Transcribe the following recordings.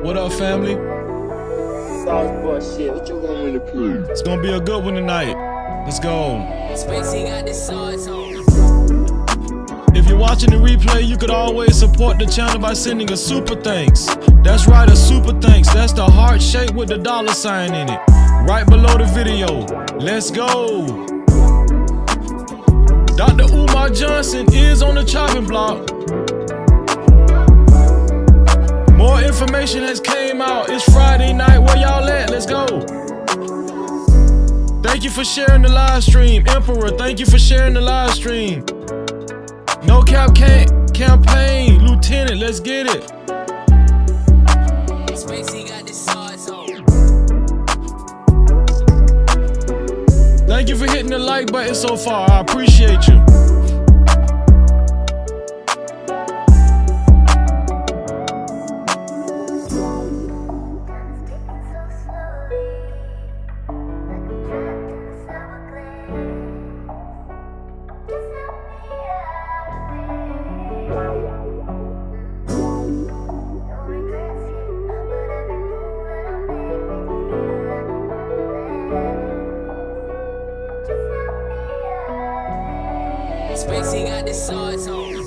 What up, family? Shit, what you want me to prove? It's gonna be a good one tonight. Let's go. Spacey got the sauce on. If you're watching the replay, you could always support the channel by sending a super thanks. That's right, a super thanks. That's the heart shape with the $sign in it. Right below the video. Let's go. Dr. Umar Johnson is on the chopping block. More information has came out. It's Friday night. Where y'all at? Let's go. Thank you for sharing the live stream. Emperor, thank you for sharing the live stream. No Cap campaign. Lieutenant, let's get it. Spacey got the sauce on. Thank you for hitting the like button so far. I appreciate you. Spacey got the sauce on.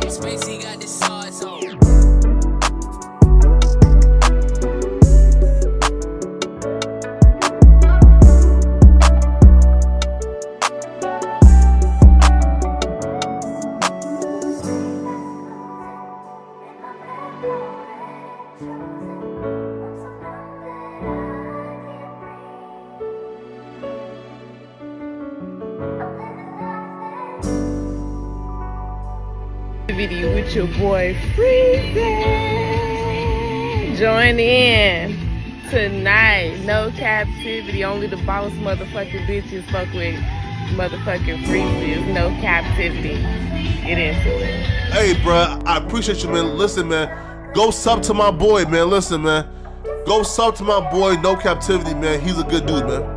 Spacey got the sauce on. Video with your boy Freezy. Join in tonight. No captivity. Only the boss motherfucking bitches fuck with motherfucking Freezy. No captivity. Get into it. Hey, bruh, I appreciate you, man. Listen, man, go sub to my boy, man. Listen, man, go sub to my boy, No Captivity, man. He's a good dude, man.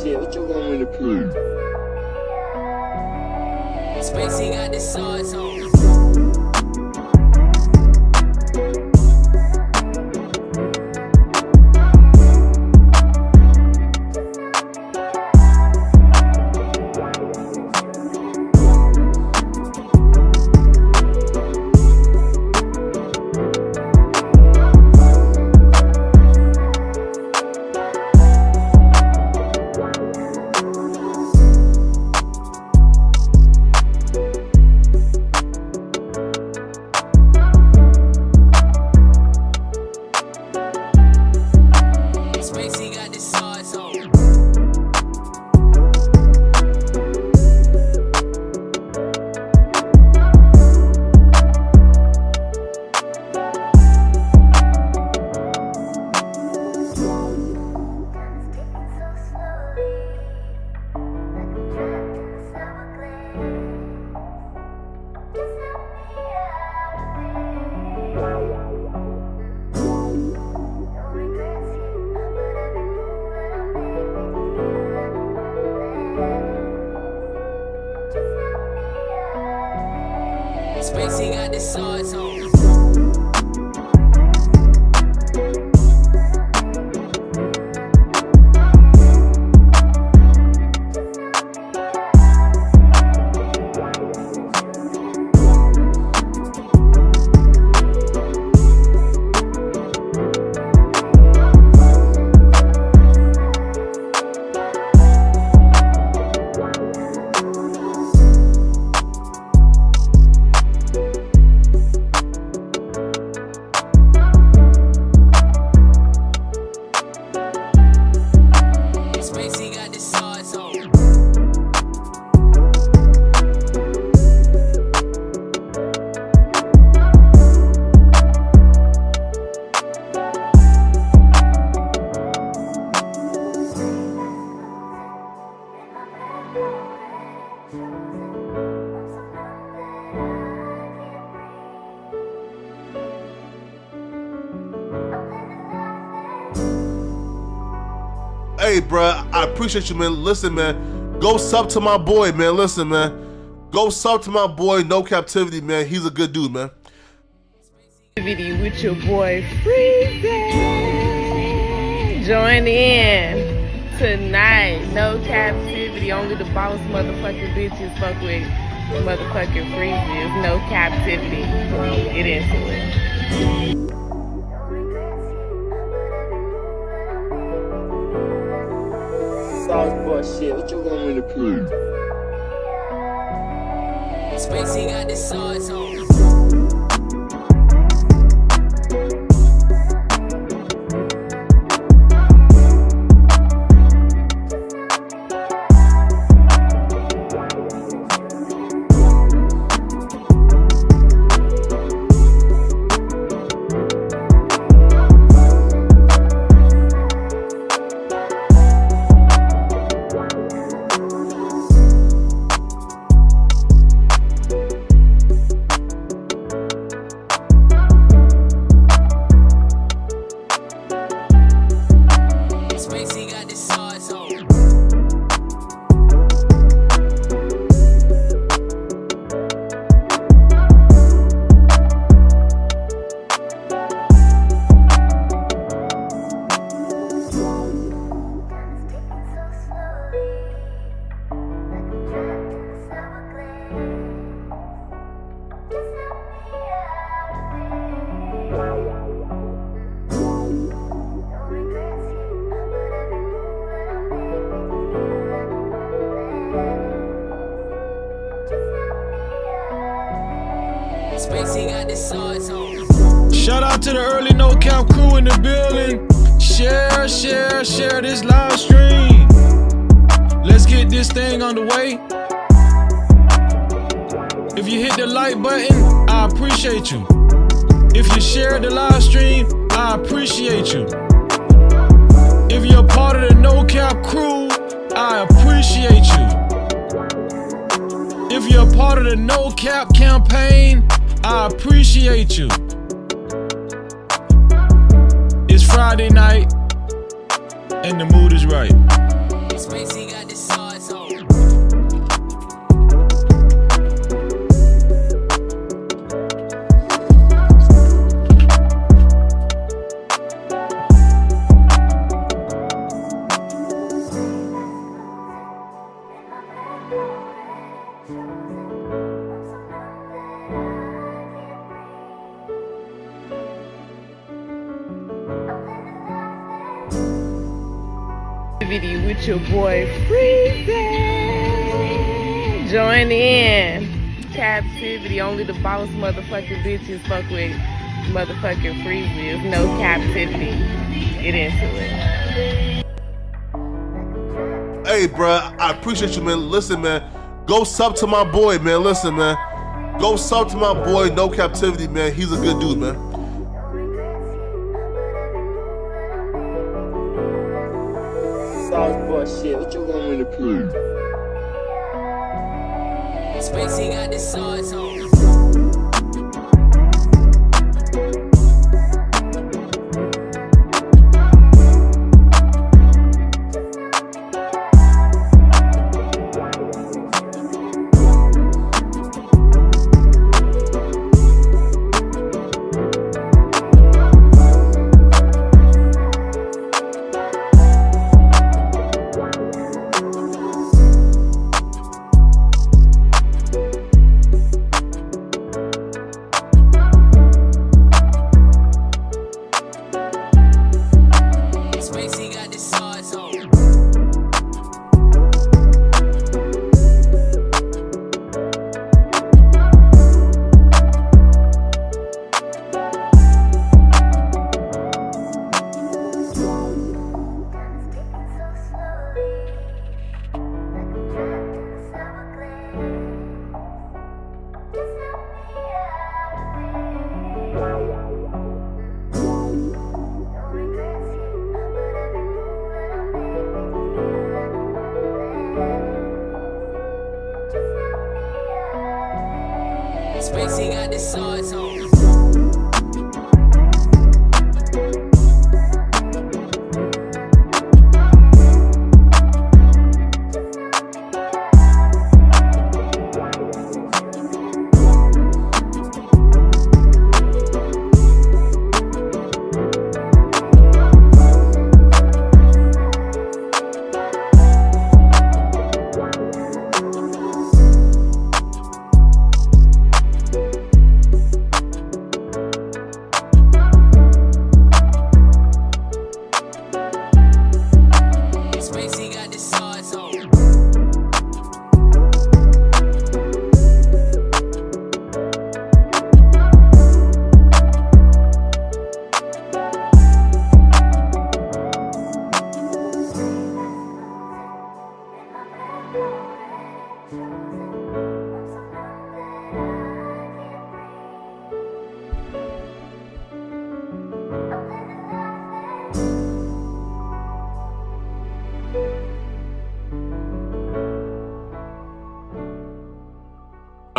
Shit, what you want me to prove? Spacey got the sauce on. Spacey got the sauce on. Spacey got the sauce on. Hey, bruh, I appreciate you, man. Listen, man, go sub to my boy, man. Listen, man, go sub to my boy, No Captivity, man. He's a good dude, man. With your boy Freezy. Join in tonight. No Captivity. Only the boss motherfucking bitches fuck with motherfucking Freezy. No Captivity. Get into it. Sauce boy shit, what you want me to prove? Spacey got the sauce on. Spacey got the sauce on. Spacey got the sauce on. Shout out to the early No Cap crew in the building. Share, share, share this live stream. Let's get this thing on the way. If you hit the like button, I appreciate you. If you share the live stream, I appreciate you. If you're part of the No Cap crew, I appreciate you. If you're part of the No Cap campaign, I appreciate you. It's Friday night, and the mood is right. Spacey got the sauce on. With your boy Freezy. Join in. Captivity. Only the boss motherfucking bitches fuck with motherfucking Freezy. No Captivity. Get into it. Hey, bruh, I appreciate you, man. Listen, man, go sub to my boy, man. Listen, man, go sub to my boy, No Captivity, man. He's a good dude, man. Sauce boy shit, what you want me to prove? Spacey got the sauce on. Spacey got the sauce on. Spacey got the sauce on.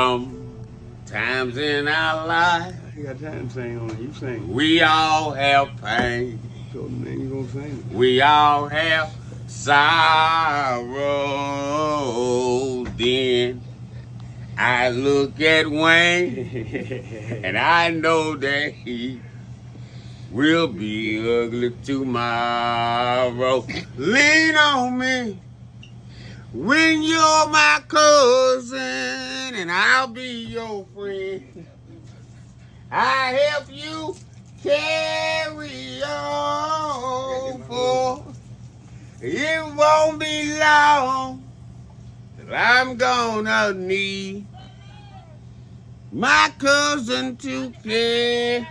Sometimes in our life, You got time to sing on it. You sing. we all have pain. So then you gonna sing. We all have sorrow. Then I look at Wayne and I know that he will be ugly tomorrow. Lean on me when you're my cousin and I'll be your friend. I help you carry on, for it won't be long till I'm gonna need my cousin to care.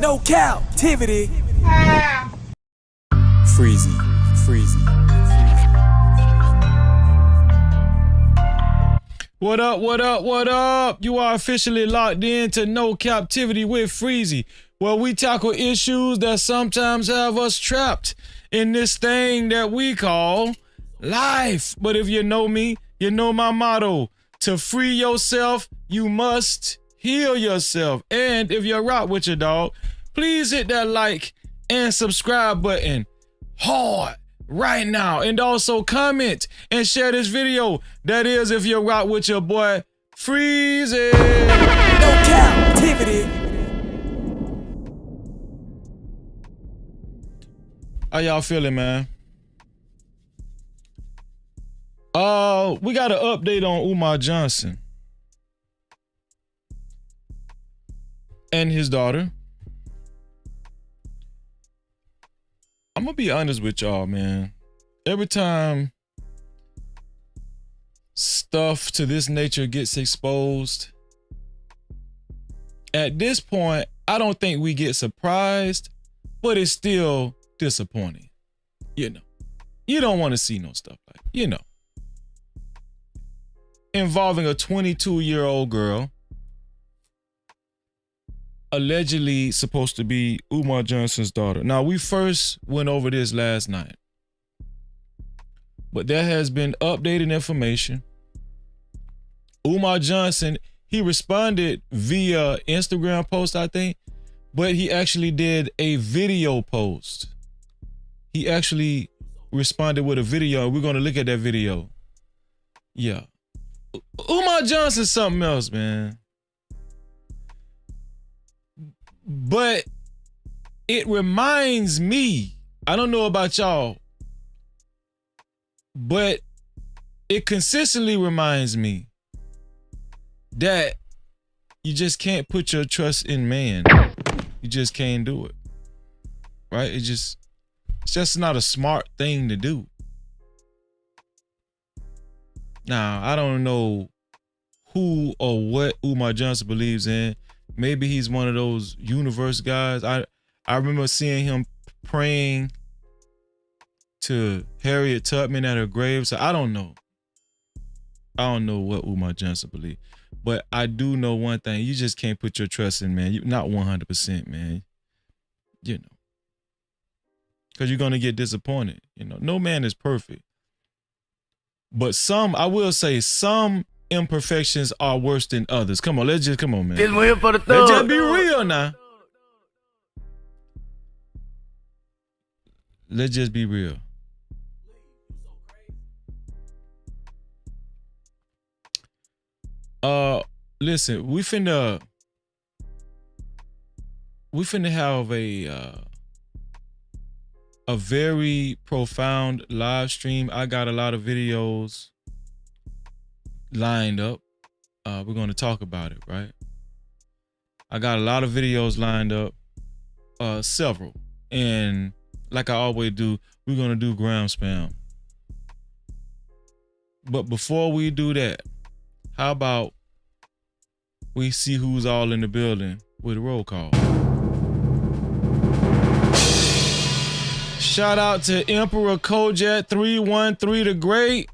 No captivity. Freezy, freezy. What up, what up, what up? You are officially locked in to No Captivity with Freezy, where we tackle issues that sometimes have us trapped in this thing that we call life. But if you know me, you know my motto. To free yourself, you must heal yourself. And if you're rock with your dog, please hit that like and subscribe button hard right now. And also comment and share this video. That is if you rock with your boy Freezy. No captivity. How y'all feeling, man? We got an update on Umar Johnson and his daughter. I'm gonna be honest with y'all, man. Every time stuff to this nature gets exposed, at this point, I don't think we get surprised, but it's still disappointing. You know, you don't want to see no stuff like, you know, involving a 22-year-old girl, allegedly supposed to be Umar Johnson's daughter. Now, we first went over this last night, but there has been updated information. Umar Johnson, he responded via Instagram post, I think, but he actually did a video post. He actually responded with a video. We're going to look at that video. Yeah. Umar Johnson's something else, man. But it reminds me, I don't know about y'all, but it consistently reminds me that you just can't put your trust in man. You just can't do it. Right? It's just not a smart thing to do. Now, I don't know who or what Umar Johnson believes in. Maybe he's one of those universe guys. I remember seeing him praying to Harriet Tubman at her grave. So I don't know. I don't know what Umar Johnson believes. But I do know one thing. You just can't put your trust in, man. Not 100%, man. You know. Because you're going to get disappointed. You know, no man is perfect. But I will say, some imperfections are worse than others. Come on, come on, man. This one here for the thug. Let's just be real now. Let's just be real. Listen, we finna have a very profound live stream. I got a lot of videos lined up. We're going to talk about it, right? I got a lot of videos lined up, several. And like I always do, we're going to do ground spam. But before we do that, how about we see who's all in the building with a roll call? Shout out to Emperor Kojak 313 the Great.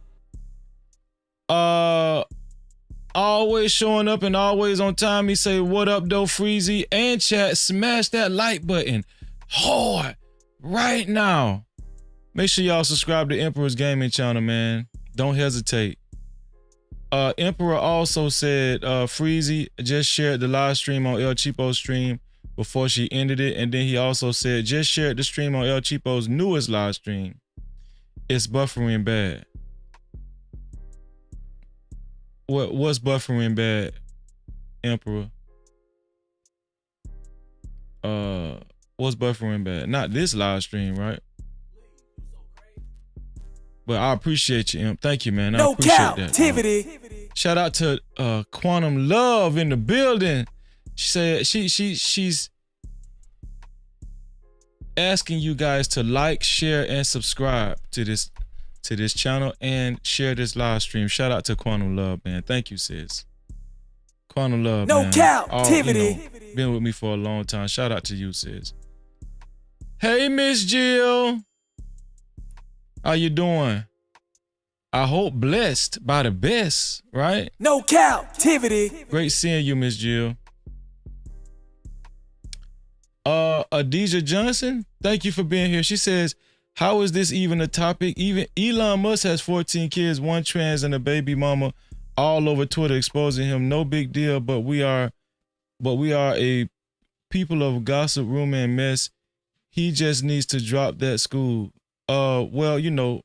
Always showing up and always on time. He say, what up, though, Freezy? And chat, smash that like button hard right now. Make sure y'all subscribe to Emperor's Gaming channel, man. Don't hesitate. Emperor also said Freezy just shared the live stream on El Cheapo's stream before she ended it. And then he also said just shared the stream on El Cheapo's newest live stream. It's buffering bad. What's buffering bad, Emperor? What's buffering bad? Not this live stream, right? But I appreciate you, Imp. Thank you, man. I appreciate that. Cap-tivity. Shout out to Quantum Love in the building. She said she's asking you guys to like, share, and subscribe to this channel and share this live stream. Shout out to Quantum Love, man. Thank you, sis. Quantum Love, man. Cap-tivity. Been with me for a long time. Shout out to you, sis. Hey, Miss Jill. How you doing? I hope blessed by the best, right? No captivity. Great seeing you, Miss Jill. Adija Johnson, thank you for being here. She says, how is this even a topic? Even Elon Musk has 14 kids, 1 trans and a baby mama, all over Twitter exposing him. No big deal, but we are a people of gossip, rumor, and mess. He just needs to drop that school. Well, you know,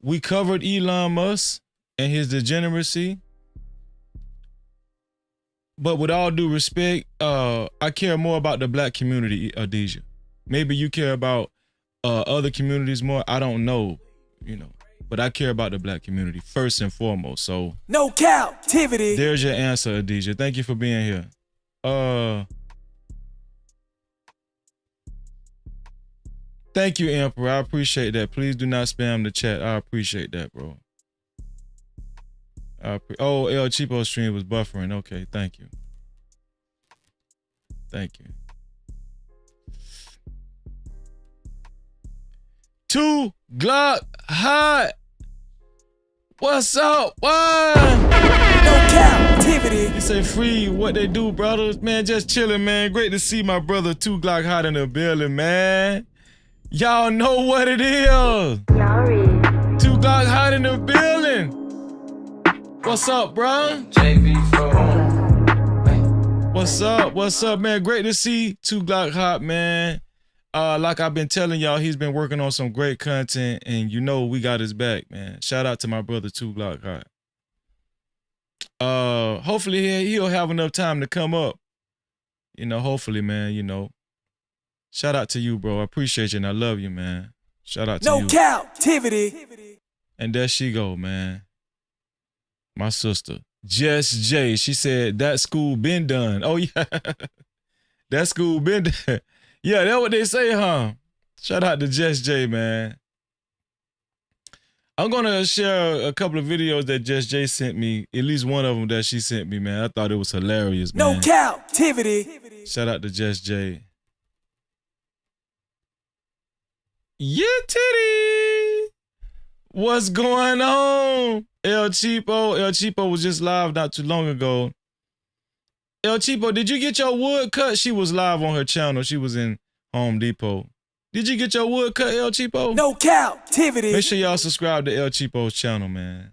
we covered Elon Musk and his degeneracy. But with all due respect, I care more about the black community, Adija. Maybe you care about other communities more. I don't know, you know. But I care about the black community first and foremost. So no captivity. There's your answer, Adija. Thank you for being here. Thank you, Emperor. I appreciate that. Please do not spam the chat. I appreciate that, bro. Oh, El Cheapo stream was buffering. Okay, thank you. Thank you. 2 Glock hot. What's up? What? No captivity. You say free, what they do, brothers? Man, just chilling, man. Great to see my brother 2 Glock hot in the building, man. Y'all know what it is. 2 Glock hot in the building. What's up, bro? What's up? What's up, man? Great to see 2 Glock hot, man. Like I've been telling y'all, he's been working on some great content, and you know we got his back, man. Shout out to my brother 2 Glock hot. Hopefully he'll have enough time to come up. You know, hopefully, man, you know. Shout out to you, bro. I appreciate you and I love you, man. Shout out to you. No captivity. And there she go, man. My sister, Jess J. She said that school been done. Oh yeah, that school been done. Yeah, that's what they say, huh? Shout out to Jess J, man. I'm gonna share a couple of videos that Jess J sent me. At least one of them that she sent me, man. I thought it was hilarious, man. No captivity. Shout out to Jess J. Yeah, titty. What's going on? El Cheapo was just live not too long ago. El Cheapo, did you get your wood cut? She was live on her channel. She was in Home Depot. Did you get your wood cut, El Cheapo? No captivity. Make sure y'all subscribe to El Cheapo's channel, man.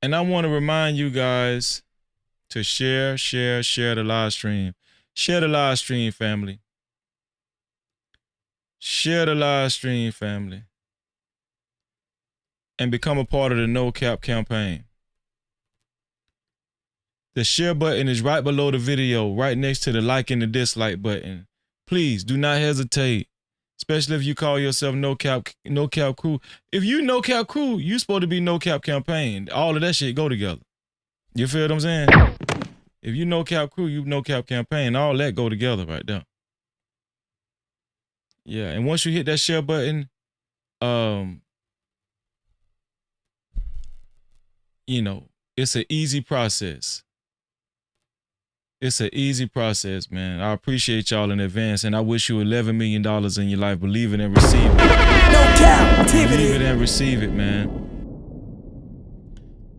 And I want to remind you guys to share the live stream. Share the live stream, family. Share the live stream, family. And become a part of the No Cap campaign. The share button is right below the video, right next to the like and the dislike button. Please do not hesitate. Especially if you call yourself No Cap Crew. If you No Cap Crew, you supposed to be No Cap campaign. All of that shit go together. You feel what I'm saying? If you No Cap Crew, you No Cap campaign. All that go together right there. Yeah, and once you hit that share button, you know, it's an easy process. It's an easy process, man. I appreciate y'all in advance, and I wish you $11 million in your life. Believe it and receive it. No captivity. Believe it and receive it, man.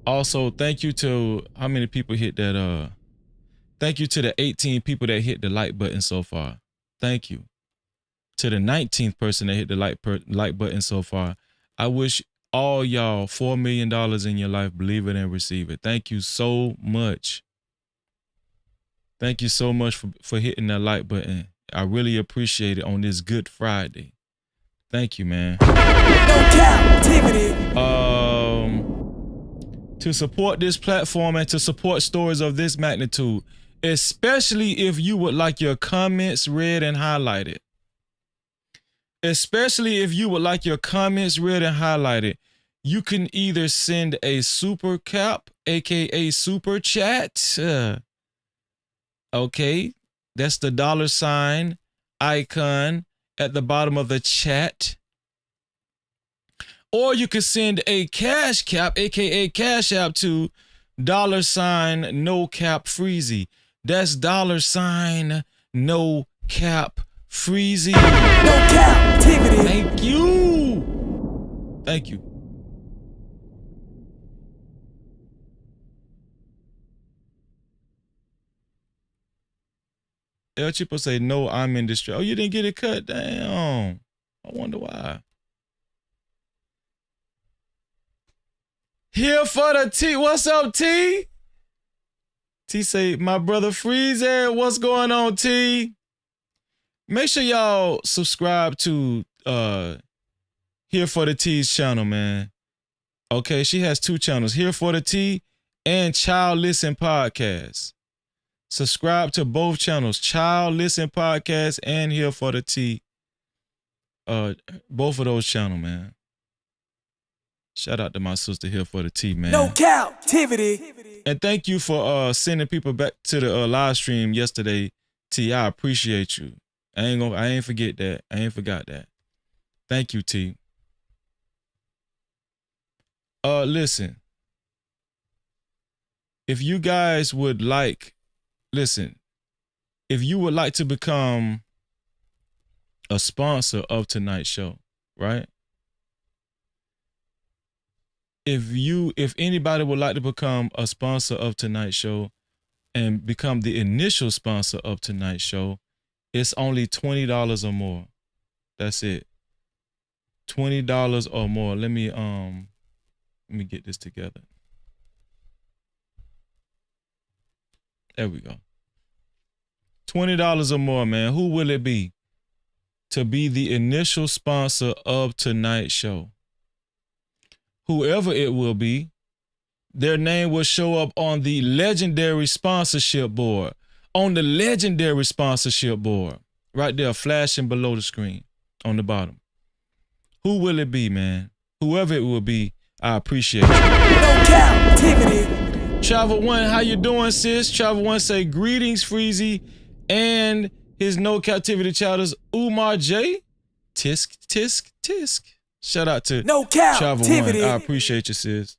Also, thank you to how many people hit that thank you to the 18 people that hit the like button so far. Thank you. To the 19th person that hit the like button so far. I wish all y'all $4 million in your life, believe it and receive it. Thank you so much. Thank you so much for hitting that like button. I really appreciate it on this Good Friday. Thank you, man. No Cap-tivity. To support this platform and to support stories of this magnitude, especially if you would like your comments read and highlighted. Especially if you would like your comments read and highlighted, you can either send a super cap, aka super chat. Okay, that's the $ icon at the bottom of the chat. Or you can send a cash cap, aka cash app, to $ no cap freezy. That's $ no cap freezy. No Cap-tivity. Thank you. Thank you. El Chipo say, no, I'm in distress. Oh, you didn't get it cut? Damn. I wonder why. Here for the T. What's up, T? T say, my brother Freezer. What's going on, T? Make sure y'all subscribe to Here for the T's channel, man. Okay, she has 2 channels, Here for the T and Child Listen Podcast. Subscribe to both channels, Child Listen Podcast and Here for the T. Both of those channels, man. Shout out to my sister Here for the T, man. No Cap-tivity. And thank you for sending people back to the live stream yesterday, T. I appreciate you. I ain't forget that. I ain't forgot that. Thank you, T. Listen. If you guys would like, if you would like to become a sponsor of tonight's show, right? If anybody would like to become a sponsor of tonight's show and become the initial sponsor of tonight's show, it's only $20 or more. That's it. $20 or more. Let me get this together. There we go. $20 or more, man. Who will it be to be the initial sponsor of tonight's show? Whoever it will be, their name will show up on the legendary sponsorship board. On the legendary sponsorship board. Right there, flashing below the screen on the bottom. Who will it be, man? Whoever it will be, I appreciate you. No Cap-tivity. Travel One, how you doing, sis? Travel One say, greetings, Freezy. And his No Captivity child is Umar J. Tisk, tisk, tisk. Shout out to No Travel One. Cap-tivity. I appreciate you, sis.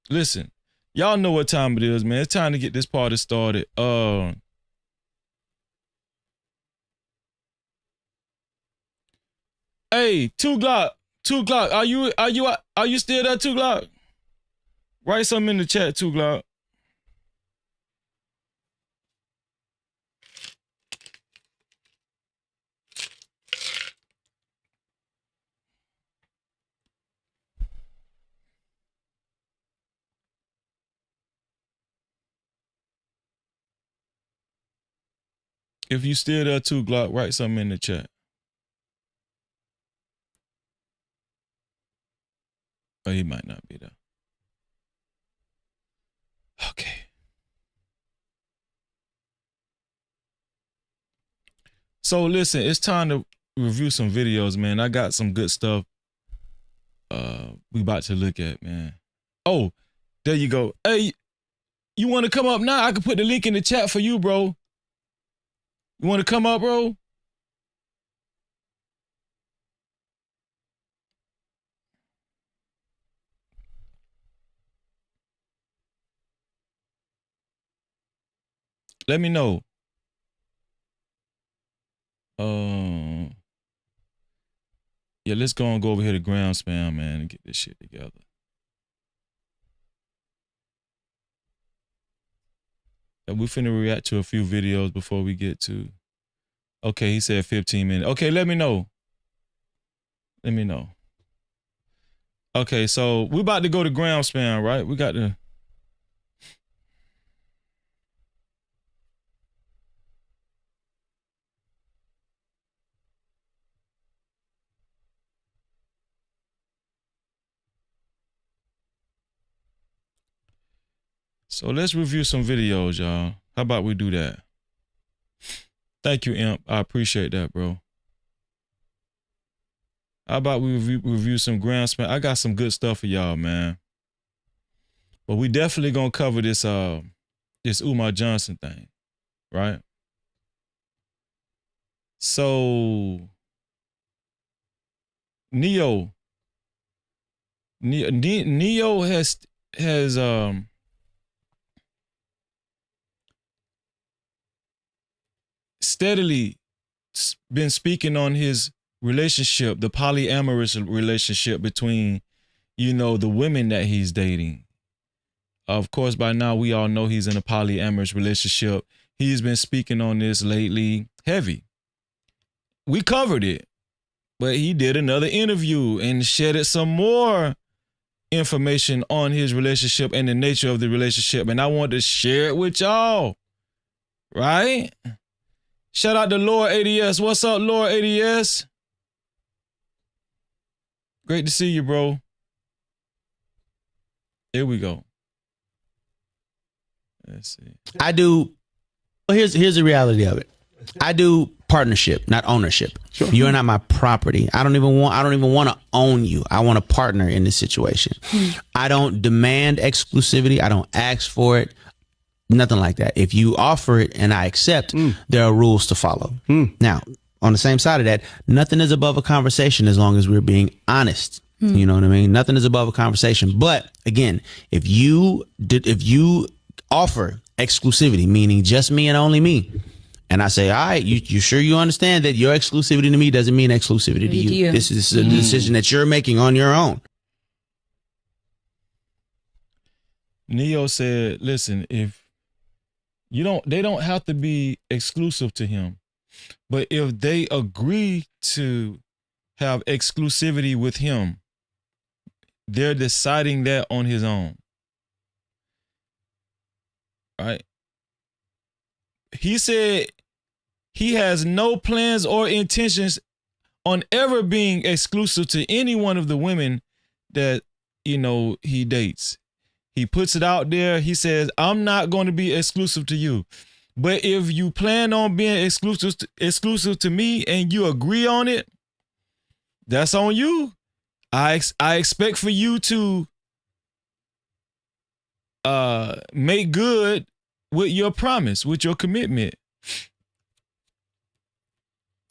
Listen, y'all know what time it is, man. It's time to get this party started. Hey, 2 Glock. Are you still there, 2 Glock? Write something in the chat, 2 Glock. If you still there, 2 Glock, write something in the chat. Oh, he might not be there. Okay. So listen, it's time to review some videos, man. I got some good stuff we about to look at, man. Oh, there you go. Hey, you want to come up now? I can put the link in the chat for you, bro. You want to come up, bro? Let me know. Yeah, let's go over here to ground spam, man, and get this shit together. We finna react to a few videos before we get to. Okay, he said 15 minutes. Okay, let me know. Let me know. Okay, so we about to go to ground span, right? We got to. So let's review some videos, y'all. How about we do that? Thank you, Imp. I appreciate that, bro. How about we review some ground span? I got some good stuff for y'all, man. But we definitely gonna cover this this Umar Johnson thing, right? So Neo has steadily been speaking on his relationship, the polyamorous relationship between, you know, the women that he's dating. Of course, by now we all know he's in a polyamorous relationship. He's been speaking on this lately heavy. We covered it, but he did another interview and shedded some more information on his relationship and the nature of the relationship. And I want to share it with y'all, right? Shout out to Lord ADS. What's up, Lord ADS? Great to see you, bro. Here we go. Let's see. I do. Well, here's the reality of it. I do partnership, not ownership. Sure. You're not my property. I don't even want to own you. I want to partner in this situation. I don't demand exclusivity. I don't ask for it. Nothing like that. If you offer it and I accept, there are rules to follow. Now, on the same side of that, nothing is above a conversation as long as we're being honest. You know what I mean? Nothing is above a conversation. But again, if you offer exclusivity, meaning just me and only me, and I say, all right, you sure you understand that your exclusivity to me doesn't mean exclusivity to you. This is a decision that you're making on your own. Neo said, listen, if they don't have to be exclusive to him, but if they agree to have exclusivity with him, they're deciding that on his own. Right? He said he has no plans or intentions on ever being exclusive to any one of the women that, you know, he dates. He puts it out there. He says, I'm not going to be exclusive to you. But if you plan on being exclusive to me and you agree on it, that's on you. I expect for you to make good with your promise, with your commitment.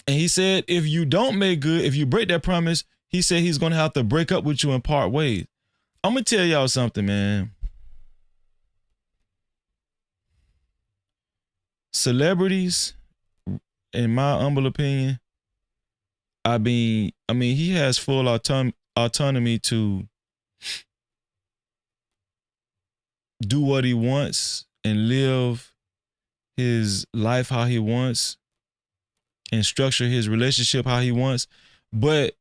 And he said, if you don't make good, if you break that promise, he said he's going to have to break up with you and part ways. I'm going to tell y'all something, man. Celebrities, in my humble opinion, I mean, he has full autonomy to do what he wants and live his life how he wants and structure his relationship how he wants. But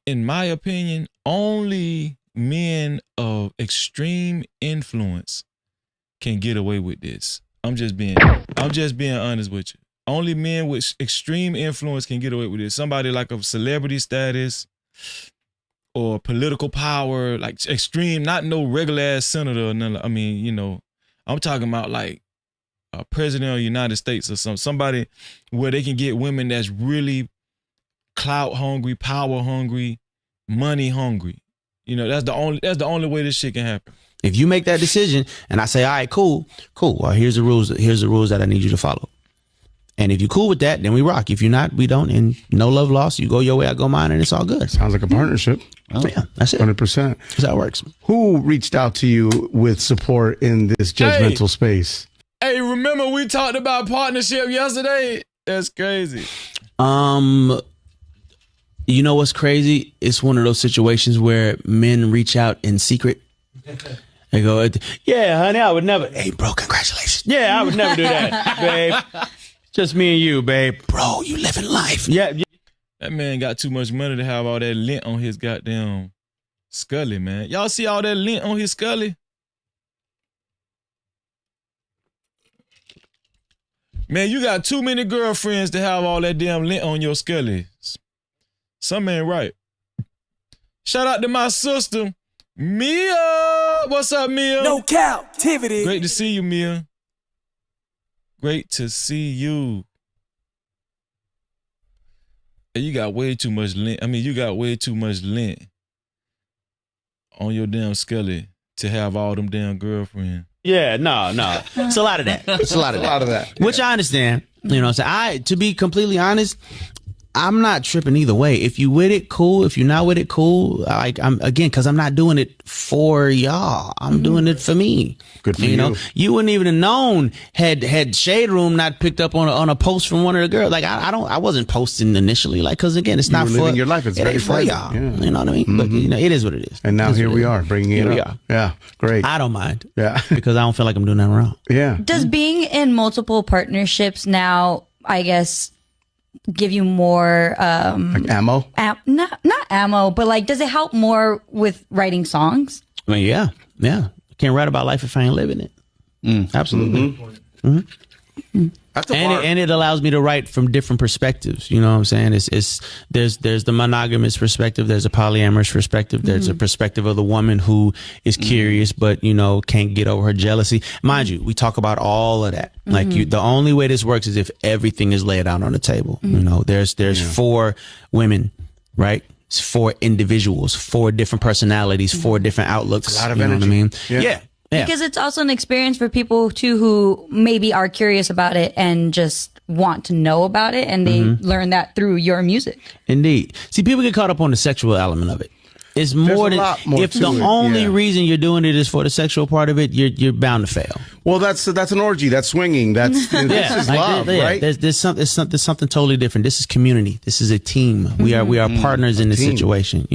in my opinion, only men of extreme influence can get away with this. I'm just being honest with you. Only men with extreme influence can get away with this. Somebody like a celebrity status or political power, like extreme, not no regular ass senator or none. I mean, you know, I'm talking about like a president of the United States or somebody where they can get women that's really clout hungry, power hungry, money hungry. You know, that's the only way this shit can happen. If you make that decision and I say, all right, cool. Well, here's the rules that I need you to follow. And if you're cool with that, then we rock. If you're not, we don't. And no love lost. You go your way, I go mine, and it's all good. Sounds like a partnership. Oh, yeah, that's it. 100%. That's how it works. Who reached out to you with support in this judgmental space? Hey, remember we talked about partnership yesterday? That's crazy. You know what's crazy? It's one of those situations where men reach out in secret. They go, yeah, honey, I would never. Hey, bro, congratulations. Yeah, I would never do that, babe. Just me and you, babe. Bro, you living life. Yeah. That man got too much money to have all that lint on his goddamn Scully, man. Y'all see all that lint on his Scully? Man, you got too many girlfriends to have all that damn lint on your Scully. Something ain't right. Shout out to my sister, Mia. What's up, Mia? No Cap-tivity. Great to see you, Mia. Great to see you. Hey, you got way too much lint. I mean, you got way too much lint on your damn Scully to have all them damn girlfriends. Yeah, no. It's a lot of that. It's a lot of that. Which I understand. You know what I'm saying? To be completely honest, I'm not tripping either way. If you with it, cool. If you're not with it, cool. Like because I'm not doing it for y'all. I'm doing it for me. Good for you. Know, you wouldn't even have known had Shade Room not picked up on a post from one of the girls. Like I wasn't posting initially. Like because again, it's not for living your life. It's very for y'all. Yeah. You know what I mean? But it is what it is. And now here we are bringing it up. Yeah, great. I don't mind. Yeah, because I don't feel like I'm doing nothing wrong. Yeah. Does being in multiple partnerships now, I guess, give you more like ammo? Not ammo, but like, does it help more with writing songs? I mean, yeah. I can't write about life if I ain't living it. Absolutely. That's and it allows me to write from different perspectives. You know what I'm saying? There's the monogamous perspective. There's a polyamorous perspective. There's a perspective of the woman who is curious, but can't get over her jealousy. Mind you, we talk about all of that. Like the only way this works is if everything is laid out on the table. There's 4 women, right? It's 4 individuals, 4 different personalities, 4 different outlooks. A lot of energy. Know what I mean? Yeah. Because it's also an experience for people too who maybe are curious about it and just want to know about it, and they learn that through your music. Indeed. See, people get caught up on the sexual element of it. It's more than if the only reason you're doing it is for the sexual part of it, you're bound to fail. Well, that's an orgy. That's swinging. This is love, right? There's something totally different. This is community. This is a team. We are partners in this situation.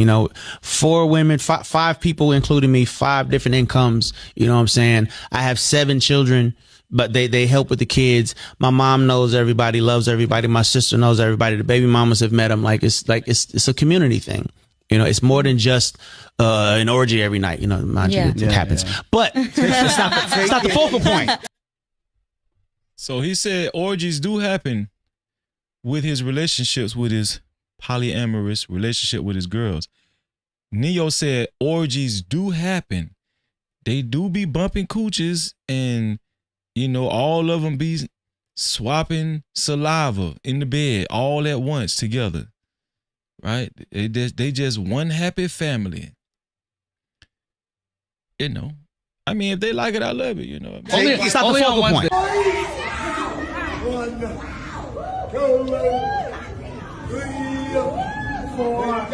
4 women, 5 people, including me, 5 different incomes. You know what I'm saying? I have 7 children, but they help with the kids. My mom knows everybody, loves everybody. My sister knows everybody. The baby mamas have met them. It's a community thing. It's more than just an orgy every night. Mind you, it happens. Yeah. But it's not the focal point. So he said orgies do happen with his relationships, with his polyamorous relationship with his girls. Neo said orgies do happen. They do be bumping cooches and, all of them be swapping saliva in the bed all at once together. Right? They just one happy family. I mean, if they like it, I love it. It's not the focal point. 1, 2, 3, 4.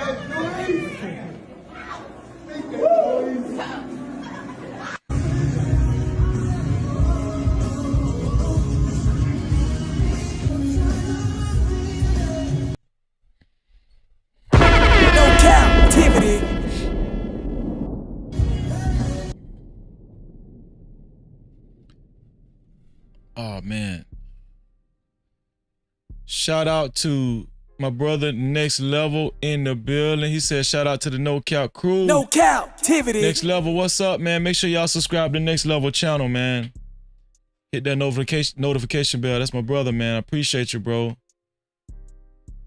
Oh man. Shout out to my brother Next Level in the building. He said shout out to the No Cap crew. No Cap-tivity. Next Level, what's up, man? Make sure y'all subscribe to the Next Level channel, man. Hit that notification bell. That's my brother, man. I appreciate you, bro.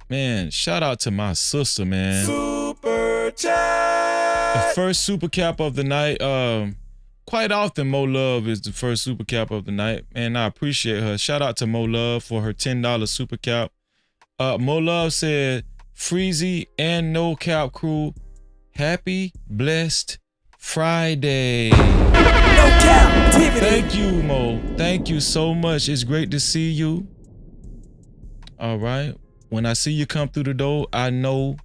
Man, shout out to my sister, man. Super chat. The first super cap of the night. Quite often, Mo Love is the first super cap of the night, and I appreciate her. Shout out to Mo Love for her $10 super cap. Mo Love said, Freezy and No Cap crew, happy, blessed Friday. No Cap-tivity. Thank you, Mo. Thank you so much. It's great to see you. All right. When I see you come through the door, I know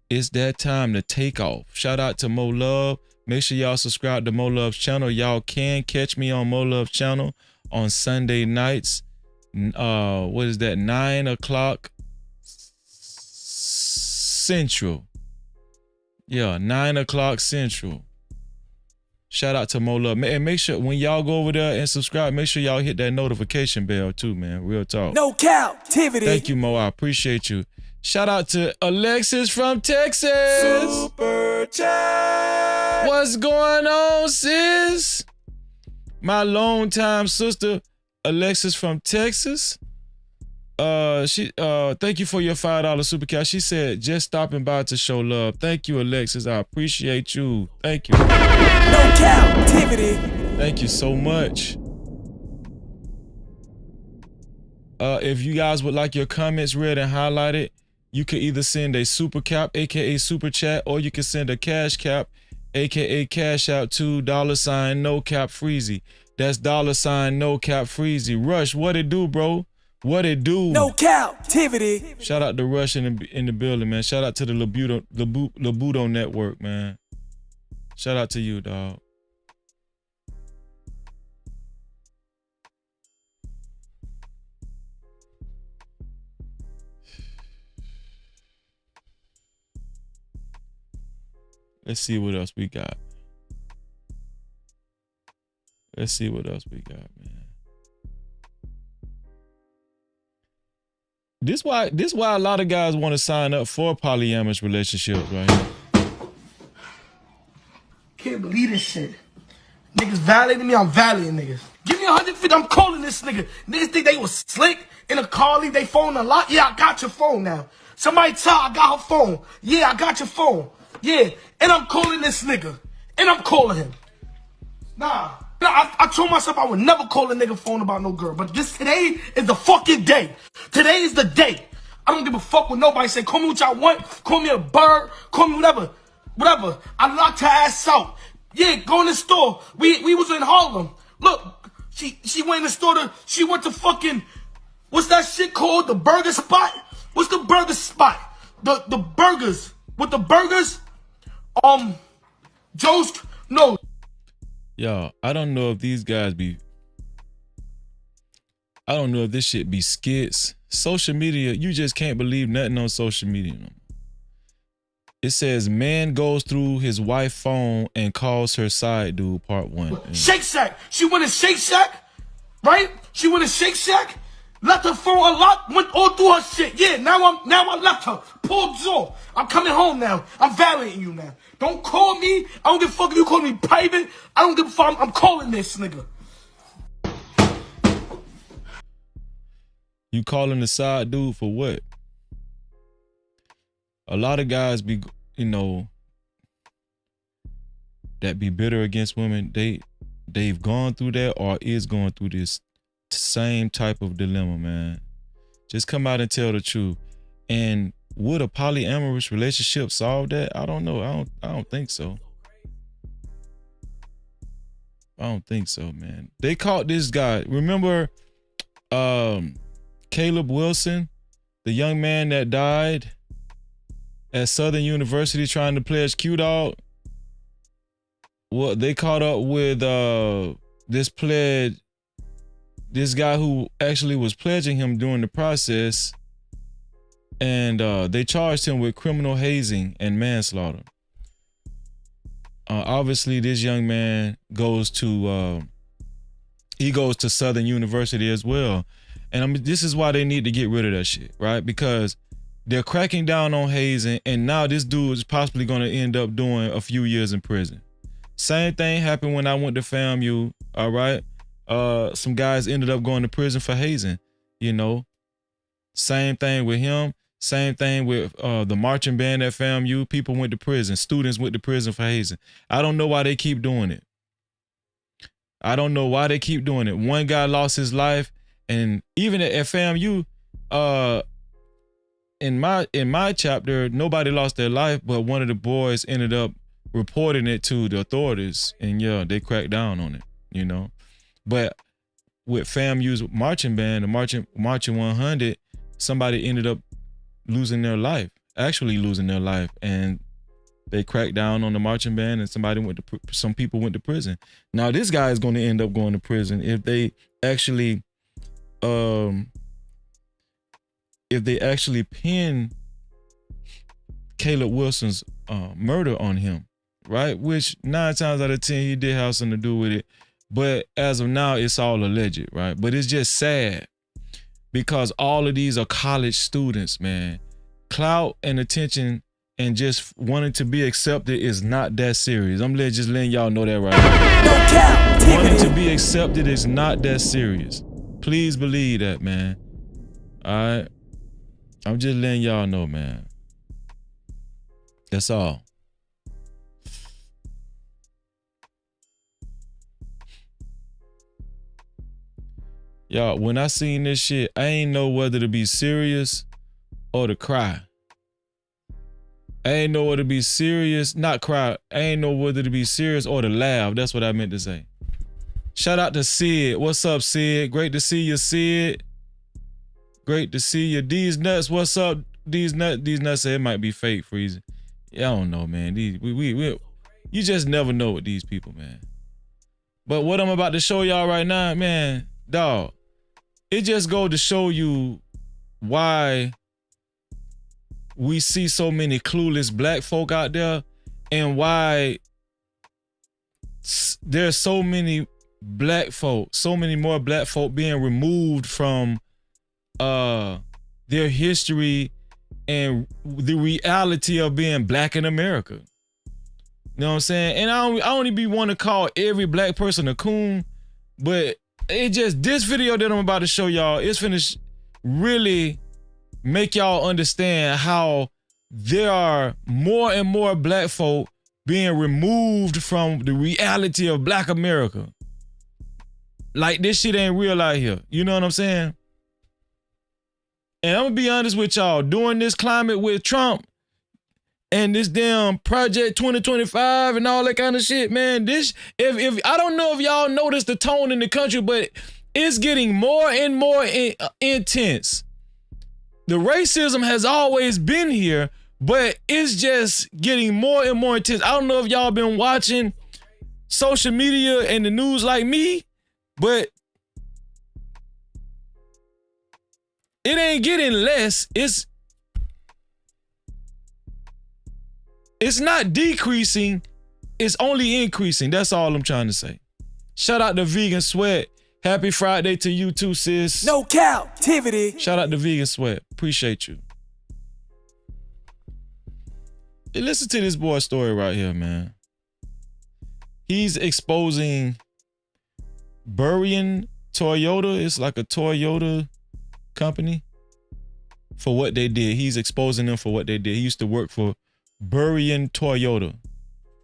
it's that time to take off. Shout out to Mo Love. Make sure y'all subscribe to Mo Love's channel. Y'all can catch me on Mo Love's channel on Sunday nights. What is that? 9 o'clock Central. Yeah, 9 o'clock Central. Shout out to Mo Love. And make sure when y'all go over there and subscribe, make sure y'all hit that notification bell too, man. Real talk. No Cap-tivity. Thank you, Mo. I appreciate you. Shout out to Alexis from Texas. Super chat. What's going on, sis? My longtime sister, Alexis from Texas. She thank you for your $5 super chat. She said just stopping by to show love. Thank you, Alexis. I appreciate you. Thank you. No Cap-tivity. Thank you so much. If you guys would like your comments read and highlighted, you can either send a super cap, aka super chat, or you can send a cash cap, aka cash out to $ no cap freezy. That's $ no cap freezy. Rush, what it do, bro? What it do? No Cap-tivity. Shout out to Rush in the building, man. Shout out to the Labudo Network, man. Shout out to you, dog. Let's see what else we got. Let's see what else we got, man. This why a lot of guys want to sign up for polyamorous relationships, right? Can't believe this shit. Niggas violating me, I'm violating niggas. Give me 150, I'm calling this nigga. Niggas think they was slick in a car, leave their phone unlocked. Yeah, I got your phone now. Somebody tell I got her phone. Yeah, I got your phone. Yeah, and I'm calling this nigga. And I'm calling him. Nah, I told myself I would never call a nigga phone about no girl. But today is the fucking day. Today is the day. I don't give a fuck what nobody say. Call me what y'all want. Call me a bird. Call me whatever. Whatever. I locked her ass out. Yeah, go in the store. We was in Harlem. Look, she went in the store she went to fucking, what's that shit called? The burger spot? What's the burger spot? The burgers. With the burgers? Joe's, no. Yo, I don't know if these guys be, I don't know if this shit be skits. Social media, you just can't believe nothing on social media. It says man goes through his wife's phone and calls her side dude, part 1. Shake Shack. She went to Shake Shack, right? She went to Shake Shack, left her phone unlocked, went all through her shit. Yeah, now I left her. Pulled off. I'm coming home now. I'm violating you now. Don't call me. I don't give a fuck if you call me private. I don't give a fuck. I'm calling this nigga. You calling the side dude for what? A lot of guys be, you know, that be bitter against women, they've gone through that or is going through this same type of dilemma, man. Just come out and tell the truth. And would a polyamorous relationship solve that? I don't know. I don't think so. I don't think so, man. They caught this guy. Remember Caleb Wilson, the young man that died at Southern University trying to pledge Q-Dog? Well, they caught up with this guy who actually was pledging him during the process, and they charged him with criminal hazing and manslaughter. Obviously, this young man goes to Southern University as well. And I mean, this is why they need to get rid of that shit, right? Because they're cracking down on hazing, and now this dude is possibly going to end up doing a few years in prison. Same thing happened when I went to FAMU, all right? Some guys ended up going to prison for hazing, you know? Same thing with him. Same thing with the marching band at FAMU. People went to prison. Students went to prison for hazing. I don't know why they keep doing it. I don't know why they keep doing it. One guy lost his life, and even at FAMU, in my chapter, nobody lost their life, but one of the boys ended up reporting it to the authorities, and yeah, they cracked down on it, you know. But with FAMU's marching band, the marching 100, somebody ended up losing their life, and they cracked down on the marching band, and some people went to prison. Now this guy is going to end up going to prison if they actually pin Caleb Wilson's murder on him. right? Which 9 times out of 10 he did have something to do with it. But as of now, it's all alleged, right? But it's just sad because all of these are college students, man. Clout and attention and just wanting to be accepted is not that serious. I'm just letting y'all know that right now. Wanting to be accepted is not that serious. Please believe that, man. All right? I'm just letting y'all know, man. That's all. Y'all, when I seen this shit, I ain't know whether to be serious or to cry. I ain't know whether to be serious, not cry. I ain't know whether to be serious or to laugh. That's what I meant to say. Shout out to Sid. What's up, Sid? Great to see you, Sid. Great to see you. These nuts, what's up? These nuts say it might be fake, Freezy. Yeah, I don't know, man. You just never know with these people, man. But what I'm about to show y'all right now, man, dog, it just goes to show you why we see so many clueless black folk out there and why there's so many black folk, so many more black folk being removed from their history and the reality of being black in America. You know what I'm saying? And I only be want to call every black person a coon, but it just, this video that I'm about to show y'all, it's finished really make y'all understand how there are more and more black folk being removed from the reality of black America. Like, this shit ain't real out here. You know what I'm saying? And I'm gonna be honest with y'all, during this climate with Trump and this damn Project 2025 and all that kind of shit, man, this, if I don't know if y'all noticed the tone in the country, but it's getting more and more intense. The racism has always been here, but it's just getting more and more intense. I don't know if y'all been watching social media and the news like me, but it ain't getting less. It's not decreasing. It's only increasing. That's all I'm trying to say. Shout out to Vegan Sweat. Happy Friday to you too, sis. No Cap-tivity. Shout out to Vegan Sweat. Appreciate you. Hey, listen to this boy's story right here, man. He's exposing Burying Toyota. It's like a Toyota company for what they did. He's exposing them for what they did. He used to work for Burying Toyota.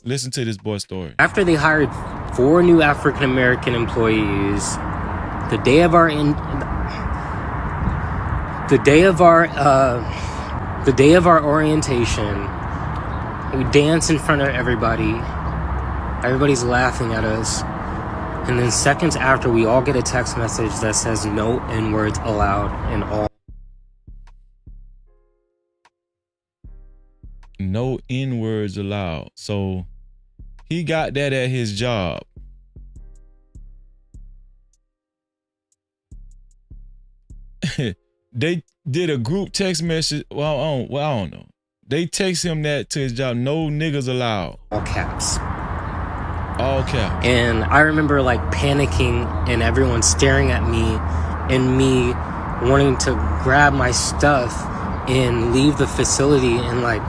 Listen to this boy's story. After they hired 4 new African American employees, the day of our orientation, we dance in front of everybody. Everybody's laughing at us. And then seconds after, we all get a text message that says no N-words allowed in all. No N-words allowed. So he got that at his job. They did a group text message. Well, I don't know. They text him that to his job. No niggas allowed. All caps. All caps. And I remember like panicking and everyone staring at me and me wanting to grab my stuff and leave the facility. And like,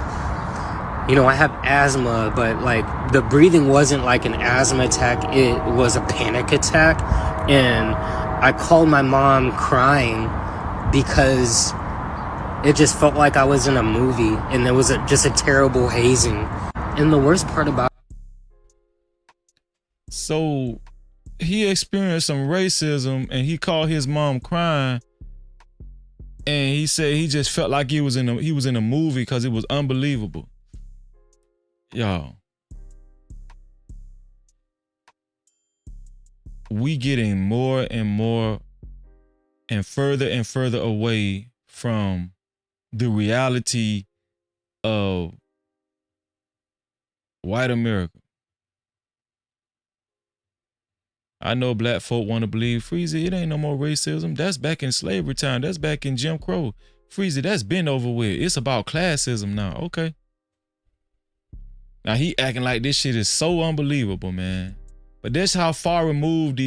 you know, I have asthma, but like the breathing wasn't like an asthma attack. It was a panic attack. And I called my mom crying because it just felt like I was in a movie and there was just a terrible hazing. And the worst part about So he experienced some racism and he called his mom crying and he said he just felt like he was in a movie because it was unbelievable. Y'all, we getting more and more and further away from the reality of white America. I know black folk want to believe, Freezy, it ain't no more racism. That's back in slavery time. That's back in Jim Crow. Freezy, that's been over with. It's about classism now. Okay. Now he acting like this shit is so unbelievable, man. But that's how far removed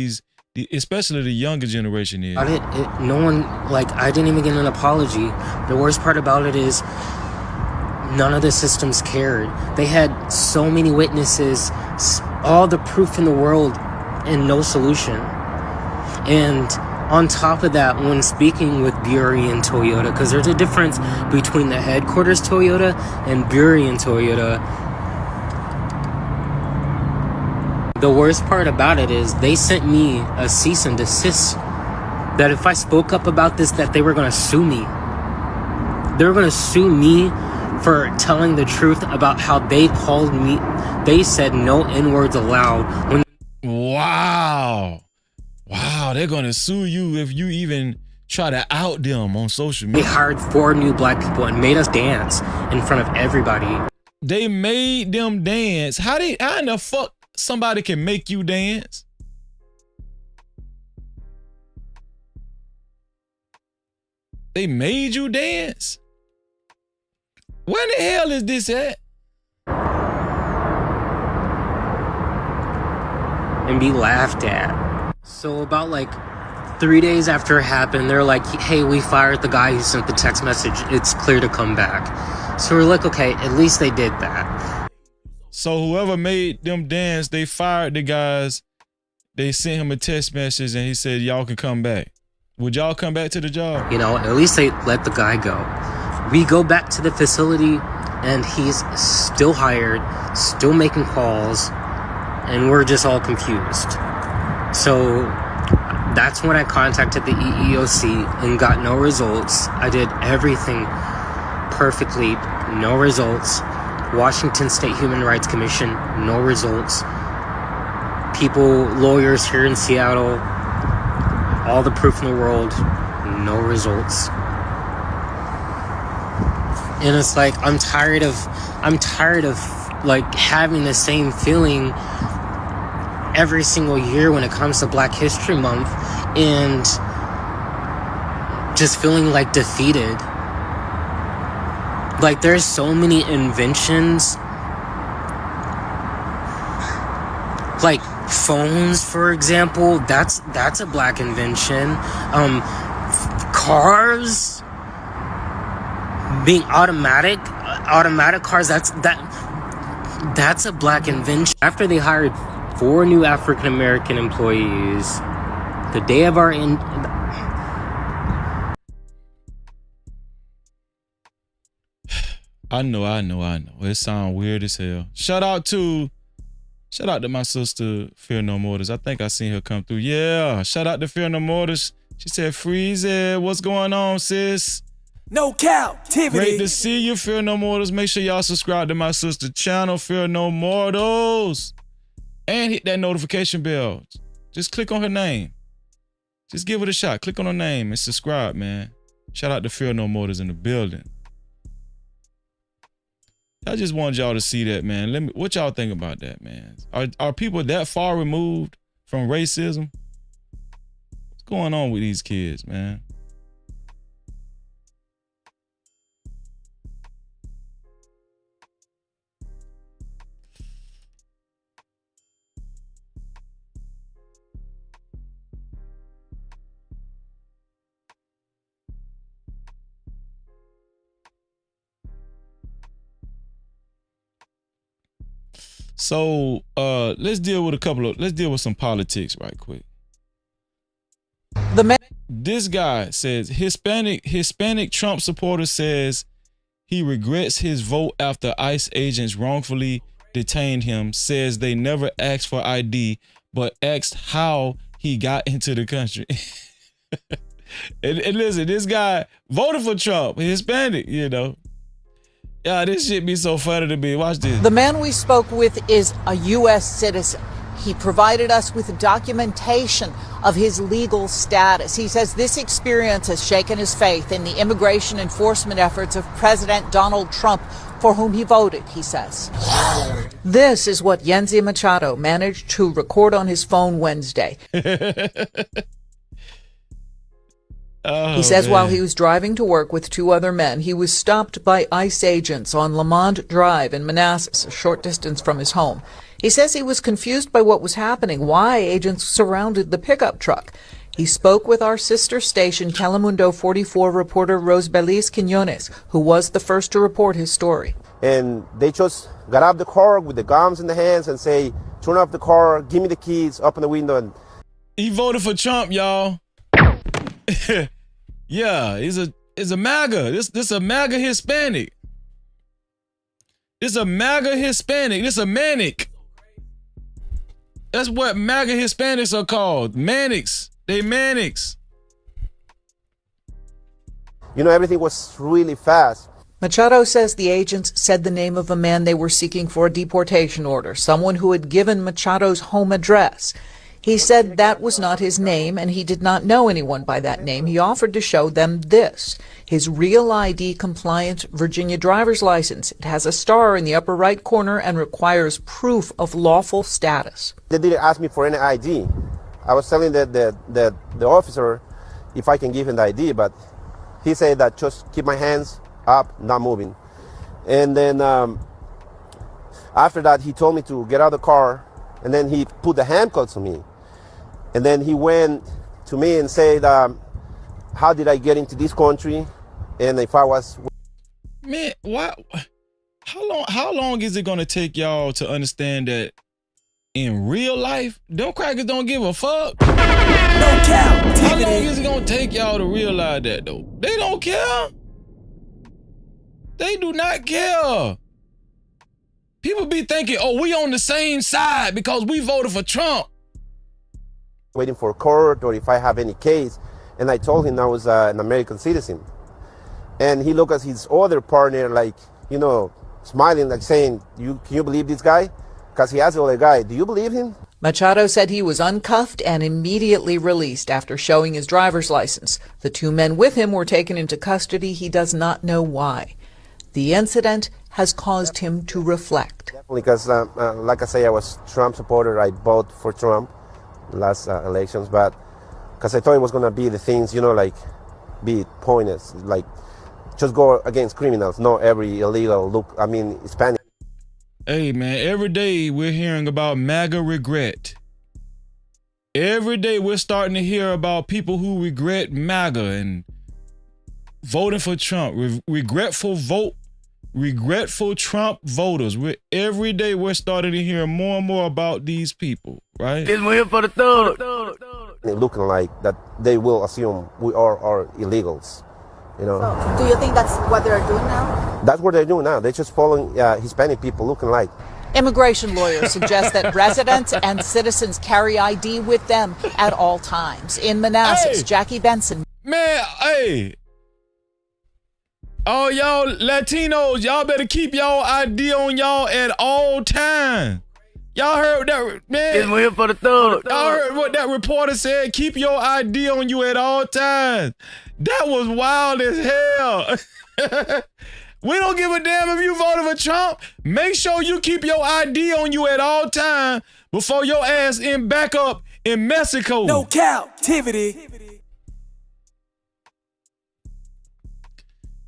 especially the younger generation is. No one, like, I didn't even get an apology. The worst part about it is none of the systems cared. They had so many witnesses, all the proof in the world, and no solution. And on top of that, when speaking with Bury and Toyota, because there's a difference between the headquarters Toyota and Bury and Toyota. The worst part about it is they sent me a cease and desist that if I spoke up about this, that they were going to sue me. They were going to sue me for telling the truth about how they called me. They said no N-words allowed. Wow, they're going to sue you if you even try to out them on social media. They hired 4 new black people and made us dance in front of everybody. They made them dance. How in the fuck somebody can make you dance? They made you dance? Where the hell is this at? And be laughed at. So about like 3 days after it happened, they're like, hey, we fired the guy who sent the text message. It's clear to come back. So we're like, okay, at least they did that. So whoever made them dance, they fired the guys. They sent him a text message and he said, y'all can come back. Would y'all come back to the job? You know, at least they let the guy go. We go back to the facility and he's still hired, still making calls, and we're just all confused. So that's when I contacted the EEOC and got no results. I did everything perfectly, no results. Washington State Human Rights Commission, no results. Lawyers here in Seattle, all the proof in the world, no results. And it's like, I'm tired of like having the same feeling every single year when it comes to Black History Month and just feeling like defeated. Like, there's so many inventions, like phones, for example. That's a Black invention. Cars being automatic cars. That's a Black invention. After they hired 4 new African American employees, the day of our I know. It sounds weird as hell. Shout out to my sister, Fear No Mortars. I think I seen her come through. Yeah, shout out to Fear No Mortars. She said, Freeze it. What's going on, sis? No Cap-tivity. Great to see you, Fear No Mortars. Make sure y'all subscribe to my sister channel, Fear No Mortals. And hit that notification bell. Just click on her name. Just give it a shot. Click on her name and subscribe, man. Shout out to Fear No Mortars in the building. I just wanted y'all to see that, man. What y'all think about that, man? Are people that far removed from racism? What's going on with these kids, man? So let's deal with some politics right quick. This guy says Hispanic Trump supporter says he regrets his vote after ICE agents wrongfully detained him, says they never asked for ID, but asked how he got into the country. and listen, this guy voted for Trump, Hispanic, you know. Yeah, this shit be so funny to me. Watch this. The man we spoke with is a U.S. citizen. He provided us with documentation of his legal status. He says this experience has shaken his faith in the immigration enforcement efforts of President Donald Trump, for whom he voted, he says. This is what Yenzi Machado managed to record on his phone Wednesday. He says while he was driving to work with 2 other men, he was stopped by ICE agents on Lamont Drive in Manassas, a short distance from his home. He says he was confused by what was happening, why agents surrounded the pickup truck. He spoke with our sister station, Telemundo 44 reporter Rosbelis Quinones, who was the first to report his story. And they just got out of the car with the guns in the hands and say, turn off the car, give me the keys, open the window. And he voted for Trump, y'all. Yeah, he's a MAGA. This a MAGA Hispanic. This a MAGA Hispanic. This a manic. That's what MAGA Hispanics are called. Manics. They manics. You know, everything was really fast. Machado says the agents said the name of a man they were seeking for a deportation order, someone who had given Machado's home address. He said that was not his name, and he did not know anyone by that name. He offered to show them this, his Real ID compliant Virginia driver's license. It has a star in the upper right corner and requires proof of lawful status. They didn't ask me for any ID. I was telling the officer if I can give him the ID, but he said that just keep my hands up, not moving. And then after that, he told me to get out of the car, and then he put the handcuffs on me. And then he went to me and said, how did I get into this country? And if I was... Man, why? How long is it gonna take y'all to understand that in real life, them crackers don't give a fuck? No Cap-tivity. How long is it gonna take y'all to realize that though? They don't care. They do not care. People be thinking, oh, we on the same side because we voted for Trump. Waiting for court or if I have any case. And I told him I was an American citizen. And he looked at his other partner like, you know, smiling, like saying, can you believe this guy? Because he asked the other guy, do you believe him? Machado said he was uncuffed and immediately released after showing his driver's license. The 2 men with him were taken into custody. He does not know why. The incident has caused him to reflect. Definitely, because like I say, I was Trump supporter. I voted for Trump last elections, but because I thought it was going to be the things, you know, like be pointless, like just go against criminals, not every illegal Hispanic. Hey man, every day we're hearing about MAGA regret. Every day we're starting to hear about people who regret MAGA and voting for Trump, regretful Trump voters. Every day we're starting to hear more and more about these people, right? It's here for the third. Looking like that they will assume we are illegals, you know. So, do you think that's what they're doing now? That's what they're doing now. They're just following Hispanic people looking like. Immigration lawyers suggest that residents and citizens carry ID with them at all times. In Manassas, Jackie Benson. Man, hey. Oh, y'all Latinos, y'all better keep y'all ID on y'all at all times. Y'all heard that, man? It's here for the third. Y'all heard what that reporter said? Keep your ID on you at all times. That was wild as hell. We don't give a damn if you voted for Trump. Make sure you keep your ID on you at all times before your ass in back up in Mexico. No Cap-tivity.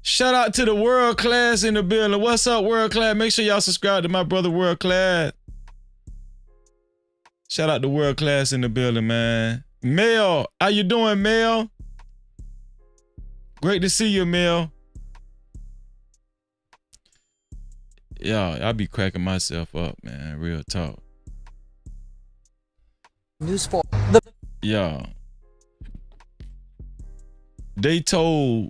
Shout out to the World Class in the building. What's up, World Class? Make sure y'all subscribe to my brother, World Class. Shout out to World Class in the building, man. Mel, how you doing, Mel? Great to see you, Mel. Y'all, I be cracking myself up, man. Real talk. News 4. Y'all. They told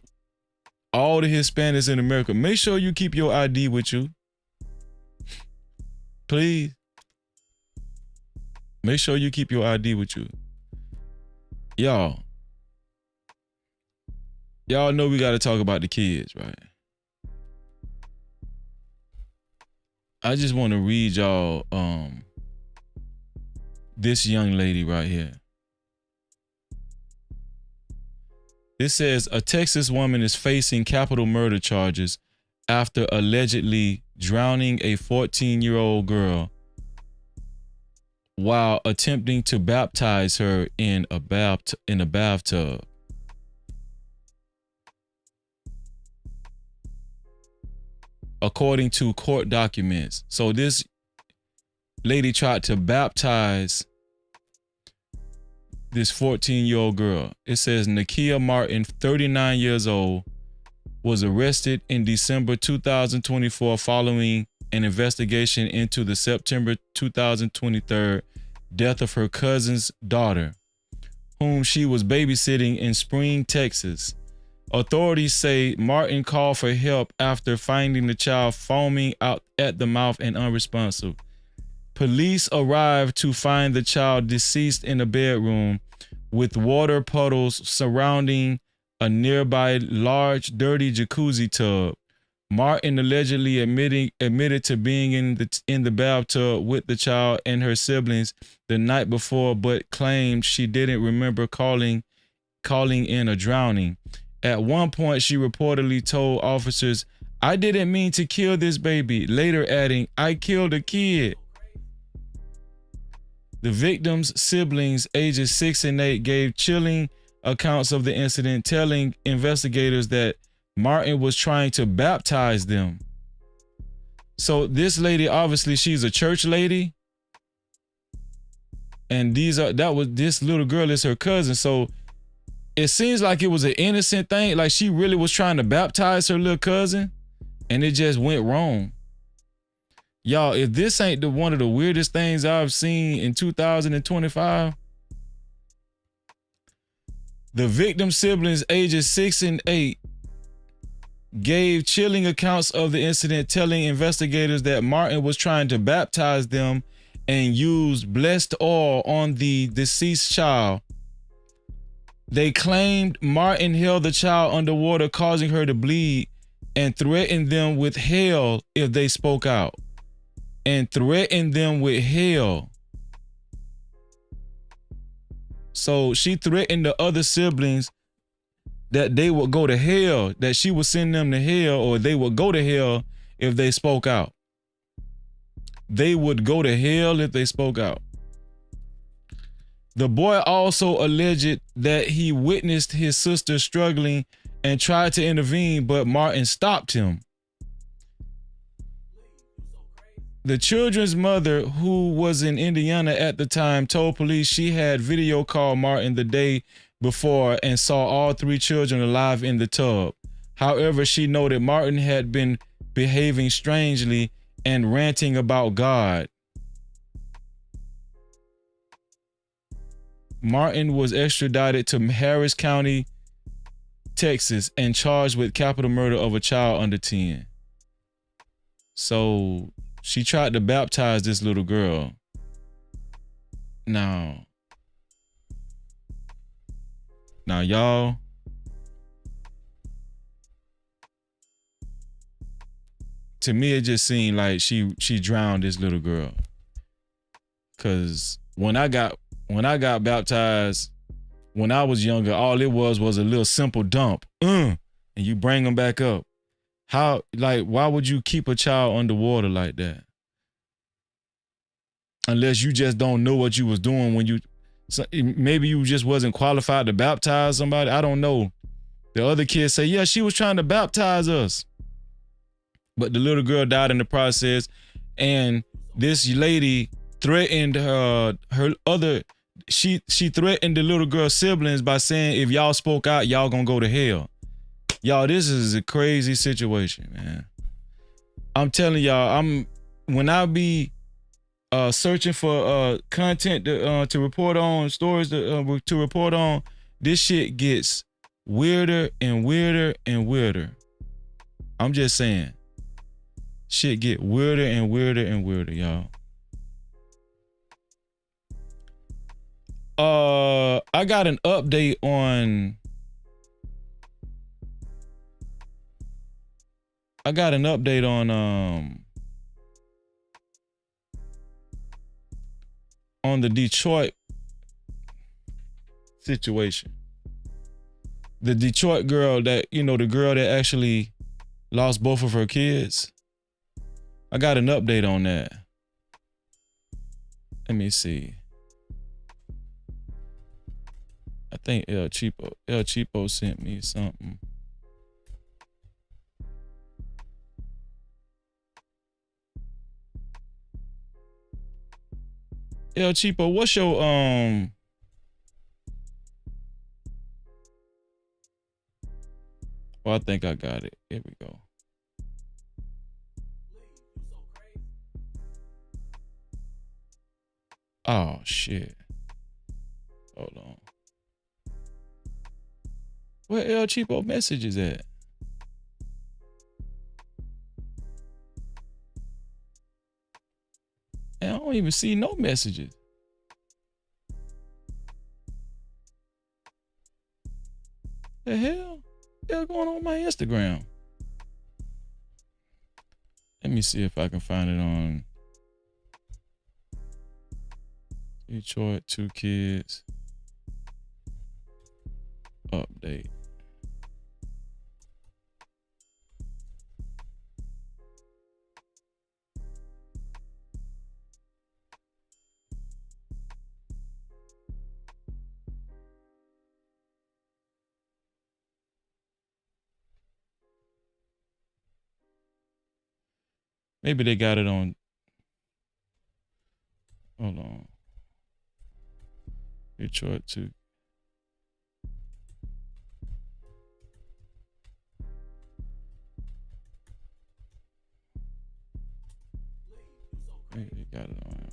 all the Hispanics in America, make sure you keep your ID with you. Please. Make sure you keep your ID with you. Y'all know we got to talk about the kids, right? I just want to read y'all this young lady right here. It says a Texas woman is facing capital murder charges after allegedly drowning a 14-year-old girl while attempting to baptize her in a bathtub. according to court documents. So this lady tried to baptize this 14-year-old girl. It says Nakia Martin, 39 years old, was arrested in December 2024 following an investigation into the September 2023 death of her cousin's daughter, whom she was babysitting in Spring, Texas. Authorities say Martin called for help after finding the child foaming out at the mouth and unresponsive. Police arrived to find the child deceased in a bedroom with water puddles surrounding a nearby large, dirty jacuzzi tub. Martin allegedly admitted to being in the bathtub with the child and her siblings the night before, but claimed she didn't remember calling in a drowning. At one point, she reportedly told officers, "I didn't mean to kill this baby," later adding, "I killed a kid." The victim's siblings, ages 6 and 8, gave chilling accounts of the incident, telling investigators that Martin was trying to baptize them. So this lady, obviously, she's a church lady, and this little girl is her cousin. So it seems like it was an innocent thing, like she really was trying to baptize her little cousin, and it just went wrong. Y'all, if this ain't one of the weirdest things I've seen in 2025, the victim's siblings, ages 6 and 8, gave chilling accounts of the incident, telling investigators that Martin was trying to baptize them and used blessed oil on the deceased child. They claimed Martin held the child underwater, causing her to bleed, and threatened them with hell if they spoke out. So she threatened the other siblings that they would go to hell, that she would send them to hell, or they would go to hell if they spoke out. They would go to hell if they spoke out. The boy also alleged that he witnessed his sister struggling and tried to intervene, but Martin stopped him. The children's mother, who was in Indiana at the time, told police she had video called Martin the day before and saw all 3 children alive in the tub. However, she noted Martin had been behaving strangely and ranting about God. Martin was extradited to Harris County, Texas, and charged with capital murder of a child under 10. So she tried to baptize this little girl. Now y'all, to me it just seemed like she drowned this little girl. Cause when I got baptized when I was younger, all it was a little simple dump. And you bring them back up. Why would you keep a child underwater like that? Unless you just don't know what you was doing when maybe you just wasn't qualified to baptize somebody. I don't know. The other kids say, yeah, she was trying to baptize us. But the little girl died in the process. And this lady threatened she threatened the little girl's siblings by saying, if y'all spoke out, y'all gonna go to hell. Y'all, this is a crazy situation, man. I'm telling y'all, when I be searching for content to report on, stories to report on, this shit gets weirder and weirder and weirder. I'm just saying. Shit get weirder and weirder and weirder, y'all. I got an update on the Detroit situation. The Detroit girl the girl that actually lost both of her kids. I got an update on that. Let me see. I think El Cheapo sent me something. El Cheapo, what's your well, I think I got it. Here we go. Oh shit. Hold on. Where El Cheapo messages at? And I don't even see no messages. The hell? What's going on my Instagram? Let me see if I can find it on Detroit 2 kids update. Maybe they got it on. Hold on. Detroit 2. Maybe they got it on.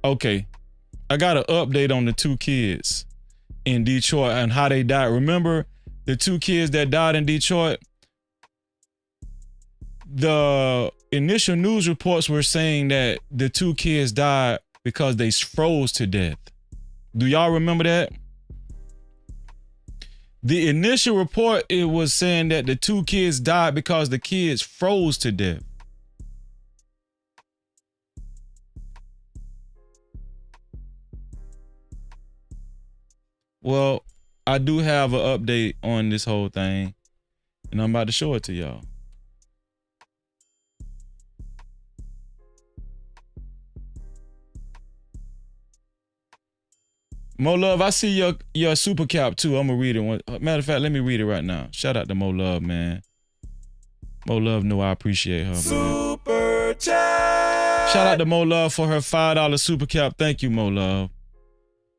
Okay. I got an update on the 2 kids in Detroit and how they died. Remember the 2 kids that died in Detroit? The initial news reports were saying that the 2 kids died because they froze to death. Do y'all remember that? The initial report, it was saying that the 2 kids died because the kids froze to death. Well, I do have an update on this whole thing, and I'm about to show it to y'all. Mo Love, I see your super cap too. I'm gonna read it. Matter of fact, let me read it right now. Shout out to Mo Love, man. Mo Love know I appreciate her, man. Super chat. Shout out to Mo Love for her $5 super cap. Thank you, Mo Love.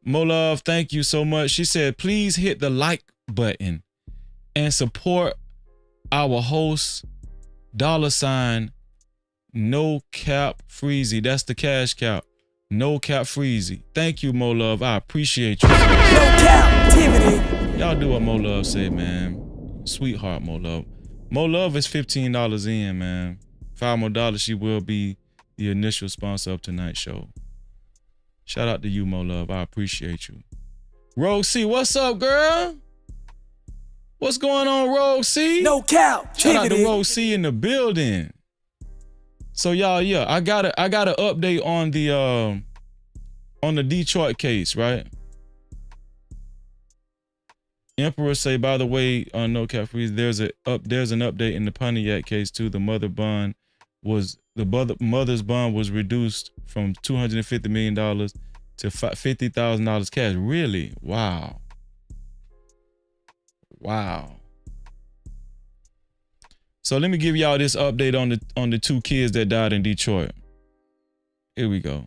Mo Love, thank you so much. She said, please hit the like button and support our host, $, no cap freezy. That's the cash cap. No cap freezy. Thank you, Mo Love. I appreciate you. No Cap-tivity. Y'all do what Mo Love said, man. Sweetheart, Mo Love. Mo Love is $15 in, man. $5 more, she will be the initial sponsor of tonight's show. Shout out to you, Mo Love. I appreciate you. Rogue C, what's up, girl? What's going on, Rogue C? No cap. Shout out to Rogue C in the building. So y'all, yeah, I got an update on the Detroit case, right? Emperor say, by the way, on No Cap Freeze, there's an update in the Pontiac case too. The mother's bond was reduced from $250 million to $50,000 cash. Really? Wow. Wow. So let me give y'all this update on the 2 kids that died in Detroit. Here we go.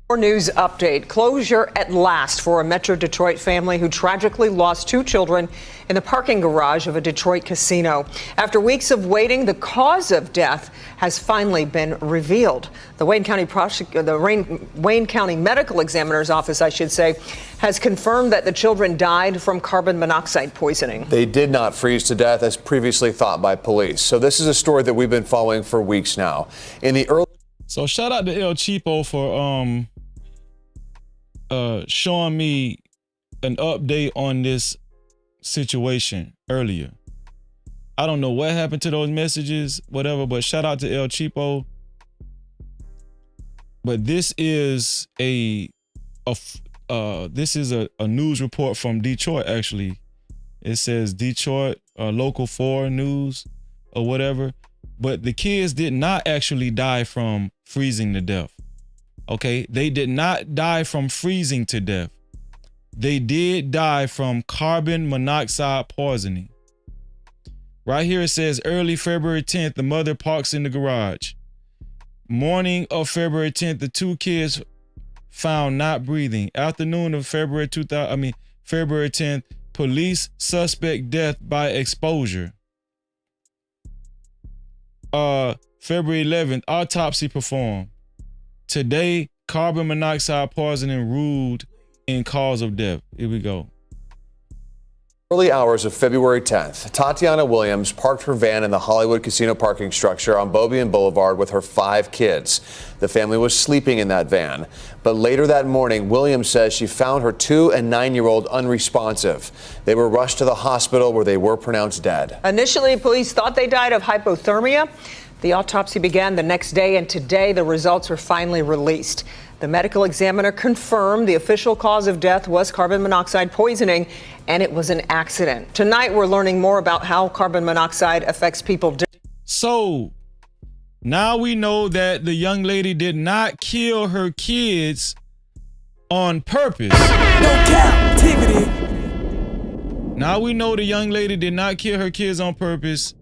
More news update. Closure at last for a Metro Detroit family who tragically lost 2 children in the parking garage of a Detroit casino. After weeks of waiting, the cause of death has finally been revealed. The Wayne County Medical Examiner's Office, I should say, has confirmed that the children died from carbon monoxide poisoning. They did not freeze to death as previously thought by police. So this is a story that we've been following for weeks now. So shout out to El Cheapo for showing me an update on this situation earlier. I don't know what happened to those messages, whatever, but shout out to El Cheapo. But this is a news report from Detroit, actually. It says Detroit Local 4 News or whatever. But the kids did not actually die from freezing to death. Okay, they did not die from freezing to death. They did die from carbon monoxide poisoning. Right here it says early February 10th, the mother parks in the garage. Morning of February 10th, the 2 kids found not breathing. Afternoon of February 10th, police suspect death by exposure. February 11th, autopsy performed. Today, carbon monoxide poisoning ruled in cause of death. Here we go. Early hours of February 10th, Tatiana Williams parked her van in the Hollywood casino parking structure on Beaubien Boulevard with her 5 kids. The family was sleeping in that van. But later that morning, Williams says she found her 2- and 9-year-old unresponsive. They were rushed to the hospital where they were pronounced dead. Initially, police thought they died of hypothermia. The autopsy began the next day, and today the results were finally released. The medical examiner confirmed the official cause of death was carbon monoxide poisoning, and it was an accident. Tonight, we're learning more about how carbon monoxide affects people. So now we know that the young lady did not kill her kids on purpose. No captivity. Now we know the young lady did not kill her kids on purpose.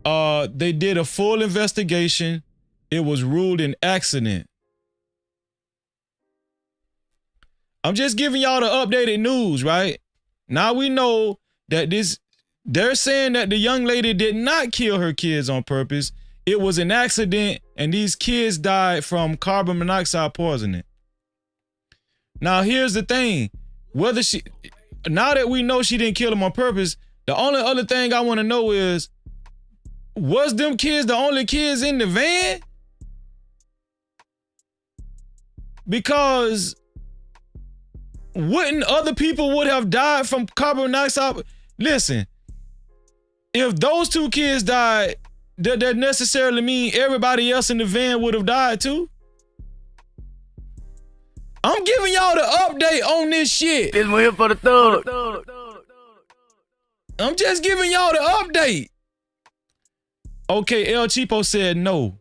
They did a full investigation. It was ruled an accident. I'm just giving y'all the updated news, right? Now we know that they're saying that the young lady did not kill her kids on purpose. It was an accident, and these kids died from carbon monoxide poisoning. Now, here's the thing. Now that we know she didn't kill them on purpose, the only other thing I want to know is, was them kids the only kids in the van? Because wouldn't other people would have died from carbon monoxide? Listen, if those 2 kids died, does that necessarily mean everybody else in the van would have died too? I'm giving y'all the update on this shit. This one here for the thug. I'm just giving y'all the update. Okay, El Cheapo said no.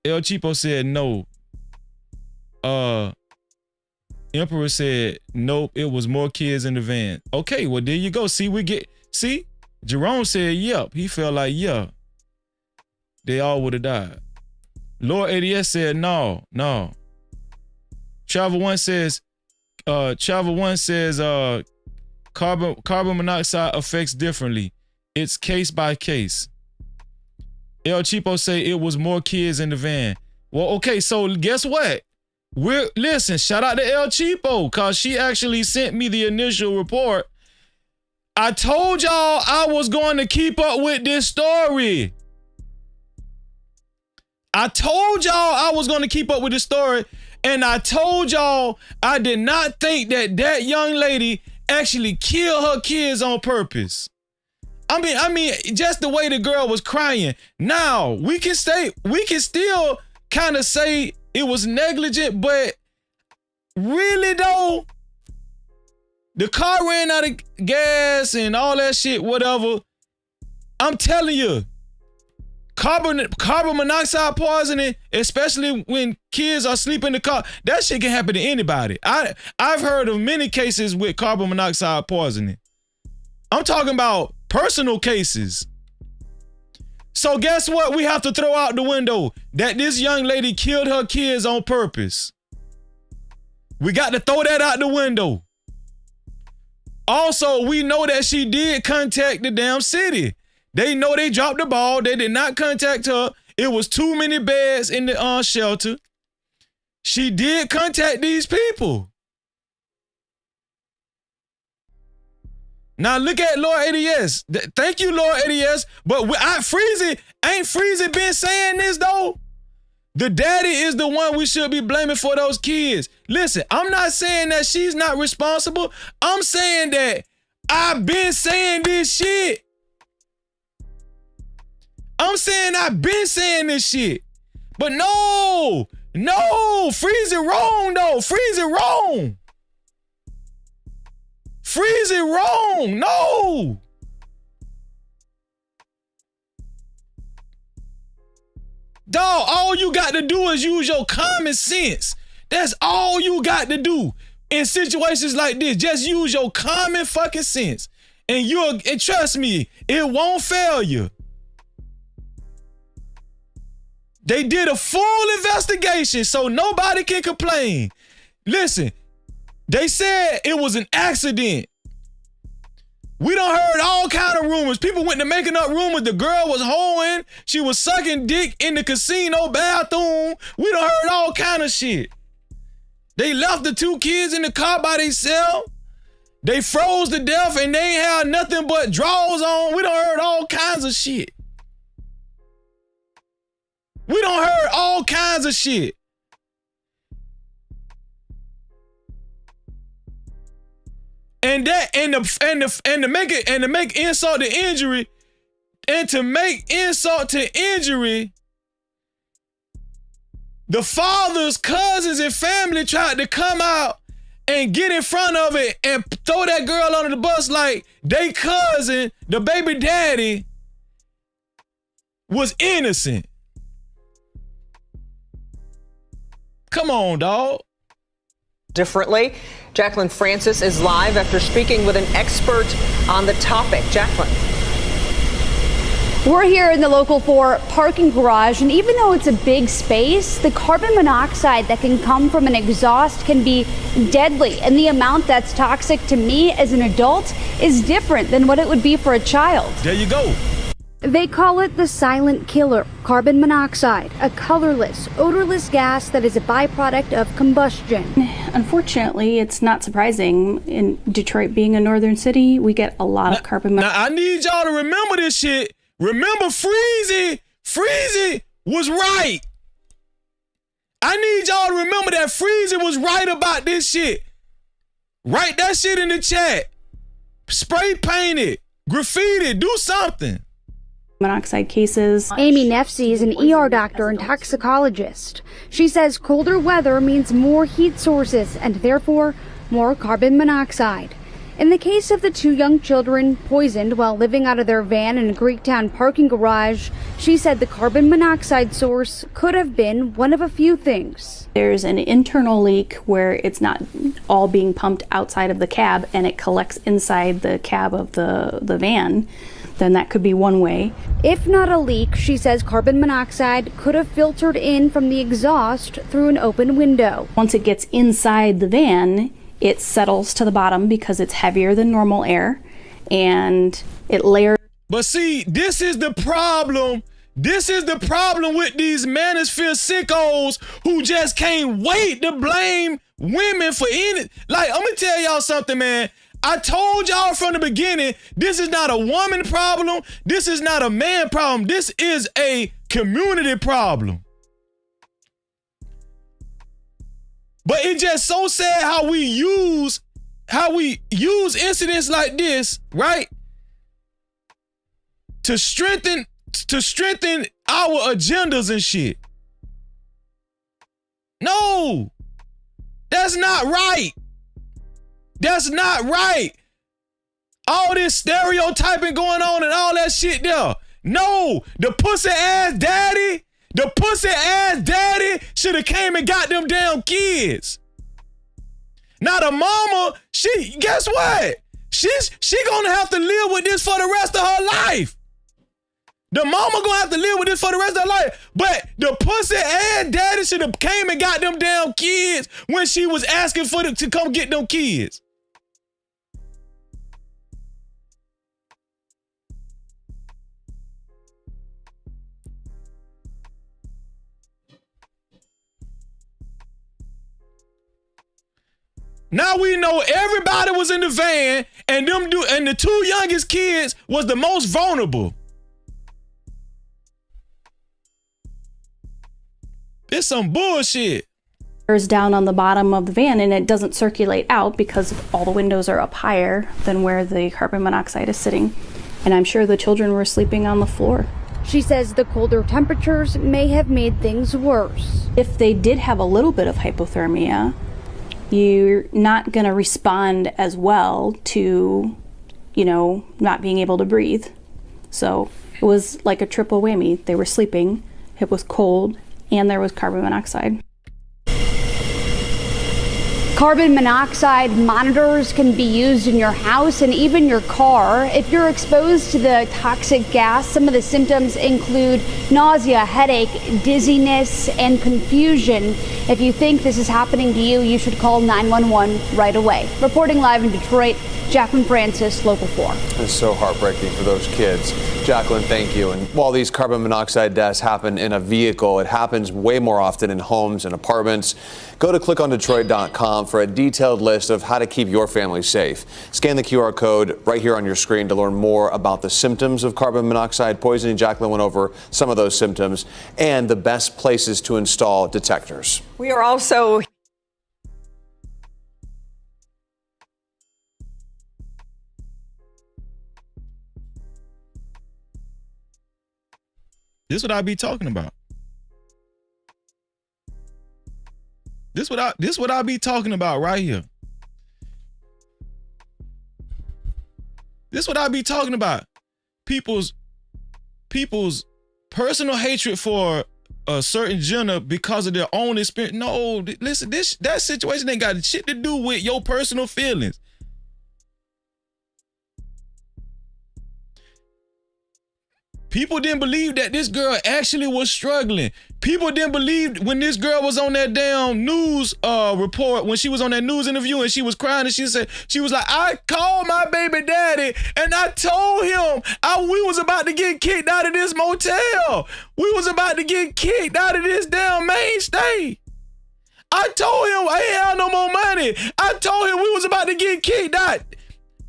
El Cheapo said no. Emperor said nope, it was more kids in the van. Okay, well there you go. See, Jerome said yep. He felt like yeah, they all would have died. Lord ADS said no. Travel One says carbon monoxide affects differently. It's case by case. El Cheapo say it was more kids in the van. Well, okay, so guess what? Listen, shout out to El Cheapo, cause she actually sent me the initial report. I told y'all I was going to keep up with this story. I told y'all I was going to keep up with this story, and I told y'all I did not think that young lady actually killed her kids on purpose. I mean, just the way the girl was crying. Now we can still kind of say it was negligent, but really though, the car ran out of gas and all that shit, whatever. I'm telling you, carbon monoxide poisoning, especially when kids are sleeping in the car, that shit can happen to anybody. I've heard of many cases with carbon monoxide poisoning. I'm talking about personal cases. So guess what we have to throw out the window? That this young lady killed her kids on purpose. We got to throw that out the window. Also, we know that she did contact the damn city. They know they dropped the ball. They did not contact her. It was too many beds in the shelter. She did contact these people. Now look at Lord ADS. Thank you, Lord ADS. But ain't Freezy been saying this though? The daddy is the one we should be blaming for those kids. Listen, I'm not saying that she's not responsible. I'm saying that I've been saying this shit. I'm saying I've been saying this shit. But no, Freezy wrong though. Freezy wrong. Freezy wrong. No. Dog, all you got to do is use your common sense. That's all you got to do in situations like this. Just use your common fucking sense. And trust me, it won't fail you. They did a full investigation, so nobody can complain. Listen, they said it was an accident. We done heard all kind of rumors. People went to making up rumors. The girl was hoeing. She was sucking dick in the casino bathroom. We done heard all kind of shit. They left the 2 kids in the car by themselves. They froze to death and they ain't had nothing but drawers on. We done heard all kinds of shit. We done heard all kinds of shit. And to make insult to injury, the father's cousins and family tried to come out and get in front of it and throw that girl under the bus like they cousin, the baby daddy, was innocent. Come on, dog. Differently, Jacqueline Francis is live after speaking with an expert on the topic. Jacqueline. We're here in the Local 4 parking garage, and even though it's a big space, the carbon monoxide that can come from an exhaust can be deadly, and the amount that's toxic to me as an adult is different than what it would be for a child. There you go. They call it the silent killer, carbon monoxide, a colorless, odorless gas that is a byproduct of combustion. Unfortunately, it's not surprising. In Detroit being a northern city, we get a lot of carbon monoxide. Now, I need y'all to remember this shit. Remember Freezy was right. I need y'all to remember that Freezy was right about this shit. Write that shit in the chat. Spray paint it. Graffiti it. Do something. Monoxide cases. Amy Nefsey is an ER doctor and toxicologist. She says colder weather means more heat sources and therefore more carbon monoxide. In the case of the 2 young children poisoned while living out of their van in a Greektown parking garage, she said the carbon monoxide source could have been one of a few things. There's an internal leak where it's not all being pumped outside of the cab and it collects inside the cab of the van. Then that could be one way. If not a leak, she says carbon monoxide could have filtered in from the exhaust through an open window. Once it gets inside the van, it settles to the bottom because it's heavier than normal air and it layers. But see, this is the problem. This is the problem with these manosphere sickos who just can't wait to blame women for any. Like, I'm gonna tell y'all something, man. I told y'all from the beginning, this is not a woman problem. This is not a man problem. This is a community problem. But it's just so sad how we use incidents like this, right? To strengthen our agendas and shit. No, that's not right. That's not right. All this stereotyping going on and all that shit there. No, the pussy ass daddy should have came and got them damn kids. Now the mama, guess what? She gonna have to live with this for the rest of her life. The mama gonna have to live with this for the rest of her life. But the pussy ass daddy should have came and got them damn kids when she was asking for them to come get them kids. Now we know everybody was in the van and the 2 youngest kids was the most vulnerable. It's some bullshit. There's down on the bottom of the van and it doesn't circulate out because all the windows are up higher than where the carbon monoxide is sitting. And I'm sure the children were sleeping on the floor. She says the colder temperatures may have made things worse. If they did have a little bit of hypothermia, you're not going to respond as well to, not being able to breathe. So it was like a triple whammy. They were sleeping, it was cold, and there was carbon monoxide. Carbon monoxide monitors can be used in your house and even your car. If you're exposed to the toxic gas, some of the symptoms include nausea, headache, dizziness, and confusion. If you think this is happening to you, you should call 911 right away. Reporting live in Detroit, Jacqueline Francis, Local 4. It's so heartbreaking for those kids. Jacqueline, thank you. And while these carbon monoxide deaths happen in a vehicle, it happens way more often in homes and apartments. Go to clickondetroit.com for a detailed list of how to keep your family safe. Scan the QR code right here on your screen to learn more about the symptoms of carbon monoxide poisoning. Jacqueline went over some of those symptoms and the best places to install detectors. We are also This what I be talking about. This what I be talking about right here. This what I be talking about. People's personal hatred for a certain gender because of their own experience. No, listen, that situation ain't got shit to do with your personal feelings. People didn't believe that this girl actually was struggling. People didn't believe when this girl was on that damn news report, when she was on that news interview and she was crying and she said, she was like, I called my baby daddy and I told him we was about to get kicked out of this motel. We was about to get kicked out of this damn mainstay. I told him I ain't had no more money. I told him we was about to get kicked out.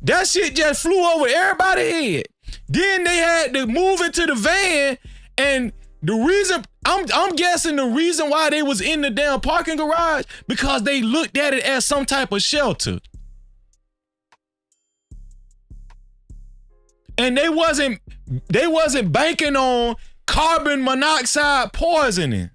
That shit just flew over everybody's head. Then they had to move into the van, and the reason, I'm guessing the reason why they was in the damn parking garage, because they looked at it as some type of shelter. And they wasn't banking on carbon monoxide poisoning.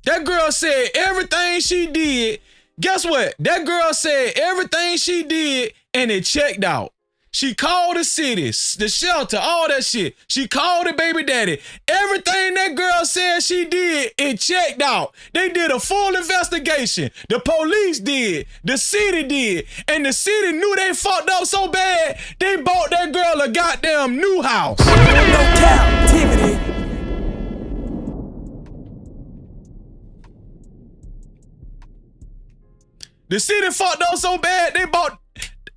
That girl said everything she did. Guess what? That girl said everything she did and it checked out. She called the city, the shelter, all that shit. She called the baby daddy. Everything that girl said she did, it checked out. They did a full investigation. The police did. The city did. And the city knew they fucked up so bad, they bought that girl a goddamn new house. No Cap-tivity. The city fucked up so bad, they bought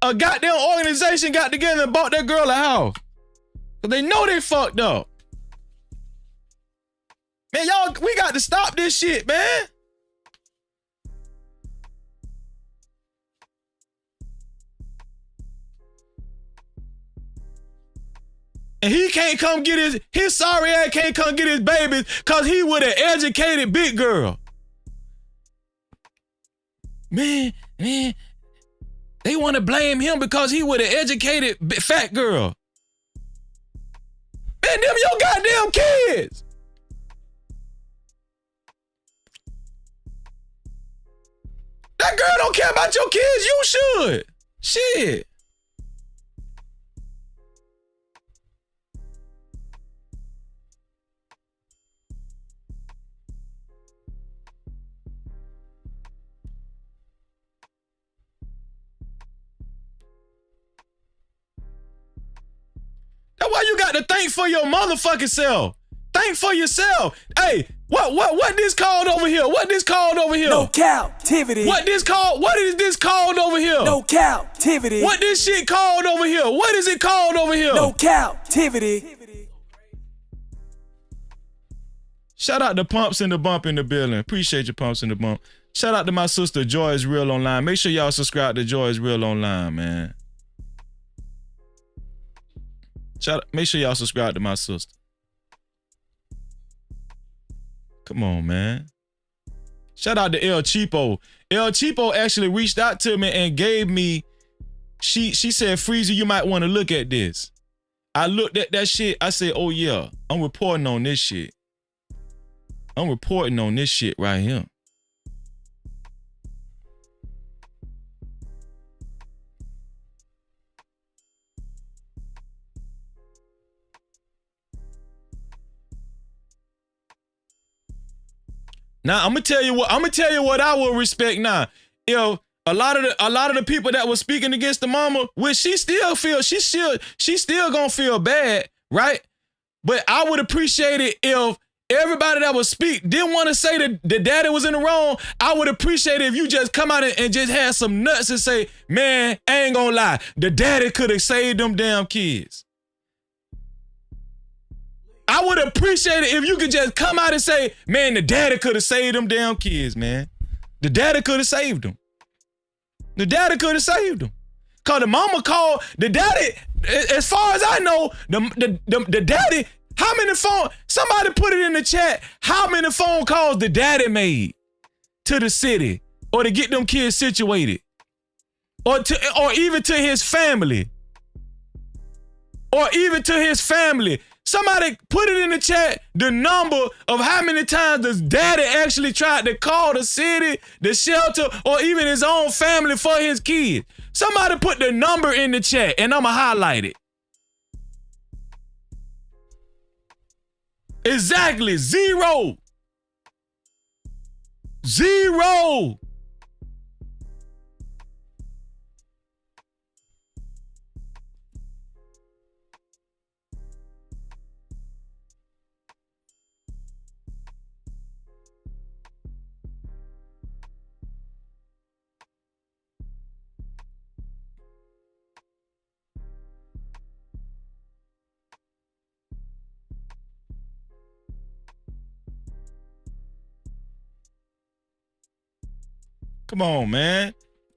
a goddamn organization, got together and bought that girl a house. Cause they know they fucked up. Man, y'all, we got to stop this shit, man. And he can't come get his sorry ass can't come get his babies cause he with an educated big girl. Man, they want to blame him because he with an educated fat girl. Man, them your goddamn kids. That girl don't care about your kids. You should. Shit. That's why you got to think for your motherfucking self. Think for yourself. Hey, what this called over here? What this called over here? No Cap-tivity. What is this called over here? No Cap-tivity. What this shit called over here? What is it called over here? No Cap-tivity. Shout out to Pumps in the Bump in the building. Appreciate your Pumps in the Bump. Shout out to my sister Joy is Real Online. Make sure y'all subscribe to Joy is Real Online, man. Make sure y'all subscribe to my sister. Come on, man. Shout out to El Cheapo. El Cheapo actually reached out to me and gave me, she said, Freezer, you might want to look at this. I looked at that shit. I said, oh yeah, I'm reporting on this shit. I'm reporting on this shit right here. Now I'm gonna tell you what I will respect now. If a lot of the people that were speaking against the mama, which she still gonna feel bad, right? But I would appreciate it if everybody that would speak didn't want to say that the daddy was in the wrong. I would appreciate it if you just come out and just had some nuts and say, man, I ain't gonna lie, the daddy could have saved them damn kids. I would appreciate it if you could just come out and say, man, the daddy could have saved them damn kids, man. The daddy could have saved them. The daddy could have saved them. Cause the mama called the daddy, as far as I know, the daddy, how many phone, somebody put it in the chat, how many phone calls the daddy made to the city or to get them kids situated? Or even to his family. Or even to his family. Somebody put it in the chat, the number of how many times does daddy actually tried to call the city, the shelter, or even his own family for his kids. Somebody put the number in the chat and I'ma highlight it. Exactly, 0. 0. Come on, man. You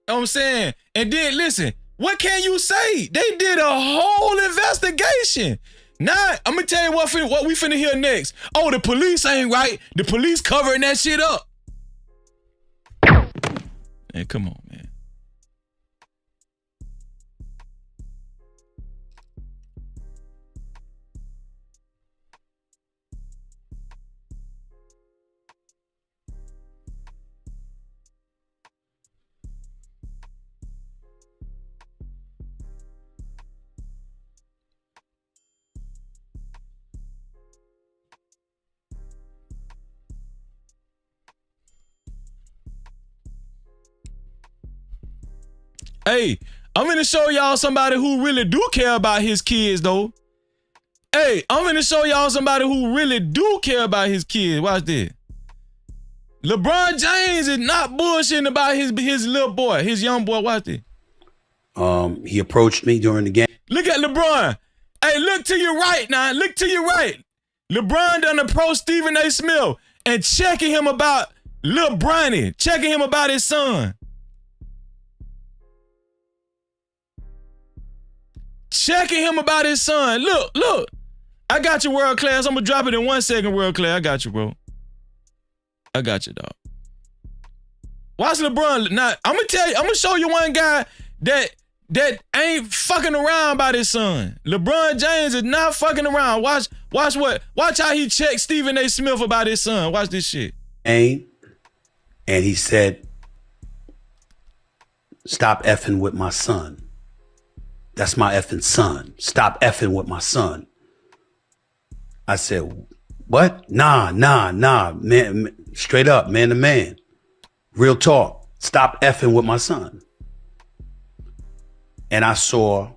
know what I'm saying? And then listen, what can you say? They did a whole investigation. Now, I'm gonna tell you what we finna hear next. Oh, the police ain't right. The police covering that shit up. Man, come on, man. Hey, I'm gonna show y'all somebody who really do care about his kids, though. Hey, I'm gonna show y'all somebody who really do care about his kids. Watch this. LeBron James is not bullshitting about his little boy, his young boy. Watch this. He approached me during the game. Look at LeBron. Hey, look to your right now. Look to your right. LeBron done approached Stephen A. Smith and checking him about Lil Bronny, checking him about his son. Checking him about his son. Look. I got you, world class. I'm gonna drop it in 1 second, world class. I got you, bro. I got you, dog. Watch LeBron. Now, I'm gonna show you one guy that ain't fucking around about his son. LeBron James is not fucking around. Watch how he checked Stephen A. Smith about his son. Watch this shit. And he said, stop effing with my son. That's my effing son. Stop effing with my son. I said, what? Nah, man, straight up, man to man. Real talk. Stop effing with my son. And I saw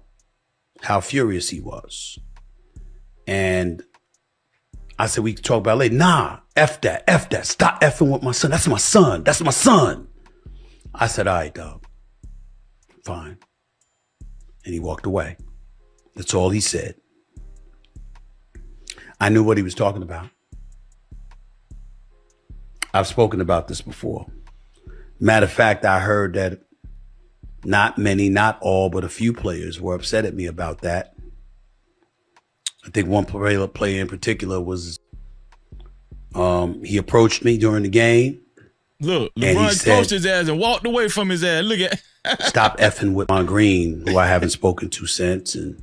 how furious he was. And I said, we can talk about it later. Nah, F that. Stop effing with my son. That's my son. I said, all right, dog. Fine. And he walked away. That's all he said. I knew what he was talking about. I've spoken about this before. Matter of fact, I heard that not many, not all, but a few players were upset at me about that. I think one player in particular was, he approached me during the game. Look, LeBron approached his ass and walked away from his ass. Look at stop effing with Mon Green, who I haven't spoken to since and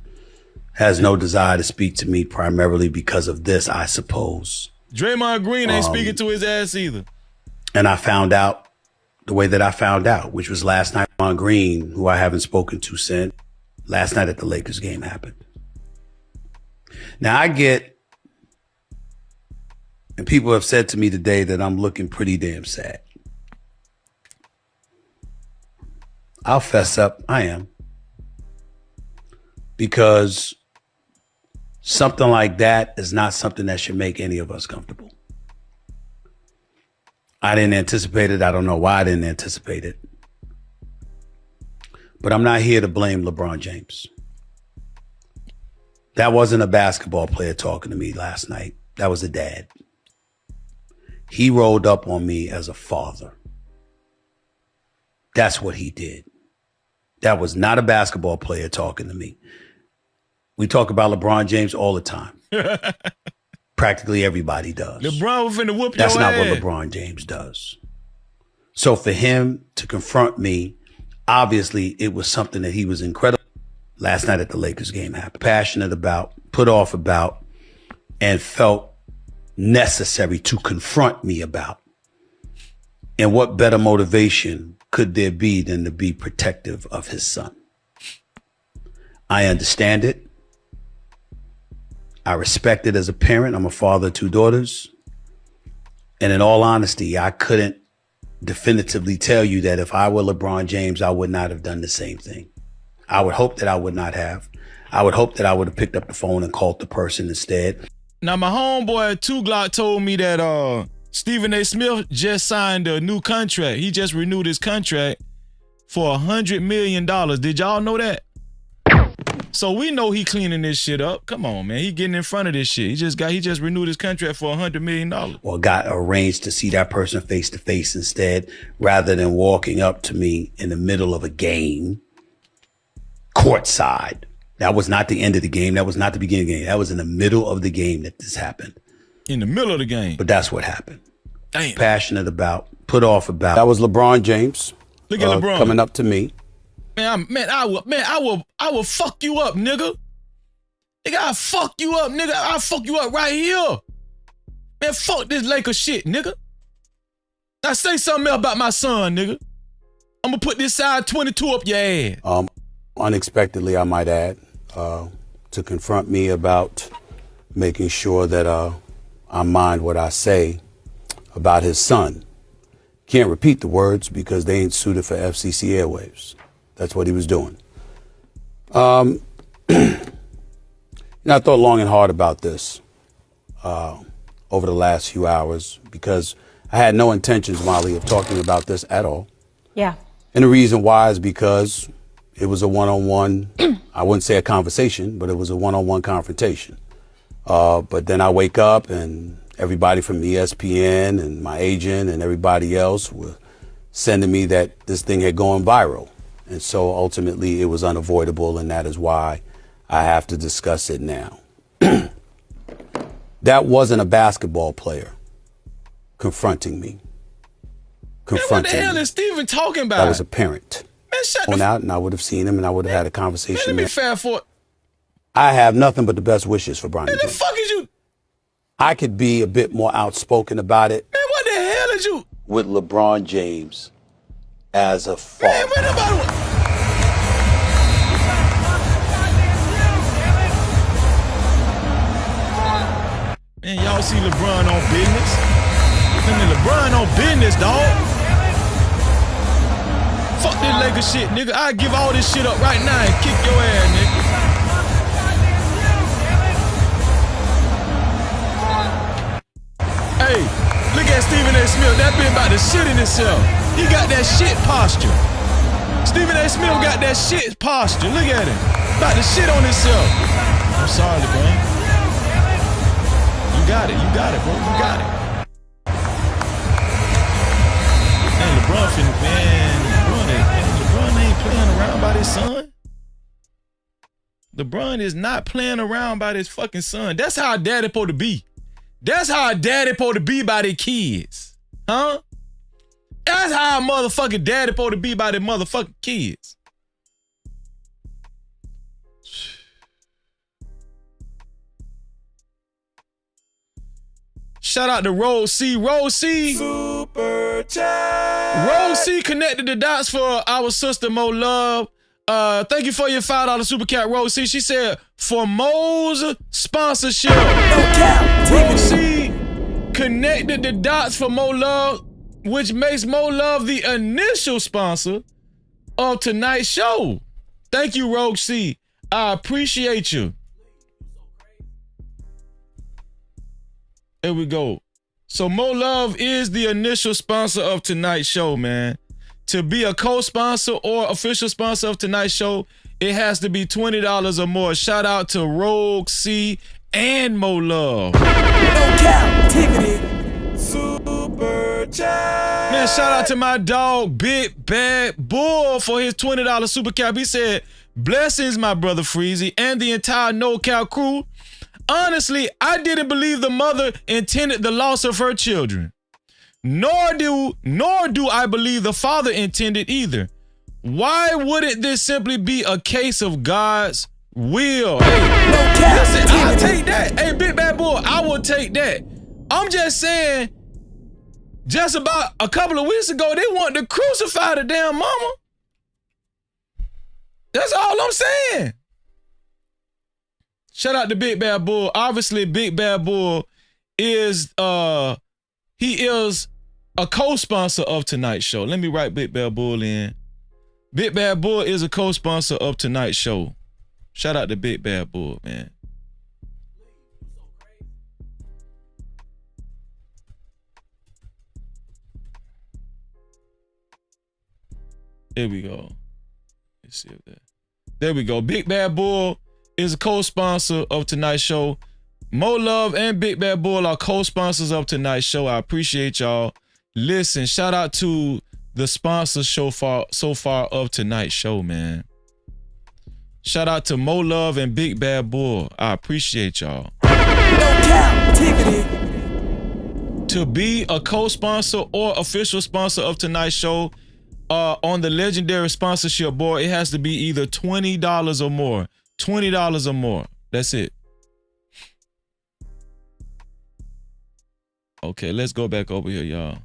has no desire to speak to me primarily because of this, I suppose. Draymond Green ain't speaking to his ass either. And I found out the way that I found out, which was last night on Green, who I haven't spoken to since. Last night at the Lakers game happened. Now I get, and people have said to me today that I'm looking pretty damn sad. I'll fess up, I am. Because something like that is not something that should make any of us comfortable. I didn't anticipate it. I don't know why I didn't anticipate it. But I'm not here to blame LeBron James. That wasn't a basketball player talking to me last night. That was a dad. He rolled up on me as a father. That's what he did. That was not a basketball player talking to me. We talk about LeBron James all the time. Practically everybody does. LeBron was finna whoop your ass. That's not what LeBron James does. So for him to confront me, obviously it was something that he was incredible. Last night at the Lakers game happened. Passionate about, put off about, and felt necessary to confront me about. And what better motivation could there be than to be protective of his son? I understand it. I respect it as a parent. I'm a father of 2 daughters. And in all honesty, I couldn't definitively tell you that if I were LeBron James, I would not have done the same thing. I would hope that I would not have. I would hope that I would have picked up the phone and called the person instead. Now, my homeboy 2 Glock told me that Stephen A. Smith just signed a new contract. He just renewed his contract for $100 million. Did y'all know that? So we know he cleaning this shit up. Come on, man. He getting in front of this shit. He just renewed his contract for $100 million. Or got arranged to see that person face to face instead, rather than walking up to me in the middle of a game, courtside. That was not the end of the game. That was not the beginning of the game. That was in the middle of the game that this happened. In the middle of the game. But that's what happened. Damn. Passionate about, put off about. That was LeBron James. Look at LeBron coming up to me. I will fuck you up, nigga. Nigga, I'll fuck you up, nigga. I'll fuck you up right here. Man, fuck this Laker shit, nigga. Now say something else about my son, nigga. I'm gonna put this side 22 up your ass. Unexpectedly, I might add, to confront me about making sure that I mind what I say about his son. Can't repeat the words because they ain't suited for FCC airwaves. That's what he was doing. I thought long and hard about this over the last few hours because I had no intentions, Molly, of talking about this at all. Yeah. And the reason why is because it was a one-on-one, I wouldn't say a conversation, but it was a one-on-one confrontation. But then I wake up and everybody from ESPN and my agent and everybody else were sending me that this thing had gone viral. And so ultimately it was unavoidable, and that is why I have to discuss it now. That wasn't a basketball player confronting me. Man, what the hell is Steven talking about? That was a parent. Man, shut the out, and I would have seen him, and I would have had a conversation. Man, let me fast forward. I have nothing but the best wishes for Brian. Man, the fuck is you? I could be a bit more outspoken about it. Man, what the hell is you? With LeBron James as a father. Man, wait about it. Man, y'all see LeBron on business? Man, LeBron on business, dog. Fuck this Lakers shit, nigga. I give all this shit up right now and kick your ass, nigga. Hey, look at Stephen A. Smith. That been about to shit in himself. He got that shit posture. Stephen A. Smith got that shit posture. Look at him. About to shit on himself. I'm sorry, LeBron. You got it, bro. You got it. Man, LeBron ain't playing around by his son. LeBron is not playing around by his fucking son. That's how a daddy supposed to be. That's how a daddy supposed to be by their kids. Huh? That's how a motherfucking daddy supposed to be by their motherfucking kids. Shout out to Rose C. Rose C. Super chat. Rose C connected the dots for our sister Mo Love. Thank you for your $5 super cat, Rose C. She said, for Mo's sponsorship. Rose C connected the dots for Mo Love, which makes Mo Love the initial sponsor of tonight's show. Thank you, Rogue C. I appreciate you. There we go. So Mo Love is the initial sponsor of tonight's show, man. To be a co-sponsor or official sponsor of tonight's show, it has to be $20 or more. Shout out to Rogue C and Mo Love. No Cap-tivity. Super chat. Man, shout out to my dog, Big Bad Bull, for his $20 super cap. He said, blessings, my brother Freezy, and the entire No Cap crew. Honestly, I didn't believe the mother intended the loss of her children. Nor do I believe the father intended either. Why wouldn't this simply be a case of God's will? Hey, listen, I'll take that. Hey, Big Bad Bull, I will take that. I'm just saying, just about a couple of weeks ago, they wanted to crucify the damn mama. That's all I'm saying. Shout out to Big Bad Bull. Obviously, Big Bad Bull is he is a co-sponsor of tonight's show. Let me write Big Bad Bull in. Big Bad Bull is a co-sponsor of tonight's show. Shout out to Big Bad Bull, man. There we go. Let's see if that. There we go. Big Bad Bull is a co-sponsor of tonight's show. Mo Love and Big Bad Bull are co-sponsors of tonight's show. I appreciate y'all. Listen, shout out to the sponsors so far of tonight's show, man. Shout out to Mo Love and Big Bad Bull. I appreciate y'all. No Cap-tivity. To be a co-sponsor or official sponsor of tonight's show, on the legendary sponsorship board, it has to be either $20 or more. $20 or more. That's it. Okay, let's go back over here, y'all.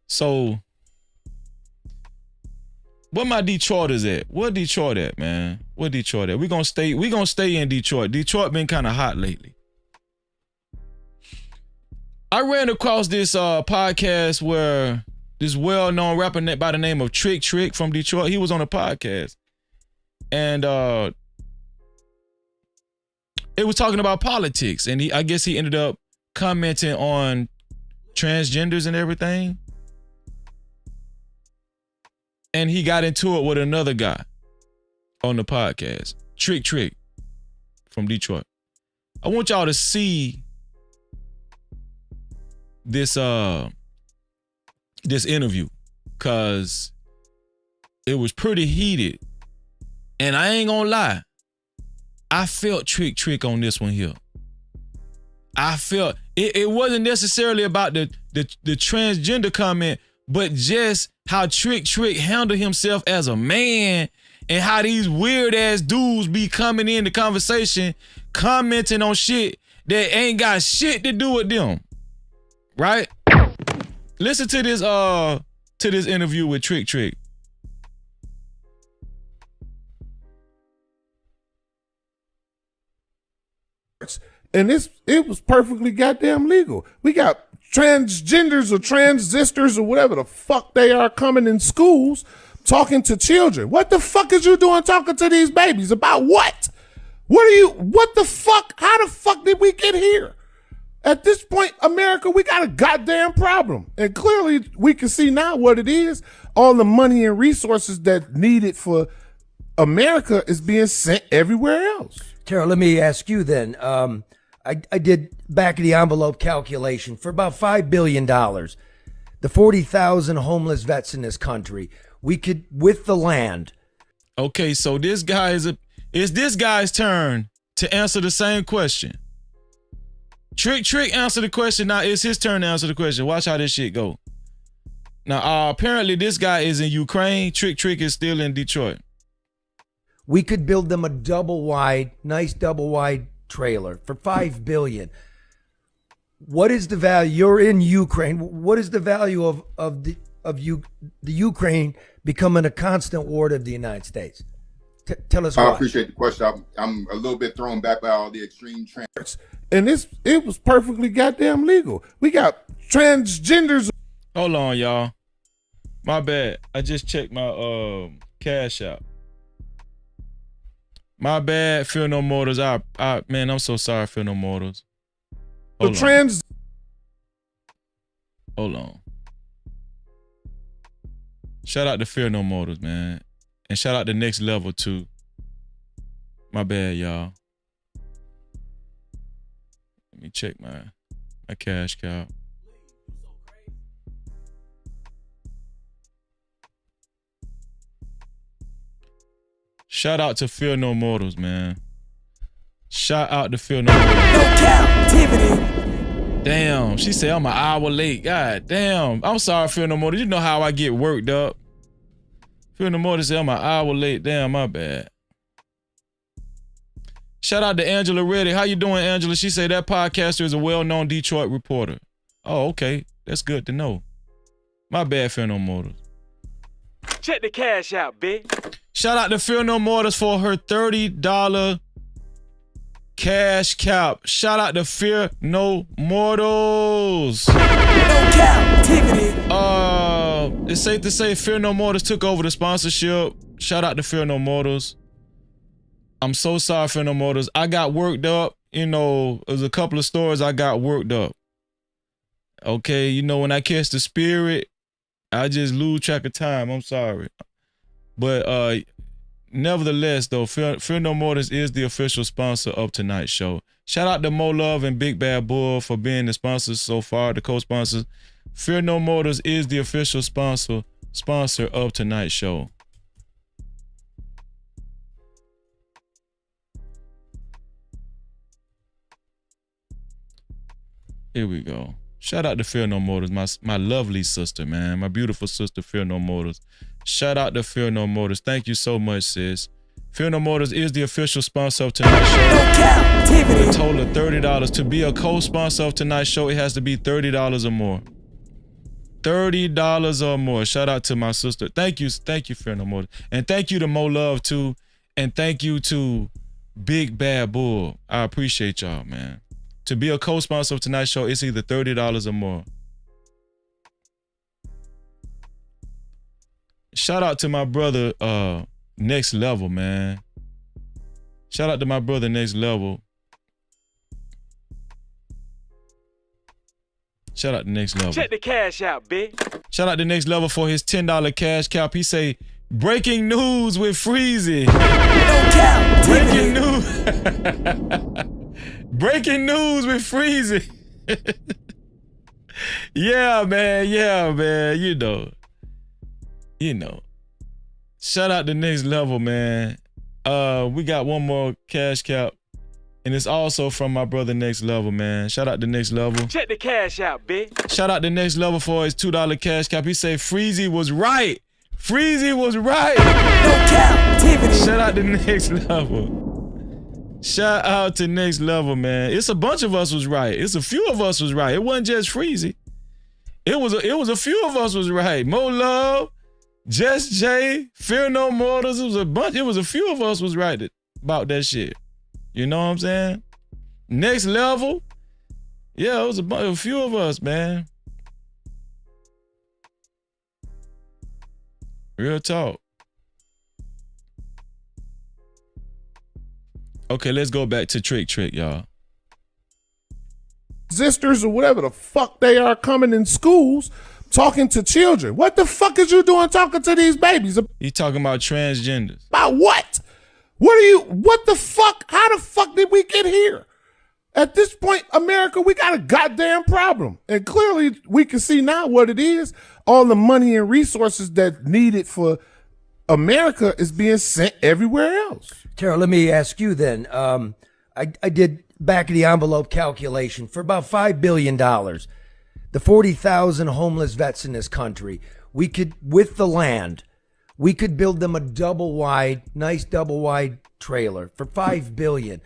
So, where my Detroiters at? Where Detroit at, man? Where Detroit at? We gonna stay in Detroit. Detroit been kind of hot lately. I ran across this podcast where this well-known rapper by the name of Trick from Detroit, he was on a podcast. And it was talking about politics. And I guess he ended up commenting on transgenders and everything. And he got into it with another guy on the podcast, Trick from Detroit. I want y'all to see this interview, cause it was pretty heated, and I ain't gonna lie, I felt Trick on this one here. I felt it wasn't necessarily about the transgender comment, but just how Trick handled himself as a man, and how these weird ass dudes be coming in the conversation, commenting on shit that ain't got shit to do with them. Right? Listen to this interview with Trick. And it was perfectly goddamn legal. We got transgenders or transistors or whatever the fuck they are coming in schools talking to children. What the fuck is you doing talking to these babies? About what? What the fuck? How the fuck did we get here? At this point, America, we got a goddamn problem. And clearly we can see now what it is. All the money and resources that needed for America is being sent everywhere else. Tara, let me ask you then. I did back of the envelope calculation for about $5 billion. The 40,000 homeless vets in this country, we could, with the land. Okay, so it's this guy's turn to answer the same question. Trick answer the question. Now it's his turn to answer the question. Watch how this shit go. Now, apparently this guy is in Ukraine. Trick is still in Detroit. We could build them a nice double wide trailer for $5 billion. What is the value? You're in Ukraine. What is the value of the Ukraine becoming a constant ward of the United States? Tell us why. I appreciate the question. I'm a little bit thrown back by all the extreme trends. And it was perfectly goddamn legal. We got transgenders. Hold on, y'all. My bad. I just checked my Cash App. My bad, Feel No Motors. Man, I'm so sorry, Feel No Motors. Hold on. Shout out to Fear No Motors, man. And shout out to Next Level too. My bad, y'all. Let me check my cash cow. Shout out to Fear No Motors, man. Shout out to Fear No Motors. No Cap-tivity. Damn, she said I'm an hour late. God damn. I'm sorry, Fear No Motors. You know how I get worked up. Fear No Motors said I'm an hour late. Damn, my bad. Shout out to Angela Reddy. How you doing, Angela? She said that podcaster is a well-known Detroit reporter. Oh, okay. That's good to know. My bad, Fear No Motors. Check the cash out, bitch. Shout out to Fear No Motors for her $30 cash cap. Shout out to Fear No Motors. No Cap-tivity. It's safe to say Fear No Motors took over the sponsorship. Shout out to Fear No Motors. I'm so sorry, Fear No Motors. I got worked up. You know, there's a couple of stores I got worked up. Okay, you know, when I catch the spirit, I just lose track of time. I'm sorry. But nevertheless, though, Fear No Motors is the official sponsor of tonight's show. Shout out to Mo Love and Big Bad Bull for being the sponsors so far, the co-sponsors. Fear No Motors is the official sponsor of tonight's show. Here we go. Shout out to Fear No Motors, my lovely sister, man. My beautiful sister, Fear No Motors. Shout out to Fear No Motors. Thank you so much, sis. Fear No Motors is the official sponsor of tonight's show. With a total of $30. To be a co-sponsor of tonight's show, it has to be $30 or more. $30 or more. Shout out to my sister. Thank you, Fear No Motors. And thank you to Mo Love, too. And thank you to Big Bad Bull. I appreciate y'all, man. To be a co-sponsor of tonight's show, it's either $30 or more. Shout out to my brother, Next Level, man. Shout out to my brother, Next Level. Shout out to Next Level. Check the cash out, bitch. Shout out to Next Level for his $10 cash cap. He say, breaking news with Freezy. Breaking news. Breaking news with Freezy. Yeah, man. You know. Shout out to Next Level, man. We got one more cash cap, and it's also from my brother Next Level, man. Shout out to Next Level. Check the cash out, bitch. Shout out to Next Level for his $2 cash cap. He said Freezy was right. Freezy was right. No Cap-tivity. Shout out to Next Level. Shout out to Next Level, man. It's a bunch of us was right. It's a few of us was right. It wasn't just Freezy. It was a few of us was right. Mo Love, Just Jay, Fear No Motors. It was a few of us was right about that shit. You know what I'm saying? Next Level. Yeah, it was a few of us, man. Real talk. Okay, let's go back to Trick, y'all. Sisters or whatever the fuck they are coming in schools talking to children. What the fuck is you doing talking to these babies? He talking about transgenders. About what? What the fuck? How the fuck did we get here? At this point, America, we got a goddamn problem. And clearly we can see now what it is. All the money and resources that needed for America is being sent everywhere else. Tara, let me ask you then. I did back of the envelope calculation for about $5 billion. The 40,000 homeless vets in this country. we could, with the land, we could build them a nice double wide trailer for $5 billion.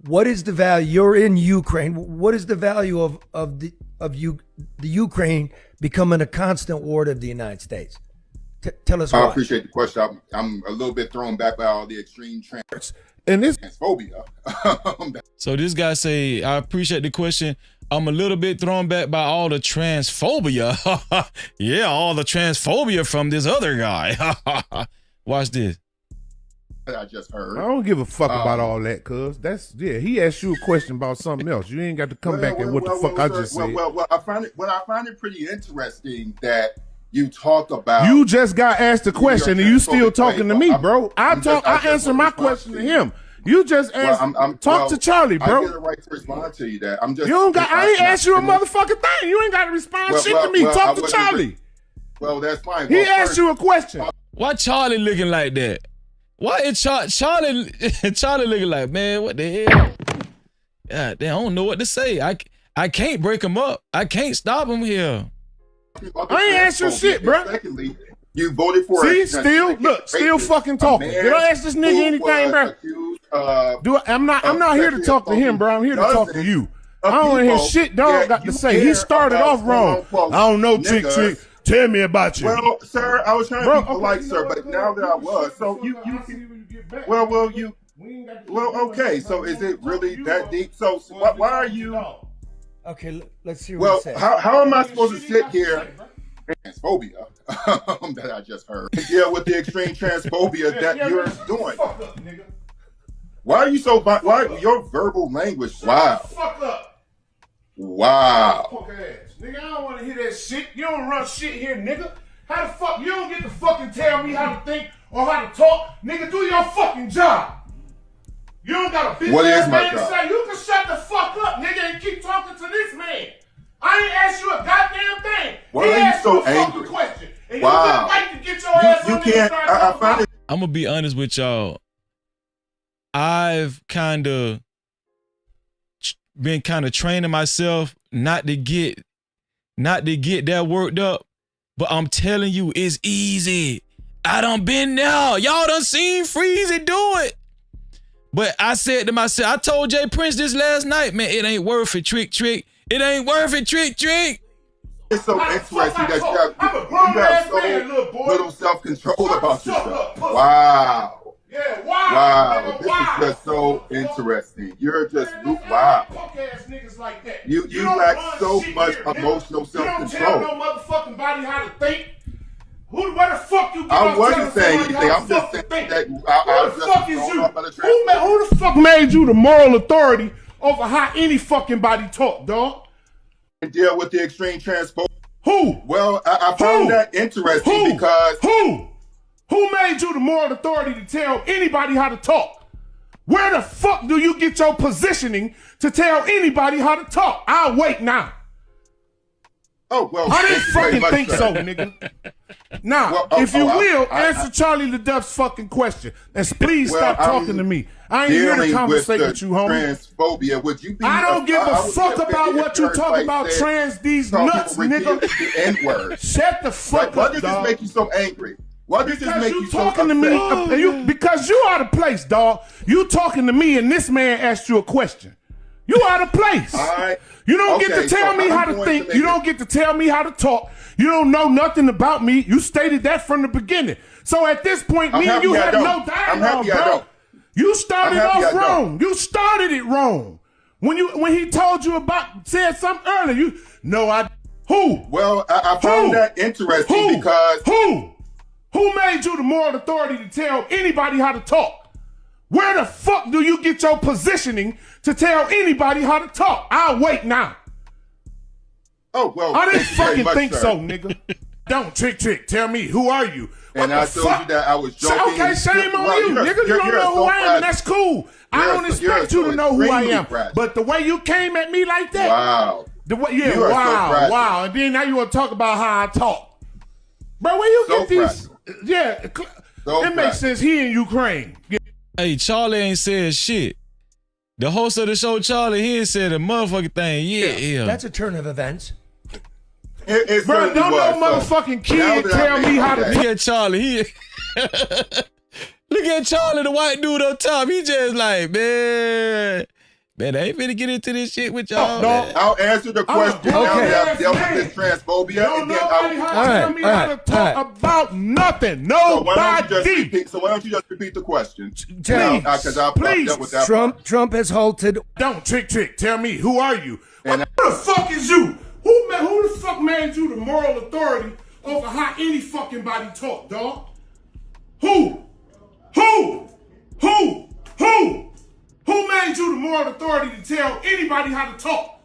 What is the value? You're in Ukraine. What is the value of the Ukraine becoming a constant ward of the United States? Tell us. I What. appreciate the question. I'm a little bit thrown back by all the extreme transphobia. So this guy say, I appreciate the question. I'm a little bit thrown back by all the transphobia. Yeah, all the transphobia from this other guy. Watch this. I just heard. I don't give a fuck about all that, cuz. He asked you a question about something else. You ain't got to come back and what the fuck I just said. Well, I find it pretty interesting that you talk about. You just got asked a question and you still talking to me, bro. I answer my question to him. You just asked. Talk to Charlie, bro. I get a right to respond to you. That I'm just. You don't got. I ain't asked you a motherfucking thing. You ain't got to respond shit to me. Talk to Charlie. Well, that's fine. He asked you a question. Why Charlie looking like that? Why is Charlie looking like, man, what the hell? God damn, I don't know what to say. I can't break him up. I can't stop him here. I ain't answering shit, bro. Secondly, you voted for. See, still fucking talking. Did I ask this nigga anything, bro? I'm not here to talk to him, bro. I'm here to talk to you. I don't want to hear shit dog got to say. He started off wrong. I don't know, Chick. Tell me about you. Well, sir, I was trying to be polite, sir, but now that I was, so okay. So is it really that deep? So why are you? Okay, let's see what he said. How am I supposed to sit here? Transphobia that I just heard. Deal with the extreme transphobia that you're doing. Why are you so? Why your verbal language? Wow. Wow. Nigga, I don't want to hear that shit. You don't run shit here, nigga. How the fuck? You don't get to fucking tell me how to think or how to talk. Nigga, do your fucking job. You don't got a bitch ass man to say. You can shut the fuck up, nigga, and keep talking to this man. I ain't asked you a goddamn thing. Why are you so angry? Question, and you just like to get your ass on there and start talking about it. I'm going to be honest with y'all. I've been training myself not to get that worked up, but I'm telling you, it's easy. I done been there. Y'all done seen Freezy do it. But I said to myself, I told Jay Prince this last night, man, it ain't worth it, trick. It ain't worth it, trick. It's so interesting that you have so little self-control about yourself. Wow. Yeah, wow. This is just so interesting. You're just wow. You lack so much emotional self-control. You don't tell no motherfucking body how to think. Where the fuck you get I wasn't saying anything. I'm just saying that who the fuck is you? Who the fuck made you the moral authority over how any fucking body talk, dog? And deal with the extreme transphobia. Who? Well, I found that interesting because Who made you the moral authority to tell anybody how to talk? Where the fuck do you get your positioning to tell anybody how to talk? I'll wait now. Oh, well. I didn't fucking think so, nigga. Now, if you will, answer Charlie LaDuff's fucking question. And please stop talking to me. I ain't here to conversate with you, homie. Transphobia, would you be? I don't give a fuck about what you talk about trans these nuts, nigga. The N-word. Shut the fuck up, Why does this make you so angry? Why does this make you talking so to me? Because you out of place, dog. You talking to me, and this man asked you a question. You out of place. All right. You don't get to tell me how to think. You don't get to tell me how to talk. You don't know nothing about me. You stated that from the beginning. So at this point, me and you have no dialogue, bro. You started off wrong. You started it wrong. When he told you said something earlier, who? Well, I found that interesting because who made you the moral authority to tell anybody how to talk? Where the fuck do you get your positioning to tell anybody how to talk? I'll wait now. Oh, well. I didn't fucking think so, nigga. Don't trick. Tell me, who are you? And I told you that I was joking. Okay, shame on you, nigga. You don't know who I am, and that's cool. I don't expect you to know who I am. But the way you came at me like that. Wow. Wow. And then now you want to talk about how I talk. Bro, where you get these? Yeah, it makes sense. He in Ukraine. Hey, Charlie ain't said shit. The host of the show, Charlie, he ain't said a motherfucking thing. Yeah. That's a turn of events. It Bro, certainly don't was, no so motherfucking now kid that I tell me made how to that- Look at Charlie. He look at Charlie, the white dude up top. He just like, man, I ain't finna get into this shit with y'all. Man. I'll answer the question now that I've dealt with this transphobia. Don't And then nobody have to tell me how to talk about nothing. So why Nobody. don't you just repeat the question? Tell- Because I've dealt with that. Trump has halted. Don't trick. Tell me, who are you? Who the fuck is you? Who the fuck made you the moral authority over how any fucking body talk, dog? Who made you the moral authority to tell anybody how to talk?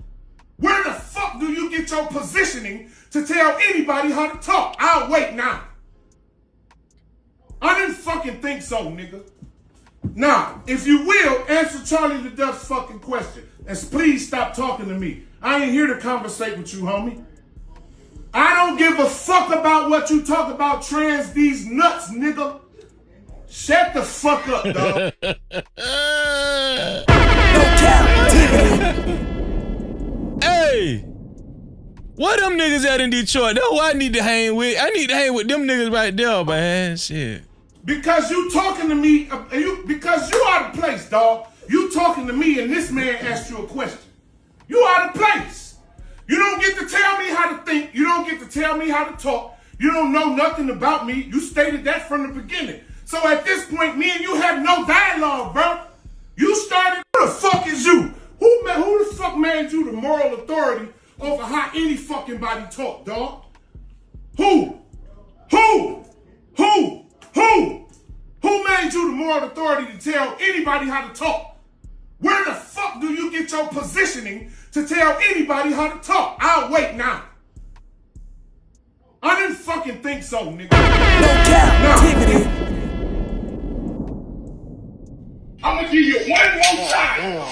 Where the fuck do you get your positioning to tell anybody how to talk? I'll wait now. I didn't fucking think so, nigga. Now, if you will, answer Charlie the Duck's fucking question. And please stop talking to me. I ain't here to conversate with you, homie. I don't give a fuck about what you talk about trans these nuts, nigga. Shut the fuck up, dog. Hey, where them niggas at in Detroit? That's who I need to hang with. I need to hang with them niggas right there, man. Shit. Because you talking to me, because you out of place, dog. You talking to me and this man asked you a question. You out of place. You don't get to tell me how to think. You don't get to tell me how to talk. You don't know nothing about me. You stated that from the beginning. So at this point, me and you have no dialogue, bro. You started, who the fuck is you? Who the fuck made you the moral authority over how any fucking body talk, dog? Who made you the moral authority to tell anybody how to talk? Where the fuck do you get your positioning to tell anybody how to talk? I'll wait now. I didn't fucking think so, nigga. No Cap-tivity. I'm gonna give you one more time.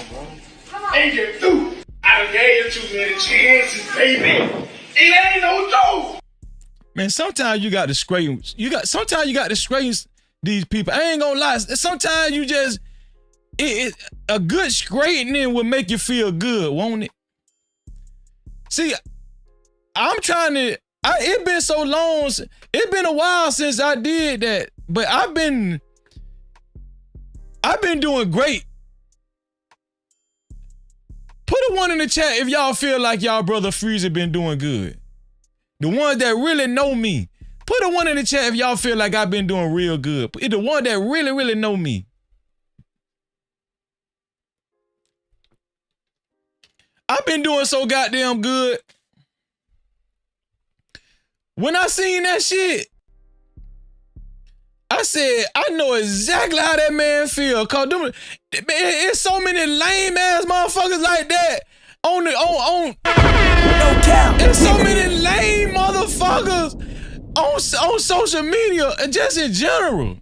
And you're through. I done gave you too many chances, baby. It ain't no joke. Man, sometimes you got to straighten. Sometimes you got to straighten these people. I ain't gonna lie. Sometimes you just a good straightening will make you feel good, won't it? See, I'm trying to. It been so long. It been a while since I did that, but I've been doing great. Put a one in the chat if y'all feel like y'all brother Freezer been doing good. The ones that really know me. Put a one in the chat if y'all feel like I've been doing real good. The one that really, really know me. I've been doing so goddamn good. When I seen that shit, I said, I know exactly how that man feel. Cause it's so many lame ass motherfuckers like that on no cap. It's so many lame motherfuckers on social media and just in general.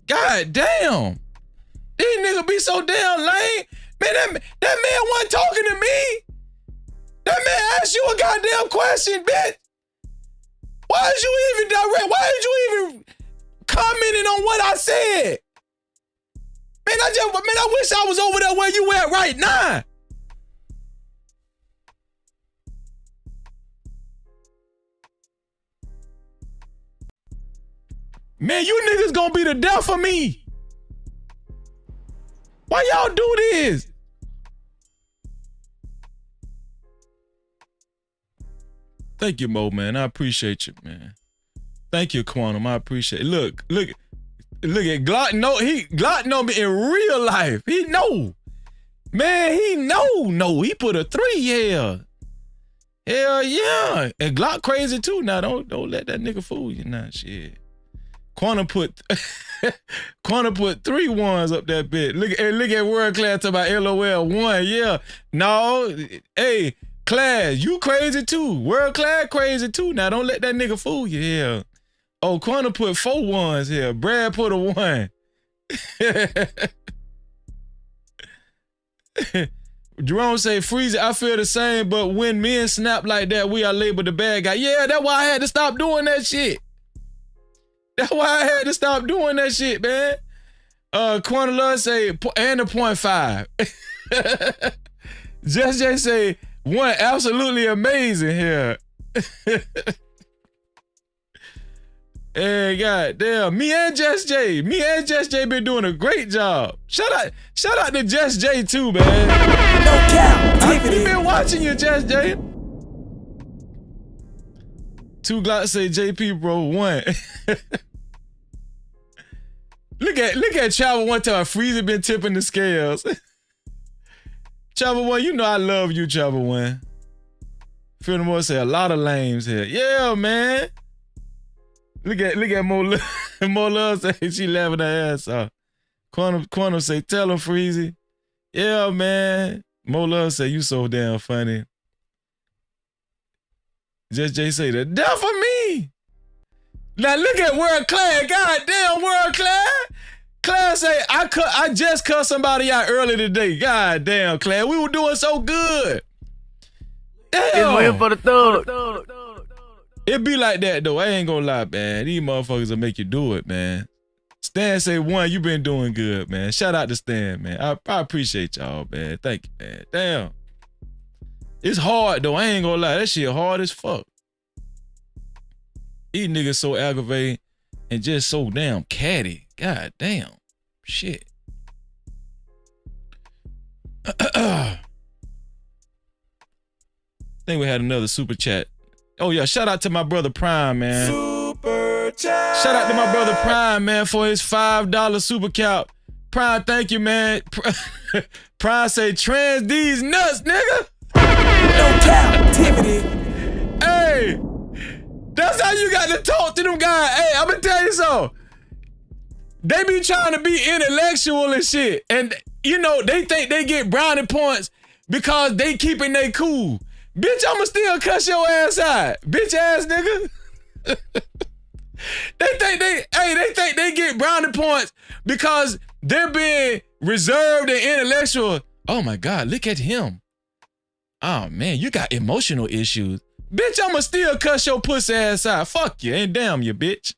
God damn. These niggas be so damn lame. Man, that man wasn't talking to me. That man asked you a goddamn question, bitch. Why did you even commenting on what I said? Man, I wish I was over there where you at right now. Man, you niggas gonna be the death of me. Why y'all do this? Thank you, Mo, man. I appreciate you, man. Thank you, Quantum. I appreciate it. Look at Glock. Glock know me in real life. He know. Man, he know. He put a 3, yeah. Hell yeah. And Glock crazy too. Now don't let that nigga fool you now. Shit. Quantum put 3 ones up that bit. Look at World Class talking about LOL 1. Yeah. No. Hey, Class, you crazy too. World Class crazy too. Now don't let that nigga fool you. Yeah. Oh, Quantum put 4 ones here. Brad put a 1. Jerome say, Freezer, I feel the same, but when men snap like that, we are labeled the bad guy. Yeah, that's why I had to stop doing that shit. That's why I had to stop doing that shit, man. Quantum Love say, and a 0.5. Just say, 1, absolutely amazing here. Hey, goddamn, me and Just J been doing a great job. Shout out to Just J too, man. No Cap-tivity. I've been watching you, Just J. Two Glocks say JP bro 1. Look at Travel 1 time. Freezer been tipping the scales. Travel 1, you know I love you, Travel 1. Furthermore, say a lot of lames here. Yeah, man. Look at Mo Love say she laughing her ass off. Quantum say, tell him Freezy. Yeah, man. Mo Love say, you so damn funny. Just Jay say, the death of me. Now look at World Class. Goddamn, World Class. Class say, I just cut somebody out early today. Goddamn, Class. We were doing so good. Damn. Waiting for the thug. It be like that though. I ain't gonna lie, man. These motherfuckers will make you do it, man. Stan say 1, you been doing good, man. Shout out to Stan, man. I appreciate y'all, man. Thank you, man. Damn. It's hard though. I ain't gonna lie. That shit hard as fuck. These niggas so aggravating and just so damn catty. God damn. Shit. I think we had another super chat. Oh yeah, shout out to my brother Prime, man. Super chat. Shout out to my brother Prime, man, for his $5 super cap. Prime, thank you, man. Prime say, trans these nuts, nigga. No Cap-tivity. Hey, that's how you got to talk to them guys. Hey, I'm gonna tell you something. They be trying to be intellectual and shit. And, you know, they think they get brownie points because they keeping they cool. Bitch, I'ma still cuss your ass out. Bitch ass nigga. They think they get brownie points because they're being reserved and intellectual. Oh my God, look at him. Oh man, you got emotional issues. Bitch, I'ma still cuss your pussy ass out. Fuck you and damn you, bitch.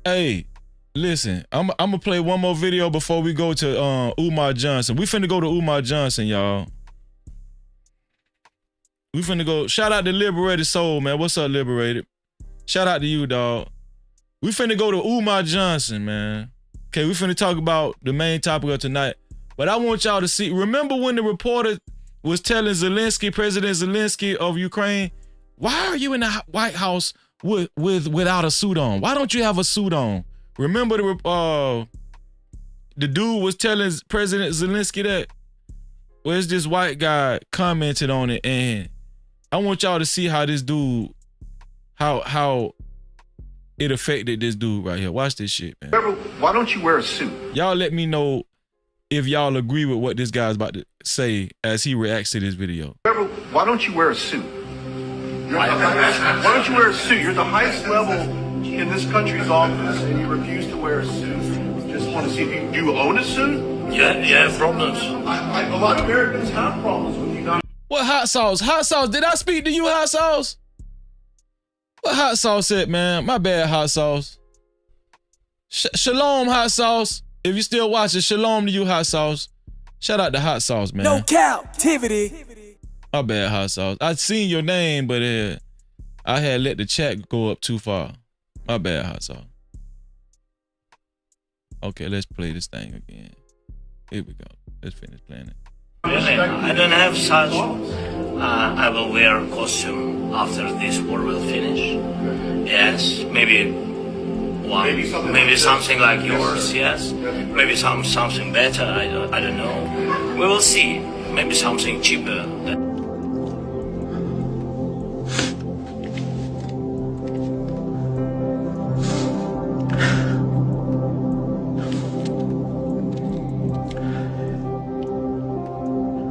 Hey, listen, I'm gonna play one more video before we go to Umar Johnson. We finna go to Umar Johnson, y'all. We finna go. Shout out to Liberated Soul, man. What's up, Liberated? Shout out to you, dog. We finna go to Umar Johnson, man. Okay, we finna talk about the main topic of tonight. But I want y'all to see. Remember when the reporter was telling Zelensky, President Zelensky of Ukraine, why are you in the White House without a suit on? Why don't you have a suit on? Remember the dude was telling President Zelensky that? Well, it's this white guy commented on it, and I want y'all to see how this dude, how it affected this dude right here. Watch this shit, man. Why don't you wear a suit? Y'all let me know if y'all agree with what this guy's about to say as he reacts to this video. Why don't you wear a suit? Why don't you wear a suit? You're the highest level in this country's office, and you refuse to wear a suit. Just want to see if you own a suit? Yeah, problems. A lot of Americans have problems with you not. What Hot Sauce? Hot Sauce, did I speak to you, Hot Sauce? What Hot Sauce said, man? My bad, Hot Sauce. Shalom, Hot Sauce. If you still watching, shalom to you, Hot Sauce. Shout out to Hot Sauce, man. No Cap-tivity. My bad, Hot Sauce. I seen your name, but I had let the chat go up too far. My bad, Hot Sauce. Okay, let's play this thing again. Here we go. Let's finish playing it. Really? I don't have such. I will wear a costume after this war will finish. Yes, maybe one, maybe something like yours. Yes, maybe something better. I don't know. We will see. Maybe something cheaper.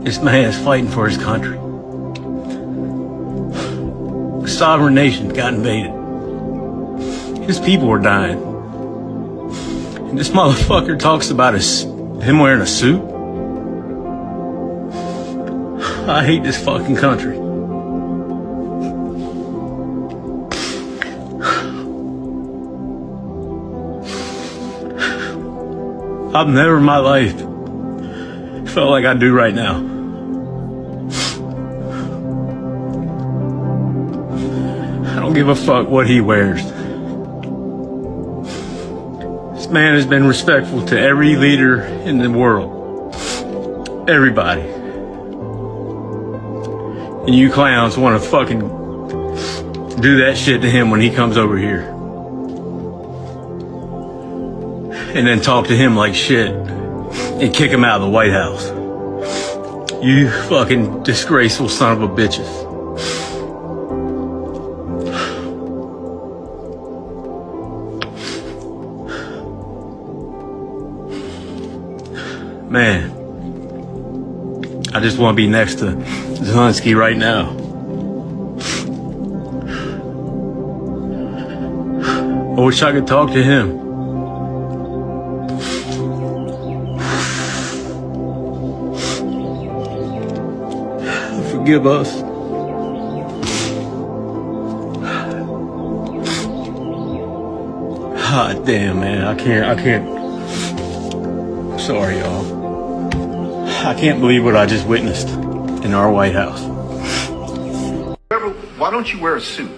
This man is fighting for his country. A sovereign nation got invaded. His people are dying. And this motherfucker talks about him wearing a suit. I hate this fucking country. I've never in my life felt like I do right now. I don't give a fuck what he wears. This man has been respectful to every leader in the world. Everybody. And you clowns want to fucking do that shit to him when he comes over here. And then talk to him like shit and kick him out of the White House. You fucking disgraceful son of a bitches. Man, I just want to be next to Zelensky right now. I wish I could talk to him. Forgive us. God damn, man, I can't. Sorry, y'all. I can't believe what I just witnessed in our White House. Why don't you wear a suit?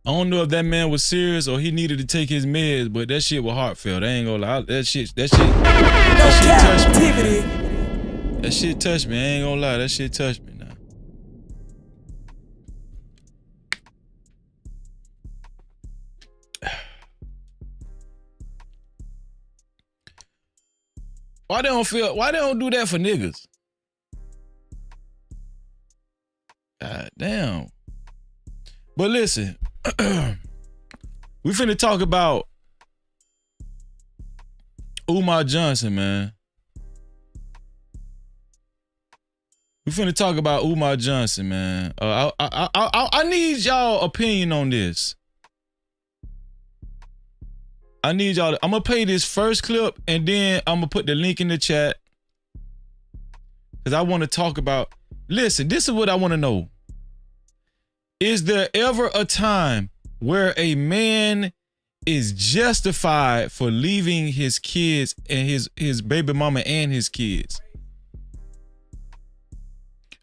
I don't know if that man was serious or he needed to take his meds, but that shit was heartfelt. I ain't gonna lie. That shit touched me. That shit touched me. I ain't gonna lie. That shit touched me now. Why they don't do that for niggas? God damn. But listen, we finna talk about Umar Johnson, man. We finna talk about Umar Johnson, man. I need y'all opinion on this. I need y'all. I'm gonna play this first clip and then I'm gonna put the link in the chat because I want to talk about. Listen, this is what I want to know. Is there ever a time where a man is justified for leaving his kids and his baby mama and his kids?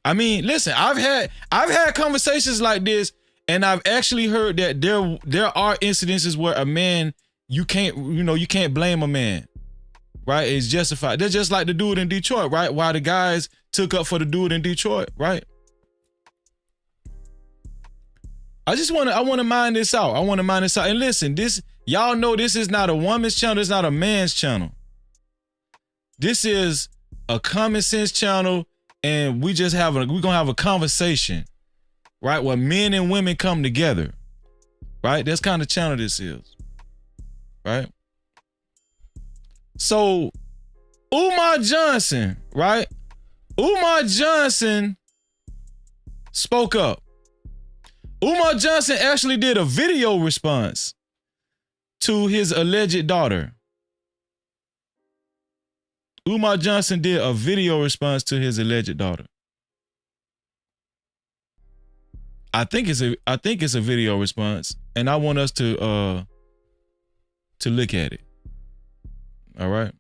I mean, listen, I've had conversations like this, and I've actually heard that there are incidences where a man, you can't blame a man, right? It's justified. They're just like the dude in Detroit, right? Why the guys took up for the dude in Detroit, right? I want to mind this out. And listen, y'all know this is not a woman's channel. It's not a man's channel. This is a common sense channel, and we're gonna have a conversation, right? Where men and women come together, right? That's kind of channel this is, right? So, Umar Johnson, right? Umar Johnson spoke up. Umar Johnson actually did a video response to his alleged daughter. Umar Johnson did a video response to his alleged daughter. I think it's a video response, and I want us to look at it. All right.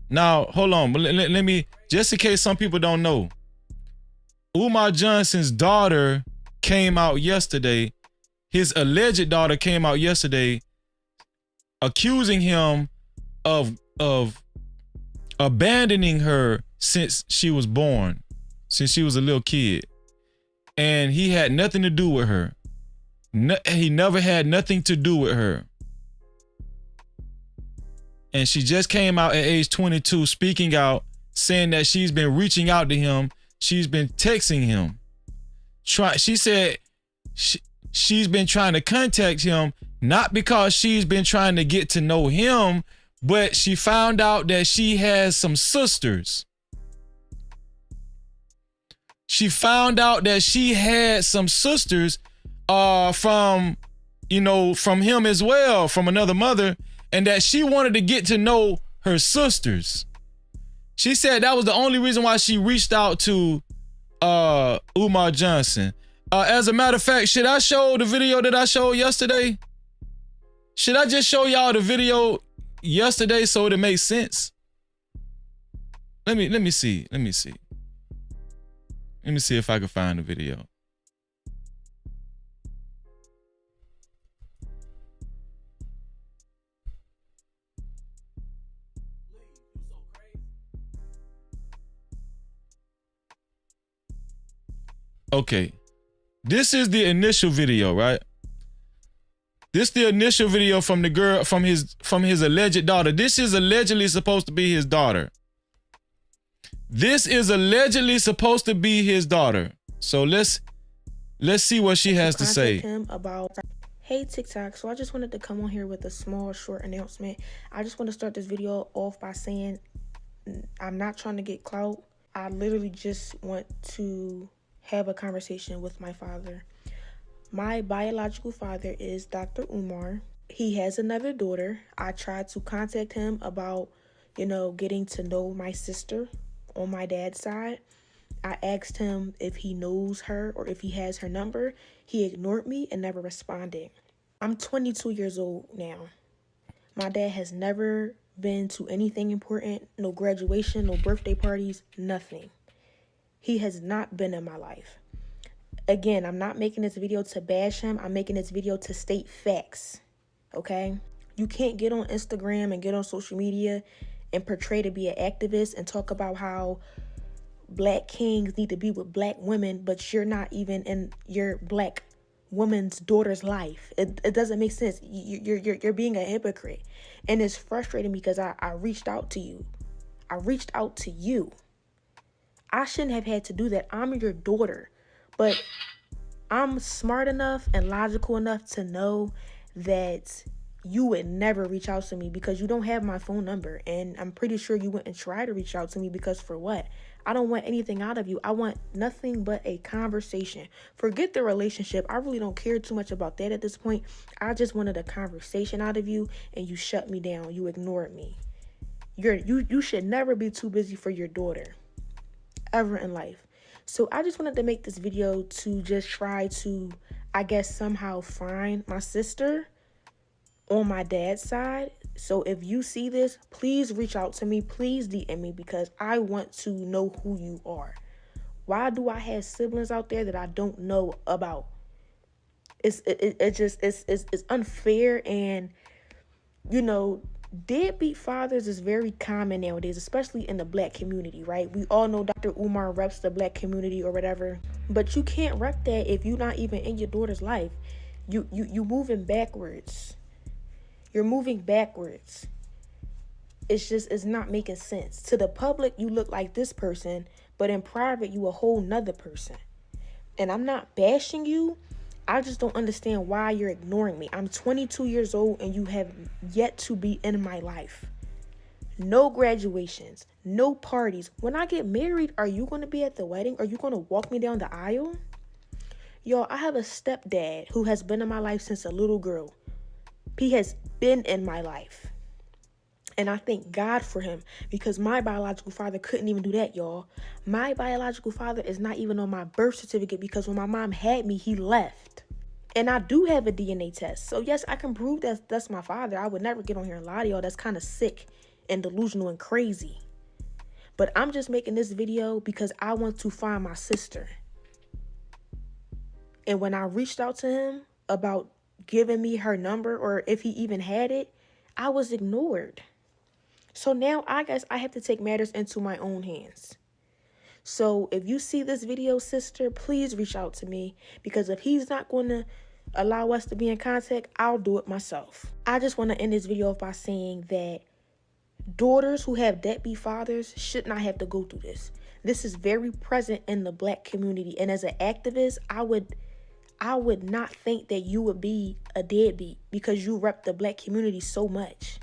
Now, hold on. Let me, just in case some people don't know, Umar Johnson's daughter came out yesterday. His alleged daughter came out yesterday accusing him of abandoning her since she was born, since she was a little kid. And he had nothing to do with her. He never had nothing to do with her. And she just came out at age 22 speaking out, saying that she's been reaching out to him. She's been texting him. She said she's been trying to contact him, not because she's been trying to get to know him, but she found out that she has some sisters. She found out that she had some sisters from you know, from him as well, from another mother, and that she wanted to get to know her sisters. She said that was the only reason why she reached out to Umar Johnson. As a matter of fact, should I show the video that I showed yesterday? Should I just show y'all the video yesterday so it makes sense? Let me see. Let me see if I can find the video. Okay. This is the initial video, right? This is the initial video from the girl, from his alleged daughter. This is allegedly supposed to be his daughter. This is allegedly supposed to be his daughter. So let's see what she has to say. Him about, hey TikTok, so I just wanted to come on here with a small short announcement. I just want to start this video off by saying I'm not trying to get clout. I literally just want to have a conversation with my father. My biological father is Dr. Umar. He has another daughter. I tried to contact him about, you know, getting to know my sister on my dad's side. I asked him if he knows her or if he has her number. He ignored me and never responded. I'm 22 years old now. My dad has never been to anything important, no graduation, no birthday parties, nothing. He has not been in my life. Again, I'm not making this video to bash him. I'm making this video to state facts, okay? You can't get on Instagram and get on social media and portray to be an activist and talk about how black kings need to be with black women, but you're not even in your black woman's daughter's life. It doesn't make sense. You're being a hypocrite. And it's frustrating because I reached out to you. I reached out to you. I shouldn't have had to do that. I'm your daughter. But I'm smart enough and logical enough to know that you would never reach out to me because you don't have my phone number. And I'm pretty sure you wouldn't try to reach out to me because for what? I don't want anything out of you. I want nothing but a conversation. Forget the relationship. I really don't care too much about that at this point. I just wanted a conversation out of you and you shut me down. You ignored me. You should never be too busy for your daughter ever in life. So I just wanted to make this video to just try to, I guess, somehow find my sister on my dad's side. So if you see this, please reach out to me. Please DM me because I want to know who you are. Why do I have siblings out there that I don't know about? It's unfair, and you know, deadbeat fathers is very common nowadays, especially in the black community, right? We all know Dr. Umar reps the black community or whatever, but you can't rep that if you're not even in your daughter's life. You moving backwards. You're moving backwards. It's not making sense. To the public, you look like this person, but in private, you a whole nother person. And I'm not bashing you. I just don't understand why you're ignoring me. I'm 22 years old and you have yet to be in my life. No graduations, no parties. When I get married, are you going to be at the wedding? Are you going to walk me down the aisle? Yo, I have a stepdad who has been in my life since a little girl. He has been in my life. And I thank God for him because my biological father couldn't even do that, y'all. My biological father is not even on my birth certificate because when my mom had me, he left. And I do have a DNA test. So yes, I can prove that that's my father. I would never get on here and lie to y'all. That's kind of sick and delusional and crazy. But I'm just making this video because I want to find my sister. And when I reached out to him about giving me her number or if he even had it, I was ignored. So now I guess I have to take matters into my own hands. So if you see this video, sister, please reach out to me because if he's not going to allow us to be in contact, I'll do it myself. I just want to end this video off by saying that daughters who have deadbeat fathers should not have to go through this. This is very present in the black community. And as an activist, I would not think that you would be a deadbeat because you rep the black community so much.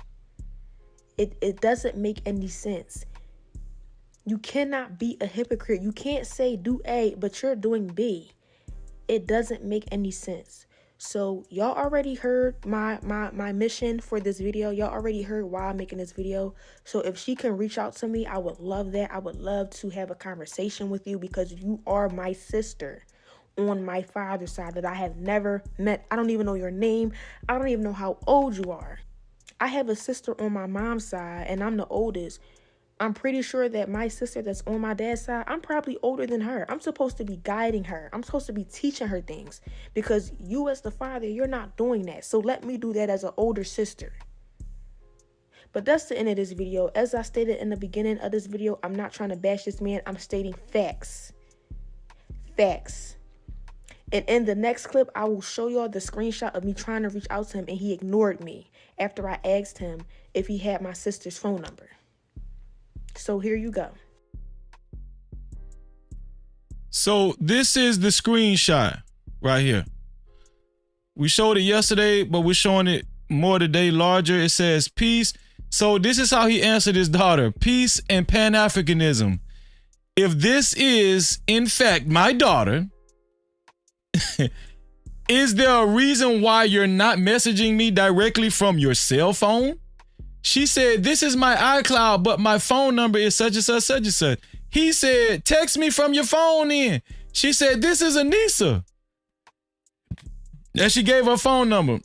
It doesn't make any sense. You cannot be a hypocrite. You can't say do A, but you're doing B. It doesn't make any sense. So y'all already heard my mission for this video. Y'all already heard why I'm making this video. So if she can reach out to me, I would love that. I would love to have a conversation with you because you are my sister on my father's side that I have never met. I don't even know your name. I don't even know how old you are. I have a sister on my mom's side and I'm the oldest. I'm pretty sure that my sister that's on my dad's side, I'm probably older than her. I'm supposed to be guiding her. I'm supposed to be teaching her things because you as the father, you're not doing that. So let me do that as an older sister. But that's the end of this video. As I stated in the beginning of this video, I'm not trying to bash this man. I'm stating facts. Facts. And in the next clip, I will show y'all the screenshot of me trying to reach out to him and he ignored me after I asked him if he had my sister's phone number. So here you go. So this is the screenshot right here. We showed it yesterday, but we're showing it more today, larger. It says peace. So this is how he answered his daughter. Peace and Pan-Africanism. If this is, in fact, my daughter, is there a reason why you're not messaging me directly from your cell phone? She said, this is my iCloud, but my phone number is such and such, such and such. He said, text me from your phone in. She said, this is Anissa. And she gave her phone number.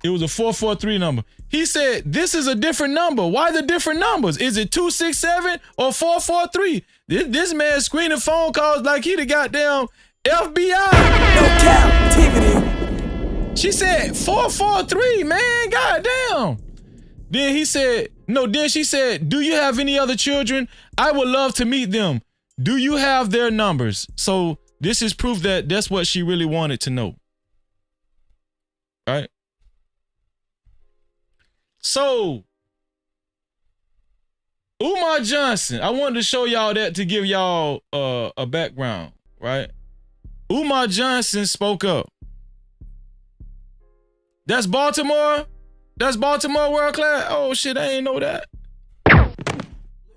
It was a 443 number. He said, this is a different number. Why the different numbers? Is it 267 or 443? This man screening phone calls like he the goddamn FBI. No Cap-tivity. She said, 443, man, goddamn. Then he said, no, then she said, do you have any other children? I would love to meet them. Do you have their numbers? So this is proof that that's what she really wanted to know. Right? So, Umar Johnson, I wanted to show y'all that to give y'all a background, right? Umar Johnson spoke up. That's Baltimore? That's Baltimore world class? Oh shit, I ain't know that.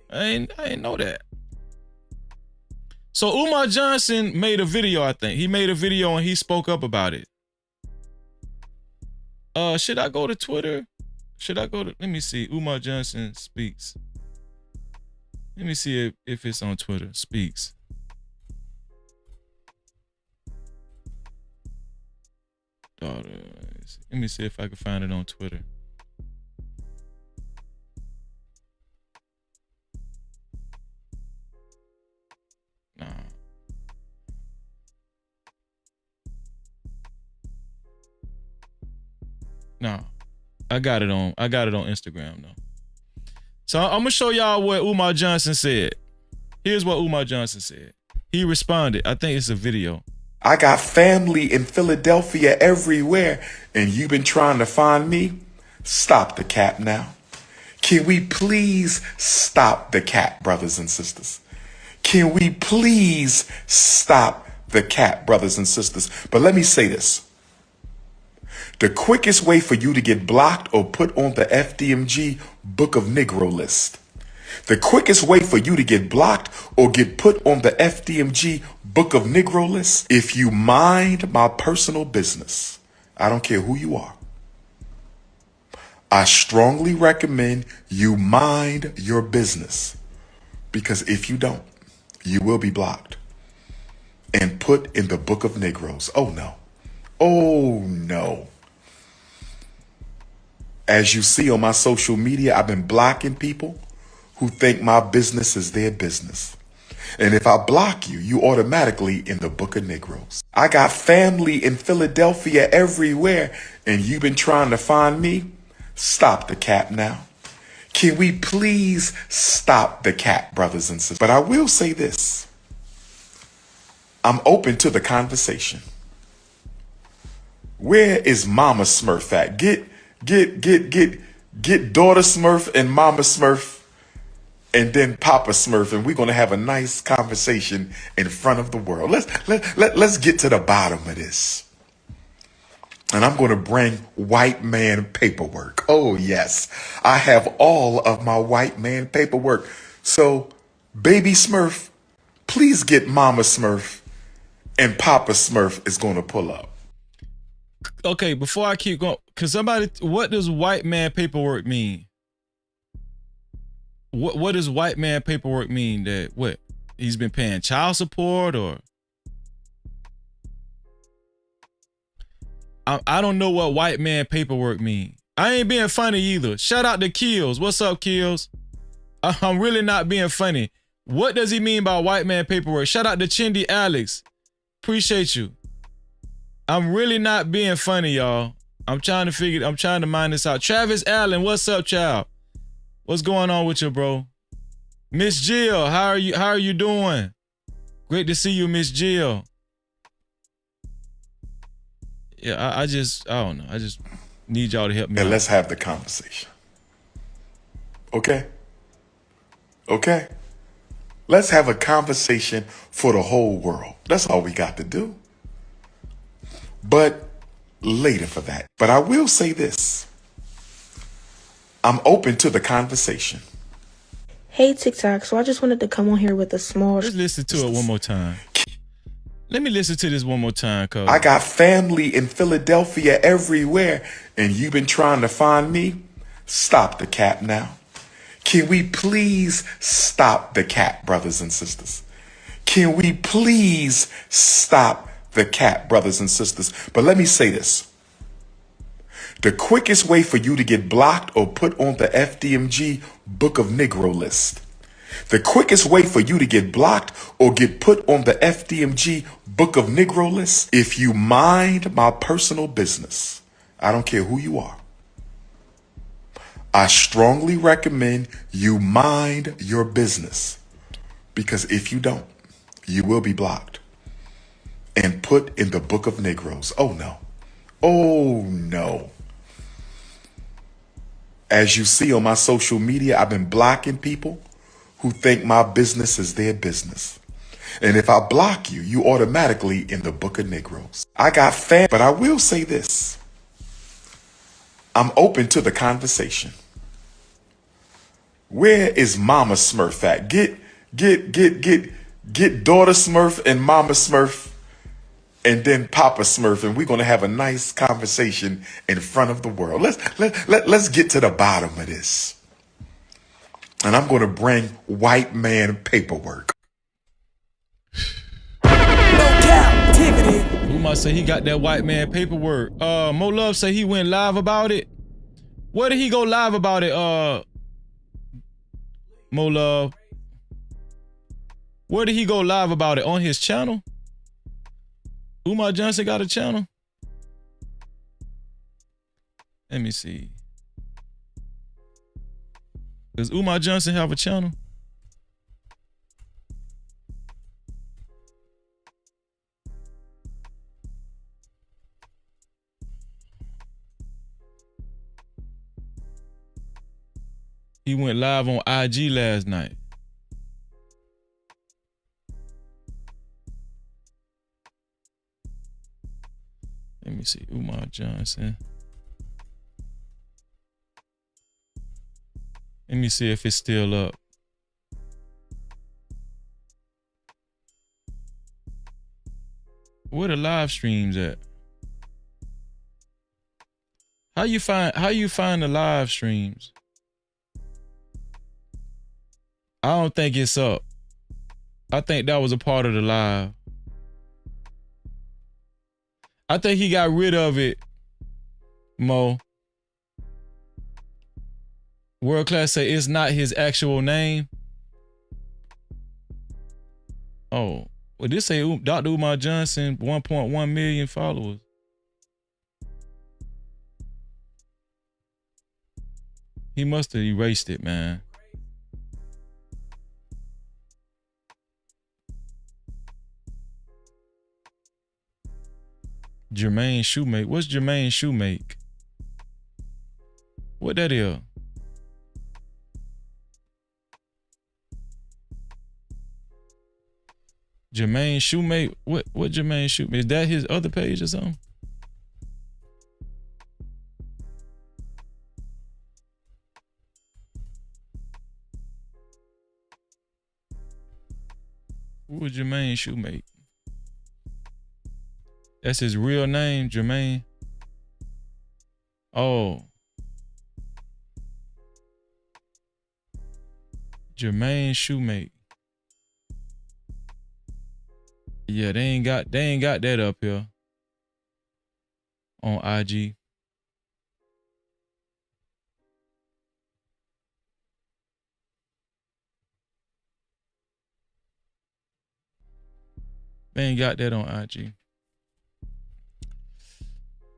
I ain't know that. So Umar Johnson made a video, I think. He made a video and he spoke up about it. Should I go to Twitter? Should I go to, let me see, Umar Johnson speaks. Let me see if it's on Twitter, speaks. Daughter, let me see if I can find it on Twitter. Nah. Nah. I got it on Instagram though. So I'm gonna show y'all what Umar Johnson said. Here's what Umar Johnson said. He responded. I think it's a video. I got family in Philadelphia everywhere, and you've been trying to find me? Stop the cap now. Can we please stop the cap, brothers and sisters? Can we please stop the cap, brothers and sisters? But let me say this. The quickest way for you to get blocked or put on the FDMG Book of Negro list. The quickest way for you to get blocked or get put on the FDMG Book of Negro list, if you mind my personal business, I don't care who you are, I strongly recommend you mind your business, because if you don't, you will be blocked and put in the Book of Negroes. Oh no. Oh no. As you see on my social media, I've been blocking people who think my business is their business. And if I block you, you automatically in the Book of Negroes. I got family in Philadelphia everywhere, and you've been trying to find me? Stop the cap now. Can we please stop the cap, brothers and sisters? But I will say this. I'm open to the conversation. Where is Mama Smurf at? Get Daughter Smurf and Mama Smurf and then Papa Smurf, and we're going to have a nice conversation in front of the world. Let's get to the bottom of this. And I'm going to bring white man paperwork. Oh, yes. I have all of my white man paperwork. So, Baby Smurf, please get Mama Smurf, and Papa Smurf is going to pull up. okay, before I keep going, cause somebody, what does white man paperwork mean? What does white man paperwork mean? That what? He's been paying child support or? I don't know what white man paperwork mean. I ain't being funny either. Shout out to Kills. What's up, Kills? I'm really not being funny. What does he mean by white man paperwork? Shout out to Chindy Alex. Appreciate you. I'm really not being funny, y'all. I'm trying to mind this out. Travis Allen, what's up, child? What's going on with you, bro? Miss Jill, how are you doing? Great to see you, Miss Jill. Yeah, I don't know. I just need y'all to help me. And out. let's have the conversation. Okay? Okay? Let's have a conversation for the whole world. That's all we got to do. But later for that. But I will say this. I'm open to the conversation. Hey TikTok, so I just wanted to come on here with a small... Let's listen to it one more time. Let me listen to this one more time, cuz. I got family in Philadelphia everywhere, and you've been trying to find me? Stop the cap now. Can we please stop the cap, brothers and sisters? Can we please stop the cap, brothers and sisters? But let me say this. The quickest way for you to get blocked or put on the FDMG Book of Negro list, the quickest way for you to get blocked or get put on the FDMG Book of Negro list, if you mind my personal business, I don't care who you are, I strongly recommend you mind your business, because if you don't, you will be blocked and put in the Book of Negroes. Oh no. Oh no. As you see on my social media, I've been blocking people who think my business is their business. And if I block you, you automatically in the Book of Negroes. I got fans, but I will say this. I'm open to the conversation. Where is Mama Smurf at? Get Daughter Smurf and Mama Smurf and then Papa Smurf, and we're going to have a nice conversation in front of the world. Let's get to the bottom of this. And I'm going to bring white man paperwork. No Cap-tivity. Umar say he got that white man paperwork. Mo Love say he went live about it. Where did he go live about it? Mo Love. Where did he go live about it? On his channel? Umar Johnson got a channel? Let me see. Does Umar Johnson have a channel? He went live on IG last night. Let me see, Umar Johnson. Let me see if it's still up. Where the live streams at? How you find the live streams? I don't think it's up. I think that was a part of the live. I think he got rid of it, Mo. World Class say it's not his actual name. Oh, well, this say Dr. Umar Johnson, 1.1 million followers. He must have erased it, man. Jermaine Shoemake. What's Jermaine Shoemake? What that is? Jermaine Shoemake. What Jermaine Shoemake? Is that his other page or something? Who was Jermaine Shoemake? That's his real name, Jermaine. Oh. Jermaine Shoemate. Yeah, they ain't got that up here on IG. They ain't got that on IG.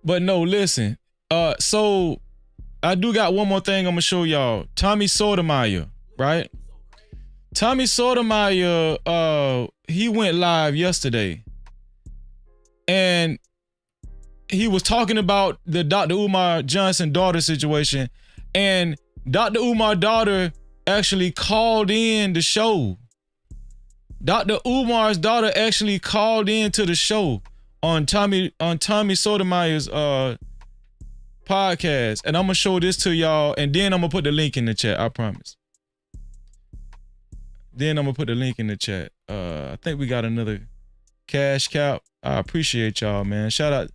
But no, listen. So I do got one more thing I'm gonna show y'all. Tommy Sotomayor, right? Tommy Sotomayor, he went live yesterday. And he was talking about the Dr. Umar Johnson daughter situation. And Dr. Umar's daughter actually called in the show. Dr. Umar's daughter actually called in to the show on Tommy Sotomayor's podcast. And I'm gonna show this to y'all, and then I'm gonna put the link in the chat, I promise. Then I'm gonna put the link in the chat. I think we got another cash cow. I appreciate y'all, man. Shout out.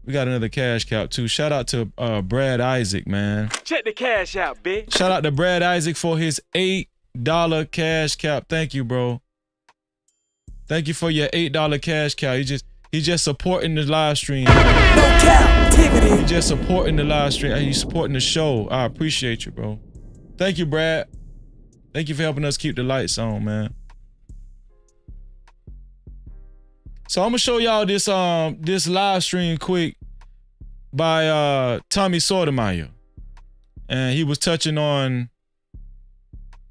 We got another cash cow too. Shout out to Brad Isaac, man. Check the cash out, bitch. Shout out to Brad Isaac for his $8 cash cow. Thank you, bro. Thank you for your $8 cash cow. He just supporting the live stream. No Cap-tivity. He just supporting the live stream. He's supporting the show. I appreciate you, bro. Thank you, Brad. Thank you for helping us keep the lights on, man. So I'm gonna show y'all this live stream quick by Tommy Sotomayor. And he was touching on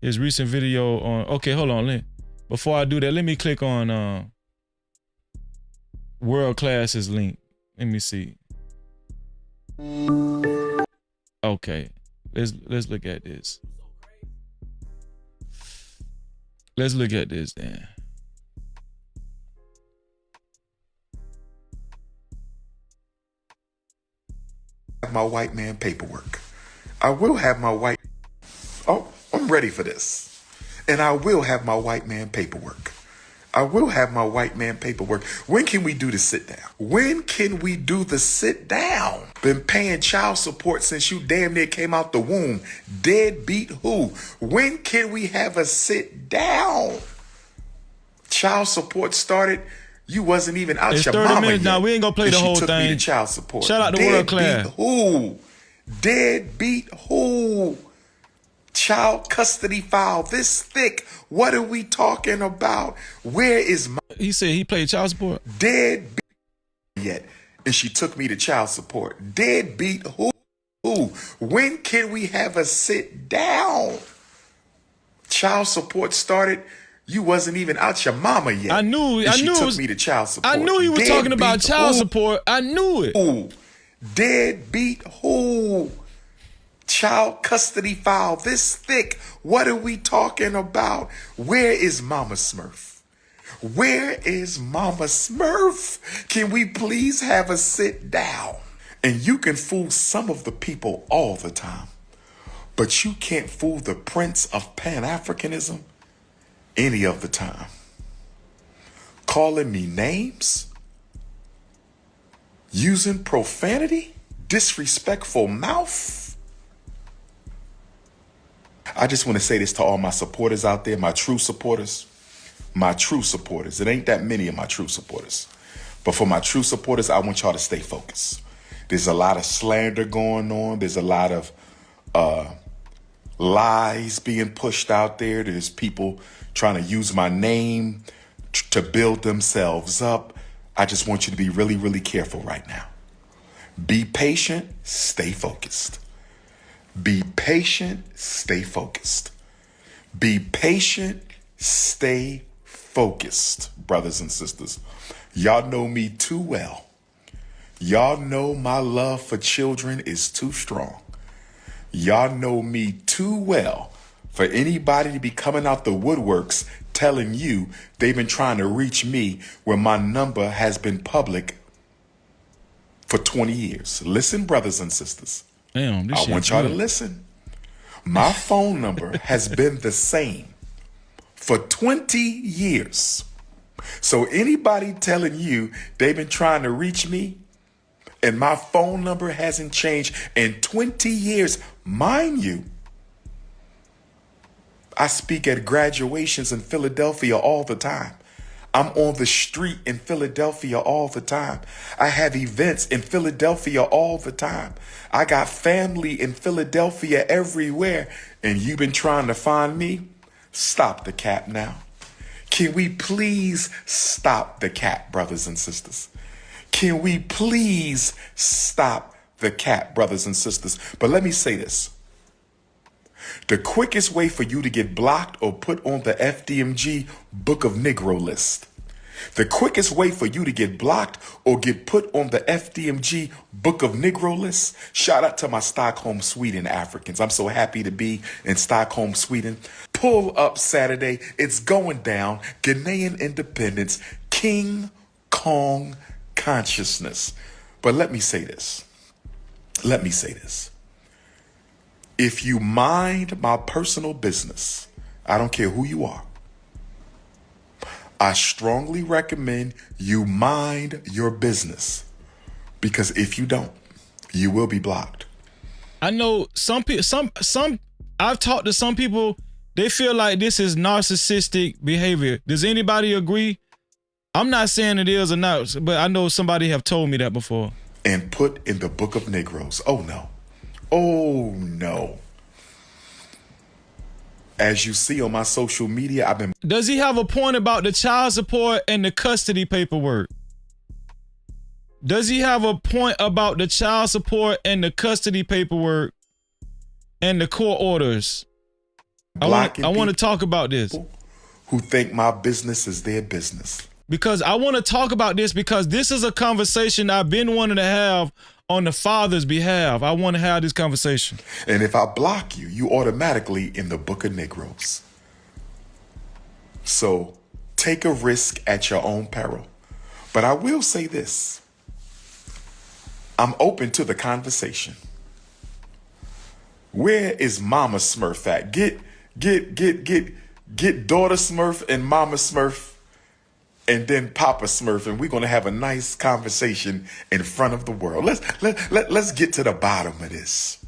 his recent video on, okay, hold on. Before I do that, let me click on World Class's link. Let me see. Okay, let's look at this. Let's look at this then. My white man paperwork. I will have my white. Oh, I'm ready for this. And I will have my white man paperwork. I will have my white man paperwork. When can we do the sit down? When can we do the sit down? Been paying child support since you damn near came out the womb. Deadbeat who? When can we have a sit down? Child support started. You wasn't even out It's your 30 mama minutes yet. now. We ain't gonna play the whole Took thing. me to child support. Shout out to World Class. Who? Deadbeat who? Child custody file this thick. What are we talking about? Where is my... He said he played child support. Deadbeat yet. And she took me to child support. Deadbeat who? When can we have a sit down? Child support started. You wasn't even out your mama yet. I knew took me to child support. I knew he was talking about child support. I knew it. Who? Deadbeat who? Child custody file this thick. What are we talking about? Where is Mama Smurf? Where is Mama Smurf? Can we please have a sit down? And you can fool some of the people all the time, but you can't fool the Prince of Pan-Africanism any of the time. Calling me names, using profanity, disrespectful mouth. I just want to say this to all my supporters out there, my true supporters. It ain't that many of my true supporters. But for my true supporters, I want y'all to stay focused. There's a lot of slander going on. There's a lot of lies being pushed out there. There's people trying to use my name to build themselves up. I just want you to be really, really careful right now. Be patient, stay focused. Be patient, stay focused. Be patient, stay focused, brothers and sisters. Y'all know me too well. Y'all know my love for children is too strong. Y'all know me too well for anybody to be coming out the woodworks telling you they've been trying to reach me when my number has been public for 20 years. Listen, brothers and sisters. Damn, I want y'all to listen. My phone number has been the same for 20 years. So anybody telling you they've been trying to reach me And my phone number hasn't changed in 20 years. Mind you, I speak at graduations in Philadelphia all the time. I'm on the street in Philadelphia all the time. I have events in Philadelphia all the time. I got family in Philadelphia everywhere. And you've been trying to find me? Stop the cap now. Can we please stop the cap, brothers and sisters? Can we please stop the cap, brothers and sisters? But let me say this. The quickest way for you to get blocked or put on the FDMG Book of Negro list. The quickest way for you to get blocked or get put on the FDMG Book of Negro list. Shout out to my Stockholm, Sweden Africans. I'm so happy to be in Stockholm, Sweden. Pull up Saturday. It's going down. Ghanaian independence. King Kong consciousness. But let me say this. Let me say this. If you mind my personal business, I don't care who you are, I strongly recommend you mind your business, because if you don't, you will be blocked. I know some people, I've talked to some people, they feel like this is narcissistic behavior. Does anybody agree? I'm not saying it is or not, but I know somebody have told me that before. And put in the Book of Negroes. Oh no. Oh no. As you see on my social media, I've been... Does he have a point about the child support and the custody paperwork? Does he have a point about the child support and the custody paperwork and the court orders? I want to talk about this. Who think my business is their business. Because I want to talk about this because this is a conversation I've been wanting to have on the father's behalf. I want to have this conversation. And if I block you, you automatically in the Book of Negroes. So take a risk at your own peril. But I will say this. I'm open to the conversation. Where is Mama Smurf at? Get daughter Smurf and Mama Smurf and then Papa Smurf, and we're gonna have a nice conversation in front of the world. Let's get to the bottom of this.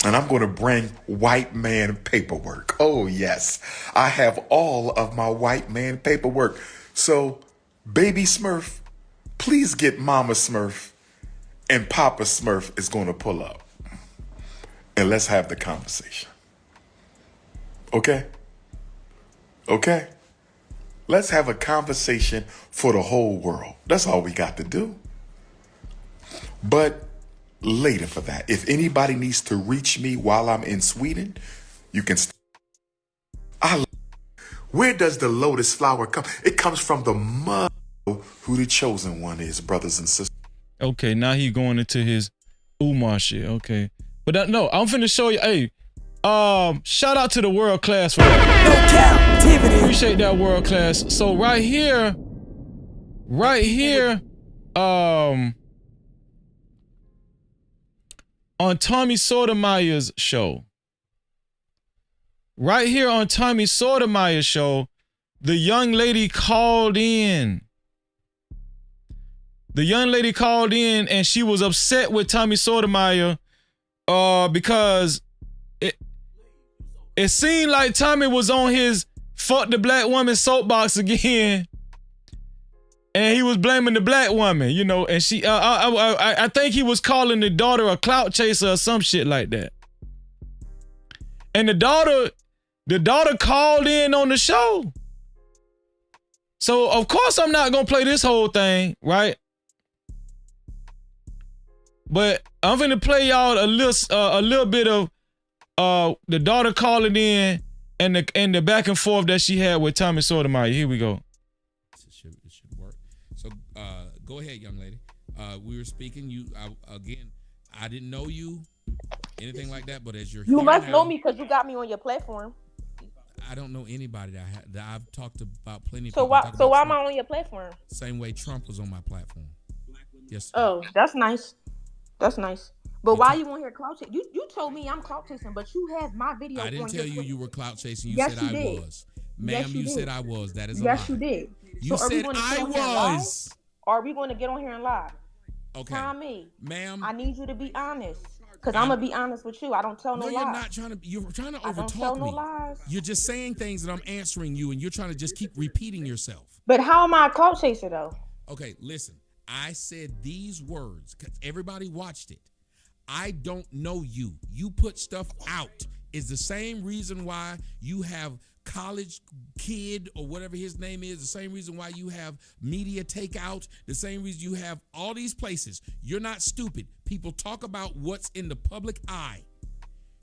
And I'm gonna bring white man paperwork. Oh yes, I have all of my white man paperwork. So, baby Smurf, please get Mama Smurf, and Papa Smurf is gonna pull up. And let's have the conversation. Okay? Okay? Let's have a conversation for the whole world. That's all we got to do. But later for that, if anybody needs to reach me while I'm in Sweden, you can. Where does the lotus flower come? It comes from the mother who the chosen one is, brothers and sisters. Okay, now he going into his Umar shit. Okay. But no, I'm finna show you. Hey, shout out to the world class for that. No Cap-tivity. Appreciate that, world class. So right here, on Tommy Sotomayor's show. Right here on Tommy Sotomayor's show, the young lady called in. The young lady called in and she was upset with Tommy Sotomayor because it seemed like Tommy was on his fuck the black woman soapbox again. And he was blaming the black woman, you know, and she, I think he was calling the daughter a clout chaser or some shit like that. And the daughter called in on the show. So of course I'm not gonna play this whole thing, right? But I'm gonna play y'all a little bit of the daughter calling in and the back and forth that she had with Tommy Sotomayor. Here we go. It should work. So go ahead, young lady. We were speaking. I didn't know you, anything like that. But as you're you here must now, know me because you got me on your platform. I don't know anybody that I've talked about plenty of So people. why am I on your platform? Same way Trump was on my platform. Yes. Oh, that's nice. That's nice. But why you on here clout chasing? You told me I'm clout chasing, but you have my video. I didn't tell you were clout chasing. You yes, said you I did. was. Ma'am, yes, you said I was. That is a yes, lie. you did. You so said I was. Or are we going to get on here and lie? Okay. Tommy, ma'am. I need you to be honest. Because I'm going to be honest with you. I don't tell no lies. No, you're not trying to. You're trying to overtalk me. I don't tell no lies. You're just saying things that I'm answering you, and you're trying to just keep repeating yourself. But how am I a clout chaser, though? Okay, listen. I said these words because everybody watched it. I don't know you. You put stuff out. Is the same reason why you have college kid or whatever his name is, the same reason why you have media takeout, the same reason you have all these places. You're not stupid. People talk about what's in the public eye.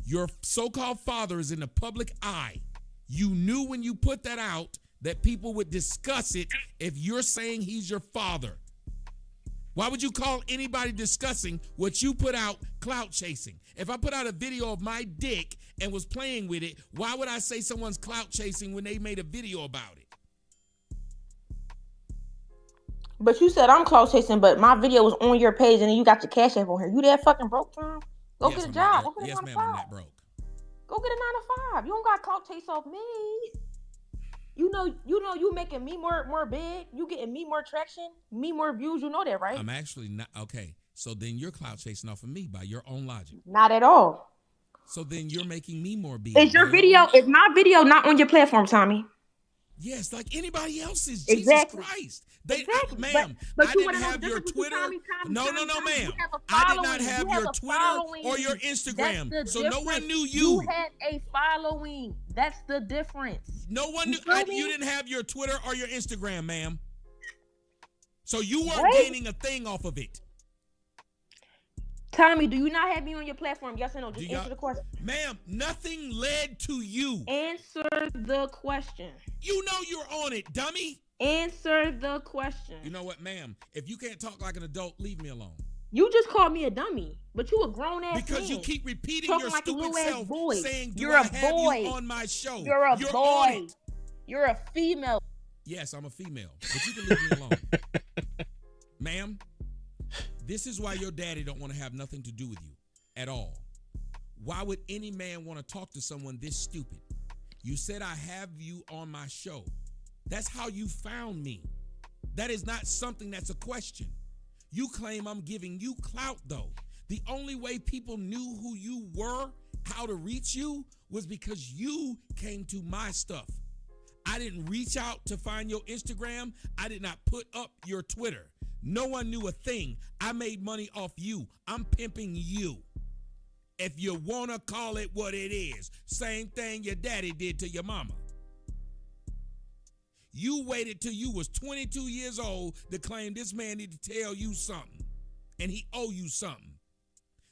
Your so-called father is in the public eye. You knew when you put that out that people would discuss it if you're saying he's your father. Why would you call anybody discussing what you put out clout chasing? If I put out a video of my dick and was playing with it, why would I say someone's clout chasing when they made a video about it? But you said I'm clout chasing, but my video was on your page and then you got your Cash App on here. You that fucking broke, Tom? Go get a job. Go get a 9 to 5. I'm not broke. Go get a 9 to 5. You don't got clout chase off me. You know, you making me more big. You getting me more traction, me more views. You know that, right? I'm actually not. Okay, so then you're clout chasing off of me by your own logic. Not at all. So then you're making me more big. Is my video not on your platform, Tommy? Yes, like anybody else's. Exactly. Jesus Christ. Exactly. Ma'am, but I you didn't have your Twitter. No, ma'am. I did not have your Twitter or your Instagram. So no one knew you. You had a following. That's the difference. No one knew. You didn't have your Twitter or your Instagram, ma'am. So you weren't gaining a thing off of it. Tommy, do you not have me on your platform? Yes or no? Just answer the question. Ma'am, nothing led to you. Answer the question. You know you're on it, dummy. Answer the question. You know what, ma'am? If you can't talk like an adult, leave me alone. You just called me a dummy, but you a grown ass man. Because you keep repeating talking your like stupid self, boy. saying, "Do You're I a have boy. you on my show?" You're a You're boy. on it. You're a female. Yes, I'm a female, but you can leave me alone, ma'am. This is why your daddy don't want to have nothing to do with you at all. Why would any man want to talk to someone this stupid? You said I have you on my show. That's how you found me. That is not something that's a question. You claim I'm giving you clout, though. The only way people knew who you were, how to reach you, was because you came to my stuff. I didn't reach out to find your Instagram. I did not put up your Twitter. No one knew a thing. I made money off you. I'm pimping you. If you want to call it what it is. Same thing your daddy did to your mama. You waited till you was 22 years old to claim this man need to tell you something. And he owe you something.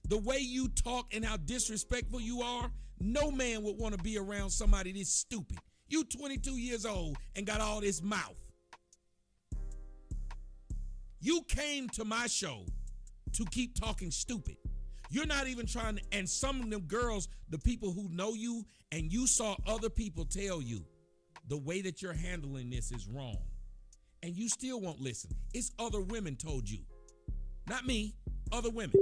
The way you talk and how disrespectful you are, no man would want to be around somebody this stupid. You 22 years old and got all this mouth. You came to my show to keep talking stupid. You're not even trying to, and some of them girls, the people who know you, and you saw other people tell you the way that you're handling this is wrong. And you still won't listen. It's other women told you. Not me, other women.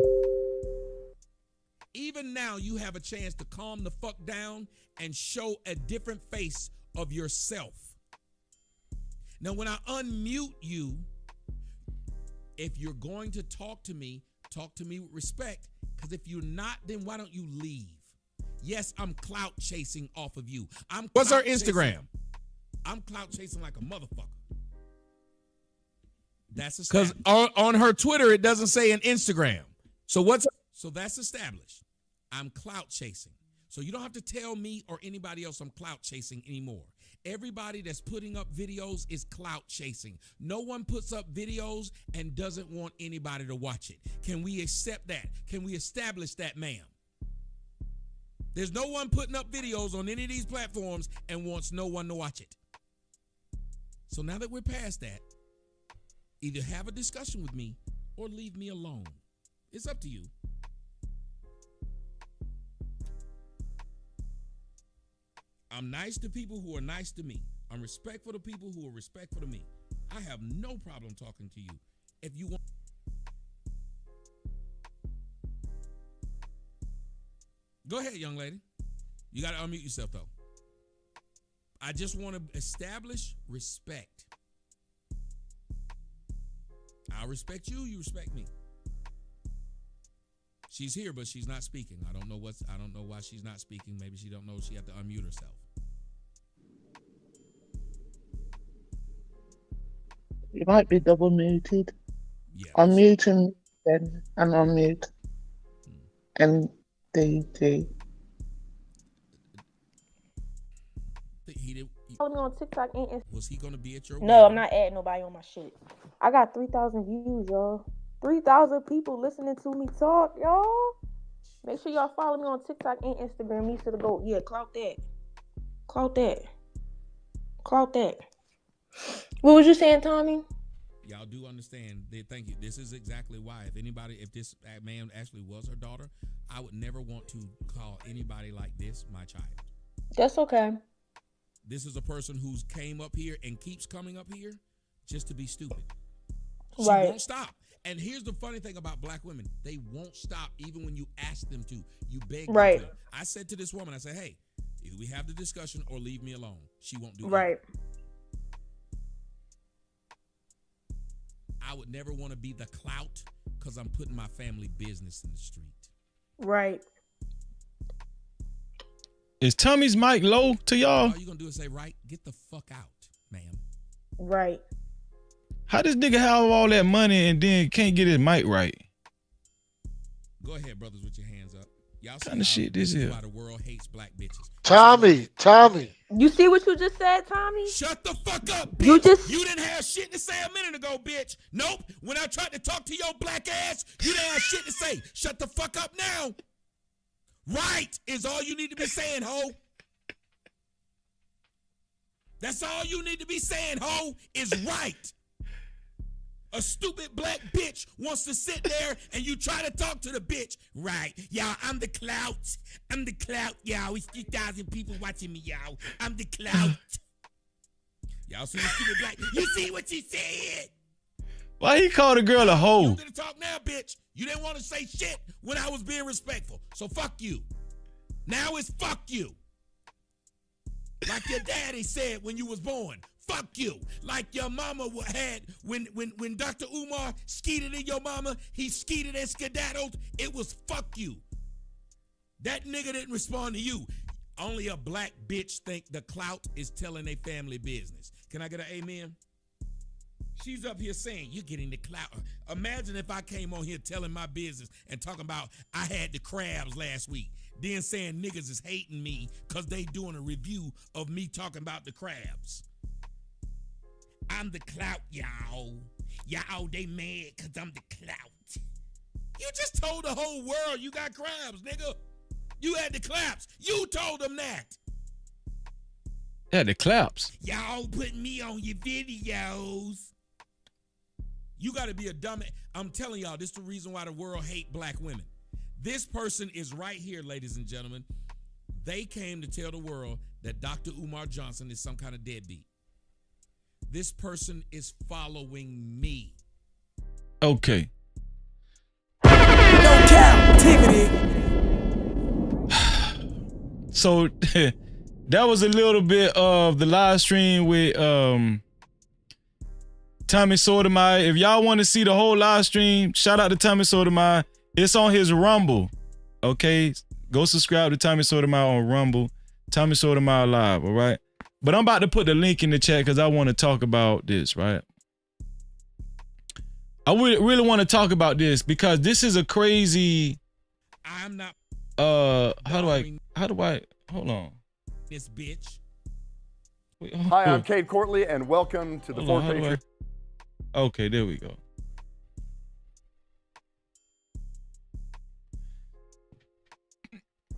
Even now, you have a chance to calm the fuck down and show a different face of yourself. Now, when I unmute you, if you're going to talk to me with respect, because if you're not, then why don't you leave? Yes, I'm clout chasing off of you. What's our Instagram? I'm clout chasing like a motherfucker. That's established. Because on her Twitter, it doesn't say an Instagram. So that's established. I'm clout chasing. So you don't have to tell me or anybody else I'm clout chasing anymore. Everybody that's putting up videos is clout chasing. No one puts up videos and doesn't want anybody to watch it. Can we accept that? Can we establish that, ma'am? There's no one putting up videos on any of these platforms and wants no one to watch it. So now that we're past that, either have a discussion with me or leave me alone. It's up to you. I'm nice to people who are nice to me. I'm respectful to people who are respectful to me. I have no problem talking to you. If you want. Go ahead, young lady. You got to unmute yourself, though. I just want to establish respect. I'll respect you, you respect me. She's here, but she's not speaking. I don't know why she's not speaking. Maybe she don't know she have to unmute herself. You might be double muted. Yeah. Unmute and then unmute. And DD. Follow me on TikTok and Instagram. Was he gonna be at your No, I'm not adding nobody on my shit. I got 3,000 views, y'all. 3,000 people listening to me talk, y'all. Make sure y'all follow me on TikTok and Instagram. Me to the goat. Yeah, clout that. Clout that. Clout that. What was you saying, Tommy? Y'all do understand. Thank you. This is exactly why. If this man actually was her daughter, I would never want to call anybody like this my child. That's okay. This is a person who's came up here and keeps coming up here just to be stupid. She Right. won't stop. And here's the funny thing about black women. They won't stop even when you ask them to. You beg them Right. to. I said to this woman, I said, hey, either we have the discussion or leave me alone. She won't do it. Right. I would never want to be the clout because I'm putting my family business in the street. Right. Is Tommy's mic low to y'all? All you gonna do is say, right, get the fuck out, ma'am. Right. How this nigga have all that money and then can't get his mic right? Go ahead, brothers, with your hands up. Y'all see Kind of shit this is. why the world hates black bitches. Tommy. You see what you just said, Tommy? Shut the fuck up, bitch. You didn't have shit to say a minute ago, bitch. Nope. When I tried to talk to your black ass, you didn't have shit to say. Shut the fuck up now. Right is all you need to be saying, ho. That's all you need to be saying, ho, is right. A stupid black bitch wants to sit there and you try to talk to the bitch. Right. Y'all, I'm the clout. I'm the clout, y'all. It's 3,000 people watching me, y'all. I'm the clout. Y'all see the stupid black. You see what she said? Why he called a girl a hoe? You gonna talk now, bitch. You didn't want to say shit when I was being respectful. So fuck you. Now it's fuck you. Like your daddy said when you was born. Fuck you. Like your mama had when Dr. Umar skeeted in your mama, he skeeted and skedaddled. It was fuck you. That nigga didn't respond to you. Only a black bitch think the clout is telling their family business. Can I get an amen? She's up here saying, you're getting the clout. Imagine if I came on here telling my business and talking about I had the crabs last week. Then saying niggas is hating me because they doing a review of me talking about the crabs. I'm the clout, y'all. Y'all, they mad because I'm the clout. You just told the whole world you got crabs, nigga. You had the claps. You told them that. Yeah, the claps. Y'all put me on your videos. You got to be a dummy. I'm telling y'all, this is the reason why the world hate black women. This person is right here, ladies and gentlemen. They came to tell the world that Dr. Umar Johnson is some kind of deadbeat. This person is following me. Okay. No Cap-tivity. So that was a little bit of the live stream with Tommy Sotomayor. If y'all want to see the whole live stream, shout out to Tommy Sotomayor. It's on his Rumble. Okay, go subscribe to Tommy Sotomayor on Rumble. Tommy Sotomayor Live, all right? But I'm about to put the link in the chat because I want to talk about this, right? I really want to talk about this because this is a crazy. I'm not. How do I? Hold on. This bitch. Wait, Hi, I'm Cade Courtley, and welcome to the Hold on, Fort how do Patriot. Okay, there we go.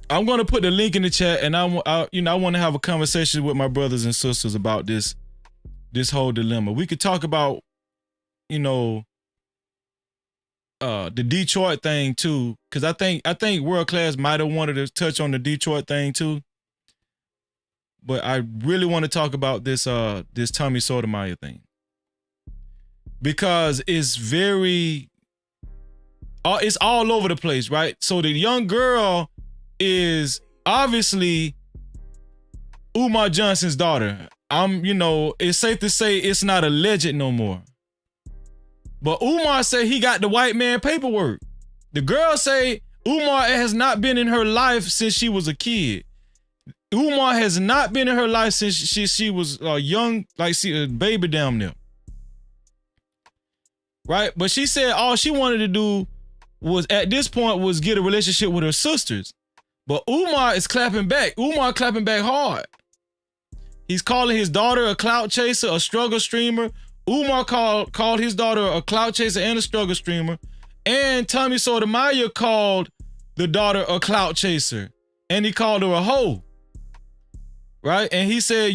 I'm gonna put the link in the chat, and I want to have a conversation with my brothers and sisters about this whole dilemma. We could talk about, the Detroit thing too, because I think World Class might have wanted to touch on the Detroit thing too. But I really want to talk about this Tommy Sotomayor thing because it's all over the place, right? So the young girl is obviously Umar Johnson's daughter. It's safe to say it's not alleged no more. But Umar said he got the white man paperwork. The girl say Umar has not been in her life since she was a kid. Umar has not been in her life since she was young, like a baby down there. Right? But she said all she wanted to do was, at this point, was get a relationship with her sisters. But Umar is clapping back. Umar clapping back hard. He's calling his daughter a clout chaser, a struggle streamer. Umar called his daughter a clout chaser and a struggle streamer. And Tommy Sotomayor called the daughter a clout chaser. And he called her a hoe. Right? And he said,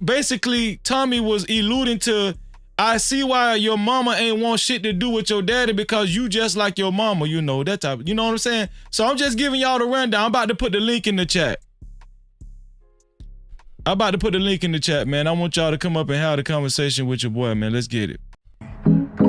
basically, Tommy was alluding to, I see why your mama ain't want shit to do with your daddy because you just like your mama, you know, that type. You know what I'm saying? So I'm just giving y'all the rundown. I'm about to put the link in the chat. Man. I want y'all to come up and have the conversation with your boy, man. Let's get it.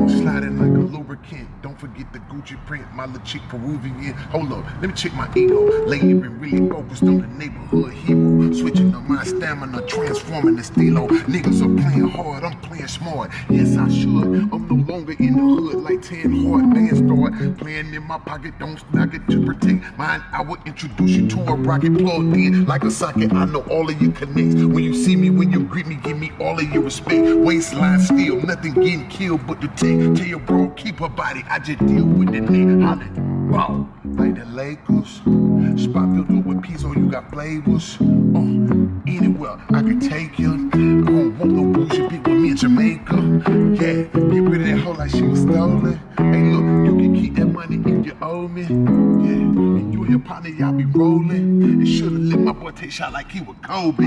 Sliding like a lubricant. Don't forget the Gucci print. My little chick Peruvian. Hold up, let me check my ego. Lately been really focused on the neighborhood hero. Switching up my stamina, transforming the stilo. Niggas are playing hard, I'm playing smart. Yes, I should. I'm no longer in the hood like 10 hard bands start. Playing in my pocket, don't knock it to protect mine. I will introduce you to a rocket plugged in like a socket. I know all of your connects. When you see me, when you greet me, give me all of your respect. Waistline still, nothing getting killed but the tick. Tell your bro, keep her body. I just deal with the neck. Holla, ball, like the Lakers. Spot filled up with pizza, you got flavors. Anywhere I can take you. I don't want no bullshit bitch with me in Jamaica. Yeah, get rid of that hoe like she was stolen. Hey, look, you can keep that money if you owe me. Yeah, and you and your partner, y'all be rolling. And should've let my boy take shot like he was Kobe.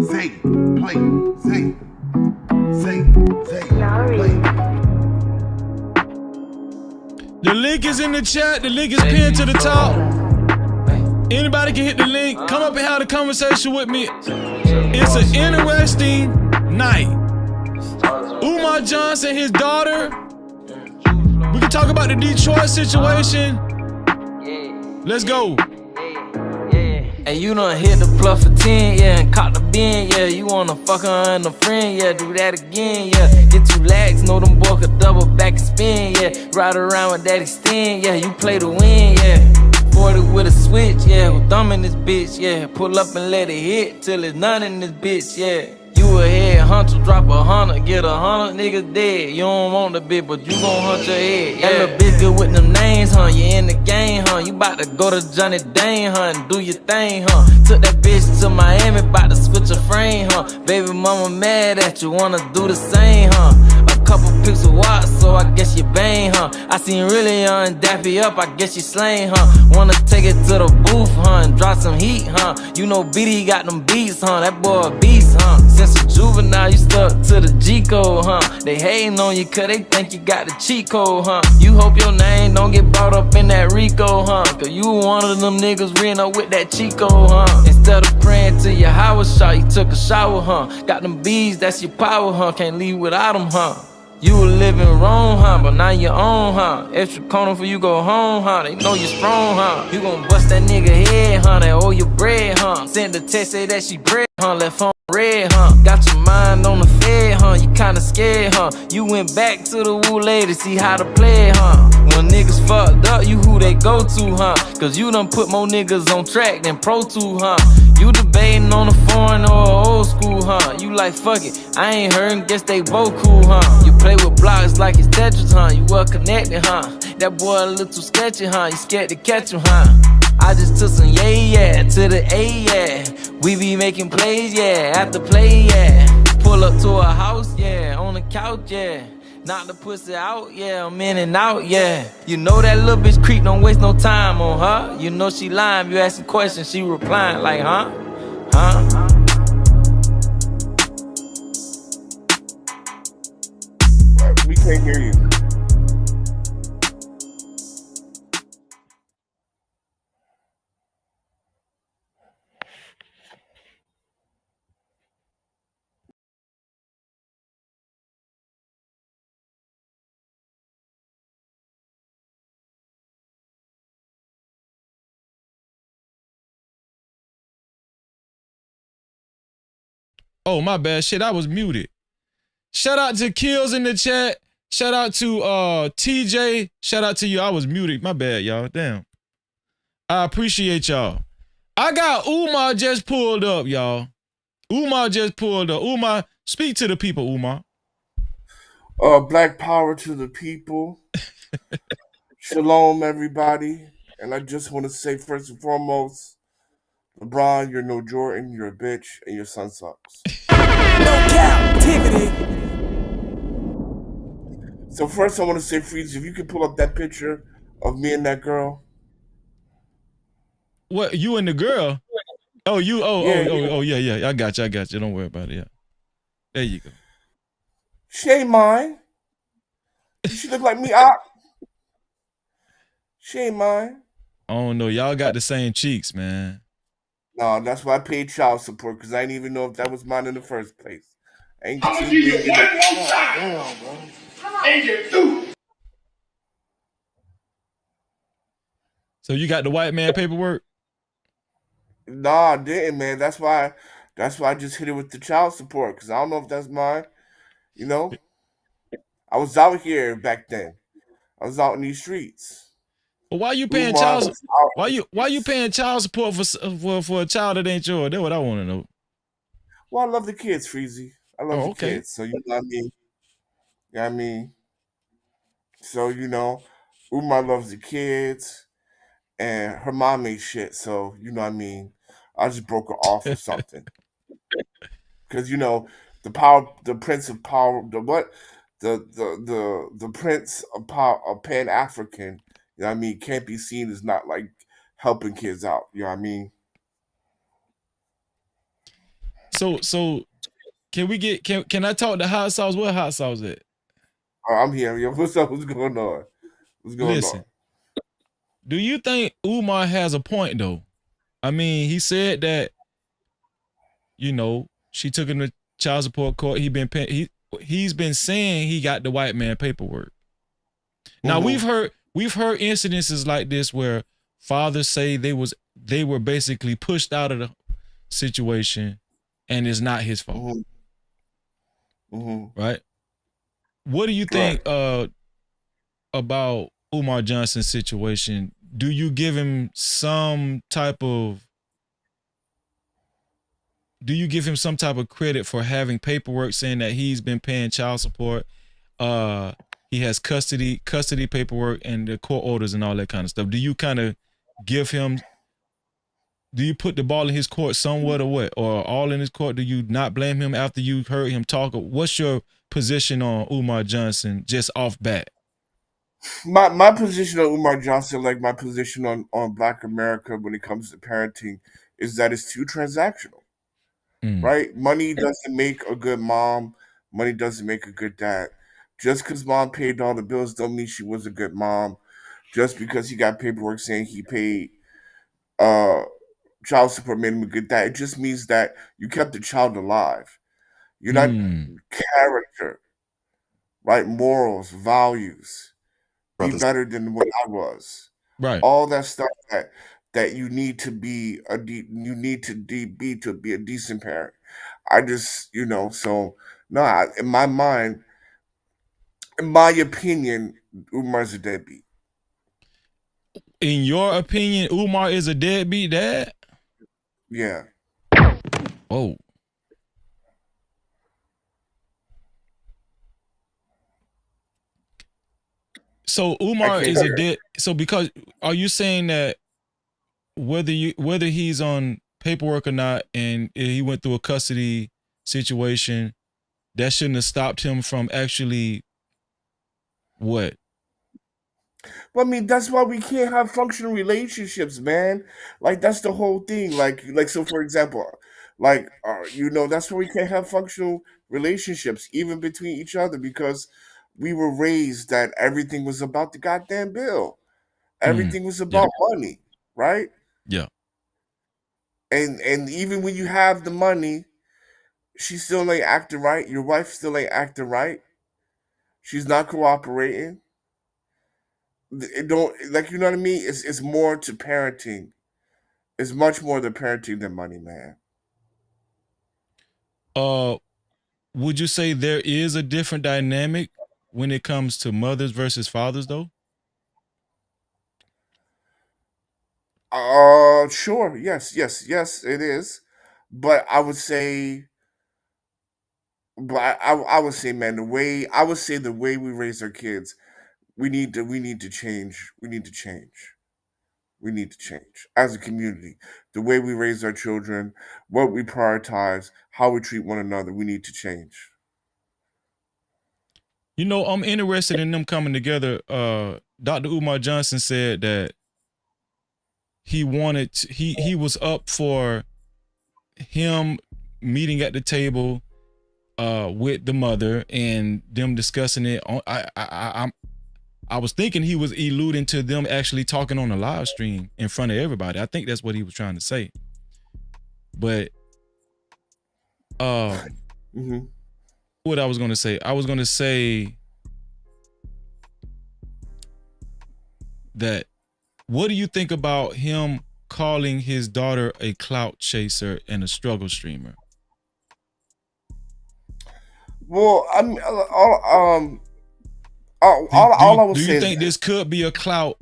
Zay, play, Zay, play. The link is in the chat. The link is pinned to the top. Anybody can hit the link. Come up and have a conversation with me. It's an interesting night. Umar Johnson, his daughter. We can talk about the Detroit situation. Let's go. And you done hit the plug for 10, yeah, and caught the bin, yeah. You wanna fuck her and a friend, yeah, do that again, yeah. Get 2 lags, know them boy could double back and spin, yeah. Ride around with that extend, yeah, you play to win, yeah. 40 with a switch, yeah, with thumb in this bitch, yeah. Pull up and let it hit till it's none in this bitch, yeah. You a head hunter, drop 100, get 100 niggas dead. You don't want the bitch, but you gon' hunt your head. Yeah. That little bitch good with them names, huh? You in the game, huh? You bout to go to Johnny Dane, huh? And do your thing, huh? Took that bitch to Miami, bout to switch a frame, huh? Baby mama mad at you, wanna do the same, huh? Couple pics of watch, so I guess you bang, huh? I seen really young dappy up, I guess you slain, huh? Wanna take it to the booth, huh? And drop some heat, huh? You know BD got them beats, huh? That boy a beast, huh? Since a juvenile, you stuck to the G code, huh? They hating on you cause they think you got the cheat code, huh? You hope your name don't get brought up in that Rico, huh? Cause you one of them niggas ran up with that Chico, huh? Instead of praying to your Howard shot, you took a shower, huh? Got them bees, that's your power, huh? Can't leave without them, huh? You were living wrong, huh? But now you own, huh? Extra corner for you go home, huh? They know you strong, huh? You gon' bust that nigga head, huh? They owe you bread, huh? Send the text, say that she bread, huh? Left home red, huh? Got your mind on the fed, huh? You kinda scared, huh? You went back to the woo lady, see how to play, huh? When niggas fucked up, you who they go to, huh? Cause you done put more niggas on track than Pro 2, huh? You debating on a foreign or old school, huh? You like, fuck it, I ain't heard, guess they both cool, huh? You play with blocks like it's Tetris, huh? You well connected, huh? That boy a little sketchy, huh? You scared to catch him, huh? I just took some yeah to the A, yeah. We be making plays, yeah, after play, yeah. Pull up to a house, yeah, on the couch, yeah. Knock the pussy out, yeah, I'm in and out, yeah. You know that little bitch creep, don't waste no time on her. You know she lying, you asking questions, she replying like, huh? We can't hear you. Oh, my bad. Shit, I was muted. Shout out to Kills in the chat. Shout out to TJ. Shout out to you. I was muted. My bad, y'all. Damn. I appreciate y'all. I got Umar just pulled up, y'all. Umar just pulled up. Umar, speak to the people, Umar. Black power to the people. Shalom, everybody. And I just want to say, first and foremost, LeBron, you're no Jordan, you're a bitch, and your son sucks. No Cap-tivity. So first I want to say, Freeze, if you could pull up that picture of me and that girl. What, you and the girl? Oh, you, yeah. I got you. Don't worry about it. Yeah. There you go. She ain't mine. She look like me. She ain't mine. I don't know. Y'all got the same cheeks, man. No, that's why I paid child support, because I didn't even know if that was mine in the first place. I ain't I'm gonna give you one more shot. Damn, bro. And you're through. So you got the white man paperwork? Nah, I didn't, man. That's why I just hit it with the child support, because I don't know if that's mine. You know? I was out here back then. I was out in these streets. But why you paying child? Why you paying child support for a child that ain't yours? That's what I want to know. Well, I love the kids, Freezy. I love the kids. So you know what I mean? You know what I mean? So, you know, Umar loves the kids, and her mom ain't shit. So, you know what I mean? I just broke her off or something. Because, you know, the prince of power, the prince of power, of Pan-African, you know what I mean, can't be seen as not like helping kids out. You know what I mean? So can we get can I talk to hot sauce? Where hot sauce at? I'm here. Yo, what's up? What's going on? What's going on? Do you think Umar has a point though? I mean, he said that, you know, she took him to child support court. He's been saying he got the white man paperwork. Now we've heard incidences like this where fathers say they were basically pushed out of the situation and it's not his fault. Right? What do you think about Umar Johnson's situation? Do you give him some type of credit for having paperwork saying that he's been paying child support? He has custody paperwork and the court orders and all that kind of stuff. Do you kind of do you put the ball in his court somewhat or what? Or all in his court? Do you not blame him after you heard him talk? What's your position on Umar Johnson just off bat? My position on Umar Johnson, like my position on Black America when it comes to parenting, is that it's too transactional. Right? Money doesn't make a good mom. Money doesn't make a good dad. Just because mom paid all the bills don't mean she was a good mom. Just because he got paperwork saying he paid child support made him a good dad. It just means that you kept the child alive. You're not character, right? Morals, values. Be better than what I was. Right. All that stuff that you need to be to be a decent parent. I just, you know, so no, in my mind, in my opinion, Umar's a deadbeat. In your opinion, Umar is a deadbeat dad? Yeah. Oh. So Umar is a dead. So because are you saying that whether he's on paperwork or not, and he went through a custody situation, that shouldn't have stopped him from actually what? Well, I mean, that's why we can't have functional relationships, man. Like that's the whole thing. Like so, for example, like you know, that's why we can't have functional relationships even between each other because we were raised that everything was about the goddamn bill. Everything was about money, right? Yeah. And even when you have the money, she still ain't acting right. Your wife still ain't acting right. She's not cooperating. It don't like you know what I mean. It's more to parenting. It's much more to parenting than money, man. Would you say there is a different dynamic when it comes to mothers versus fathers, though? Sure. Yes, it is. But I would say, I would say, man, the way we raise our kids, we need to change. We need to change. We need to change as a community. The way we raise our children, what we prioritize, how we treat one another, we need to change. You know, I'm interested in them coming together. Dr. Umar Johnson said that he was up for him meeting at the table with the mother and them discussing it. I was thinking he was alluding to them actually talking on a live stream in front of everybody. I think that's what he was trying to say. But what I was gonna say that, what do you think about him calling his daughter a clout chaser and a struggle streamer? Well, I mean, all I would do say you is think this could be a clout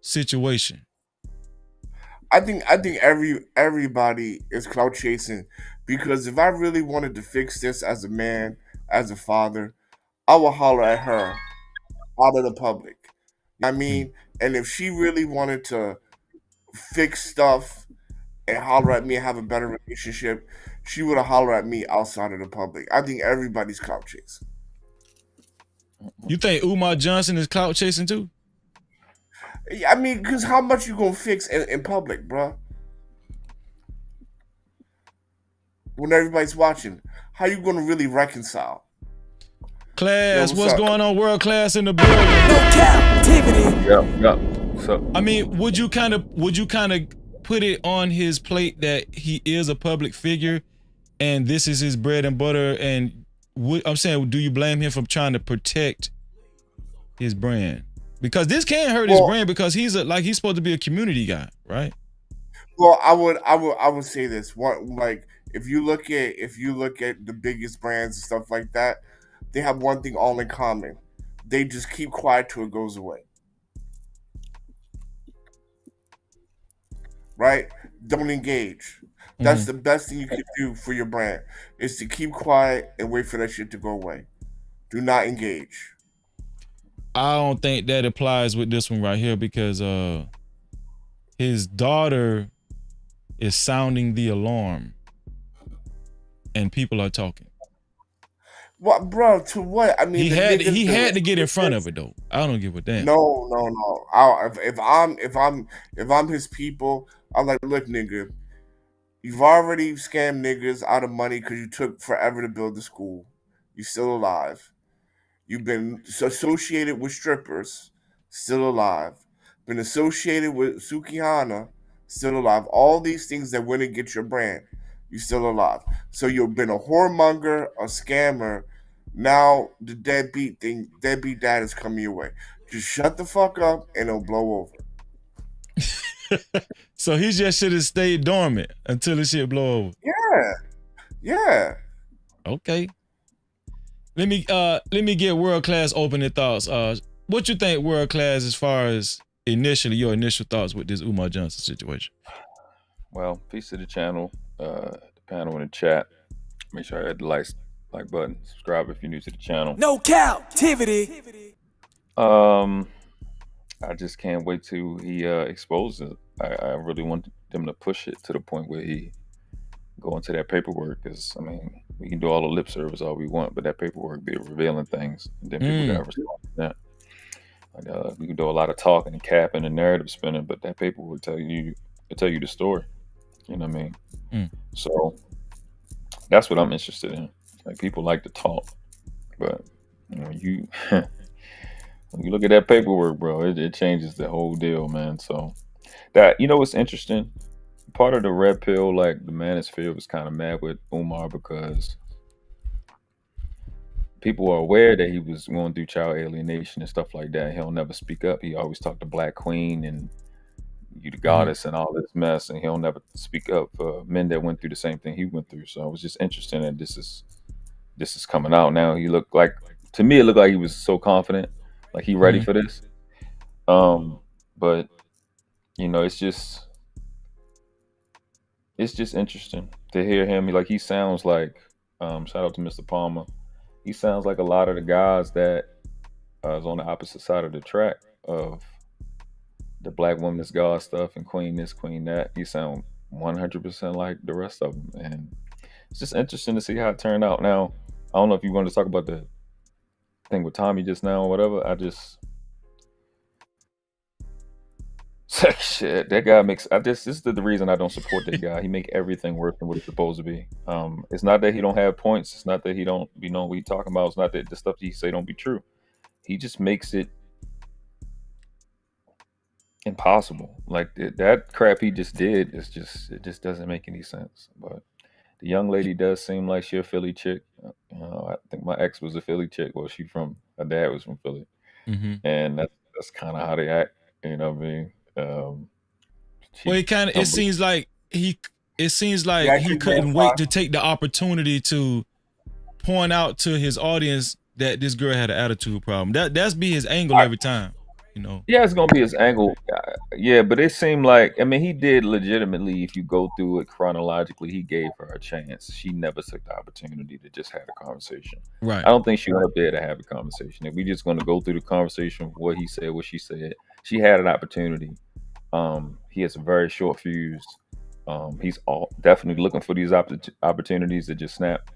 situation? I think everybody is clout chasing, because if I really wanted to fix this as a man, as a father, I will holler at her out of the public. I mean, and if she really wanted to fix stuff and holler at me and have a better relationship, she would have hollered at me outside of the public. I think everybody's clout chasing. You think Umar Johnson is clout chasing too? I mean, because how much you gonna fix in public, bro? When everybody's watching, how you gonna really reconcile? Class, Yo, what's up? going on? World Class in the building. No Cap-tivity. Yeah. What's up? I mean, would you kind of put it on his plate that he is a public figure and this is his bread and butter? And I'm saying, do you blame him for trying to protect his brand? Because this can hurt his brand, because he's supposed to be a community guy, right? Well, I would say this. Like if you look at the biggest brands and stuff like that, they have one thing all in common. They just keep quiet till it goes away. Right? Don't engage. That's the best thing you can do for your brand, is to keep quiet and wait for that shit to go away. Do not engage. I don't think that applies with this one right here, because his daughter is sounding the alarm and people are talking. What, bro? To what? I mean, he had to get in front of it though. I don't give a damn. No. If I'm his people, I'm like, look, nigga, you've already scammed niggas out of money because you took forever to build the school. You're still alive. You've been associated with strippers, still alive. Been associated with Sukihana, still alive. All these things that wouldn't get your brand, you're still alive. So you've been a whoremonger, a scammer. Now the deadbeat dad is coming your way. Just shut the fuck up and it'll blow over. So he just should have stayed dormant until the shit blow over. Yeah. Okay. Let me get World Class opening thoughts. What you think, World Class, as far as your initial thoughts with this Umar Johnson situation? Well, peace to the channel, the panel in the chat. Make sure I hit the like button. Subscribe if you're new to the channel. No Cap-tivity. I just can't wait till he exposes it. I really want them to push it to the point where he go into that paperwork, because I mean, we can do all the lip service all we want, but that paperwork be revealing things, and then people got to respond to that. Like, we can do a lot of talking and capping and narrative spinning, but that paperwork tell you the story. You know what I mean? So that's what I'm interested in. Like, people like to talk, but you know, when you look at that paperwork, bro, it changes the whole deal, man. So that, you know, what's interesting? Part of the red pill, like the manosphere, was kind of mad with Umar because people are aware that he was going through child alienation and stuff like that. He'll never speak up. He always talked to Black Queen and you the goddess and all this mess, and he'll never speak up for men that went through the same thing he went through. So it was just interesting that this is coming out now. He looked like To me, it looked like he was so confident, like he ready for this. But you know, it's just interesting to hear him. Like he sounds like, shout out to Mr. Palmer. He sounds like a lot of the guys that is on the opposite side of the track of the black woman's God stuff and queen this, queen that. He sound 100% like the rest of them, and it's just interesting to see how it turned out. Now, I don't know if you want to talk about the thing with Tommy just now or whatever. Shit, that guy makes. This is the reason I don't support that guy. He make everything worse than what it's supposed to be. It's not that he don't have points. It's not that he don't be knowing what he's talking about. It's not that the stuff that he say don't be true. He just makes it impossible. Like that crap he just did is it just doesn't make any sense. But the young lady does seem like she a Philly chick. I think my ex was a Philly chick. Well, her dad was from Philly, and that's kind of how they act. You know what I mean? Well, it seems like he couldn't wait to take the opportunity to point out to his audience that this girl had an attitude problem. That's be his angle every time, you know. Yeah, it's gonna be his angle. Yeah, but it seemed like, I mean, he did legitimately. If you go through it chronologically, he gave her a chance. She never took the opportunity to just have a conversation. Right. I don't think she went up there to have a conversation. If we just going to go through the conversation, what he said, what she said, she had an opportunity. He has a very short fuse. He's definitely looking for these opportunities to just snap.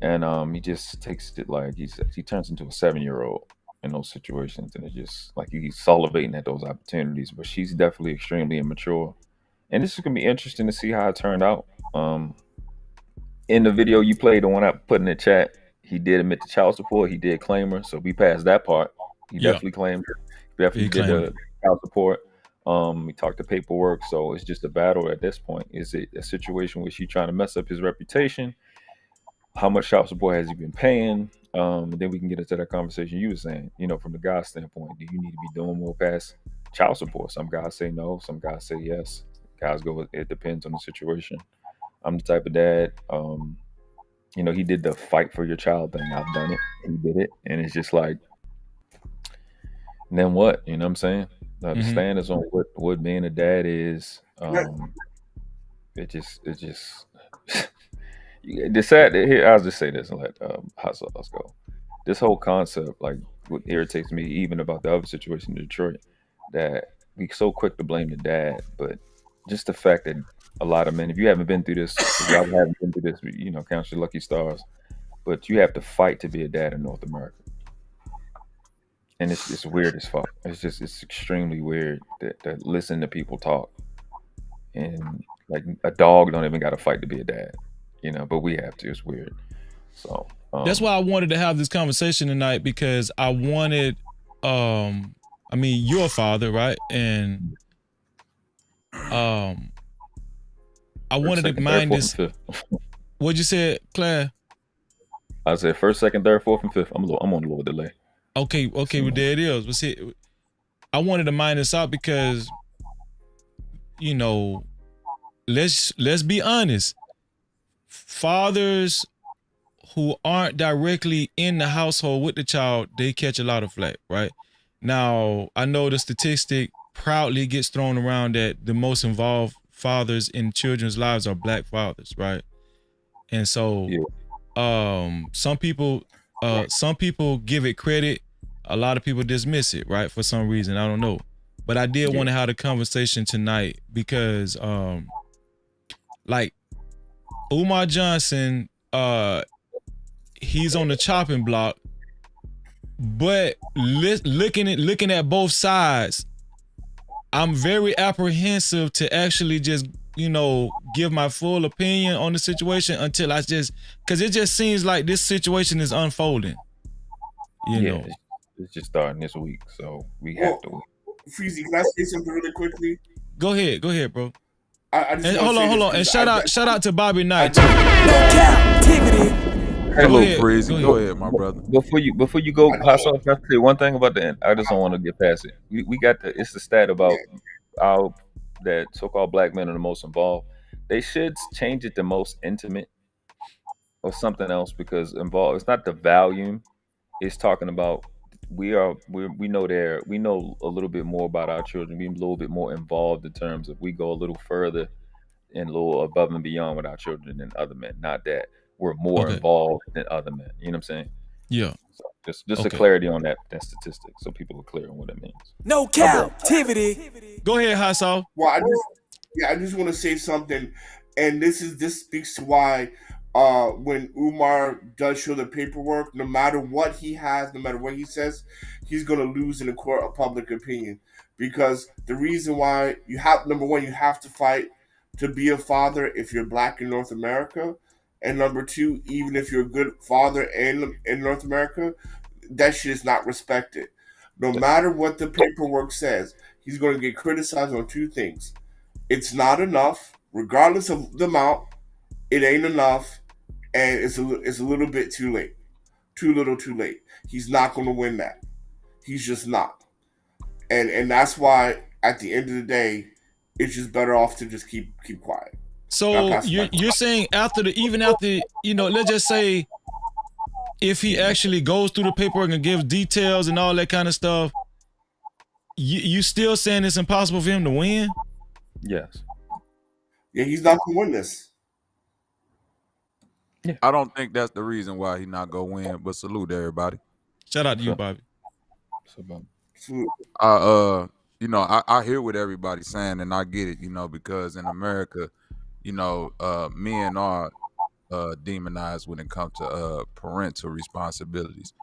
And he just takes it like he turns into a 7-year-old in those situations, and it's just like he's salivating at those opportunities. But she's definitely extremely immature, and this is gonna be interesting to see how it turned out. In the video you played, the one I put in the chat, he did admit to child support. He did claim her, so we passed that part. He definitely claimed her. He definitely did the child support. We talked the paperwork, so it's just a battle at this point. Is it a situation where she's trying to mess up his reputation? How much child support has he been paying? Then we can get into that conversation you were saying, you know, from the guy's standpoint. Do you need to be doing more past child support? Some guys say no, some guys say yes. Guys go, it depends on the situation. I'm the type of dad, you know, he did the fight for your child thing. I've done it. He did it. And it's just like, then what? You know what I'm saying? The stand is on what being a dad is. It just the sad here. I'll just say this and let hot sauce go. This whole concept, like, what irritates me even about the other situation in Detroit, that we so quick to blame the dad, but just the fact that a lot of men, if you haven't been through this, if y'all haven't been through this, you know, count your lucky stars. But you have to fight to be a dad in North America, and it's weird as fuck. It's extremely weird that listen to people talk, and like a dog don't even got to fight to be a dad. You know, but we have to. It's weird. So that's why I wanted to have this conversation tonight, because I wanted, I mean, you're a father, right? And I wanted to mind this. What'd you say, Claire? I said first, second, third, fourth, and fifth. I'm on a little delay. Okay, well, there it is. But see, I wanted to mind this out because, you know, let's be honest. Fathers who aren't directly in the household with the child, they catch a lot of flack, right? Now, I know the statistic proudly gets thrown around that the most involved fathers in children's lives are black fathers, right? And so some people give it credit, a lot of people dismiss it, right? For some reason, I don't know. But I did want to have a conversation tonight because like Umar Johnson, he's on the chopping block, but looking at both sides, I'm very apprehensive to actually just, you know, give my full opinion on the situation until because it just seems like this situation is unfolding. You know, it's just starting this week, so we have to. Freezy, can I say something really quickly? Go ahead, bro. Hold on, and shout out to Bobby Knight. Hello, Freezy. Go ahead, my brother. Before you go, hot sauce, I have to say one thing about that. I just don't want to get past it. We got it's the stat about that so-called black men are the most involved. They should change it to most intimate or something else, because involved, it's not the volume, it's talking about we know a little bit more about our children. We're a little bit more involved in terms of we go a little further and a little above and beyond with our children than other men. Not that we're more Okay. involved than other men. You know what I'm saying? Yeah. So just a Okay. clarity on that statistic, so people are clear on what it means. No captivity. Go ahead, Hassel. Well, I just want to say something, and this speaks to why when Umar does show the paperwork, no matter what he has, no matter what he says, he's gonna lose in the court of public opinion. Because the reason why you have number one, you have to fight to be a father if you're black in North America. And number two, even if you're a good father in North America, that shit is not respected. No matter what the paperwork says, he's going to get criticized on two things. It's not enough, regardless of the amount. It ain't enough, and it's a little bit too late. Too little, too late. He's not going to win that. He's just not, and that's why at the end of the day, it's just better off to just keep quiet. So you're saying after let's just say if he actually goes through the paperwork and gives details and all that kind of stuff, you still saying it's impossible for him to win? Yes. Yeah, he's not gonna win this. I don't think that's the reason why he not gonna win. But salute to everybody. Shout out to you, Bobby. I hear what everybody's saying, and I get it. Because in America, men are demonized when it comes to parental responsibilities.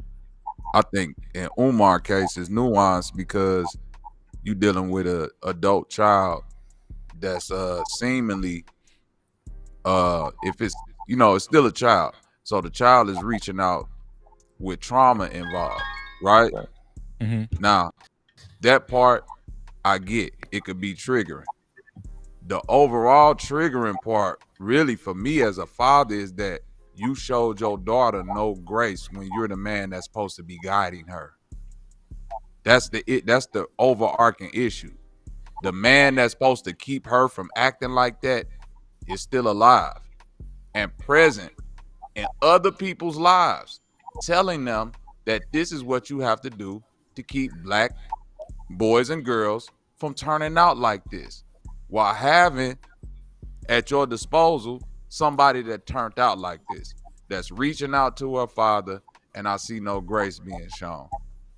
I think in Umar case is nuanced because you dealing with a adult child that's seemingly if it's it's still a child, so the child is reaching out with trauma involved, right? Mm-hmm. Now that part I get, it could be triggering. The overall triggering part really for me as a father is that you showed your daughter no grace when you're the man that's supposed to be guiding her. That's the overarching issue. The man that's supposed to keep her from acting like that is still alive and present in other people's lives, telling them that this is what you have to do to keep black boys and girls from turning out like this, while having at your disposal somebody that turned out like this, that's reaching out to her father, and I see no grace being shown.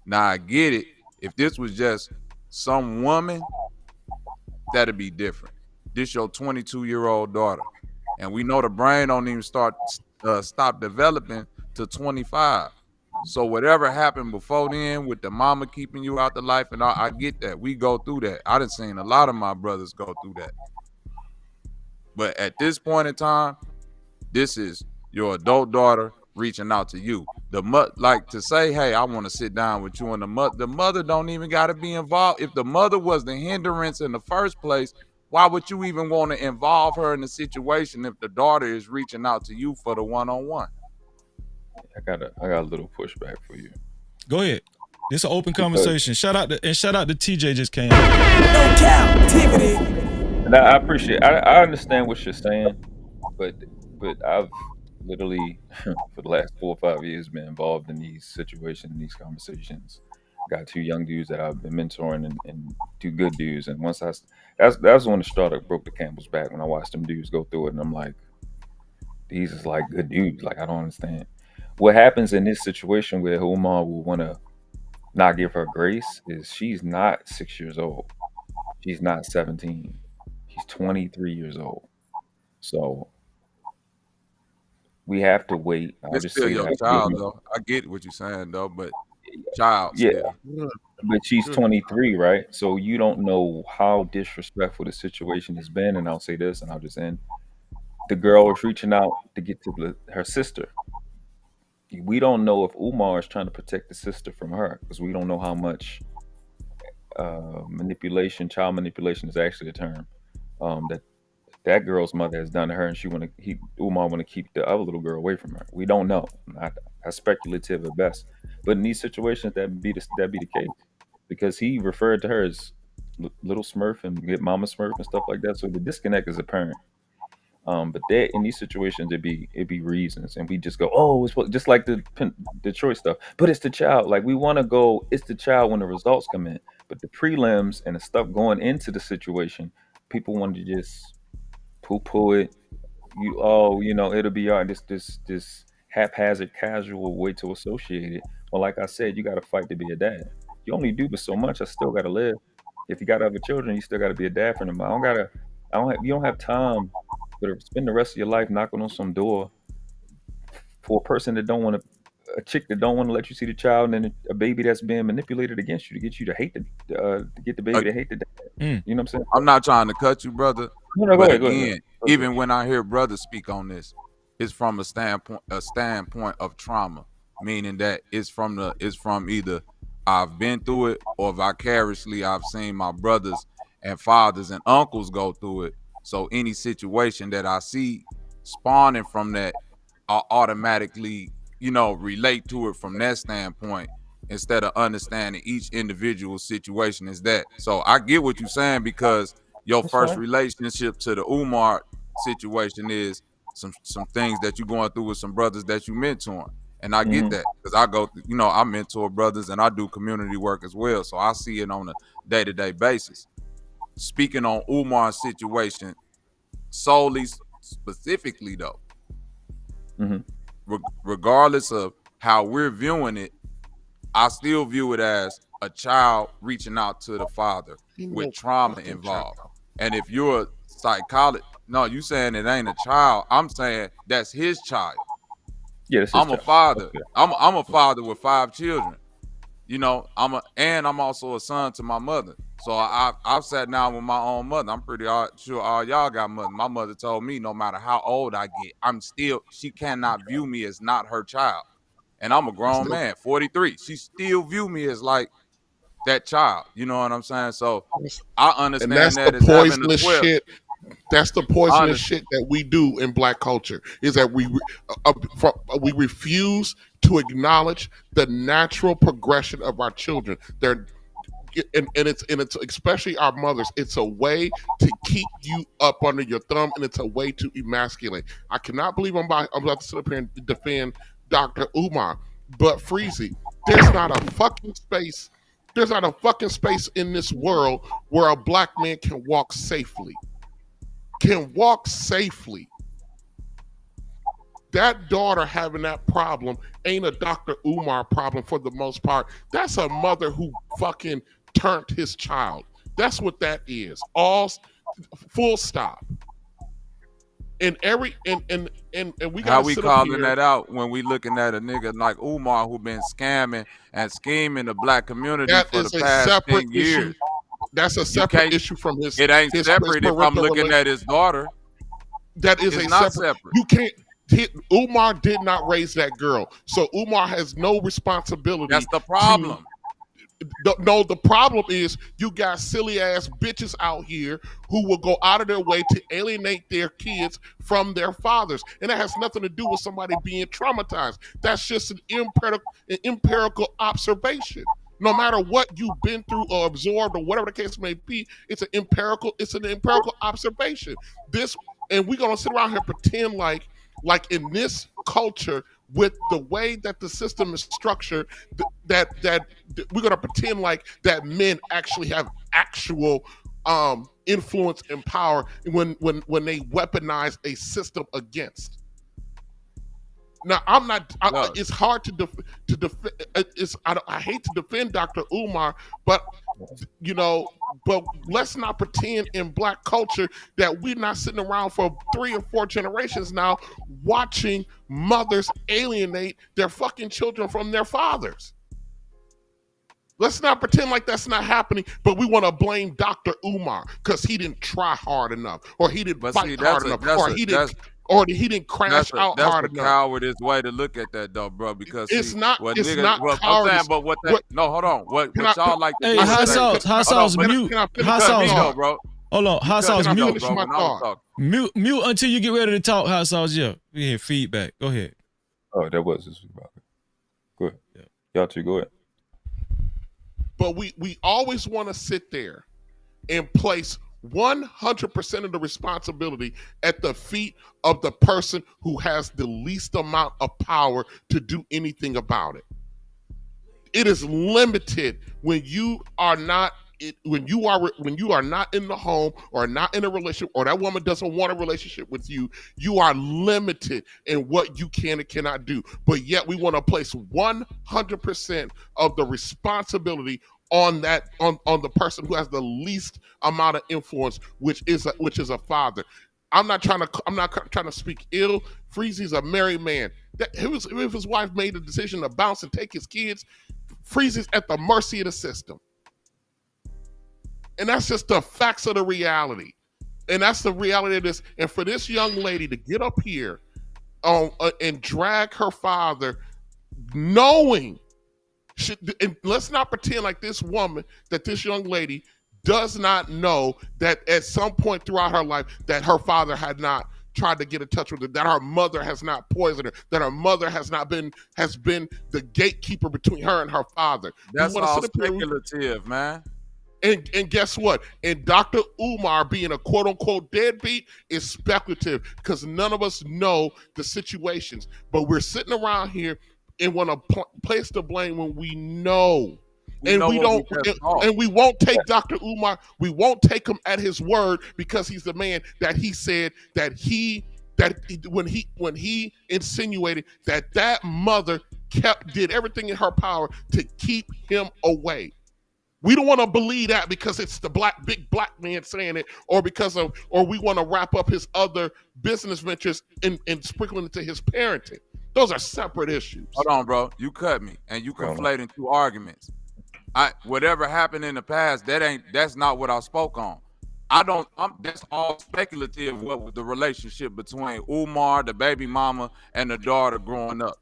Now I get it. If this was just some woman, that'd be different. This your 22-year-old daughter, and we know the brain don't even stop developing to 25. So whatever happened before then with the mama keeping you out the life, and I get that. We go through that. I done seen a lot of my brothers go through that. But at this point in time, this is your adult daughter reaching out to you. Like to say, hey, I want to sit down with you, and the mother don't even got to be involved. If the mother was the hindrance in the first place, why would you even want to involve her in the situation if the daughter is reaching out to you for the one-on-one? I got a little pushback for you. Go ahead. This is an open conversation. Shout out to TJ just came. No captivity. And I appreciate. I understand what you're saying, but I've literally for the last 4 or 5 years been involved in these situations, these conversations. Got 2 young dudes that I've been mentoring and 2 good dudes. And once that's when the straw that broke the camel's back, when I watched them dudes go through it, and I'm like, these is like good dudes. Like I don't understand what happens in this situation where Umar will want to not give her grace is she's not 6 years old. She's not 17. She's 23 years old. So we have to wait. I'll It's just still say your that. child, though. I get what you're saying, though, but child still. But she's 23, right? So you don't know how disrespectful the situation has been. And I'll say this, and I'll just end. The girl is reaching out to get to her sister. We don't know if Umar is trying to protect the sister from her because we don't know how much child manipulation is actually a term that girl's mother has done to her, and Umar want to keep the other little girl away from her. We don't know. That's speculative at best. But in these situations, that'd be the case because he referred to her as little Smurf and get Mama Smurf and stuff like that. So the disconnect is apparent. But that in these situations, it be reasons, and we just go, oh, it's just like the Detroit stuff. But it's the child. Like we want to go, it's the child when the results come in. But the prelims and the stuff going into the situation, people want to just poo it. It'll be all right. This haphazard, casual way to associate it. Well, like I said, you got to fight to be a dad. You only do but so much. I still got to live. If you got other children, you still got to be a dad for them. You don't have time to spend the rest of your life knocking on some door for a person that don't want to, a chick that don't want to let you see the child, and then a baby that's being manipulated against you to get you to hate to get the baby to hate the dad. You know what I'm saying? I'm not trying to cut you, brother. No, but go again, ahead. even when I hear brothers speak on this, it's from a standpoint of trauma, meaning that it's from either I've been through it or vicariously I've seen my brothers and fathers and uncles go through it. So any situation that I see spawning from that, I'll automatically, relate to it from that standpoint instead of understanding each individual situation is that. So I get what you're saying, because your first relationship to the Umar situation is some things that you're going through with some brothers that you mentoring. And I get that, because I mentor brothers and I do community work as well. So I see it on a day-to-day basis. Speaking on Umar's situation solely specifically though, regardless of how we're viewing it, I still view it as a child reaching out to the father with trauma involved. And if you're a psychologist, no, you saying it ain't a child. I'm saying that's his child. Yeah, that's his I'm child. a father. Okay. I'm a father with 5 children. I'm also a son to my mother. So I've sat down with my own mother. I'm pretty sure all y'all got mother. My mother told me no matter how old I get, she cannot view me as not her child. And I'm a grown man, 43. She still view me as like that child. You know what I'm saying? So I understand And that's that the as having a poisonous 12. shit. That's the poisonous shit that we do in Black culture, is that we refuse to acknowledge the natural progression of our children. And it's especially our mothers. It's a way to keep you up under your thumb, and it's a way to emasculate. I cannot believe I'm about to sit up here and defend Dr. Umar, but Freezy, there's not a fucking space. There's not a fucking space in this world where a black man can walk safely. That daughter having that problem ain't a Dr. Umar problem for the most part. That's a mother who fucking turned his child. That's what that is. All full stop. And we got how we calling that out when we looking at a nigga like Umar who been scamming and scheming the black community for the past 10 years. That's a separate issue from his. It ain't his separate if I'm looking at his daughter. That is it's a not separate. You can't. Umar did not raise that girl, so Umar has no responsibility. That's the problem. No, the problem is you got silly ass bitches out here who will go out of their way to alienate their kids from their fathers, and that has nothing to do with somebody being traumatized. That's just an empirical observation. No matter what you've been through or absorbed or whatever the case may be, it's an empirical observation. And we're gonna sit around here and pretend like in this culture, with the way that the system is structured, that we're gonna pretend like that men actually have actual influence and power when they weaponize a system against. Now, I'm not. It's hard to defend. I hate to defend Dr. Umar, but but let's not pretend in Black culture that we're not sitting around for 3 or 4 generations now watching mothers alienate their fucking children from their fathers. Let's not pretend like that's not happening, but we want to blame Dr. Umar because he didn't try hard enough, or he didn't fight hard enough, or he didn't crash out hard enough. That's a coward's way to look at that, though, bro. Because it's not cowardice. Hold on. What y'all like to do? Hey, hot sauce, mute. Hot sauce, bro. Hold on, hot sauce, mute. Bro, mute until you get ready to talk. Hot sauce, yeah. We hear feedback. Go ahead. Oh, that was his feedback. Go ahead. Yeah. Y'all two, go ahead. But we always want to sit there and place 100% of the responsibility at the feet of the person who has the least amount of power to do anything about it. It is limited when you are not when you are not in the home or not in a relationship, or that woman doesn't want a relationship with you. You are limited in what you can and cannot do. But yet we want to place 100% of the responsibility on the person who has the least amount of influence, which is a father. I'm not trying to speak ill. Freezy's a married man. If his wife made a decision to bounce and take his kids, Freezy's at the mercy of the system. And that's just the facts of the reality. And that's the reality of this. And for this young lady to get up here and drag her father, knowing, and let's not pretend like this young lady does not know that at some point throughout her life that her father had not tried to get in touch with her, that her mother has not poisoned her, that her mother has been the gatekeeper between her and her father. That's all speculative, man. And guess what? And Dr. Umar being a quote unquote deadbeat is speculative because none of us know the situations. But we're sitting around here and want to place the blame when we know. We won't take Dr. Umar. We won't take him at his word because he's the man that he said that when he insinuated that mother did everything in her power to keep him away. We don't want to believe that because it's the big black man saying it, or we want to wrap up his other business ventures and sprinkling into his parenting. Those are separate issues. Hold on, bro. You cut me and you conflating two arguments. Whatever happened in the past, that's not what I spoke on. That's all speculative. What was the relationship between Umar, the baby mama, and the daughter growing up?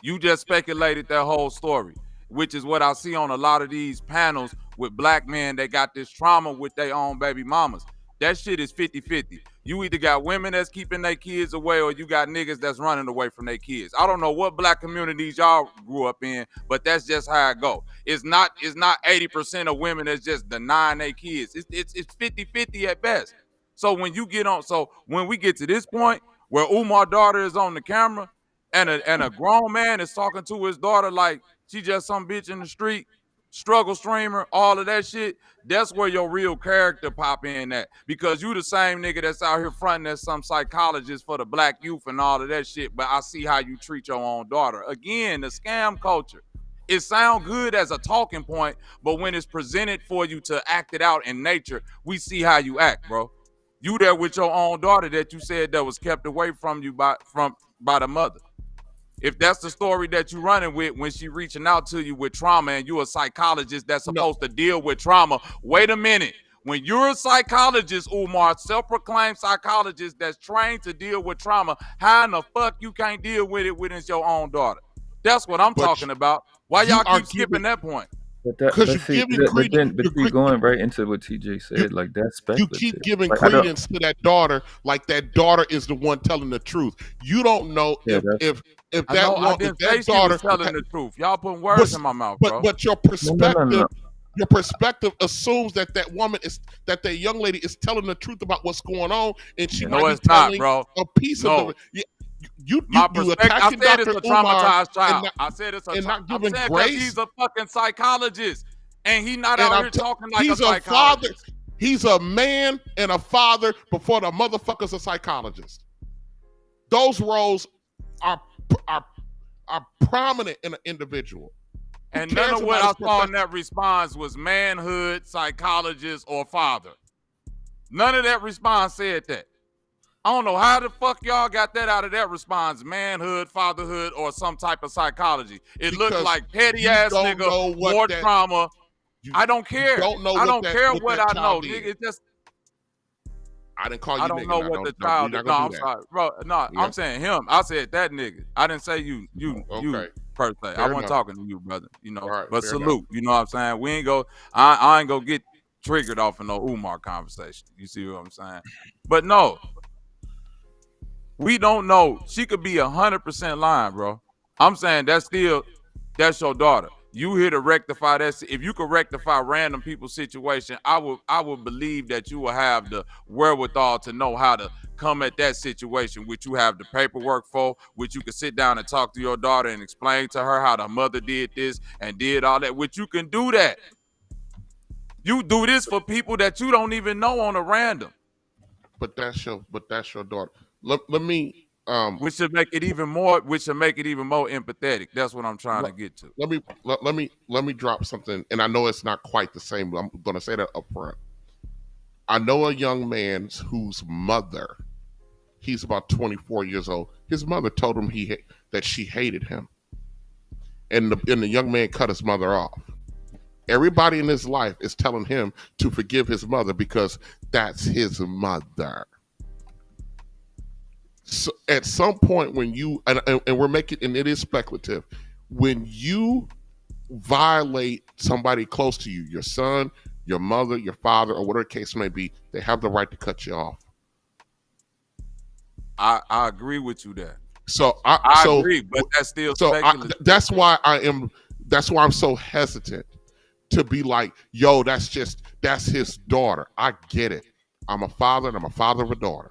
You just speculated that whole story, which is what I see on a lot of these panels with black men that got this trauma with their own baby mamas. That shit is 50-50. You either got women that's keeping their kids away or you got niggas that's running away from their kids. I don't know what black communities y'all grew up in, but that's just how it go. It's not 80% of women that's just denying their kids. It's 50-50 at best. So when we get to this point where Umar's daughter is on the camera and a grown man is talking to his daughter like she just some bitch in the street, struggle streamer, all of that shit, that's where your real character pop in at. Because you the same nigga that's out here fronting as some psychologist for the black youth and all of that shit, but I see how you treat your own daughter. Again, the scam culture. It sounds good as a talking point, but when it's presented for you to act it out in nature, we see how you act, bro. You there with your own daughter that you said that was kept away from you by the mother. If that's the story that you're running with when she reaching out to you with trauma and you're a psychologist that's supposed to deal with trauma, wait a minute. When you're a psychologist, Umar, self-proclaimed psychologist that's trained to deal with trauma, how in the fuck you can't deal with it when it's your own daughter? That's what I'm talking about. Why y'all keep skipping that point? But going right into what TJ said, like that's speculative. You keep giving credence to that daughter, like that daughter is the one telling the truth. You don't know if that daughter was telling the truth. Y'all putting words in my mouth, bro. But your perspective, your perspective assumes that that young lady is telling the truth about what's going on, and she might be telling a piece of the. You attacking I said Dr. it's a traumatized child. I said it's a not giving grace. He's a fucking psychologist, and he's not out here talking like he's a psychologist. Father. He's a man and a father before the motherfucker's a psychologist. Those roles are prominent in an individual. And none of what I saw in that response was manhood, psychologist, or father. None of that response said that. I don't know how the fuck y'all got that out of that response, manhood, fatherhood, or some type of psychology. It looked like petty ass nigga, more trauma. I don't care. I don't care what I know, nigga. It's just I didn't call you. I don't know what the child is. No, I'm sorry, bro. No, I'm saying him. I said that nigga. I didn't say you per se. I wasn't talking to you, brother. You know, but salute. You know what I'm saying? We ain't go. I ain't gonna get triggered off of no Umar conversation. You see what I'm saying? But no. We don't know. She could be 100% lying, bro. I'm saying that's your daughter. You here to rectify that. If you could rectify random people's situation, I would believe that you will have the wherewithal to know how to come at that situation, which you have the paperwork for, which you can sit down and talk to your daughter and explain to her how the mother did this and did all that, which you can do that. You do this for people that you don't even know on a random. But that's your daughter. Let me which should make it even more empathetic. That's what I'm trying to get to. Let me drop something, and I know it's not quite the same, but I'm gonna say that up front. I know a young man whose mother, he's about 24 years old. His mother told him that she hated him. And the young man cut his mother off. Everybody in his life is telling him to forgive his mother because that's his mother. So at some point when you, and we're making, and it is speculative, when you violate somebody close to you, your son, your mother, your father, or whatever the case may be, they have the right to cut you off. I agree with you there. So I agree, but that's still speculative. That's why I'm so hesitant to be like, yo, that's his daughter. I get it. I'm a father and I'm a father of a daughter.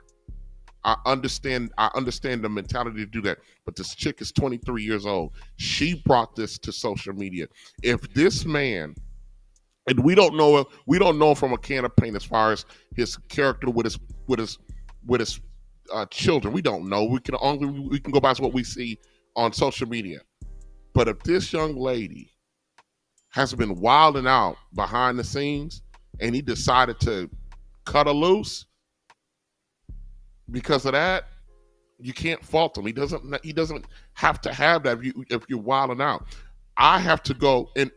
I understand the mentality to do that. But this chick is 23 years old. She brought this to social media. If this man, and we don't know from a can of paint as far as his character with his children. We don't know. We can go by what we see on social media. But if this young lady has been wilding out behind the scenes and he decided to cut her loose because of that, you can't fault him. He doesn't have to have that if you're wilding out. I have to go, and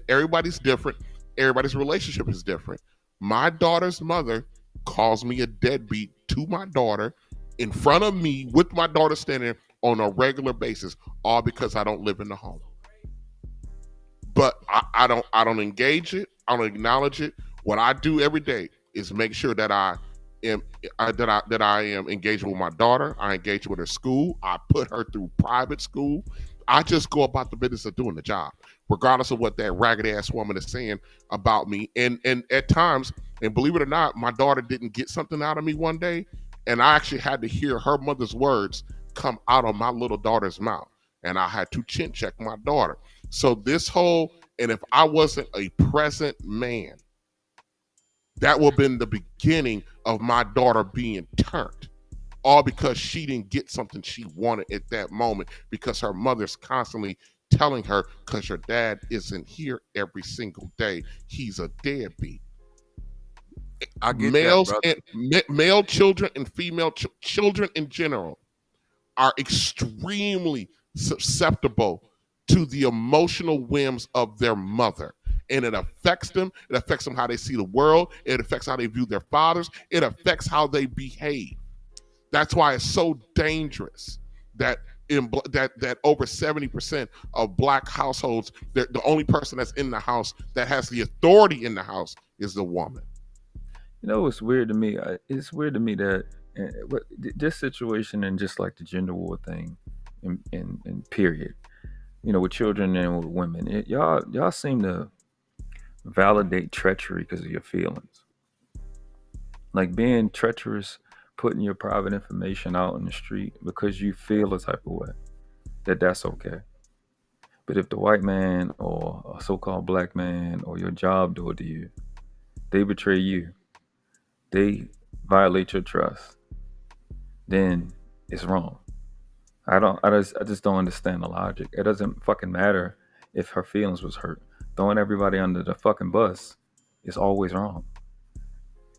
everybody's different. Everybody's relationship is different. My daughter's mother calls me a deadbeat to my daughter in front of me with my daughter standing on a regular basis, all because I don't live in the home. But I don't engage it. I don't acknowledge it. What I do every day is make sure that I am engaged with my daughter. I engage with her school. I put her through private school. I just go about the business of doing the job, regardless of what that ragged ass woman is saying about me. And at times, and believe it or not, my daughter didn't get something out of me one day, and I actually had to hear her mother's words come out of my little daughter's mouth, and I had to chin check my daughter. So this whole, and if I wasn't a present man, that would have been the beginning of my daughter being turned, all because she didn't get something she wanted at that moment, because her mother's constantly telling her, because your dad isn't here every single day, he's a deadbeat. I get Males that, and male children and female children in general are extremely susceptible to the emotional whims of their mother. And it affects them. It affects them how they see the world. It affects how they view their fathers. It affects how they behave. That's why it's so dangerous that that over 70% of black households, the only person that's in the house that has the authority in the house is the woman. You know, it's weird to me. It's weird to me that this situation and just like the gender war thing, in period, you know, with children and with women, y'all seem to validate treachery because of your feelings. Like being treacherous, putting your private information out in the street because you feel a type of way, that's okay. But if the white man or a so-called black man or your job do it to you, they betray you, they violate your trust, then it's wrong. I just don't understand the logic. It doesn't fucking matter if her feelings was hurt. Throwing everybody under the fucking bus is always wrong.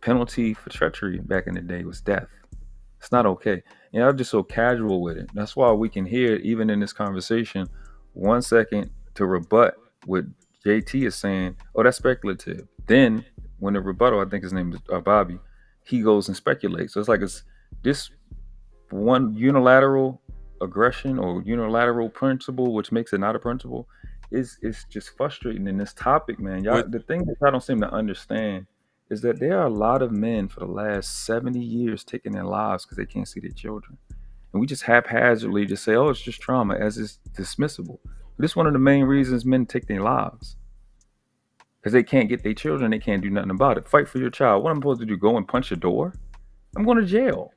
Penalty for treachery back in the day was death. It's not okay. And I'm just so casual with it. That's why we can hear it even in this conversation 1 second to rebut what JT is saying. Oh, that's speculative. Then when the rebuttal, I think his name is Bobby, he goes and speculates. So it's like it's this one unilateral aggression or unilateral principle, which makes it not a principle, is just frustrating in this topic, man. Y'all, the thing that I don't seem to understand is that there are a lot of men for the last 70 years taking their lives because they can't see their children. And we just haphazardly just say, oh, it's just trauma, as it's dismissible. This is one of the main reasons men take their lives. Because they can't get their children, they can't do nothing about it. Fight for your child. What am I supposed to do? Go and punch a door? I'm going to jail.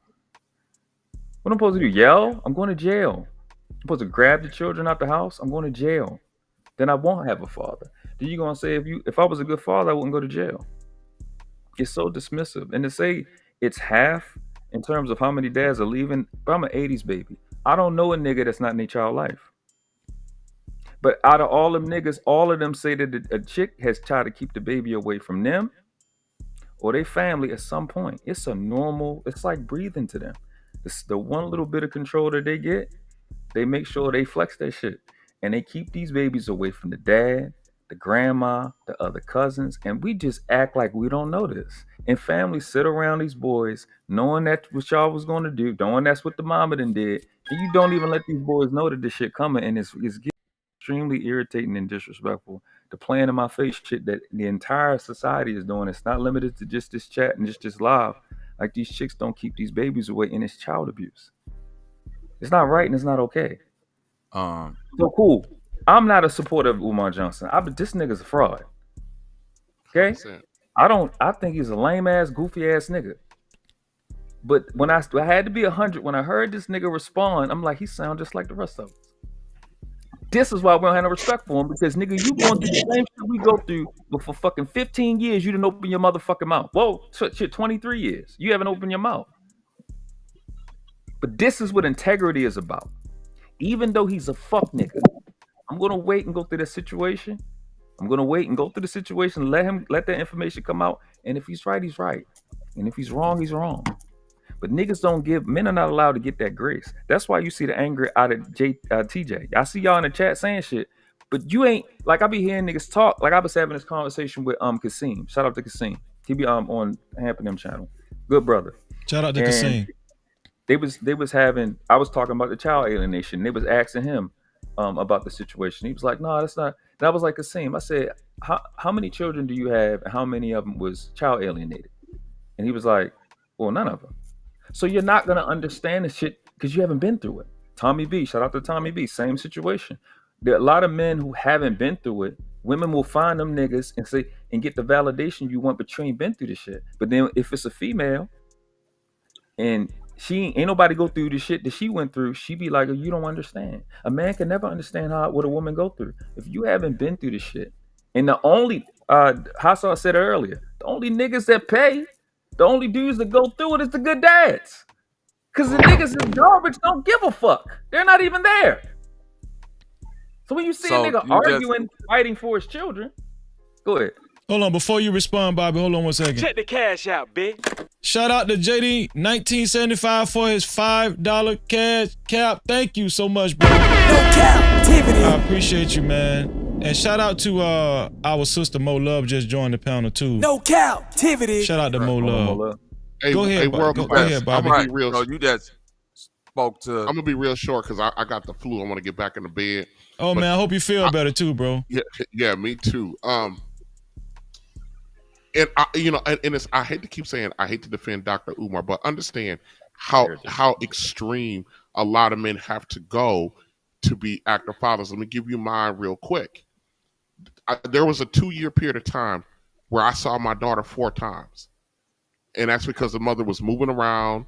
What am I supposed to do? Yell? I'm going to jail. I'm supposed to grab the children out the house? I'm going to jail. Then I won't have a father. Then you gonna say if I was a good father, I wouldn't go to jail. It's so dismissive. And to say it's half in terms of how many dads are leaving, but I'm an 80s baby. I don't know a nigga that's not in their child life. But out of all them niggas, all of them say that a chick has tried to keep the baby away from them or their family at some point. It's like breathing to them. It's the one little bit of control that they get, they make sure they flex that shit. And they keep these babies away from the dad, the grandma, the other cousins, and we just act like we don't know this. And families sit around these boys knowing that's what y'all was going to do, knowing that's what the mama done did, and you don't even let these boys know that this shit coming, and it's getting extremely irritating and disrespectful. The playing in my face shit that the entire society is doing. It's not limited to just this chat and just this live. Like, these chicks don't keep these babies away, and it's child abuse. It's not right and it's not okay. So cool. I'm not a supporter of Umar Johnson. This nigga's a fraud. Okay? 100%. I think he's a lame ass, goofy ass nigga. But when I had to be 100, when I heard this nigga respond, I'm like, he sounds just like the rest of us. This is why we don't have no respect for him, because nigga, you going through the same shit we go through, but for fucking 15 years, you didn't open your motherfucking mouth. Whoa, shit, 23 years. You haven't opened your mouth. But this is what integrity is about. Even though he's a fuck nigga, I'm gonna wait and go through the situation. I'm gonna wait and go through the situation, let that information come out. And if he's right, he's right. And if he's wrong, he's wrong. But niggas men are not allowed to get that grace. That's why you see the anger out of TJ. I see y'all in the chat saying shit, but you ain't, like, I be hearing niggas talk. Like, I was having this conversation with Kasim. Shout out to Kasim. He be on Hampton channel. Good brother. Shout out to Kasim. They was having, I was talking about the child alienation. They was asking him about the situation. He was like, no, that's not. And I was like, Kasim, I said, how many children do you have and how many of them was child alienated? And he was like, well, none of them. So you're not going to understand this shit because you haven't been through it. Tommy B, shout out to Tommy B, same situation. There are a lot of men who haven't been through it. Women will find them niggas and say, and get the validation you want, but you ain't been through this shit. But then if it's a female and she ain't nobody go through the shit that she went through, she be like, oh, you don't understand. A man can never understand what a woman go through. If you haven't been through this shit. And the only, Hassan said earlier, the only niggas that pay, the only dudes that go through it is the good dads. Because the niggas is garbage don't give a fuck. They're not even there. So when you see a nigga arguing, fighting for his children, go ahead. Hold on, before you respond, Bobby, hold on 1 second. Check the cash out, bitch. Shout out to JD 1975 for his $5 cash cap. Thank you so much, bro. No Cap-tivity. I appreciate you, man. And shout out to our sister Mo Love just joined the panel too. No Cap-tivity. Shout out to Mo Love. Hey, go ahead, Bobby. go ahead, Bobby. I'm gonna be real. So you just spoke to. I'm gonna be real short because I got the flu. I want to get back in the bed. Oh man, I hope you feel better too, bro. Yeah, me too. And it's, I hate to keep saying I hate to defend Dr. Umar, but understand how extreme a lot of men have to go to be active fathers. Let me give you mine real quick. There was a 2-year period of time where I saw my daughter 4 times, and that's because the mother was moving around,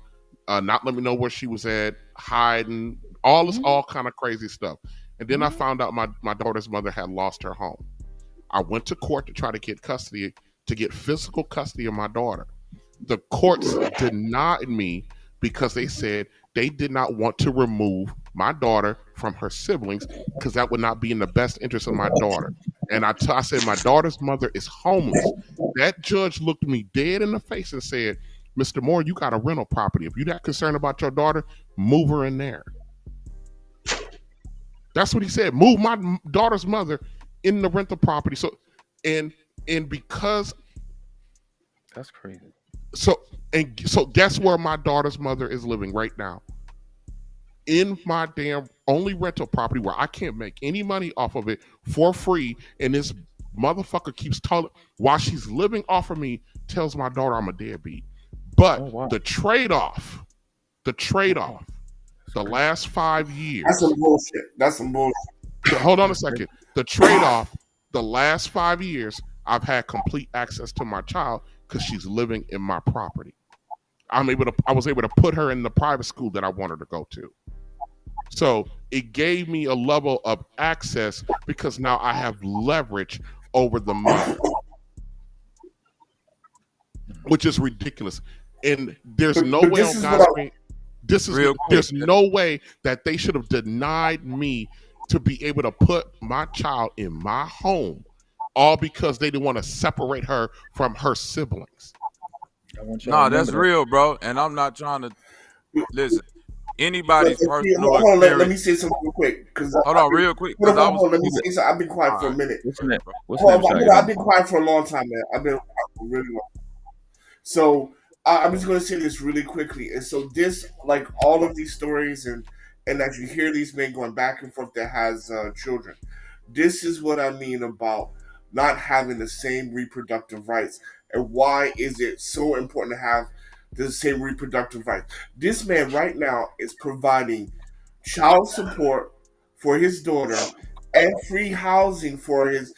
not letting me know where she was at, hiding, all kind of crazy stuff. And then I found out my daughter's mother had lost her home. I went to court to try to get physical custody of my daughter. The courts denied me because they said they did not want to remove my daughter from her siblings because that would not be in the best interest of my daughter. And I said, my daughter's mother is homeless. That judge looked me dead in the face and said, Mr. Moore, you got a rental property. If you're that concerned about your daughter, move her in there. That's what he said. Move my daughter's mother in the rental property. So, and because that's crazy. So guess where my daughter's mother is living right now? In my damn only rental property where I can't make any money off of it for free. And this motherfucker keeps telling, while she's living off of me, tells my daughter I'm a deadbeat. But the trade-off, the last 5 years. That's some bullshit. hold on a second. The trade-off, the last 5 years, I've had complete access to my child because she's living in my property. I was able to put her in the private school that I want her to go to. So it gave me a level of access because now I have leverage over the mother, which is ridiculous. And there's no way on God's screen. There's no way that they should have denied me to be able to put my child in my home, all because they didn't want to separate her from her siblings. Nah, that's real, bro. And I'm not trying to listen. Anybody's personal Hold on, let me experience. say something real quick. Hold on, real quick. Hold on, let me say something. I've been quiet for a minute. I've been quiet for a long time, man. I've been quiet for a really long time. So I'm just going to say this really quickly. And so this, like all of these stories, and as you hear these men going back and forth that has children, this is what I mean about not having the same reproductive rights, and why is it so important to have the same reproductive rights. This man right now is providing child support for his daughter and free housing for his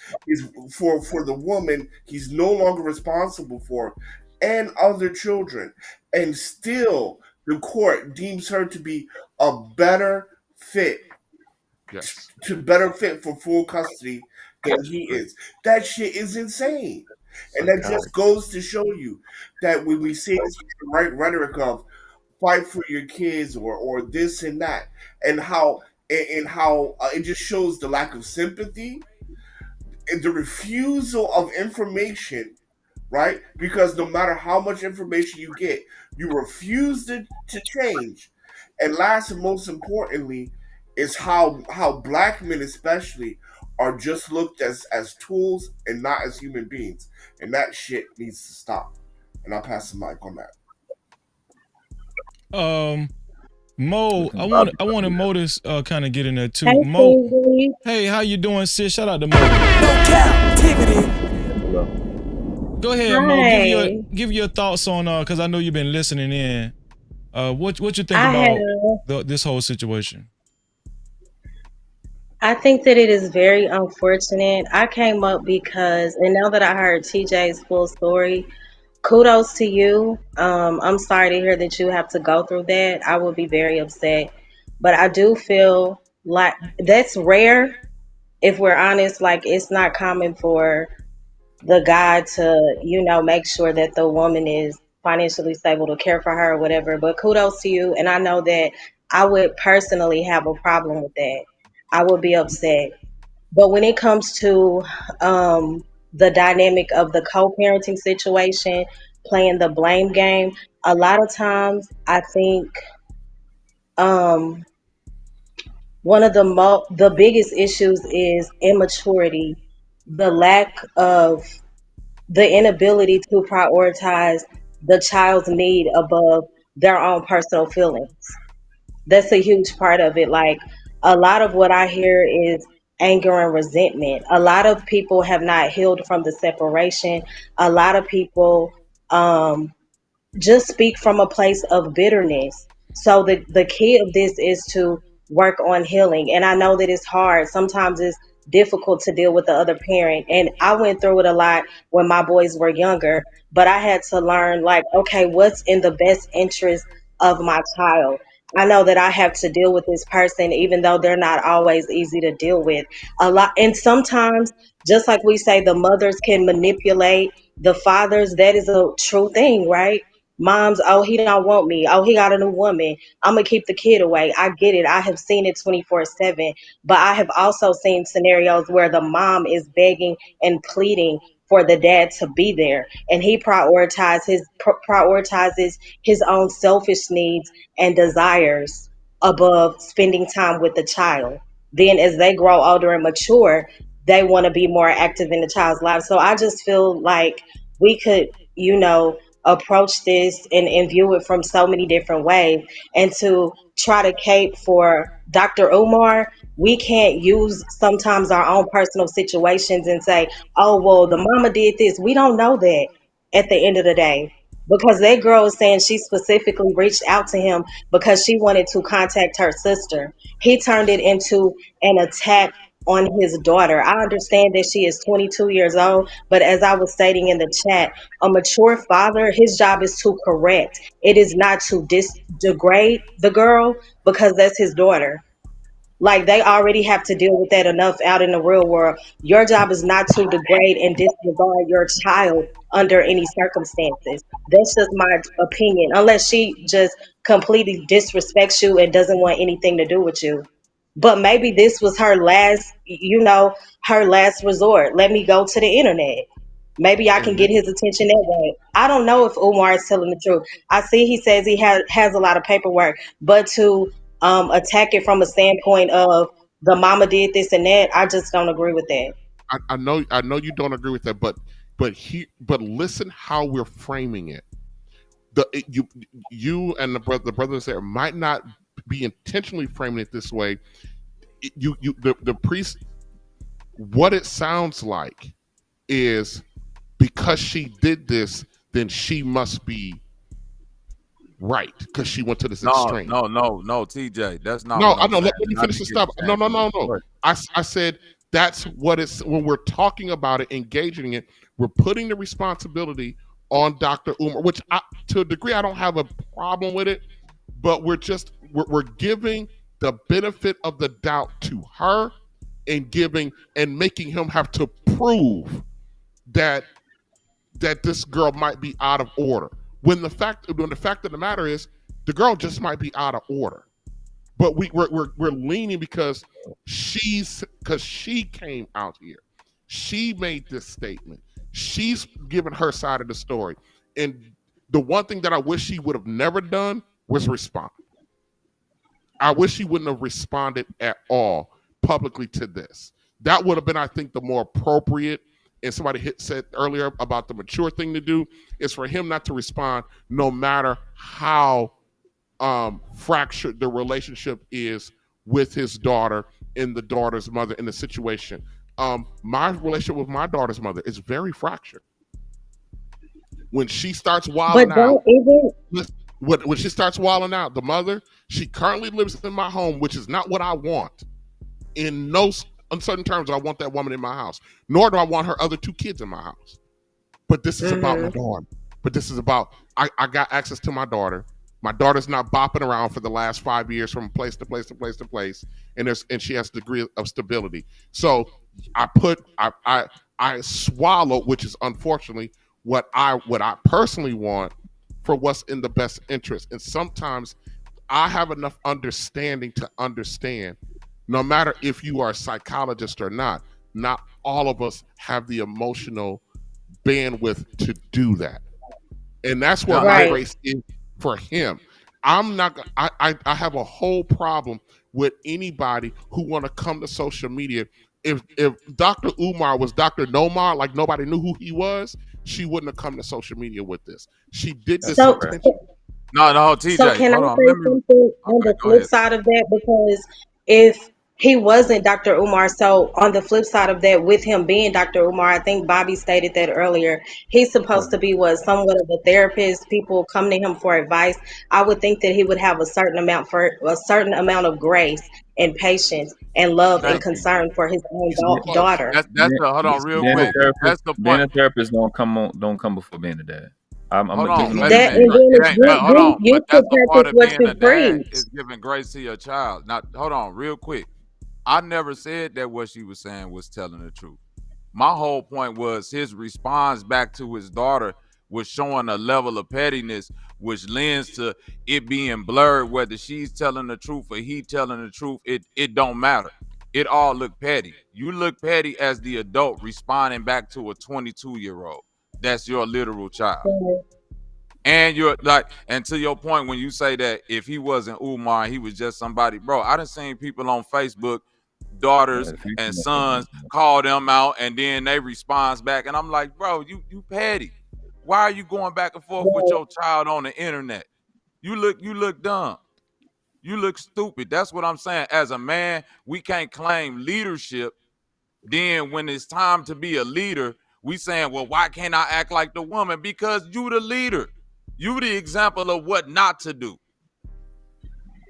for the woman he's no longer responsible for, and other children, and still the court deems her to be a better fit for full custody than he is. That shit is insane. And that just goes to show you that when we say this right rhetoric of fight for your kids or this and that, and how it just shows the lack of sympathy and the refusal of information, right? Because no matter how much information you get, you refuse to change. And last and most importantly is how black men especially are just looked as tools and not as human beings. And that shit needs to stop. And I'll pass the mic on that. Mo, I wanted Mo to kind of get in there too. Hey, Mo, hey, how you doing, sis? Shout out to Mo. Cap-tivity. Go ahead, Mo. Give your thoughts on because I know you've been listening in. What you think about this whole situation? I think that it is very unfortunate. I came up because, and now that I heard TJ's full story, kudos to you. I'm sorry to hear that you have to go through that. I would be very upset. But I do feel like that's rare. If we're honest, like it's not common for the guy to, make sure that the woman is financially stable to care for her or whatever. But kudos to you. And I know that I would personally have a problem with that. I would be upset. But when it comes to the dynamic of the co-parenting situation, playing the blame game, a lot of times I think one of the biggest issues is immaturity, the lack of the inability to prioritize the child's need above their own personal feelings. That's a huge part of it. Like a lot of what I hear is anger and resentment. A lot of people have not healed from the separation. A lot of people just speak from a place of bitterness. So the key of this is to work on healing. And I know that it's hard. Sometimes it's difficult to deal with the other parent. And I went through it a lot when my boys were younger, but I had to learn like, okay, what's in the best interest of my child? I know that I have to deal with this person, even though they're not always easy to deal with. A lot, and sometimes, just like we say, the mothers can manipulate the fathers. That is a true thing, right? Moms, oh, he don't want me. Oh, he got a new woman. I'm going to keep the kid away. I get it. I have seen it 24/7. But I have also seen scenarios where the mom is begging and pleading for the dad to be there. And he prioritizes his own selfish needs and desires above spending time with the child. Then as they grow older and mature, they want to be more active in the child's life. So I just feel like we could, approach this and view it from so many different ways. And to try to cape for Dr. Umar, we can't use sometimes our own personal situations and say, oh, well, the mama did this. We don't know that at the end of the day. Because that girl is saying she specifically reached out to him because she wanted to contact her sister. He turned it into an attack on his daughter. I understand that she is 22 years old, but as I was stating in the chat, a mature father, his job is to correct. It is not to degrade the girl because that's his daughter. Like they already have to deal with that enough out in the real world. Your job is not to degrade and disregard your child under any circumstances. That's just my opinion. Unless she just completely disrespects you and doesn't want anything to do with you. But maybe this was her last, her last resort. Let me go to the internet. Maybe I can And get his attention that way. I don't know if Umar is telling the truth. I see he says he has a lot of paperwork, but to attack it from a standpoint of the mama did this and that, I just don't agree with that. I know you don't agree with that, but listen how we're framing it. You and the brothers there might not be intentionally framing it this way. The priest, what it sounds like is because she did this, then she must be right because she went to this extreme. No, TJ. That's not No, what I I'm know. saying. Let me And I finish didn't the get you stop. No, saying no, something. no, no. Go ahead. I said that's what it's when we're talking about it, engaging it. We're putting the responsibility on Dr. Umar, which to a degree I don't have a problem with it, but we're giving the benefit of the doubt to her and making him have to prove that this girl might be out of order. When the fact of the matter is, the girl just might be out of order. But we're leaning because she came out here. She made this statement. She's given her side of the story. And the one thing that I wish she would have never done was respond. I wish she wouldn't have responded at all publicly to this. That would have been, I think, the more appropriate. And somebody said earlier about the mature thing to do is for him not to respond, no matter how fractured the relationship is with his daughter and the daughter's mother in the situation. My relationship with my daughter's mother is very fractured. When she starts wilding But out, don't even when she starts wilding out, the mother, she currently lives in my home, which is not what I want. In no uncertain terms, I want that woman in my house. Nor do I want her other two kids in my house. But this is about my daughter. But this is about I got access to my daughter. My daughter's not bopping around for the last 5 years from place to place to place to place, and she has a degree of stability. So I swallow, which is unfortunately what I personally want for what's in the best interest. And sometimes I have enough understanding to understand, no matter if you are a psychologist or not all of us have the emotional bandwidth to do that. And that's where my grace is for him. I'm not I have a whole problem with anybody who want to come to social media. If Dr. Umar was Dr. Nomar, like nobody knew who he was, she wouldn't have come to social media with this. She did this so intentionally. No, TJ. So can I Hold on. say Let me. something on the Go flip ahead. side of that? Because if he wasn't Dr. Umar, so on the flip side of that, with him being Dr. Umar, I think Bobby stated that earlier. He's supposed to be somewhat of a therapist. People come to him for advice. I would think that he would have a certain amount of grace and patience and love and Thank you. concern for his own daughter. That's hold on real Being a quick. That's therapist, the being point. a therapist don't come before being a dad. I'm Hold giving on, them wait a That minute. and then It ain't, but hold on. you But should that's a part practice of what being you a dad preach. is giving grace to your child. Now, hold on, real quick. I never said that what she was saying was telling the truth. My whole point was his response back to his daughter was showing a level of pettiness, which lends to it being blurred whether she's telling the truth or he telling the truth. It don't matter. It all look petty. You look petty as the adult responding back to a 22-year-old. That's your literal child. And you're like, and to your point, when you say that if he wasn't Umar, he was just somebody, bro. I done seen people on Facebook, daughters and sons, call them out, and then they responds back, and I'm like, bro, you petty. Why are you going back and forth with your child on the internet? You look dumb. You look stupid. That's what I'm saying. As a man, we can't claim leadership. Then when it's time to be a leader, we saying, well, why can't I act like the woman? Because you the leader. You the example of what not to do.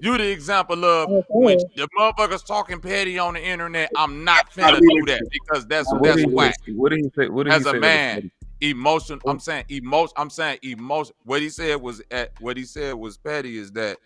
You the example of when Okay. the motherfuckers talking petty on the internet. I'm not I finna do mean, that because that's What did he whack. say? What did he say? What did he As a say that was man, petty? emotion. I'm saying emotion. I'm saying emotion. What he said was petty is that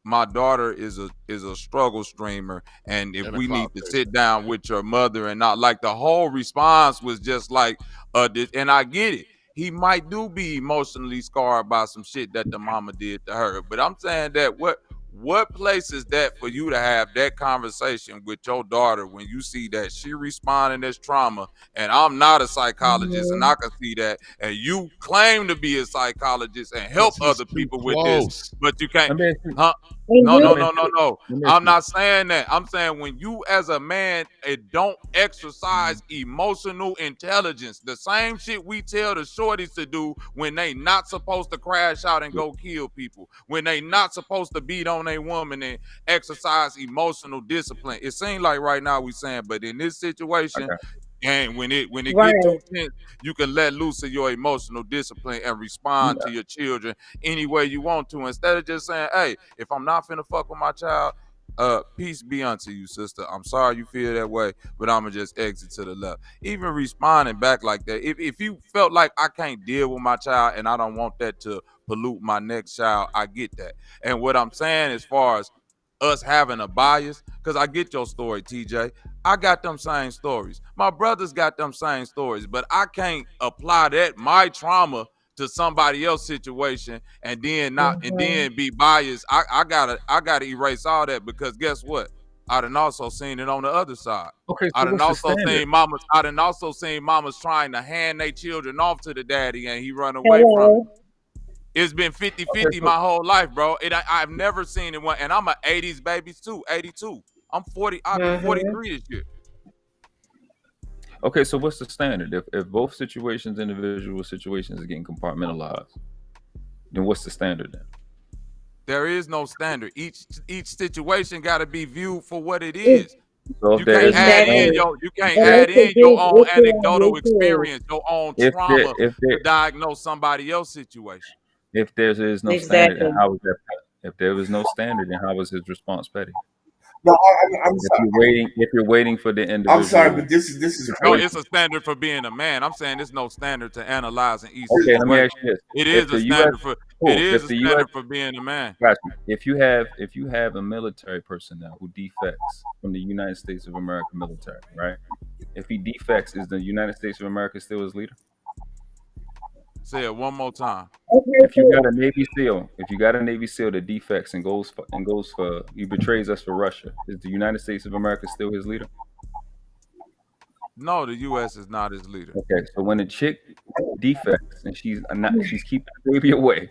my daughter is a struggle streamer, and if And a we need cloud to chaser. sit down with your mother and not like the whole response was just like and I get it. He might do be emotionally scarred by some shit that the mama did to her, but I'm saying that what place is that for you to have that conversation with your daughter when you see that she responding as trauma, and I'm not a psychologist and Mhm. I can see that, and you claim to be a psychologist and help Because he's other too people with this, close. but you can't, Let me ask you. huh? And No, Let no, me you, ask no, no, you. no. Let me ask I'm you. not saying that. I'm saying when you as a man don't exercise emotional intelligence, the same shit we tell the shorties to do when they not supposed to crash out and go kill people, when they not supposed to beat on a woman and exercise emotional discipline. It seems like right now we saying, but in this situation, Okay. and when it get right. too tense, you can let loose of your emotional discipline and respond to your children any way you want to, instead of just saying, "Hey, if I'm not finna fuck with my child, peace be unto you, sister. I'm sorry you feel that way, but I'ma just exit to the left." Even responding back like that. If you felt like I can't deal with my child and I don't want that to pollute my next child, I get that. And what I'm saying as far as us having a bias, because I get your story, TJ. I got them same stories. My brothers got them same stories, but I can't apply my trauma to somebody else's situation and then not and Mhm. then be biased. I gotta erase all that, because guess what? I done also seen it on the other side. Okay. So what's the standard? I done also seen mamas trying to hand their children off to the daddy and he run away from it. Hello. It's been Okay. 50-50 So my whole life, bro. I've never seen it one, and I'm a 80s baby too, 82. I'm 40, I'll be Mhm. 43 this year. okay. So what's the standard? If both situations, individual situations, are getting compartmentalized, then what's the standard then? There is no standard. Each situation got to be viewed for what it It's, is. So if You there can't is no add in standard, exactly. your you can't okay. And add that's the in your big own issue on anecdotal YouTube. experience, your own If there trauma if to there diagnose somebody else's situation. if there is no standard, then Exactly. how is that petty? If there was no standard, then how is his response petty? No, I'm If you're sorry. waiting for the I'm sorry, individual but this is No, crazy. situation. it's a standard for being a man. I'm saying there's no standard to analyzing each Okay, let me situation. ask you this: It If is a the U.S. standard for it cool, is if a the U.S. standard for being a man. got you. If you have a military personnel who defects from the United States of America military, right? If he defects, is the United States of America still his leader? Say it one more time. Okay, If you got so a Navy SEAL that defects and goes for he betrays us for Russia, is the United States of America still his leader? No, the U.S. is not his leader. Okay, so when a chick defects and she's keeping the baby away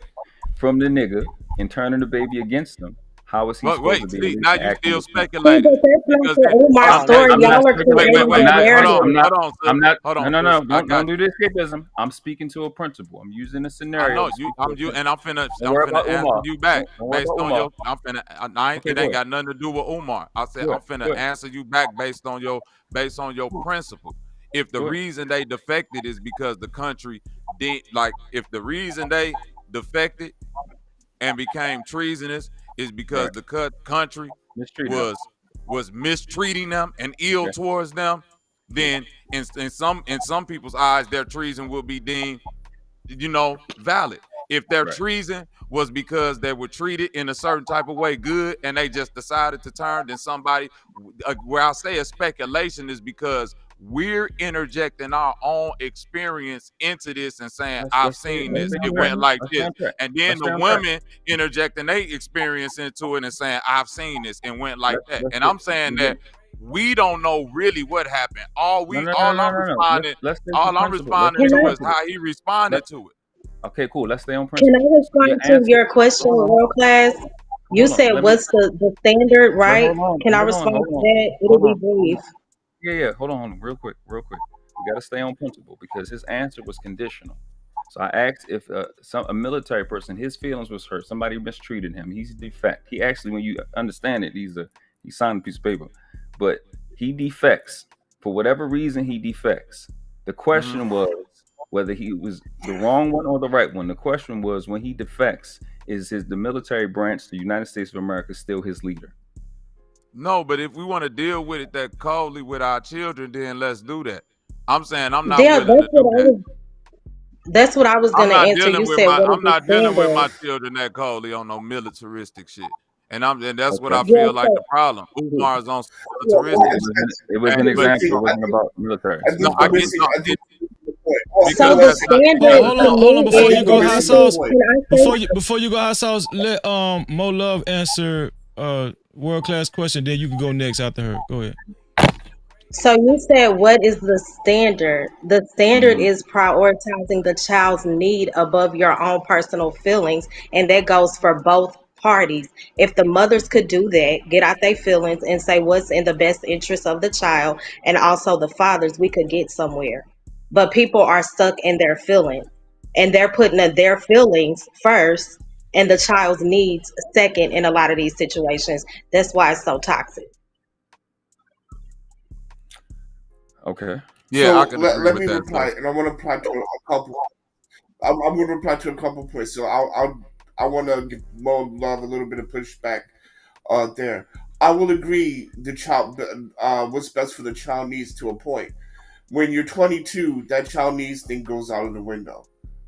from the nigga and turning the baby against him, how is he But supposed wait, to be a see, leader now to you act in still defense? see, speculating but that's not because the then Umar Okay, story. I'm not Y'all are speculating. wait, creating wait. that Hold on, narrative. I'm not. hold on, sis. I'm not. Hold No, on, no, sis. no. I Don't got do you. this escapism. I'm speaking to a principle. I'm using a I scenario know to you. speak to a And principle. Don't I'm worry finna about answer Umar. you back Don't worry based about on Umar. your. Okay, it go ain't ahead. got nothing to do with Umar. I said Go I'm ahead. finna Go ahead. answer you back based on your principle. If the Go ahead. reason they defected is because the country did like, if the reason they defected and became treasonous is because Right. the country Mistreating them. was mistreating them and ill Okay. towards them, then in some people's eyes their treason will be deemed, valid. If their Right. treason was because they were treated in a certain type of way good and they just decided to turn, then somebody, where I say a speculation is because we're interjecting our own experience into this and saying, Let's I've let's stay seen let's this, stay on it track. went like Let's stay this. on track. And then Let's stay the on track. women interjecting their experience into it and saying, I've seen this and went like Let's that. let's And get I'm saying we that get we don't know really what happened. no no no no no no. Let's All stay I'm to principle. Let's responding stay Can to to I is principle. how he Let, responded to it. okay, cool. Let's stay on can I principle. Your respond to answer. your question, Hold on. world class? You Hold on. said Let me. what's the standard, But right? hold on. Can I Hold on. respond Hold to on. that? It'll Hold be on. brief. Yeah, yeah. Hold on. Hold on. Real quick. Real quick. We got to stay on principle because his answer was conditional. So I asked if a military person, his feelings was hurt. Somebody mistreated him. He's defect. He actually, when you understand it, he signed a piece of paper, but he defects for whatever reason. He defects. The Mhm. question was whether he was the wrong one or the right one. The question was, when he defects, is the military branch, the United States of America, still his leader? No, but if we want to deal with it that coldly with our children, then let's do that. I'm saying I'm not Yeah, willing to do that. that's what I was I'm gonna not answer. dealing You with said, my what is I'm the not dealing with standard? my children that coldly on no militaristic shit. And that's what Okay. I Yeah, feel like the so problem. Umar is on some Yeah, well, militaristic shit. It was an And but example. It wasn't about military. I no, think I we're get missing. no I think it, we're missing the point. Well, so because well, the that's listen. not standard to Hold on. me I Before is think you we're go, hot missing the sauce. point. can I Before say you go, hot sauce. Let Mo Love answer world class question. Then you can go next after her. Go ahead. so you said what is the standard? The standard Mhm. is prioritizing the child's need above your own personal feelings, and that goes for both parties. If the mothers could do that, get out their feelings and say what's in the best interest of the child, and also the fathers, we could get somewhere. But people are stuck in their feelings, and they're putting their feelings first and the child's needs second in a lot of these situations. That's why it's so toxic. Okay. yeah, I So can agree let with me that. reply, and I want to reply to a couple. I'm going to reply to a couple points. So I want to give Mo Love a little bit of pushback there. I will agree. The child, what's best for the child needs to a point. When you're 22, that child needs thing goes out of the window,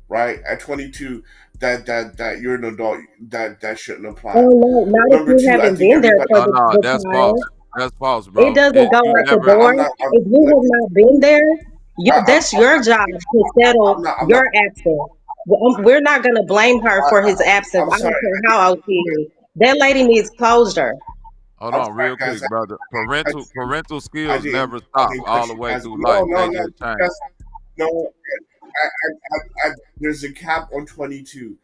right? At 22, that you're an adult, that shouldn't apply. Oh no, not if Number you two, I haven't think been there everybody. for Oh no, the that's false. child. That's false, It bro. doesn't go You out the never door. I'm not. If you have not been there, that's your job to settle I'm not. I'm not. your absence. We're not going to blame her for his absence. I'm I sorry. don't care how old she is. That lady needs closure. hold I'm on sorry, real guys. quick, brother. I, Parental I skills didn't. never I stop didn't all cut the you way guys. through No, life. no, They no. just change. That's, no. There's a cap on 22.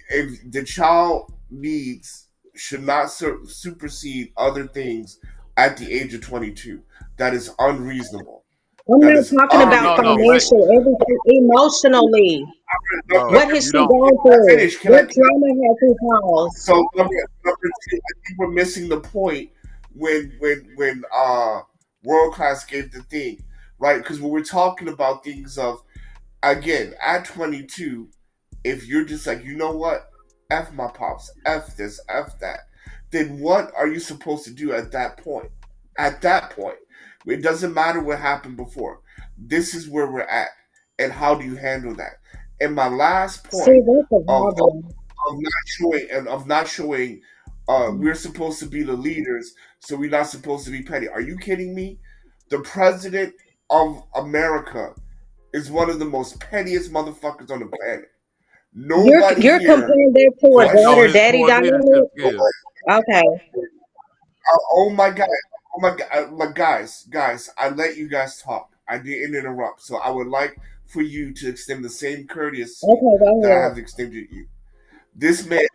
If the child needs should not supersede other things at the age of 22. That is unreasonable. I'm That not is talking Oh about no, utterly no, wait, financial, unreasonable. everything, emotionally. No, bro. What has You she don't. gone I through? finish? Can I? What trauma has he caused? So number two, I think we're missing the point when world class gave the thing right, because when we're talking about things of, again, at 22, if you're just like, you know what, f my pops, f this, f that, then what are you supposed to do at that point? At that point, it doesn't matter what happened before. This is where we're at, and how do you handle that? And my last See, point that's a of problem. not showing we're supposed to be the leaders, so we're not supposed to be petty. Are you kidding me? The president of America is one of the most pettiest motherfuckers on the planet. Nobody You're here comparing that to a But you know daughter his questions. daddy poor leadership dynamic? skills. Okay. Oh my god! Oh my god! My guys, I let you guys talk. I didn't interrupt, so I would like for you to extend the same courtesy Okay, that I go have extended you. This man,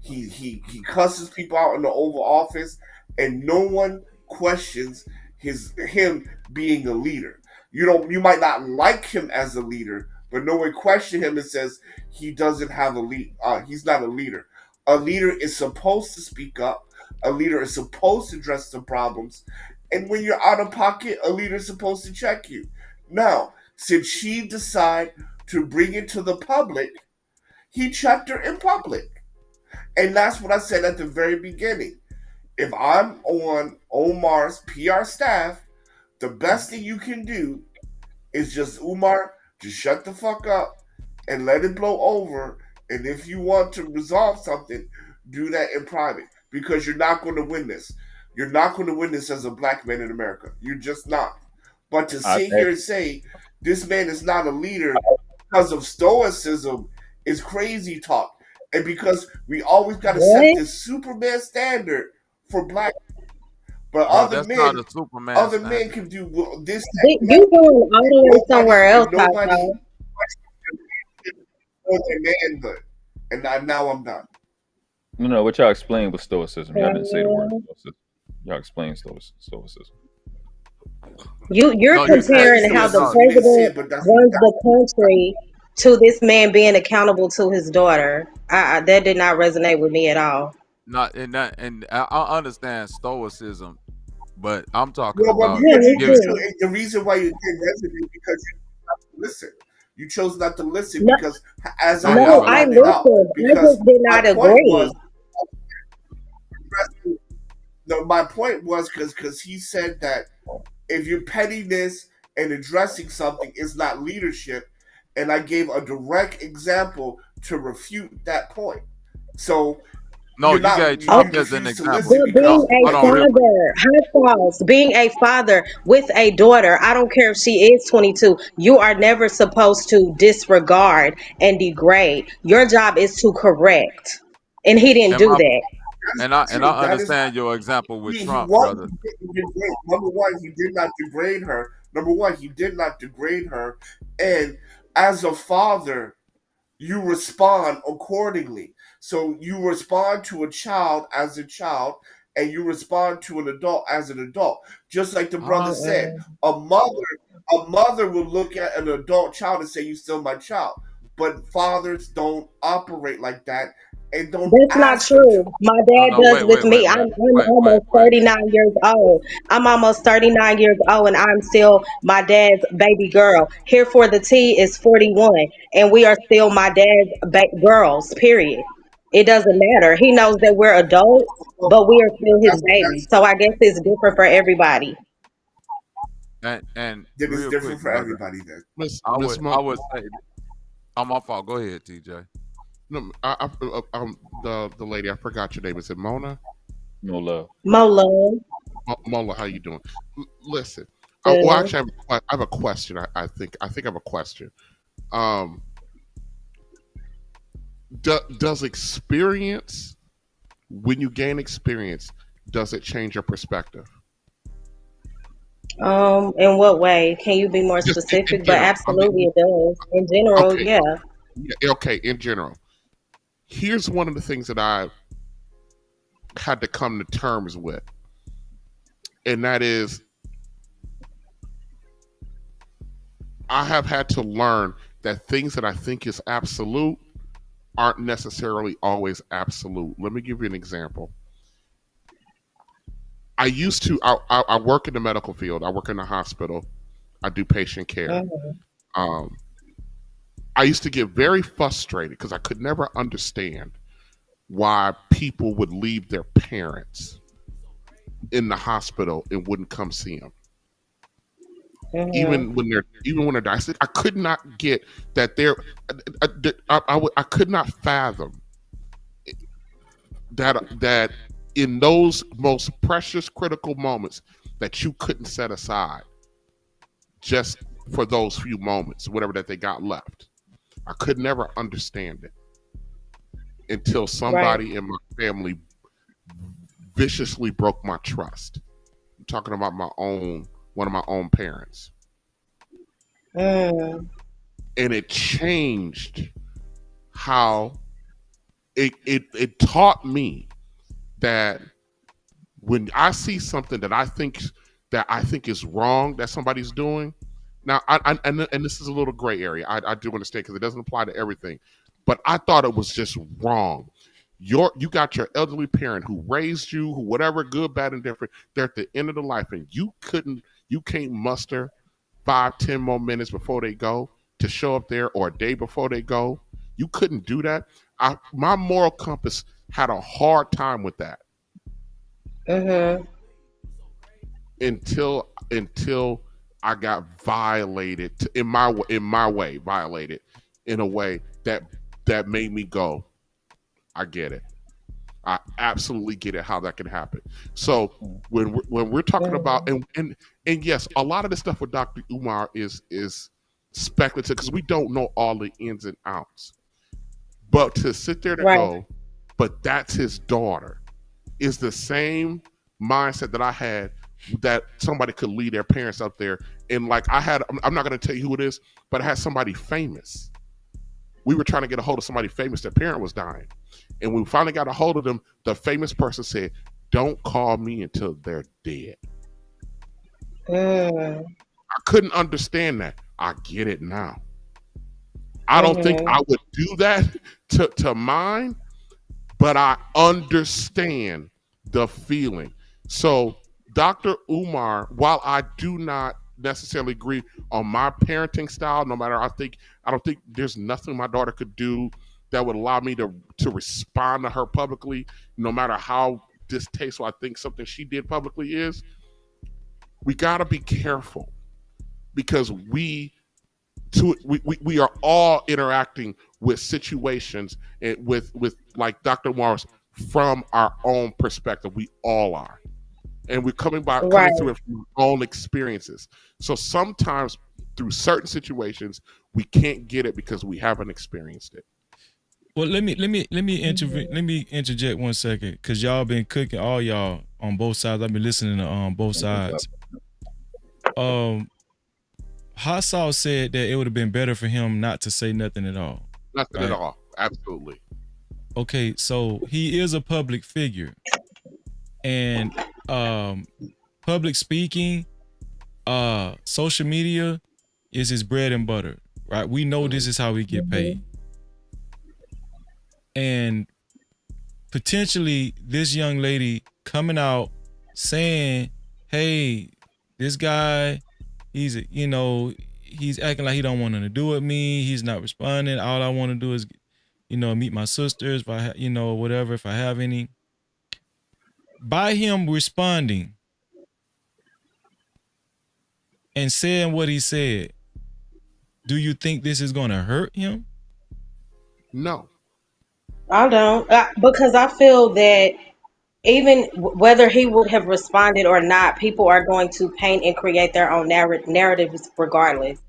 he cusses people out in the Oval Office, and no one questions him being a leader. You might not like him as a leader, but no one question him and says he doesn't have a lead. He's not a leader. A leader is supposed to speak up. A leader is supposed to address the problems, and when you're out of pocket, a leader is supposed to check you. Now, since she decided to bring it to the public, he checked her in public. And that's what I said at the very beginning. If I'm on Omar's PR staff, the best thing you can do is just, Umar, just shut the fuck up and let it blow over. And if you want to resolve something, do that in private, because you're not going to win this. You're not going to win this as a black man in America. You're just not. But to I, sit here and say this man is not a leader because of stoicism is crazy talk. And because we always got to set What? this Superman standard for black, but Bro, that's not a Superman other men standard. can do this, that, and You that, going all the way somewhere else, and Taco. nobody questions their manhood. And now I'm done. no, what y'all explained was stoicism. Y'all didn't say the word Uh, stoicism. Y'all explained stoicism. you're No, you said comparing how the no. You didn't say president it, but that's runs the country to this man being accountable to his daughter. That did not resonate with me at all. Not and that and I understand stoicism, but I'm talking well, about Yeah, because me you giving. still, too. the reason why you didn't resonate because listen. You chose not to listen No, because, as Go I ahead, no, brother. I outlined it out, listened. I because just did my not point was, agree. no, my point was because he said that if you're pettiness and addressing something is not leadership, and I gave a direct example to refute that point. So No, you gave Oh, Trump as an refuse to example. listen but No, being because a hold on, real quick. father, high falls, being a father with a daughter, I don't care if she is 22, you are never supposed to disregard and degrade. Your job is to correct. And he didn't And do my that. that's true. I That is understand your example with he Trump, one brother. he didn't degrade. Number one, he did not degrade her. Number one, he did not degrade her. And as a father, you respond accordingly. So you respond to a child as a child, and you respond to an adult as an adult. Just like the brother said, a mother will look at an adult child and say, "You still my child." But fathers don't operate like that, and don't That's not ask them to. true. My No, dad no, does with me. I'm almost wait. 39 years old. I'm almost 39 years old, and I'm still my dad's baby girl. Here for the T is 41, and we are still my dad's girls, period. It doesn't matter. He knows that we're adults, but we are still his baby. So I guess it's different for everybody. And That is real different quick, for brother. everybody. Then I would say, oh, my fault. Go ahead, TJ. No, the lady, I forgot your name. Is it Mona? No love. Molo. Mola, how you doing? Listen, well, Good. actually, I have a question. I think I have a question. Um, does experience, when you gain experience, does it change your perspective? In what way? Can you be more Just in specific? But general. I absolutely mean, it does. In general, okay, yeah. yeah, okay. In general, here's one of the things that I had to come to terms with, and that is I have had to learn that things that I think is absolute aren't necessarily always absolute. Let me give you an example. I used to, I work in the medical field. I work in the hospital. I do patient care. Mhm. Um, I used to get very frustrated because I could never understand why people would leave their parents in the hospital and wouldn't come see them. Mhm. Even when they're dying, I could not get that they're. I could not fathom that in those most precious critical moments that you couldn't set aside just for those few moments, whatever that they got left. I could never understand it until Right. somebody in my family viciously broke my trust. I'm talking about one of my own parents. Mm. And it changed how it taught me that when I see something that I think is wrong that somebody's doing. Now, and this is a little gray area. I do understand because it doesn't apply to everything, but I thought it was just wrong. You got your elderly parent who raised you, who whatever, good, bad, and different. They're at the end of the life, and you can't muster 5, 10 more minutes before they go to show up there, or a day before they go. You couldn't do that. My moral compass had a hard time with that Mhm. until I got violated in my way, violated in a way that made me go, I get it. I absolutely get it how that can happen. So when we're talking about Mhm. and yes, a lot of the stuff with Dr. Umar is speculative because we don't know all the ins and outs. But to sit there to Right. go, but that's his daughter, is the same mindset that I had that somebody could lead their parents up there. And like I'm not going to tell you who it is, but I had somebody famous. We were trying to get a hold of somebody famous. Their parent was dying. And when we finally got a hold of them, the famous person said, "Don't call me until they're dead." Mm. I couldn't understand that. I get it now. I don't think Mhm. I would do that to mine, but I understand the feeling. So, Dr. Umar, while I do not necessarily agree on my parenting style. No matter, I don't think there's nothing my daughter could do that would allow me to respond to her publicly, no matter how distasteful I think something she did publicly is. We got to be careful because we are all interacting with situations and with like Dr. Morris from our own perspective. We all are, and we're coming through it from our own experiences. So sometimes through certain situations we can't get it because we haven't experienced it. Well, let me interject 1 second, because y'all been cooking, all y'all on both sides. I've been listening to both sides. Hot Sauce said that it would have been better for him not to say nothing at all. Nothing at all. Absolutely. Okay, so he is a public figure, and public speaking, social media is his bread and butter, right? We know this is how we get paid. And potentially this young lady coming out saying, hey, this guy, he's acting like he don't want nothing to do with me. He's not responding. All I want to do is, meet my sisters, if I whatever, if I have any. By him responding and saying what he said, do you think this is going to hurt him? No. I don't, because I feel that even whether he would have responded or not, people are going to paint and create their own narratives regardless.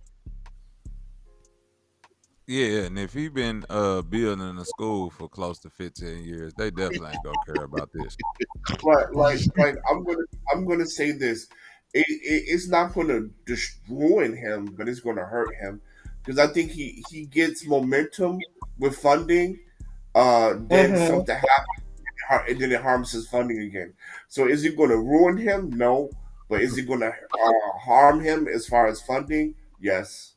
Yeah, and if he been building a school for close to 15 years, they definitely ain't gonna care about this. Like I'm gonna say this. It's not gonna ruin him, but it's gonna hurt him because I think he gets momentum with funding. Then something happens, and then it harms his funding again. So is it gonna ruin him? No, but is it gonna harm him as far as funding? Yes.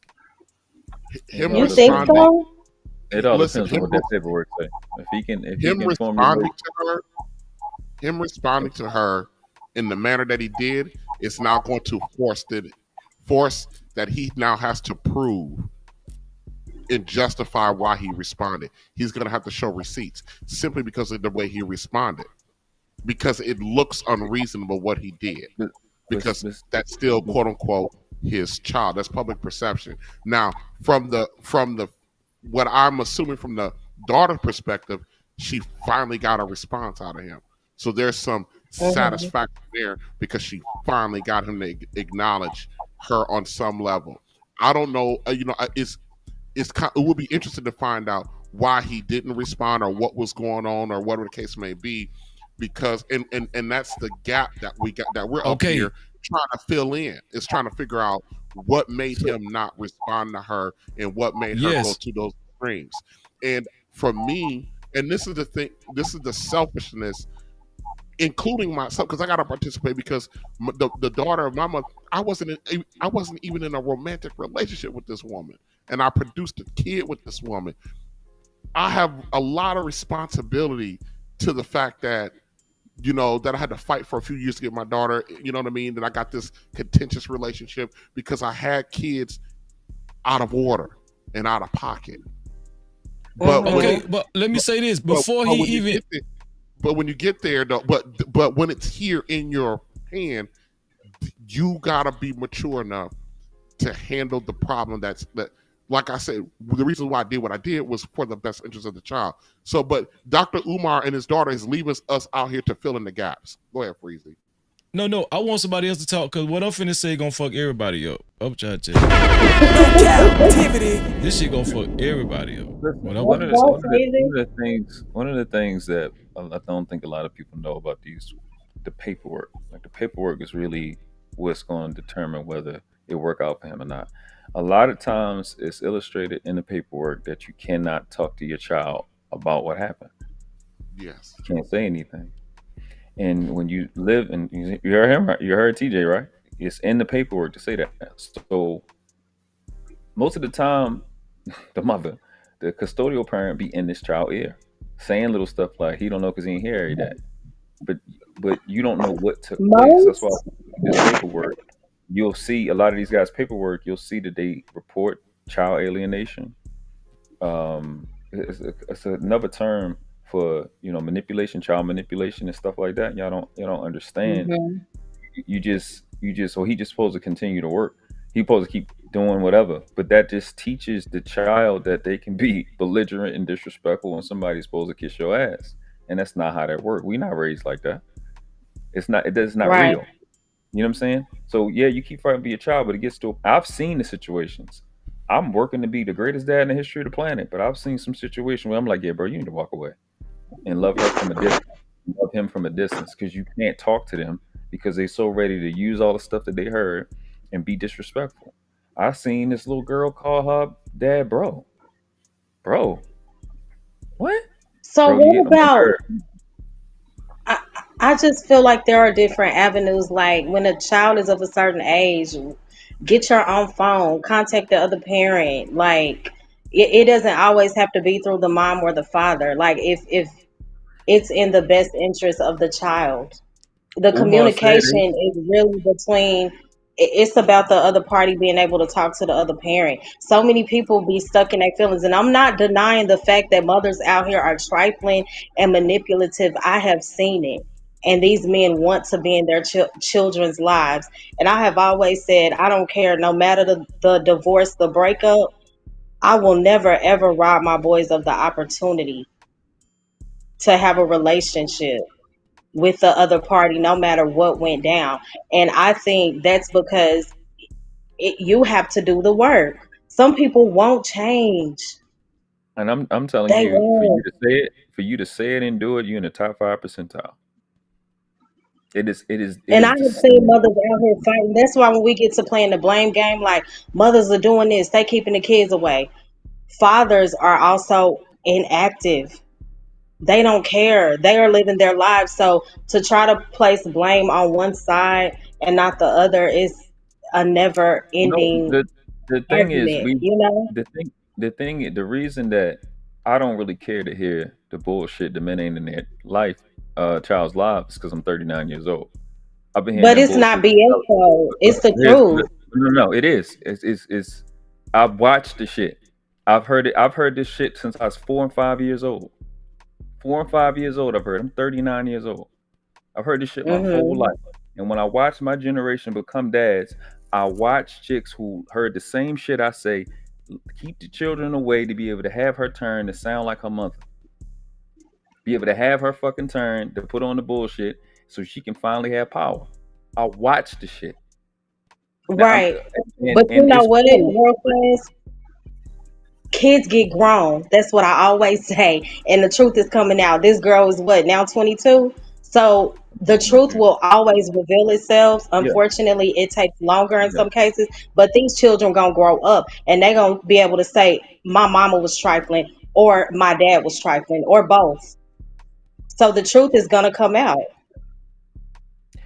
You think so? It all depends on what that paperwork say. If he can him responding to her in the manner that he did, it's now going to force that he now has to prove and justify why he responded. He's going to have to show receipts simply because of the way he responded, because it looks unreasonable what he did, because that's still quote unquote his child. That's public perception. Now, from the what I'm assuming from the daughter's perspective, she finally got a response out of him. So there's some satisfaction there because she finally got him to acknowledge her on some level. I don't know. It would be interesting to find out why he didn't respond or what was going on or whatever the case may be, because and that's the gap that we're up here trying to fill in. It's trying to figure out what made him not respond to her and what made her go to those extremes. And for me, and this is the thing, this is the selfishness, including myself, because I got to participate because the daughter of my mother, I wasn't even in a romantic relationship with this woman, and I produced a kid with this woman. I have a lot of responsibility to the fact that that I had to fight for a few years to get my daughter, you know what I mean? That I got this contentious relationship because I had kids out of order and out of pocket. But but let me say this before he even. But when you get there, though, but when it's here in your hand, you gotta be mature enough to handle the problem. That. Like I said, the reason why I did what I did was for the best interest of the child. So, but Dr. Umar and his daughter is leaving us out here to fill in the gaps. Go ahead, Freezy. No, I want somebody else to talk, because what I'm finna say gonna fuck everybody up. I'm trying to tell you. Cap-tivity. This shit gonna fuck everybody up. One of the things that I don't think a lot of people know about the paperwork. Like, the paperwork is really what's going to determine whether it work out for him or not. A lot of times it's illustrated in the paperwork that you cannot talk to your child about what happened. Yes. You can't say anything. And when you live, and you heard him, right? You heard TJ, right? It's in the paperwork to say that. So most of the time, the custodial parent be in this child's ear, saying little stuff like, he don't know because he ain't hear every day. But you don't know what took place. That's why this paperwork you'll see a lot of these guys' paperwork. You'll see that they report child alienation. It's another term for manipulation, child manipulation, and stuff like that. Y'all don't understand. Hmm. So he just supposed to continue to work. He supposed to keep doing whatever, but that just teaches the child that they can be belligerent and disrespectful, and somebody's supposed to kiss your ass, and that's not how that works. We not raised like that. It's not. It's not Right. real. You know what I'm saying? So yeah, you keep fighting to be a child, but it gets to. I've seen the situations. I'm working to be the greatest dad in the history of the planet, but I've seen some situation where I'm like, yeah, bro, you need to walk away and love her from a distance, love him from a distance, because you can't talk to them because they're so ready to use all the stuff that they heard and be disrespectful. I seen this little girl call her dad, bro, what, So bro? You get what on my about? nerve. I, I just feel like there are different avenues. Like when a child is of a certain age, get your own phone, contact the other parent. Like it doesn't always have to be through the mom or the father. Like if it's in the best interest of the child. The Umar said it. communication is really between it's about the other party being able to talk to the other parent. So many people be stuck in their feelings, and I'm not denying the fact that mothers out here are trifling and manipulative. I have seen it, and these men want to be in their children's lives. And I have always said I don't care, no matter the divorce, the breakup, I will never ever rob my boys of the opportunity to have a relationship with the other party, no matter what went down. And I think that's because you have to do the work. Some people won't change. And I'm telling They you, won't. for you to say it and do it, you're in the top 5 percentile. It And I is have seen distinct. mothers out here fighting. That's why when we get to playing the blame game, like mothers are doing this, they keeping the kids away. Fathers are also inactive. They don't care. They are living their lives. So to try to place blame on one side and not the other is a never No, ending the thing is, argument, you know? the reason that I don't really care to hear the bullshit the men ain't in their life, child's lives, because I'm 39 years old. I've been hearing But that it's not bullshit. BS though. It's the No, truth. no, it is. It's. I've watched the shit. I've heard it. I've heard this shit since I was 4 and 5 years old. 4 and 5 years old. I've heard. I'm 39 years old. I've heard this shit my whole Hmm. life. And when I watch my generation become dads, I watch chicks who heard the same shit I say, keep the children away to be able to have her turn to sound like her mother. Be able to have her fucking turn to put on the bullshit so she can finally have power. I watch the shit. Now I'm Right. and But you and know it's what, cool. real fast? Kids get grown. That's what I always say. And the truth is coming out. This girl is what, now 22? So the truth will always reveal itself. Yeah, Unfortunately, it takes longer in yeah. some cases, but these children gonna grow up and they gonna be able to say, my mama was trifling or my dad was trifling or both. So the truth is gonna come out.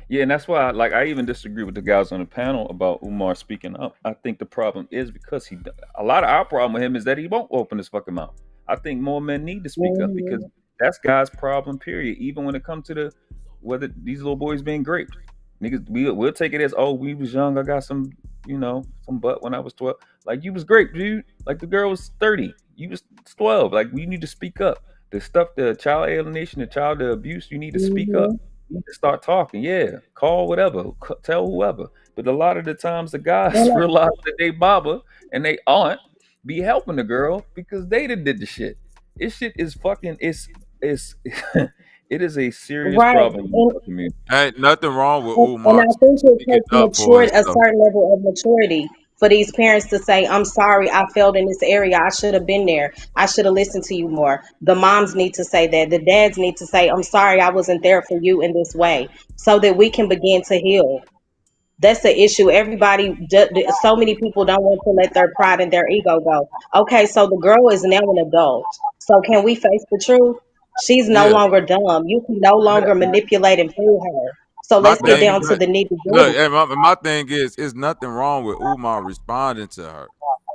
Yeah, and that's why, like, I even disagree with the guys on the panel about Umar speaking up. I think the problem is because a lot of our problem with him is that he won't open his fucking mouth. I think more men need to speak up because Hmm. that's God's problem. Period. Even when it comes to whether these little boys being raped, niggas, we'll take it as, oh, we was young. I got some butt when I was 12. Like, you was great, dude. Like, the girl was 30. You was 12. Like, we need to speak up. The stuff, the child alienation, the child abuse, you need to speak up. Hmm. You need to start talking. Yeah, call whatever, tell whoever. But a lot of the times, the guys realize that they baba and they aunt be helping the girl because they did the shit. This shit is fucking. It's it is a serious Right. problem in And our community. Ain't nothing wrong with And Umar I think it speaking takes up for a himself. certain level of maturity for these parents to say, I'm sorry, I failed in this area. I should have been there. I should have listened to you more. The moms need to say that. The dads need to say, I'm sorry, I wasn't there for you in this way, so that we can begin to heal. That's the issue. So many people don't want to let their pride and their ego go. Okay, so the girl is now an adult. So can we face the truth? She's no Yeah. longer dumb. You can no longer manipulate and fool her. So My let's get thing, down to the nitty look, gritty. and my thing is nothing wrong with Umar responding to her.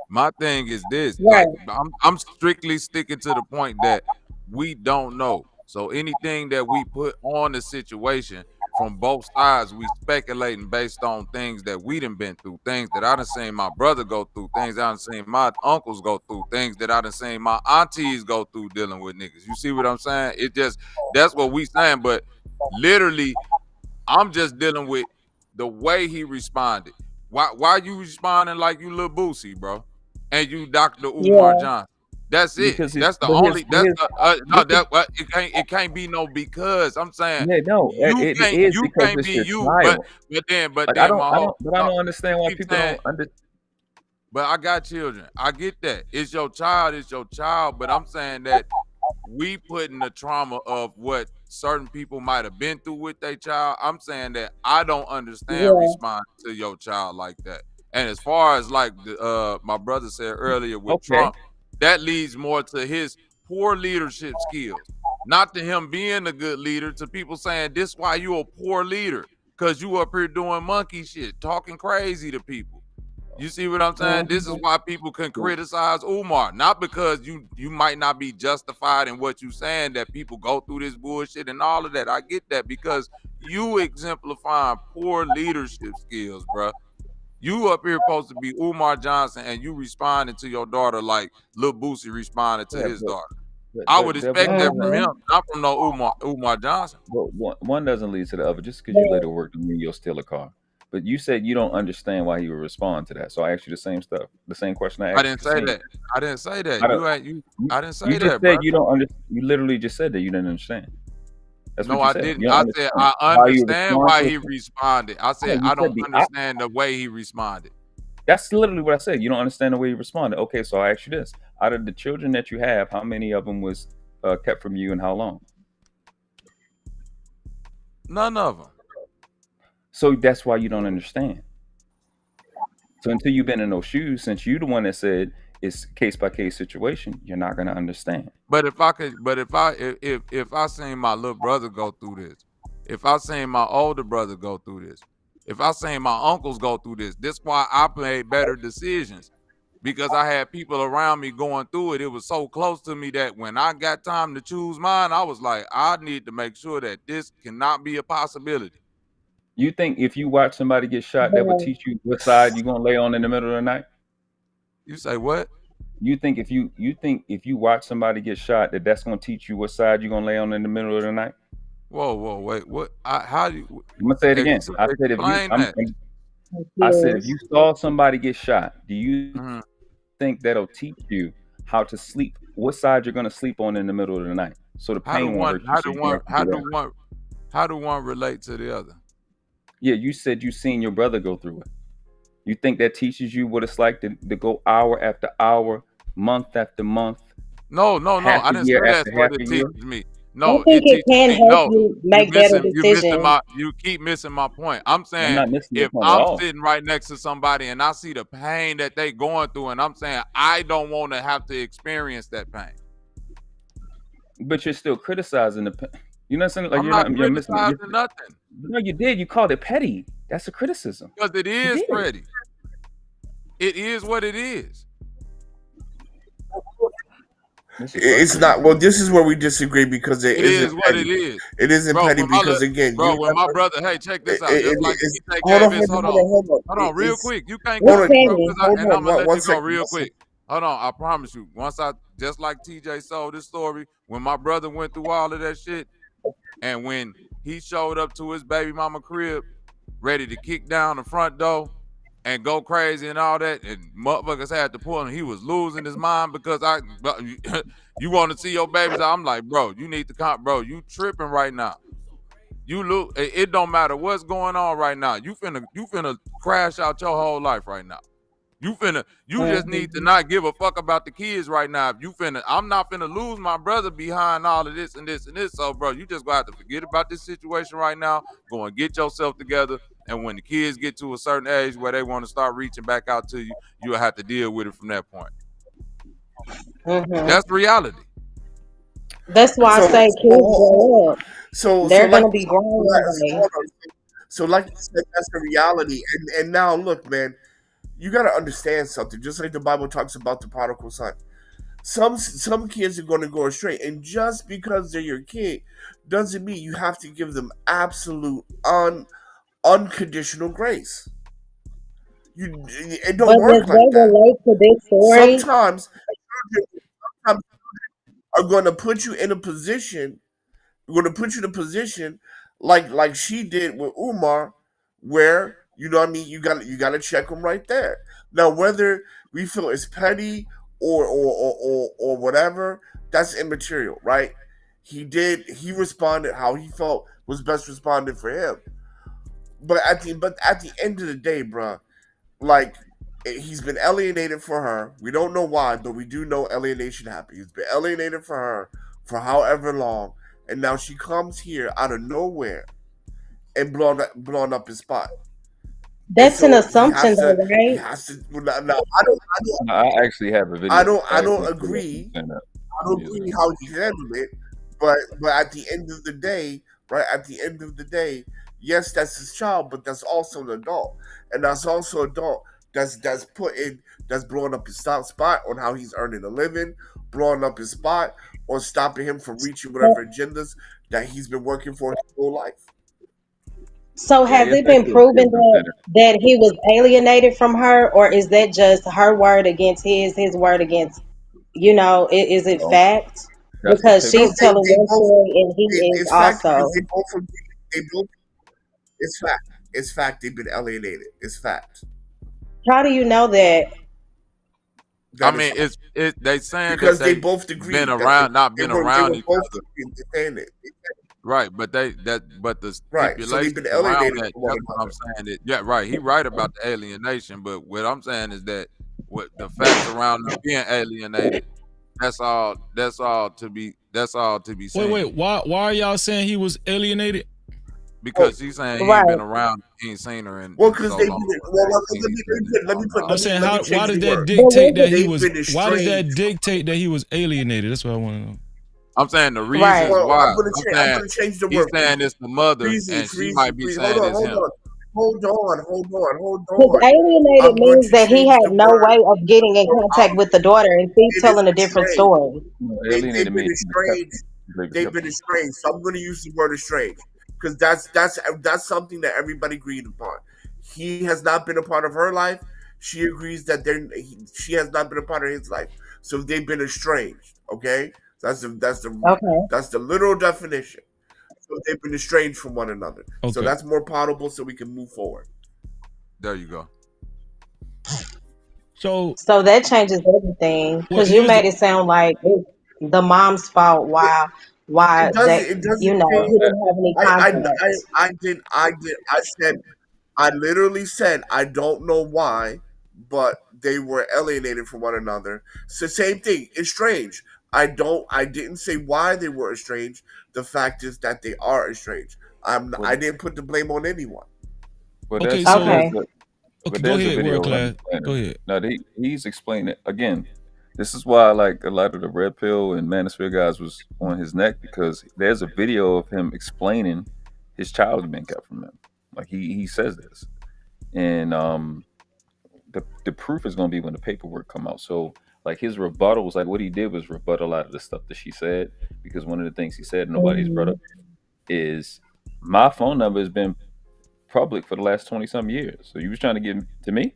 My thing is this, like Right. I'm strictly sticking to the point that we don't know. So anything that we put on the situation, from both sides, we speculating based on things that we done been through, things that I done seen my brother go through, things I done seen my uncles go through, things that I done seen my aunties go through dealing with niggas. You see what I'm saying? It just, that's what we saying, but literally, I'm just dealing with the way he responded. Why you responding like you Lil Boosie, bro? And you Dr. Umar Yeah. Johnson. That's it. Because That's the only. That's the, no. That it can't be no because. I'm saying yeah, no, it is you because can't it's be your you. But child. Like I then don't my I whole. don't but I don't understand why Keep people saying, don't under. but I got children. I get that. It's your child. It's your child. But I'm saying that we putting the trauma of what certain people might have been through with their child. I'm saying that I don't understand Yeah. responding to your child like that. And as far as like my brother said earlier with Okay. Trump, that leads more to his poor leadership skills, not to him being a good leader. To people saying this why you a poor leader because you up here doing monkey shit, talking crazy to people. You see what I'm saying? This is why people can criticize Umar, not because you might not be justified in what you saying that people go through this bullshit and all of that. I get that because you exemplifying poor leadership skills, bro. You up here supposed to be Umar Johnson and you responding to your daughter like Lil Boosie responded to Yeah, his daughter. but I would but that expect one that from doesn't. him, not from no Umar Johnson. But one doesn't lead to the other. Just because you later worked with me, you'll steal a car. But you said you don't understand why he would respond to that. So I asked you the same stuff, the same question I I asked didn't say Kasim. that. I didn't say that. I don't. I didn't You say just that, bro. said you don't under. You literally just said that you didn't understand. That's No, what you I said. didn't. You don't I said understand I why you understand respond why to he it. responded. I No, said you I said don't the. understand the way he responded. That's literally what I said. You don't understand the way you responded. Okay, so I ask you this: out of the children that you have, how many of them was kept from you, and how long? None of them. So that's why you don't understand. So until you've been in those shoes, since you the one that said it's case by case situation, you're not gonna understand. But if I could, but if I seen my little brother go through this, if I seen my older brother go through this, if I seen my uncles go through this why I made better decisions because I had people around me going through it. It was so close to me that when I got time to choose mine, I was like, I need to make sure that this cannot be a possibility. You think if you watch somebody get shot, that would teach you what side you're gonna lay on in the middle of the night? You say what? You think if you watch somebody get shot, that's gonna teach you what side you're gonna lay on in the middle of the night? Whoa, wait, what? How do you I'm gonna say it again. I said if you, explain that? I said if you saw somebody get shot, do you Mhm. think that'll teach you how to sleep? What side you're gonna sleep on in the middle of the night, so the How do pain won't one? hurt you, How so do you can one? actually How get do up. one? How do one relate to the other? Yeah, you said you seen your brother go through it. You think that teaches you what it's like to go hour after hour, month after month, No. half I a didn't say year that's after half what it a year? teaches me. I No, think it it teaches can me. help No, you make better you missing decisions. you keep missing my point. I'm I'm saying not missing your if point at I'm all. sitting right next to somebody and I see the pain that they going through, and I'm saying I don't want to have to experience that pain. But you're still criticizing the. You know what I'm saying? Like I'm not you're missing it. criticizing nothing No, you did. You called it petty. That's a criticism. because it You is did. petty. It is what it is. This is It's frustrating. not. Well, this is where we disagree because it It isn't is what petty. it is. It isn't Bro, petty because again, you when my never. brother, hey, check this out. It, Just like it's TJ hold on, gave hold his, on, hold on, hold on. hold on, real It's quick. You can't hold cut on, me, bro, hold and I'm on. gonna let One you go second. real One quick. second. Hold on, I promise you. Once I just like TJ told this story, when my brother went through all of that shit, and when he showed up to his baby mama crib, ready to kick down the front door and go crazy and all that, and motherfuckers had to pull him. He was losing his mind because you want to see your babies. I'm like, bro, you need to come, bro. You tripping right now. You look, it don't matter what's going on right now. You finna crash out your whole life right now. You just need to not give a fuck about the kids right now. If you I'm not finna lose my brother behind all of this and this and this. So, bro, you just gonna have to forget about this situation right now. Go and get yourself together. And when the kids get to a certain age where they want to start reaching back out to you, you'll have to deal with it from that point. Mm-hmm. That's reality. That's why I say kids grow up. So They're like gonna be grown one day. so like you said, that's the reality. And now look, man, you got to understand something. Just like the Bible talks about the prodigal son. some kids are going to go astray, and just because they're your kid doesn't mean you have to give them absolute unconditional grace. It don't But does work like that that. relate to this story? Sometimes are going to put you in a position. We're going to put you in a position like she did with Umar, where you know what I mean. You got to check them right there. Now, whether we feel it's petty or whatever, that's immaterial, right? He responded how he felt was best responded for him. But at the end of the day, bruh, like he's been alienated for her. We don't know why, but we do know alienation happened. He's been alienated for her for however long, and now she comes here out of nowhere and blown up his spot. And That's an so he assumption, has to. though, He right? has to. Now, I I actually have a I video. don't. I I don't actually pulled up agree. and I don't agree how he handled it, but at the end of the day, right? At the end of the day, yes, that's his child, but that's also an adult, and that's also an adult that's blowing up his spot on how he's earning a living, blowing up his spot, or stopping him from reaching whatever agendas that he's been working for his whole life. So Yeah, has it's it been actually a proven business that center. he was alienated from her, or is that just her word against his word against, is it So fact? that's the Because No, she's paperwork. telling they one both. story and he is It's fact because also. they both agree. They both. It's fact. It's fact. They've been alienated. It's fact. How do you know that? I That is mean, they saying that because they they both been agreed that around, not they been were they around were each both other, saying it. right? But but the Right. So they've stipulations been around alienated that, from one that's what I'm another. saying. That yeah, right. He right about the alienation, but what I'm saying is that what the facts around them being alienated, that's all to be Wait, seen. wait. Why are y'all saying he was alienated? Well, Because he's saying he ain't been Right. around, he ain't seen her well, in because so they've long. been. But Well, they let seen me each let other me in put let so me put I'm let long. me saying let me why change does the that word. But dictate that was he They've was been why does that estranged. dictate that he was alienated? That's what I want to know. I'm saying the it right? reasons Well, why. I'm I'm saying gonna change the he's word. saying it's the mother, Freezy, and she freezy, might be freeze. Hold saying on, it's hold him. on, hold Because on. alienated I'm going means to that he change had the no word. way of getting in So contact with the daughter, and she's it is telling a different estranged. story. No, They've alienated been means he was kept estranged. They've kept been from him. estranged. So I'm going to use the word estranged because that's something that everybody agreed upon. He has not been a part of her life. She agrees that she has not been a part of his life. So they've been estranged. Okay, Okay. that's the literal definition. So they've been estranged from one another. So Okay. that's more palatable. So we can move forward. There you go. So So that changes everything well because you here's made the it sound like it's the mom's fault. Why It that doesn't. It doesn't Well, he change. didn't have any I contact. I did I did I said I literally said I don't know why, but they were alienated from one another. So same thing. It's strange. I didn't say why they were estranged. The fact is that they are estranged. well, I didn't put the blame on anyone. well, okay, there's so there's Okay. a okay, but go there's a ahead, video world of him class. explaining Go it. ahead. Now he's explaining it again. This is why like a lot of the red pill and manosphere guys was on his neck because there's a video of him explaining his child's been kept from him. Like he says this, and the proof is going to be when the paperwork come out. So like his rebuttal was like what he did was rebut a lot of the stuff that she said because one of the things he said nobody's brought up Mhm. is my phone number has been public for the last 20 some years. So you was trying to get to me?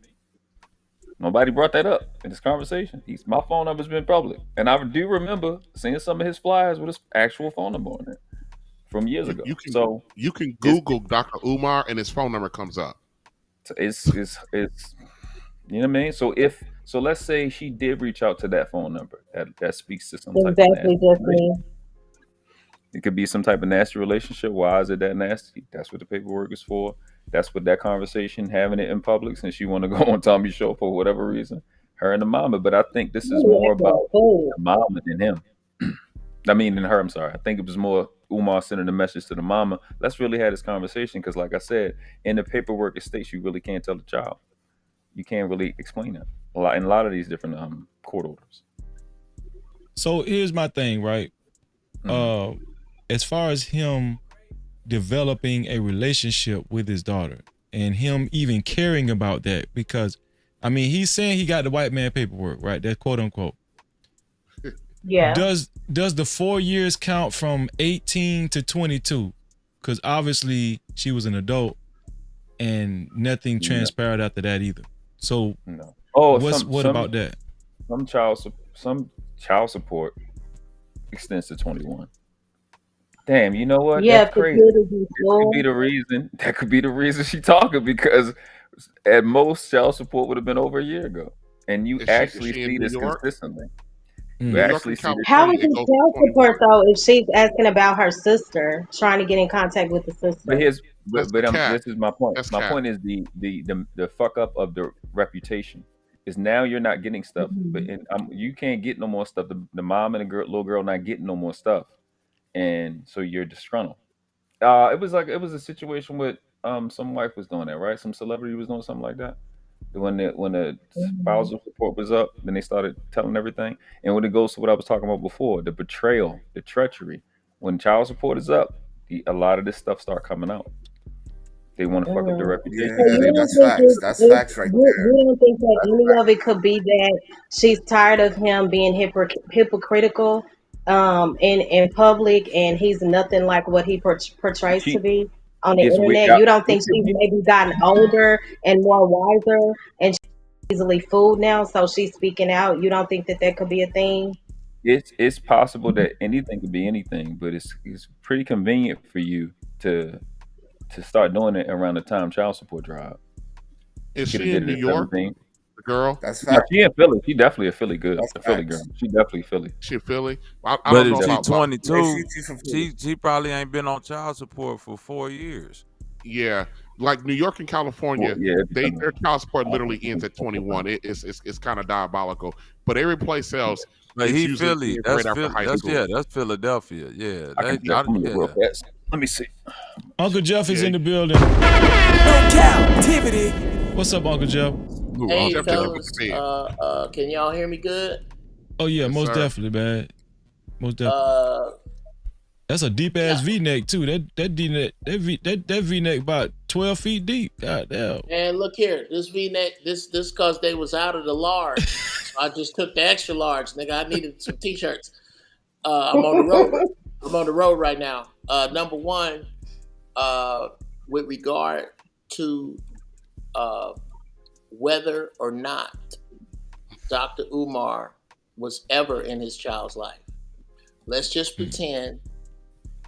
Nobody brought that up in this conversation. My phone number's been public. And I do remember seeing some of his flyers with his actual phone number on it from years ago. You can So this Google Dr. Umar and his phone number comes up. it's you know what I mean? So let's say she did reach out to that phone number. That speaks to some type of Exactly, nasty just me. relationship. It could be some type of nasty relationship. Why is it that nasty? That's what the paperwork is for. That's what that conversation, having it in public, since you want to go on Tommy's show for whatever reason, her and the mama. But I think this is Really more acting a about fool. the mama than him. I mean, than her. I'm sorry. I think it was more Umar sending a message to the mama. Let's really have this conversation because, like I said, in the paperwork it states you really can't tell the child. You can't really explain it in a lot of these different court orders. So here's my thing, right? Mhm. As far as him developing a relationship with his daughter and him even caring about that, because I mean he's saying he got the white man paperwork, right? That quote unquote. Yeah. Does the 4 years count from 18 to 22? Because obviously she was an adult, and nothing transpired after that either. So no. Oh, what about that? Some child support extends to 21. Damn, you know what? Yeah, That's if the crazy. kid is in This could be school. the reason. That could be the reason she talking, because at most child support would have been over a year ago, and you Is actually she in see New this York? consistently. Mm. You New York actually and see this. How California, is it it goes child to 21. support though if she's asking about her sister, trying to get in contact with the But sister? here's That's the cat. this is my point. That's My cat. point is the fuck up of the reputation is now you're not getting stuff, but you can't get no more stuff. The mom and the little girl not getting no more stuff, and so you're disgruntled. It was a situation with some wife was doing that, right? Some celebrity was doing something like that. When the spousal support was up, then they started telling everything. And when it goes to what I was talking about before, the betrayal, the treachery, when child support is up, a lot of this stuff start coming out. They want to fuck up the reputation. So Yeah, you don't that's think facts. That's facts right there. you don't think that any of it could be that she's tired of him being hypocritical in public, and he's nothing like what he portrays to She be on the it's weird. internet? Yeah, You don't it think could she's be. maybe gotten older and more wiser, and she's easily fooled now, so she's speaking out? You don't think that that could be a thing? It's possible that anything could be anything, but it's pretty convenient for you to start doing it around the time child support drop. Is Could have she in did New it at York? 17. The girl? That's No, facts. she in Philly. She definitely a Philly girl. That's A Philly girl. facts. She definitely Philly. She in Philly? I But don't know if she about. 22, she's from Philly. she probably ain't been on child support for 4 years. Yeah, like New York and California, Well, yeah, their child support literally ends at 21. It's kind of diabolical. But every place else, But it's he usually Philly. ends That's right after Philly. high school. That's Philadelphia. Yeah. I can let me look real fast. Let me see. Uncle Jeff is in the building. No captivity. What's up, Uncle Jeff? Hey Jeff fellas, Jeff can y'all hear me good? Oh yeah, Yes, most sir. definitely, man. Most definitely. That's a deep ass V-neck too. That V-neck about 12 feet deep. God damn. And look here, this V-neck, this cause they was out of the large. So I just took the extra large, nigga. I needed some t-shirts. I'm on the road. I'm on the road right now. Number one, with regard to whether or not Dr. Umar was ever in his child's life. Let's just pretend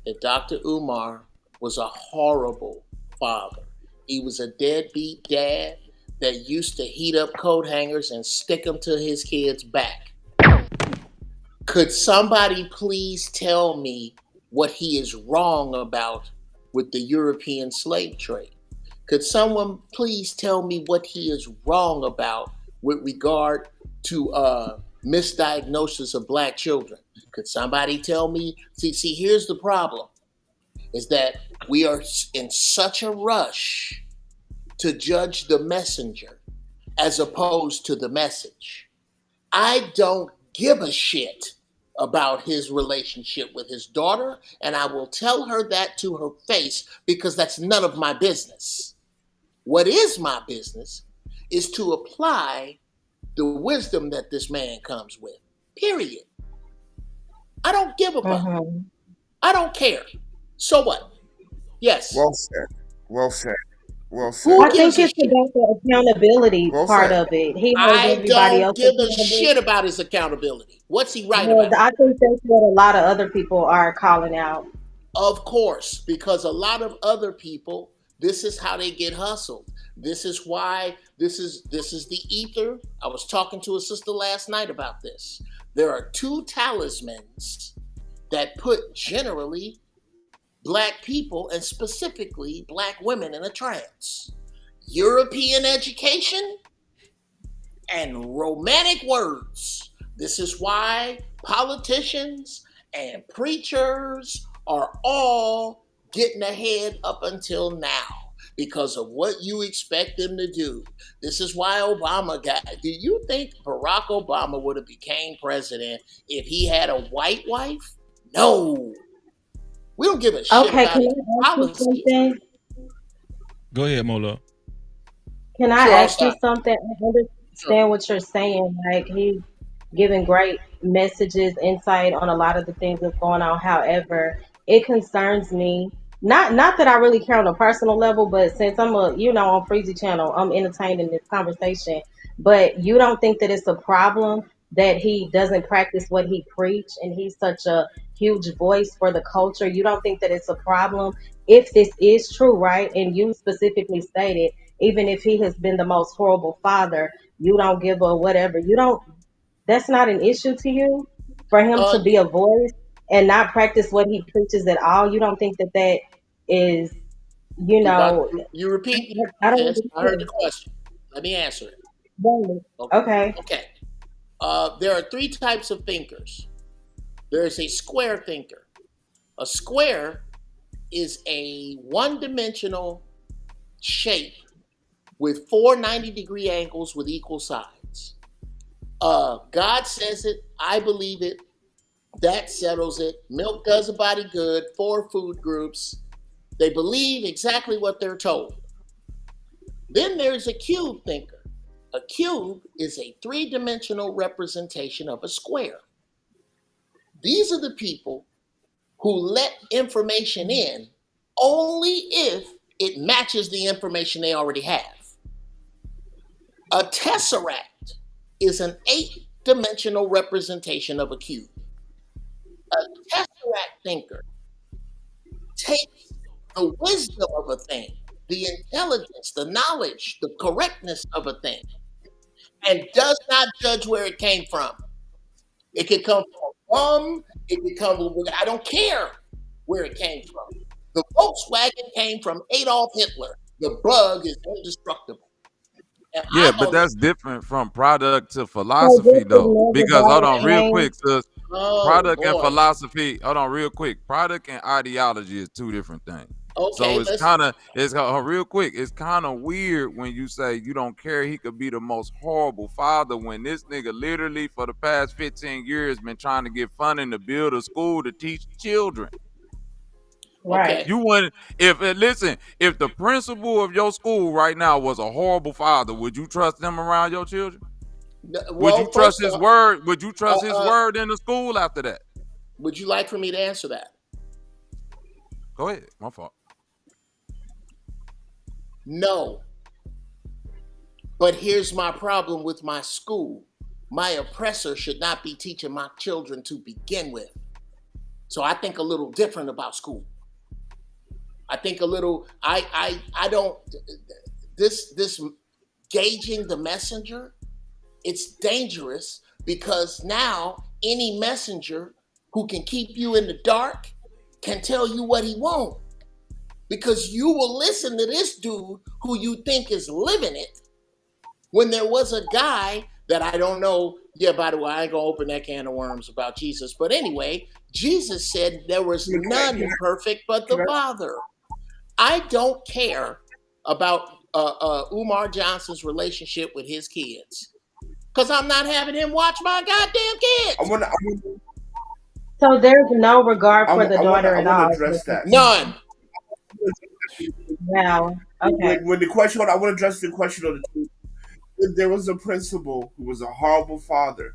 that Dr. Umar was a horrible father. He was a deadbeat dad that used to heat up coat hangers and stick them to his kids' back. Could somebody please tell me what he is wrong about with the European slave trade? Could someone please tell me what he is wrong about with regard to misdiagnosis of black children? Could somebody tell me? See, here's the problem, is that we are in such a rush to judge the messenger as opposed to the message. I don't give a shit about his relationship with his daughter, and I will tell her that to her face because that's none of my business. What is my business is to apply the wisdom that this man comes with. Period. I don't give a fuck. I don't care. So what? Yes. Well said. Well said. Well said. Who I think gives a it's shit? about the accountability Well part said. of it. He holds I everybody else don't give a accountable. shit about his accountability. What's he right Well, about? I think that's what a lot of other people are calling out. Of course, because a lot of other people, this is how they get hustled. This is why this is the ether. I was talking to a sister last night about this. There are two talismans that put generally black people and specifically black women in a trance. European education and romantic words. This is why politicians and preachers are all getting ahead up until now because of what you expect them to do. This is why Obama got. Do you think Barack Obama would have became president if he had a white wife? No. We don't give a shit Okay, about can his I ask you policies. something? Go ahead, Molo. Can I Sure, I'll ask you stop. something? I understand what you're saying. Like, he's giving great messages, insight on a lot of the things that's going on. However, it concerns me. Not that I really care on a personal level, but since I'm on Freezy channel, I'm entertained in this conversation. But you don't think that it's a problem that he doesn't practice what he preach and he's such a huge voice for the culture? You don't think that it's a problem if this is true, right? And you specifically stated, even if he has been the most horrible father, you don't give a whatever. You don't, that's not an issue to you for him to be a voice and not practice what he preaches at all. You don't think that that is, you know, You repeat, I don't sis. I heard the understand. question. Let me answer it. Okay. Okay. There are three types of thinkers. There is a square thinker. A square is a one-dimensional shape with 490-degree angles with equal sides. God says it. I believe it. That settles it. Milk does a body good. 4 food groups. They believe exactly what they're told. Then there's a cube thinker. A cube is a 3-dimensional representation of a square. These are the people who let information in only if it matches the information they already have. A tesseract is an 8-dimensional representation of a cube. A tesseract thinker takes the wisdom of a thing, the intelligence, the knowledge, the correctness of a thing, and does not judge where it came from. It could come from a bum, it could come from, I don't care where it came from. The Volkswagen came from Adolf Hitler. The bug is indestructible. And Yeah, I'm but on the that's different from product to So philosophy, this is though. never Because hold going to on, real change. quick, sis. Oh Product and boy. philosophy. Hold on, real quick. Product and ideology is two different things. So Okay, it's kind of real quick. It's kind of weird when you say you don't care. He could be the most horrible father when this nigga literally for the past 15 years been trying to get funding to build a school to teach children. Right. You wouldn't if the principal of your school right now was a horrible father, would you trust them around your children? Would you Well, trust first his off, word? Would you trust his uh, word in the school after that? would you like for me to answer that? Go ahead. My fault. No. But here's my problem with my school. My oppressor should not be teaching my children to begin with. So I think a little different about school. I think a little, I don't, this gauging the messenger, it's dangerous because now any messenger who can keep you in the dark can tell you what he wants. Because you will listen to this dude who you think is living it when there was a guy that I don't know. Yeah, by the way, I ain't gonna open that can of worms about Jesus. But anyway, Jesus said there was none perfect but the Father. I don't care about Umar Johnson's relationship with his kids because I'm not having him watch my goddamn kids. So there's no regard for the daughter I at want to all. address that. None. Wow. Okay. When the question, I want to address the question on the table. If there was a principal who was a horrible father,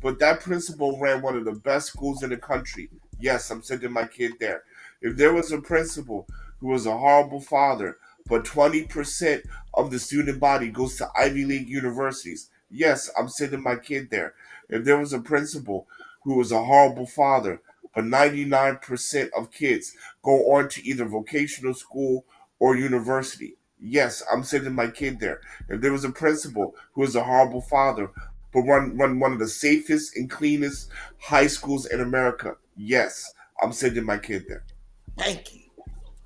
but that principal ran one of the best schools in the country, yes, I'm sending my kid there. If there was a principal who was a horrible father, but 20% of the student body goes to Ivy League universities, yes, I'm sending my kid there. If there was a principal who was a horrible father, but 99% of kids go on to either vocational school or university, yes, I'm sending my kid there. If there was a principal who was a horrible father, but run one of the safest and cleanest high schools in America, yes, I'm sending my kid there. Thank you.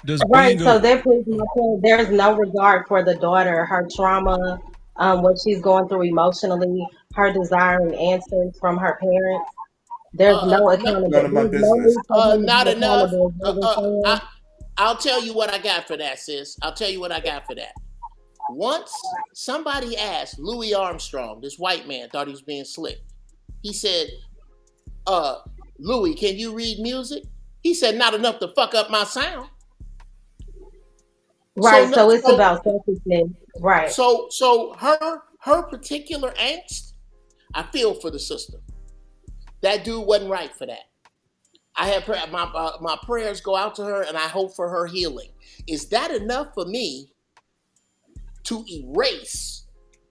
Does Right. being a So that proves my point. There's no regard for the daughter, her trauma, what she's going through emotionally, her desiring answers from her parents. There's no None accountability. of my There's no business. need for him to Not be enough. accountable. Is what we're saying. I'll tell you what I got for that, sis. I'll tell you what I got for that. Once somebody asked Louis Armstrong, this white man thought he was being slick. He said, Louis, can you read music? He said, not enough to fuck up my sound. Right. So it's about selfishness. Right. So her particular angst, I feel for the sister. That dude wasn't right for that. I had my prayers go out to her, and I hope for her healing. Is that enough for me to erase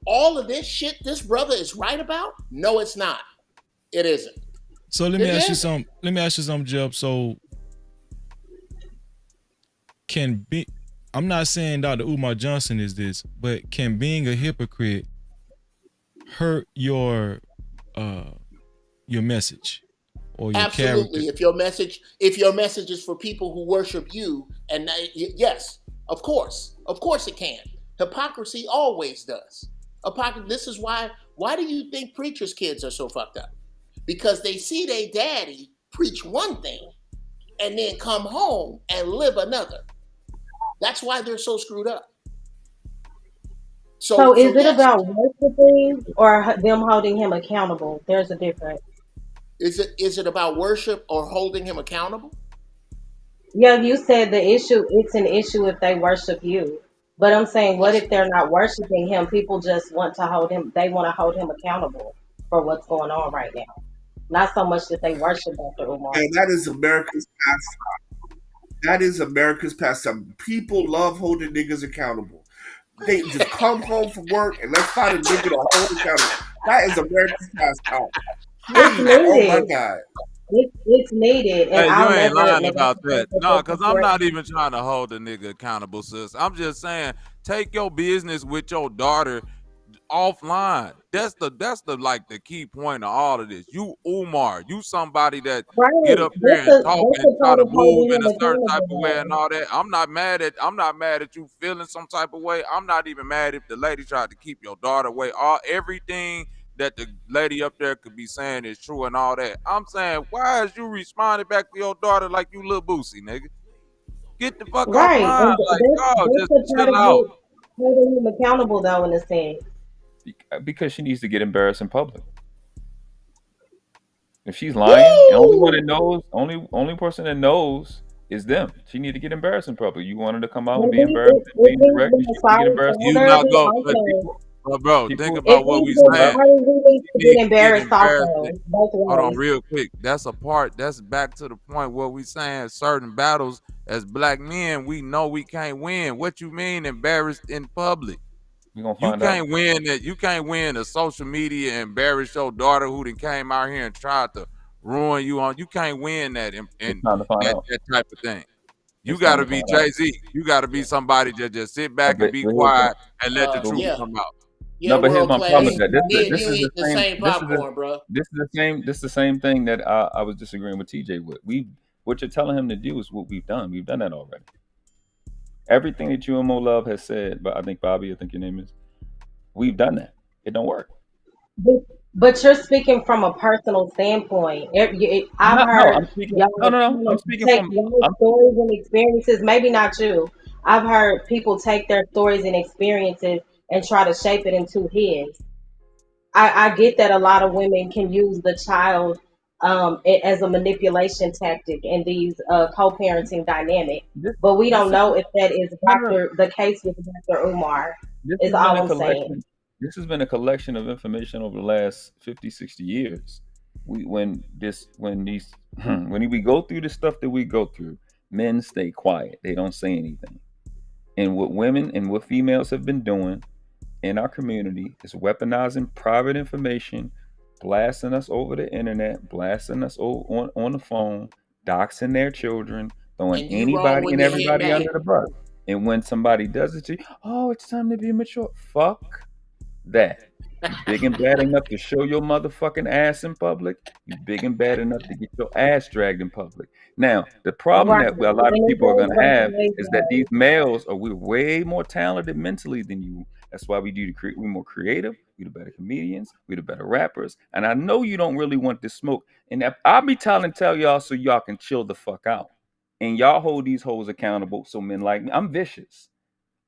all of this shit this brother is right about? No, it's not. It isn't. So let me ask you something. Let me ask you something, Jeb. So I'm not saying Dr. Umar Johnson is this, but can being a hypocrite hurt your message or your Absolutely. character? If your message is for people who worship you, and yes, of course it can. Hypocrisy always does. This is why do you think preachers' kids are so fucked up? Because they see their daddy preach one thing and then come home and live another. That's why they're so screwed up. So is it about worshiping or them holding him accountable? There's a difference. Is it about worship or holding him accountable? Yeah, you said it's an issue if they worship you. But I'm saying, what if they're not worshiping him? People just want to they want to hold him accountable for what's going on right now. Not so much that they worship Dr. Umar. And that is America's pastime. That is America's pastime. People love holding niggas accountable. They just come home from work and let's find a nigga to hold accountable. That is America's pastime. It's needed. Oh my God. It's needed. And Hey, you I'll ain't never lying about that. No, because I'm support not even trying to hold a nigga accountable, sis. I'm just saying, take your business with your daughter offline. That's the like the key point of all of this. You Umar, you somebody that get up here and talk and try to move in a certain type of way and all that. I'm not mad at you feeling some type of way. I'm not even mad if the lady tried to keep your daughter away. Everything that the lady up there could be saying is true and all that. I'm saying, why is you responding back to your daughter like you little Boosie, nigga? Get the fuck right. offline. And Like, that's dog, just the part chill of out. it holding him accountable though in a sense. Because she needs to get embarrassed in public. If she's lying, the only one that knows, only person that knows is them. She need to get embarrassed in public. You want her to come out and be embarrassed and be direct, she need to get embarrassed. You not go, but bro, think about what we saying. He You to need get to embarrassed also. Both Hold on, ways. real quick. That's back to the point where we saying certain battles as black men, we know we can't win. What you mean embarrassed in public? You gonna You find can't out. win that. You can't win a social media and embarrass your daughter who then came out here and tried to ruin you on. You can't win that and It's time to find out. that type of thing. You It's time gotta to be find out. Jay-Z. You gotta be somebody that just sit back and But be here's the quiet and let the but truth yeah. come out. Yeah, No, but here's world my problem with class. that. Me and This you is eat the the same. same popcorn, bro. This is the same thing that I was disagreeing with TJ with. What you're telling him to do is what we've done. We've done that already. Everything that you and Mo Love has said, but I think Bobby, I think your name is, we've done that. It don't work. But you're speaking from a personal standpoint. I've No, heard I'm speaking. y'all No. kind I'm of speaking take from. your stories and experiences. Maybe not you. I've heard people take their stories and experiences and try to shape it into his. I get that a lot of women can use the child as a manipulation tactic in these co-parenting dynamic, but we don't know if that is the case with Dr. Umar. This Is has been all a I'm saying. collection. This has been a collection of information over the last 50, 60 years. When we go through the stuff that we go through, men stay quiet. They don't say anything. And what women and what females have been doing in our community is weaponizing private information, blasting us over the internet, blasting us on the phone, doxing their children, throwing And you wrong anybody when and you hit everybody back. under the bus. And when somebody does it to you, oh, it's time to be mature. Fuck that. You big and bad enough to show your motherfucking ass in public. You big and bad enough to get your ass dragged in public. Now, the problem Right. that a lot of And it people are goes going to both have ways, is that though. these males we're way more talented mentally than you. That's why we're more creative. We're the better comedians. We're the better rappers. And I know you don't really want this smoke. And I'll be tell y'all so y'all can chill the fuck out. And y'all hold these hoes accountable. So men like me, I'm vicious.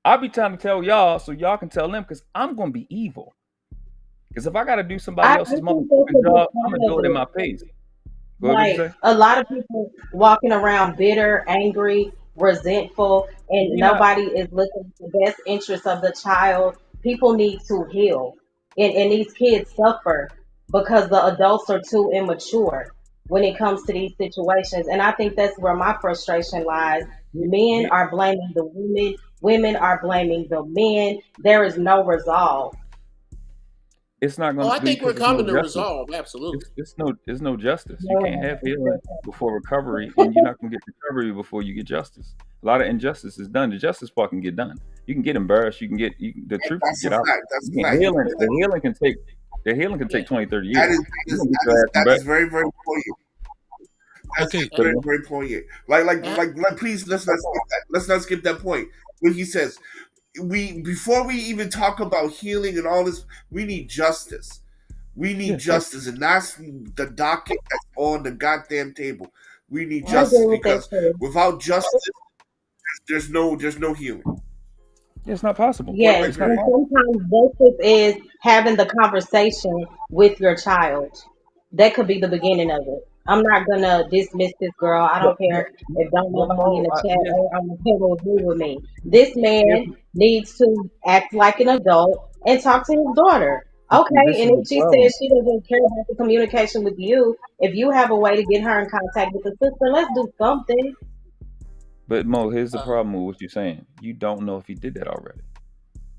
I'll be trying to tell y'all so y'all can tell them because I'm going to be evil. Because if I got to do somebody else's think that's motherfucking a good job, I'm part going to do of it in it. my pace. Go ahead, what you Like say? a lot of people walking around bitter, angry, resentful, and We not. nobody is looking at the best interest of the child. People need to heal, and these kids suffer because the adults are too immature when it comes to these situations. And I think that's where my frustration lies. Men are blaming the women, women are blaming the men. There is no resolve. It's not Oh, going I to be think we're because there's no coming to justice. resolve. Absolutely. It's no justice. You can't have healing No. before recovery, and you're not going to get recovery before you get justice. A lot of injustice is done. The justice part can get done. You can get embarrassed. The truth can That's a get out. fact. That's You a can fact. healing. The healing can take 20, 30 That years. is You can get your ass that back. is very very poignant. That's Okay. very very poignant. Like please let's not skip that point when he says we before we even talk about healing and all this, we need justice. We need justice, and that's the docket that's on the goddamn table. We need I agree justice with that because too. without justice, there's no healing. It's not possible. Point Yes, blank It's not and period. possible. sometimes justice is having the conversation with your child. That could be the beginning of it. I'm not gonna dismiss this girl. I But, don't care if don't but nobody in Mo, the chat here's, or on the table agree with me. This here's, man needs to act like an adult and talk to his daughter. but see, Okay, this and is the if she problem. says she doesn't care about the communication with you, if you have a way to get her in contact with the sister, let's do something. But Mo, here's the problem with what you're saying. You don't know if he did that already.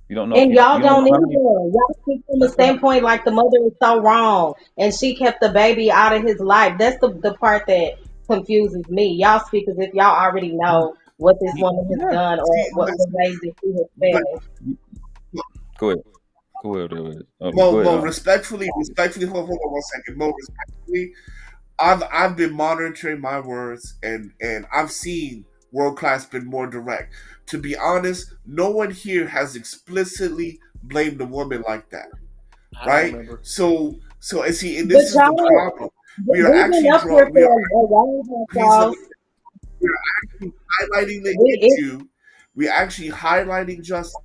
You don't know if And he. y'all You don't don't know how either. many. Y'all speak from the That's what standpoint like the mother is so wrong and she kept the baby out of his life. That's the part that confuses me. Y'all speak as if y'all already know what this woman has Yeah. done or See, what the ways that she has but failed. Go ahead. Go ahead. Go Mo, ahead. respectfully, hold on 1 second. Mo, respectfully, I've been monitoring my words and I've seen world class been more direct. To be honest, no one here has explicitly blamed the woman like that, I don't right? remember. So and see, and But this is the y'all, problem. we've been up here for a while, Please let y'all. me. We are actually highlighting the We, issue. We're actually highlighting justice,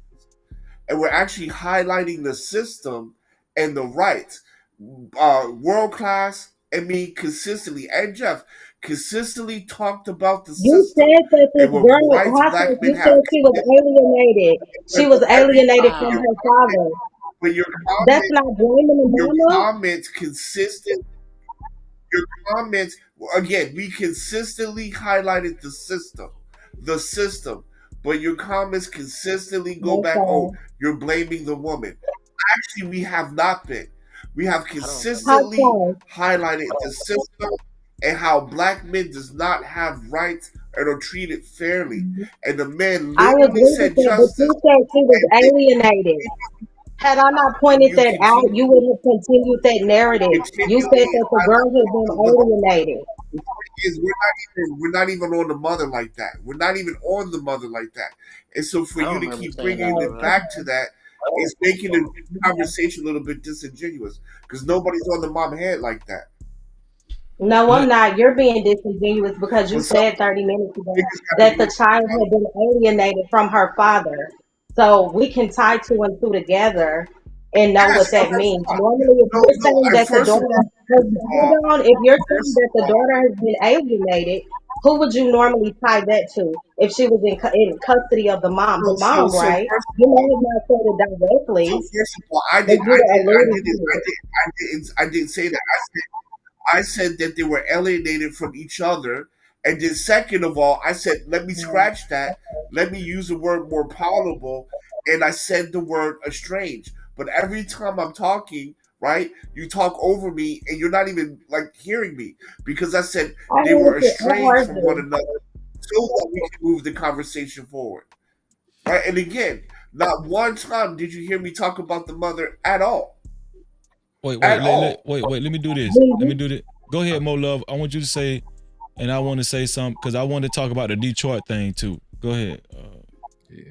and we're actually highlighting the system and the rights. World class and me consistently, and Jeff consistently talked about the You system said that this and what girl, rights Hopkins, black men you have. said she was alienated. She was Every alienated time from Wow. her father. when That's not blaming the your mama. comments consistent, your comments again, we consistently highlighted the system, but your comments consistently go back. Oh, Okay. you're blaming the woman. Actually, we have not been. We have I don't think How so. consistently come? highlighted the system and how black men does not have rights and are treated fairly. And the man I literally agree with said that, but justice, you said she was and alienated. Had I not pointed you that out, continue you would have continued that narrative. You said continually that the girl had been but alienated. the point is we're not even on the mother like that. We're not even on the mother like that. And so for I you don't to remember keep saying bringing anything Oh, it like back that. to that is making the conversation a little bit disingenuous because nobody's on the mom head like that. no, I'm not. You're being disingenuous because you But some said 30 minutes ago niggas gotta that do the it. child had been alienated from her father. So we can tie two and two together and know Yes, what no, that that's means. fine. Normally, if No, you're no. saying that the First of daughter all, has, hold on, if you're saying that the daughter has been alienated, who would you normally tie that to if she was in custody of the mom, so right? first You may have not said it so directly, first of all, but you alluded to it. I didn't say that. I said that they were alienated from each other. And then, second of all, I said, let me scratch that. Let me use a word more palatable. And I said the word estranged. But every time I'm talking, right, you talk over me and you're not even like hearing me because I said I they were heard you. I estranged heard from one you. another so that we can move the conversation forward. Right. And again, not one time did you hear me talk about the mother at all. Wait, At wait, all. Let me do this. Let me Mhm. do this. Go ahead, Mo Love. I want you to say, and I want to say something because I want to talk about the Detroit thing too. Go ahead,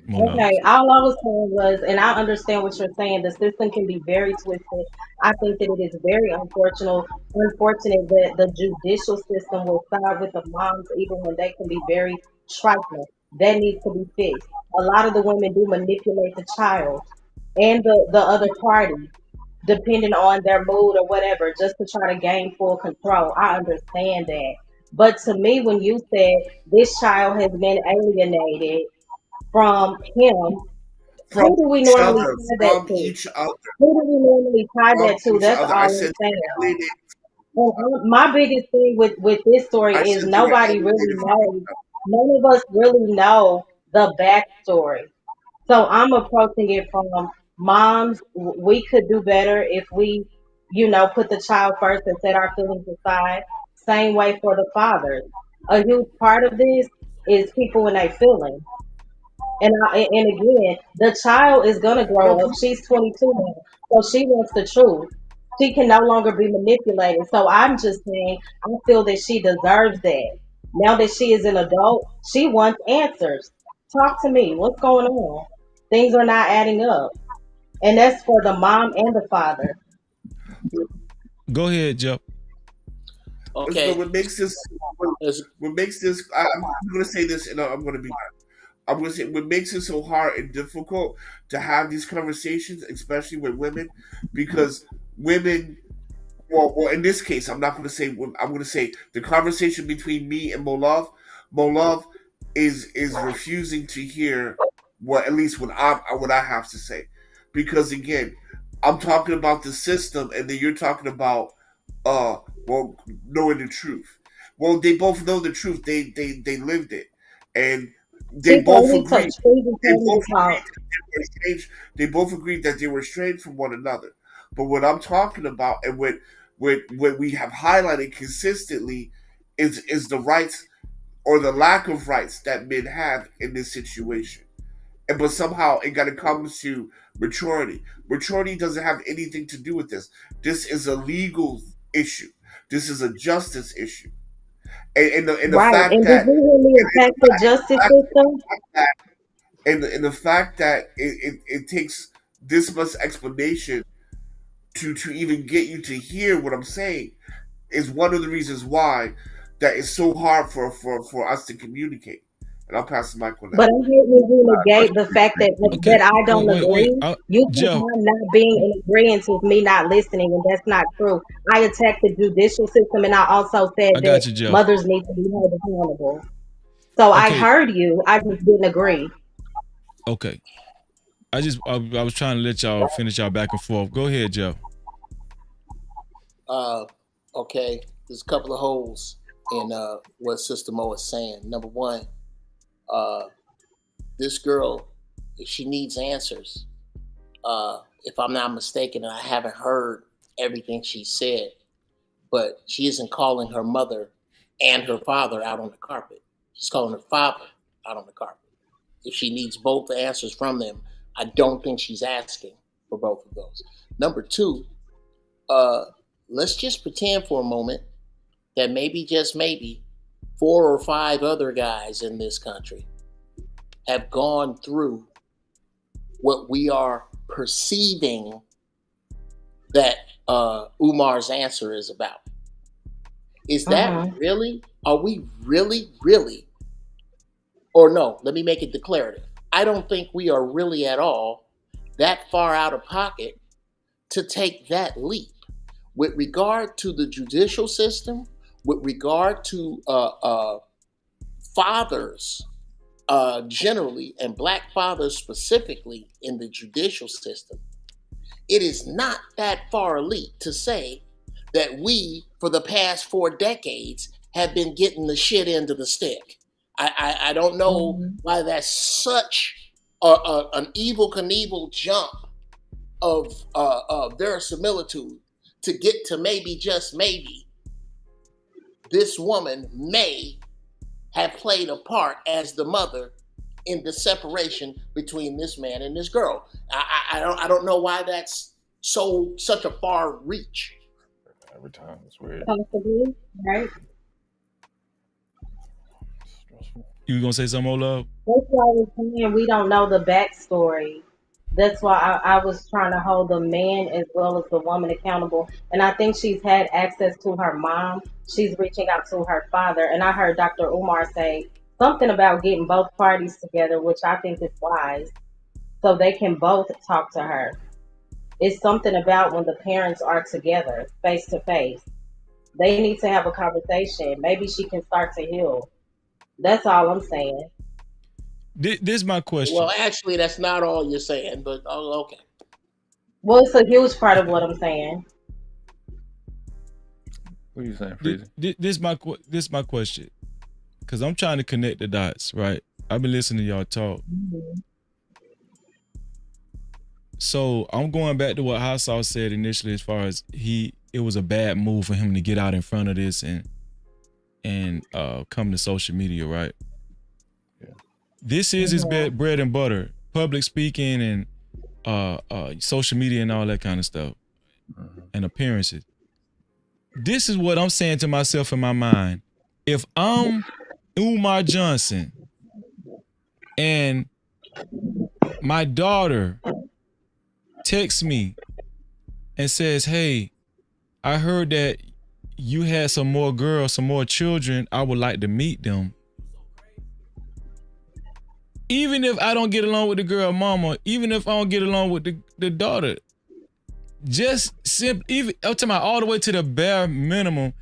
Mo Love. Okay, all I was saying was, and I understand what you're saying, the system can be very twisted. I think that it is very unfortunate that the judicial system will side with the moms even when they can be very trifling. That needs to be fixed. A lot of the women do manipulate the child and the other party, depending on their mood or whatever, just to try to gain full control. I understand that. But to me, when you said this child has been alienated from him, from Who do we each normally other, tie that from to? each other, Who do we normally tie from that to? each That's other. I all I'm said they saying. emanated. My biggest thing with this story I is said they were nobody really emanated from knows. None of us really know the backstory. So I'm approaching it from moms. We could do better if we, put the child first and set our feelings aside. Same way for the fathers. A huge part of this is people and their feelings. And again, the child is gonna no. grow up. She's 22 now, so she wants the truth. She can no longer be manipulated. So I'm just saying, I feel that she deserves that. Now that she is an adult, she wants answers. Talk to me. What's going on? Things are not adding up, and that's for the mom and the father. Go ahead, Jeff. But Okay. what makes this, I'm going to say this, and I'm going to be. I'm going to say what makes it so hard and difficult to have these conversations, especially with women, because women. Well, in this case, I'm not going to say. I'm going to say the conversation between me and Molov. Molov is refusing to hear at least what I have to say, because again, I'm talking about the system, and then you're talking about well, knowing the truth. Well, they both know the truth. They lived it, and they She told both me to. agreed. She just They told me both to agreed talk. that they were estranged. They both agreed that they were estranged from one another. But what I'm talking about, and what we have highlighted consistently, is the rights or the lack of rights that men have in this situation. And but somehow it got to come to maturity. Maturity doesn't have anything to do with this. This is a legal issue. This is a justice issue. And the Right. fact And did that you hear me attack the justice system? and the fact that it takes this much explanation to even get you to hear what I'm saying is one of the reasons why that it's so hard for us to communicate. And I'll pass the mic on that. But I hate when you negate the fact Okay. that I Oh, don't wait. agree. You think Jeff, I'm not being in agreement with me not listening, and that's not true. I attacked the judicial system, and I also said I that got you, Jeff. mothers need to be held accountable. So I Okay. heard you. I just didn't agree. Okay. I was trying to let y'all finish y'all back and forth. Go ahead, Jeff. Okay. There's a couple of holes in what Sister Mo is saying. Number one, this girl, if she needs answers, if I'm not mistaken, and I haven't heard everything she said, but she isn't calling her mother and her father out on the carpet. She's calling her father out on the carpet. If she needs both the answers from them, I don't think she's asking for both of those. Number two, let's just pretend for a moment that maybe, just maybe, 4 or 5 other guys in this country have gone through what we are perceiving that Umar's answer is about. Is that really, are we really, or no, let me make it declarative. I don't think we are really at all that far out of pocket to take that leap. With regard to the judicial system, with regard to fathers generally, and black fathers specifically in the judicial system, it is not that far a leap to say that we, for the past 4 decades, have been getting the shit end of the stick. I don't know why that's such an evil Knievel jump of verisimilitude to get to maybe, just maybe, this woman may have played a part as the mother in the separation between this man and this girl. I don't know why that's such a far reach. Every time it's weird. Possibly, right? You were gonna say something, more love? That's why we're saying we don't know the backstory. That's why I was trying to hold the man as well as the woman accountable. And I think she's had access to her mom. She's reaching out to her father. And I heard Dr. Umar say something about getting both parties together, which I think is wise, so they can both talk to her. It's something about when the parents are together, face to face. They need to have a conversation. Maybe she can start to heal. That's all I'm saying. This is my question. Well, actually, that's not all you're saying, but okay. Well, it's a huge part of what I'm saying. What are you saying, Freezy? This my question, because I'm trying to connect the dots. Right, I've been listening to y'all talk. Mm-hmm. So I'm going back to what Hassau said initially, as far as it was a bad move for him to get out in front of this and come to social media, right? Yeah. This is his bread and butter, public speaking and social media and all that kind of stuff, and appearances. This is what I'm saying to myself in my mind. If I'm Umar Johnson and my daughter texts me and says, "Hey, I heard that you had some more girls, some more children. I would like to meet them." Even if I don't get along with the girl mama, even if I don't get along with the daughter, just even up to all the way to the bare minimum,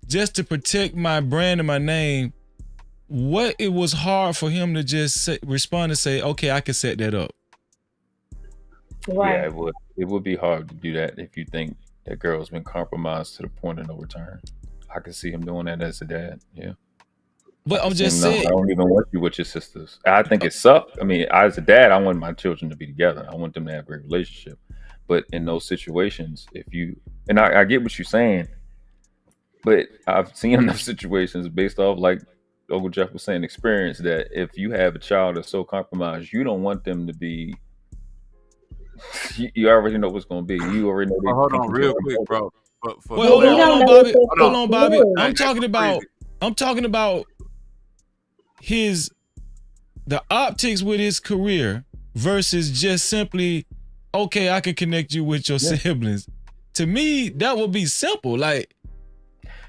just to protect my brand and my name, what it was hard for him to just respond and say, "Okay, I can set that up." Right. Yeah, it would be hard to do that if you think that girl's been compromised to the point of no return. I can see him doing that as a dad. Yeah. But I'm just saying, I don't even want you with your sisters. I think it sucks. I mean, as a dad, I want my children to be together. I want them to have a great relationship. But in those situations, I get what you're saying, but I've seen enough situations based off, like Uncle Jeff was saying, experience, that if you have a child that's so compromised, you don't want them to be. You already know what's going to be. You already know. Hold on, real quick, bro. Hold on, Bobby. Hold on, Bobby. I'm talking about the optics with his career versus just simply, okay, I can connect you with your siblings. To me, that would be simple. Like,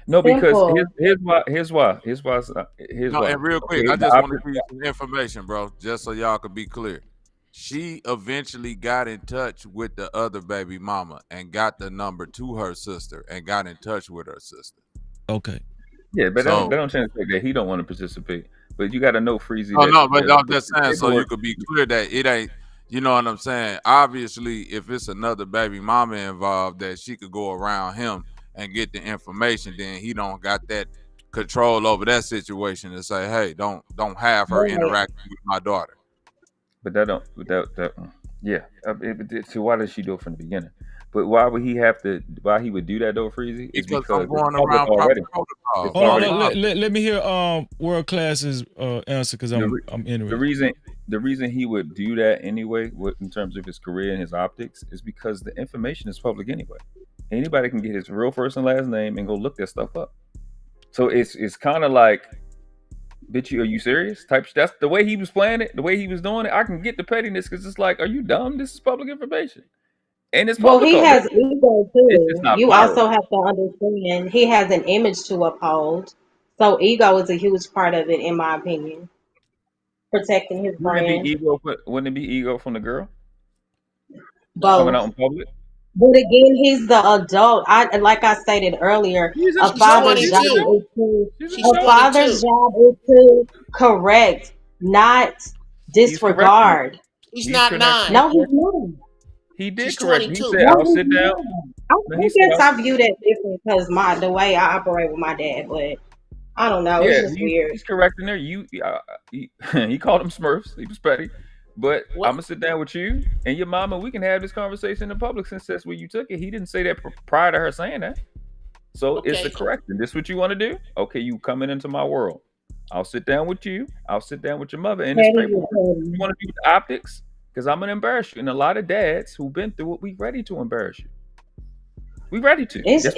no, because here's why. And real quick, I just want to give you some information, bro, just so y'all can be clear. She eventually got in touch with the other baby mama and got the number to her sister and got in touch with her sister. Okay. Yeah, but that don't change the fact that he don't want to participate. But you got to know, Freezy. Oh no, but I'm just saying, so you could be clear that it ain't. You know what I'm saying? Obviously, if it's another baby mama involved, that she could go around him and get the information, then he don't got that control over that situation to say, "Hey, don't have her interacting with my daughter." But yeah. So why did she do it from the beginning? But why would he have to? Why he would do that though, Freezy? Is because I'm going around proper protocol. Hold on, let me hear World Class's answer, because I'm interested. The reason he would do that anyway, in terms of his career and his optics, is because the information is public anyway. Anybody can get his real first and last name and go look that stuff up. So it's kind of like, bitch, are you serious? That's the way he was playing it, the way he was doing it. I can get the pettiness because it's like, are you dumb? This is public information. And it's public. Well, he has ego too. You viral. also have to understand he has an image to uphold. So ego is a huge part of it, in my opinion. Protecting his brand. Wouldn't it be ego from the girl? Both. Coming out in public? But again, he's the adult. Like I stated earlier, a father's job is to correct, not disregard. He's not 9. No, he's not. He did He's correct. 22. He said, "I'll sit down." I guess I view that different because the way I operate with my dad, but I don't know. It's just weird. He's correcting her. He called him Smurfs. He was petty. But I'm gonna sit down with you and your mama. We can have this conversation in public, since that's where you took it. He didn't say that prior to her saying that. So it's a correction. This is what you want to do? Okay, you coming into my world. I'll sit down with you. I'll sit down with your mother. And it's paperwork. You want to do the optics? Because I'm gonna embarrass you. And a lot of dads who've been through it, we ready to embarrass you. We ready to. It sounds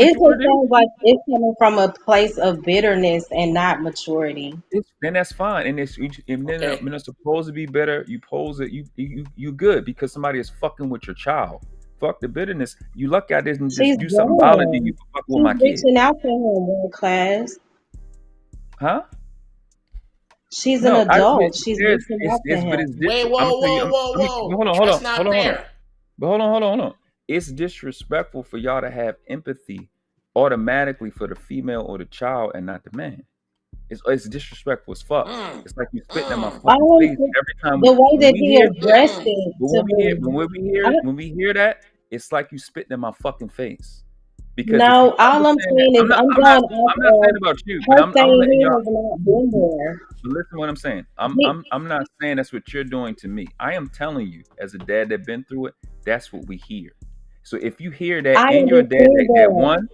like it's coming from a place of bitterness and not maturity. Then that's fine. And then it's supposed to be better. You pose it. You good because somebody is fucking with your child. Fuck the bitterness. You lucky I didn't just do something violent to you for fucking with my kid. She's reaching out to him, World Class. Huh? She's an adult. She's reaching out to him. Wait, whoa. Hold on. That's not fair. But hold on. It's disrespectful for y'all to have empathy automatically for the female or the child and not the man. It's disrespectful as fuck. It's like you spitting in my fucking All I'm face saying- every time the way when that we he hear addressed it but to me, when we hear that, it's like you spitting in my fucking face. Because if you no, all I'm understand that, saying is I'm going off I'm not saying of about you, but her I'm saying letting he y'all. has not been there. But listen to what I'm saying. He, I'm not saying that's what you're doing to me. I am telling you, as a dad that been through it, that's what we hear. So if you hear that I and you're a dad understand that that. won,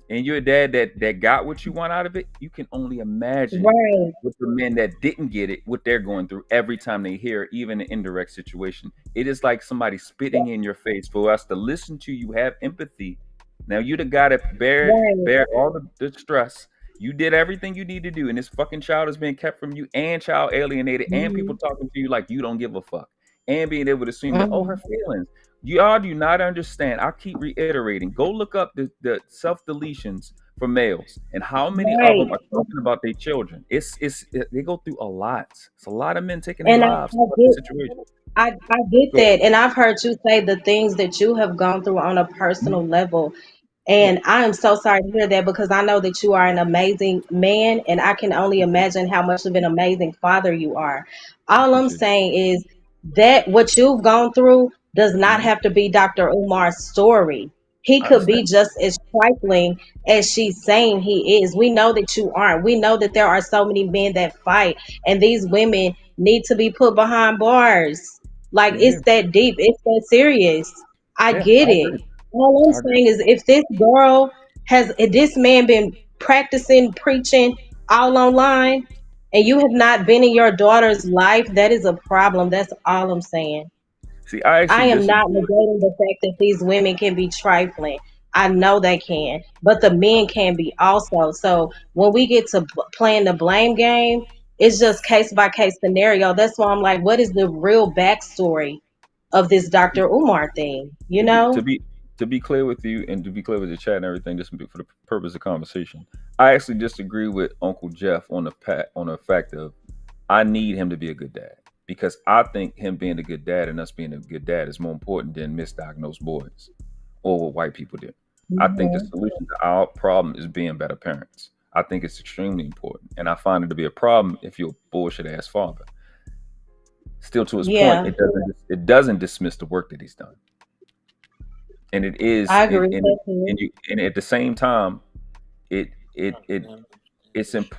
and you're a dad that got what you want out of it, you can only imagine Right. with the men that didn't get it, what they're going through every time they hear even an indirect situation. It is like somebody spitting in your face. For us to listen to you, have empathy. Now you're the guy that Right. bear all the stress. You did everything you need to do, and this fucking child is being kept from you, and child alienated, and people talking to you like you don't give a fuck, and being able to assume that her feelings. Y'all do not understand. I keep reiterating. Go look up the self deletions for males and how many of them Right. are talking about their children. They go through a lot. It's a lot of men taking their And lives I about this get situation. I get So that. And I've heard you say the things that you have gone through on a personal level. yeah, And I am so sorry to hear that because I know that you are an amazing man and I can only imagine how much of an amazing father you are. All I'm appreciate it. saying is that what you've gone through does not Mhm. have to be Dr. Umar's story. He I could be understand. just as trifling as she's saying he is. We know that you aren't. We know that there are so many men that fight, and these women need to be put behind bars. Like, Same it's here. that deep, it's that serious. I Yeah, get I it. agree. All I'm I agree. saying is if this girl if this man been practicing preaching all online and you have not been in your daughter's life, that is a problem. That's all I'm saying. See, I I actually am not disagree with. negating the fact that these women can be trifling. I know they can, but the men can be also. So when we get to playing the blame game, it's just case by case scenario. That's why I'm like, what is the real backstory of this Dr. Umar thing? You to be know? to be to be clear with you and to be clear with the chat and everything, just for the purpose of conversation, I actually disagree with Uncle Jeff on the fact of I need him to be a good dad because I think him being a good dad and us being a good dad is more important than misdiagnosed boys or what white people do. I think the Mhm. solution to our problem is being better parents. I think it's extremely important, and I find it to be a problem if you're a bullshit ass father. Still, to his point, Yeah, it doesn't dismiss the work that he's done. And it is I it agree with that too. and at the same time it it it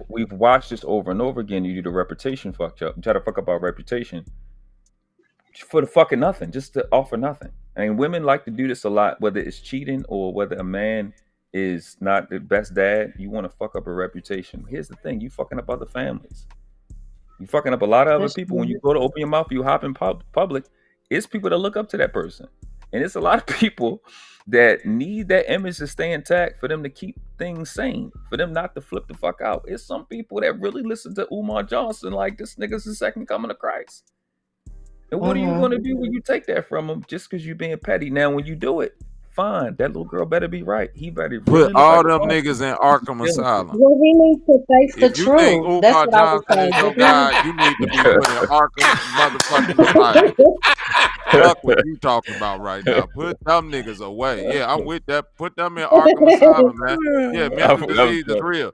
we've watched this over and over again. You do the reputation fuck up, you try to fuck up our reputation for the fucking nothing, just to offer nothing. I mean, women like to do this a lot, whether it's cheating or whether a man is not the best dad. You want to fuck up a reputation. Here's the thing: you fucking up other families. You fucking up a lot of other That's people. When you true. go to open your mouth, you hop in public. It's people that look up to that person, and it's a lot of people that need that image to stay intact for them to keep things sane, for them not to flip the fuck out. It's some people that really listen to Umar Johnson like this nigga's the second coming of Christ. And what are you Mhm. gonna do when you take that from him just because you're being petty? Now, when you do it, fine. That little girl better be right. He better Put really look like all a them boss. niggas in Arkham Asylum. Well, he needs to face the If you think truth. That's Umar what I would Johnson say. is your But he, guy, you need to be put in Arkham motherfucking Asylum. Fuck what you talking about right now. Put them niggas away. Yeah, I'm with that. Put them in Arkham Asylum, man. Yeah, mental That was disease is funny. real.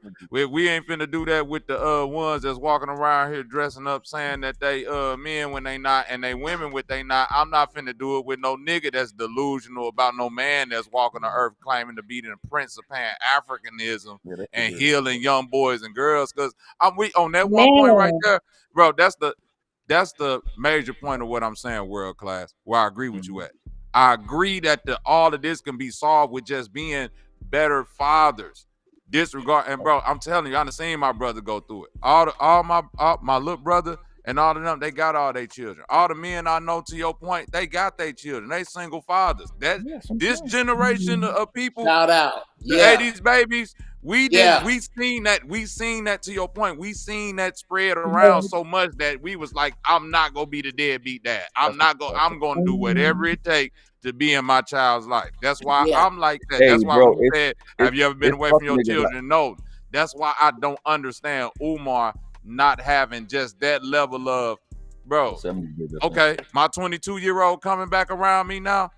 We ain't finna do that with the ones that's walking around here dressing up saying that they men when they not and they women when they not. I'm not finna do it with no nigga that's delusional about no man that's walking the earth claiming to be the prince of pan Africanism Yeah, that's and weird. healing young boys and girls. Cause I'm weak on that one point right man, there, bro. That's the major point of what I'm saying, world class, where I agree with you Mhm. at. I agree that all of this can be solved with just being better fathers. Disregard and bro, I'm telling you, I done seen my brother go through it. All my little brother and all of them, they got all their children. All the men I know, to your point, they got their children. They single fathers. That Yes, I'm this saying. generation of people, Shout out. the Yeah. 80s babies, Yeah. we seen that, to your point. We seen that spread around yeah. so much that we was like, I'm not gonna be the deadbeat dad. That's what I'm gonna do Mhm. whatever it takes to be in my child's life. That's why Yeah. I'm like that. Hey, That's why when bro, you said, have you ever been it's away fuck from your niggas. children? No. That's why I don't understand Umar not having just that level of, Oh, bro, 70 did this one. okay, my 22-year-old coming back around me now.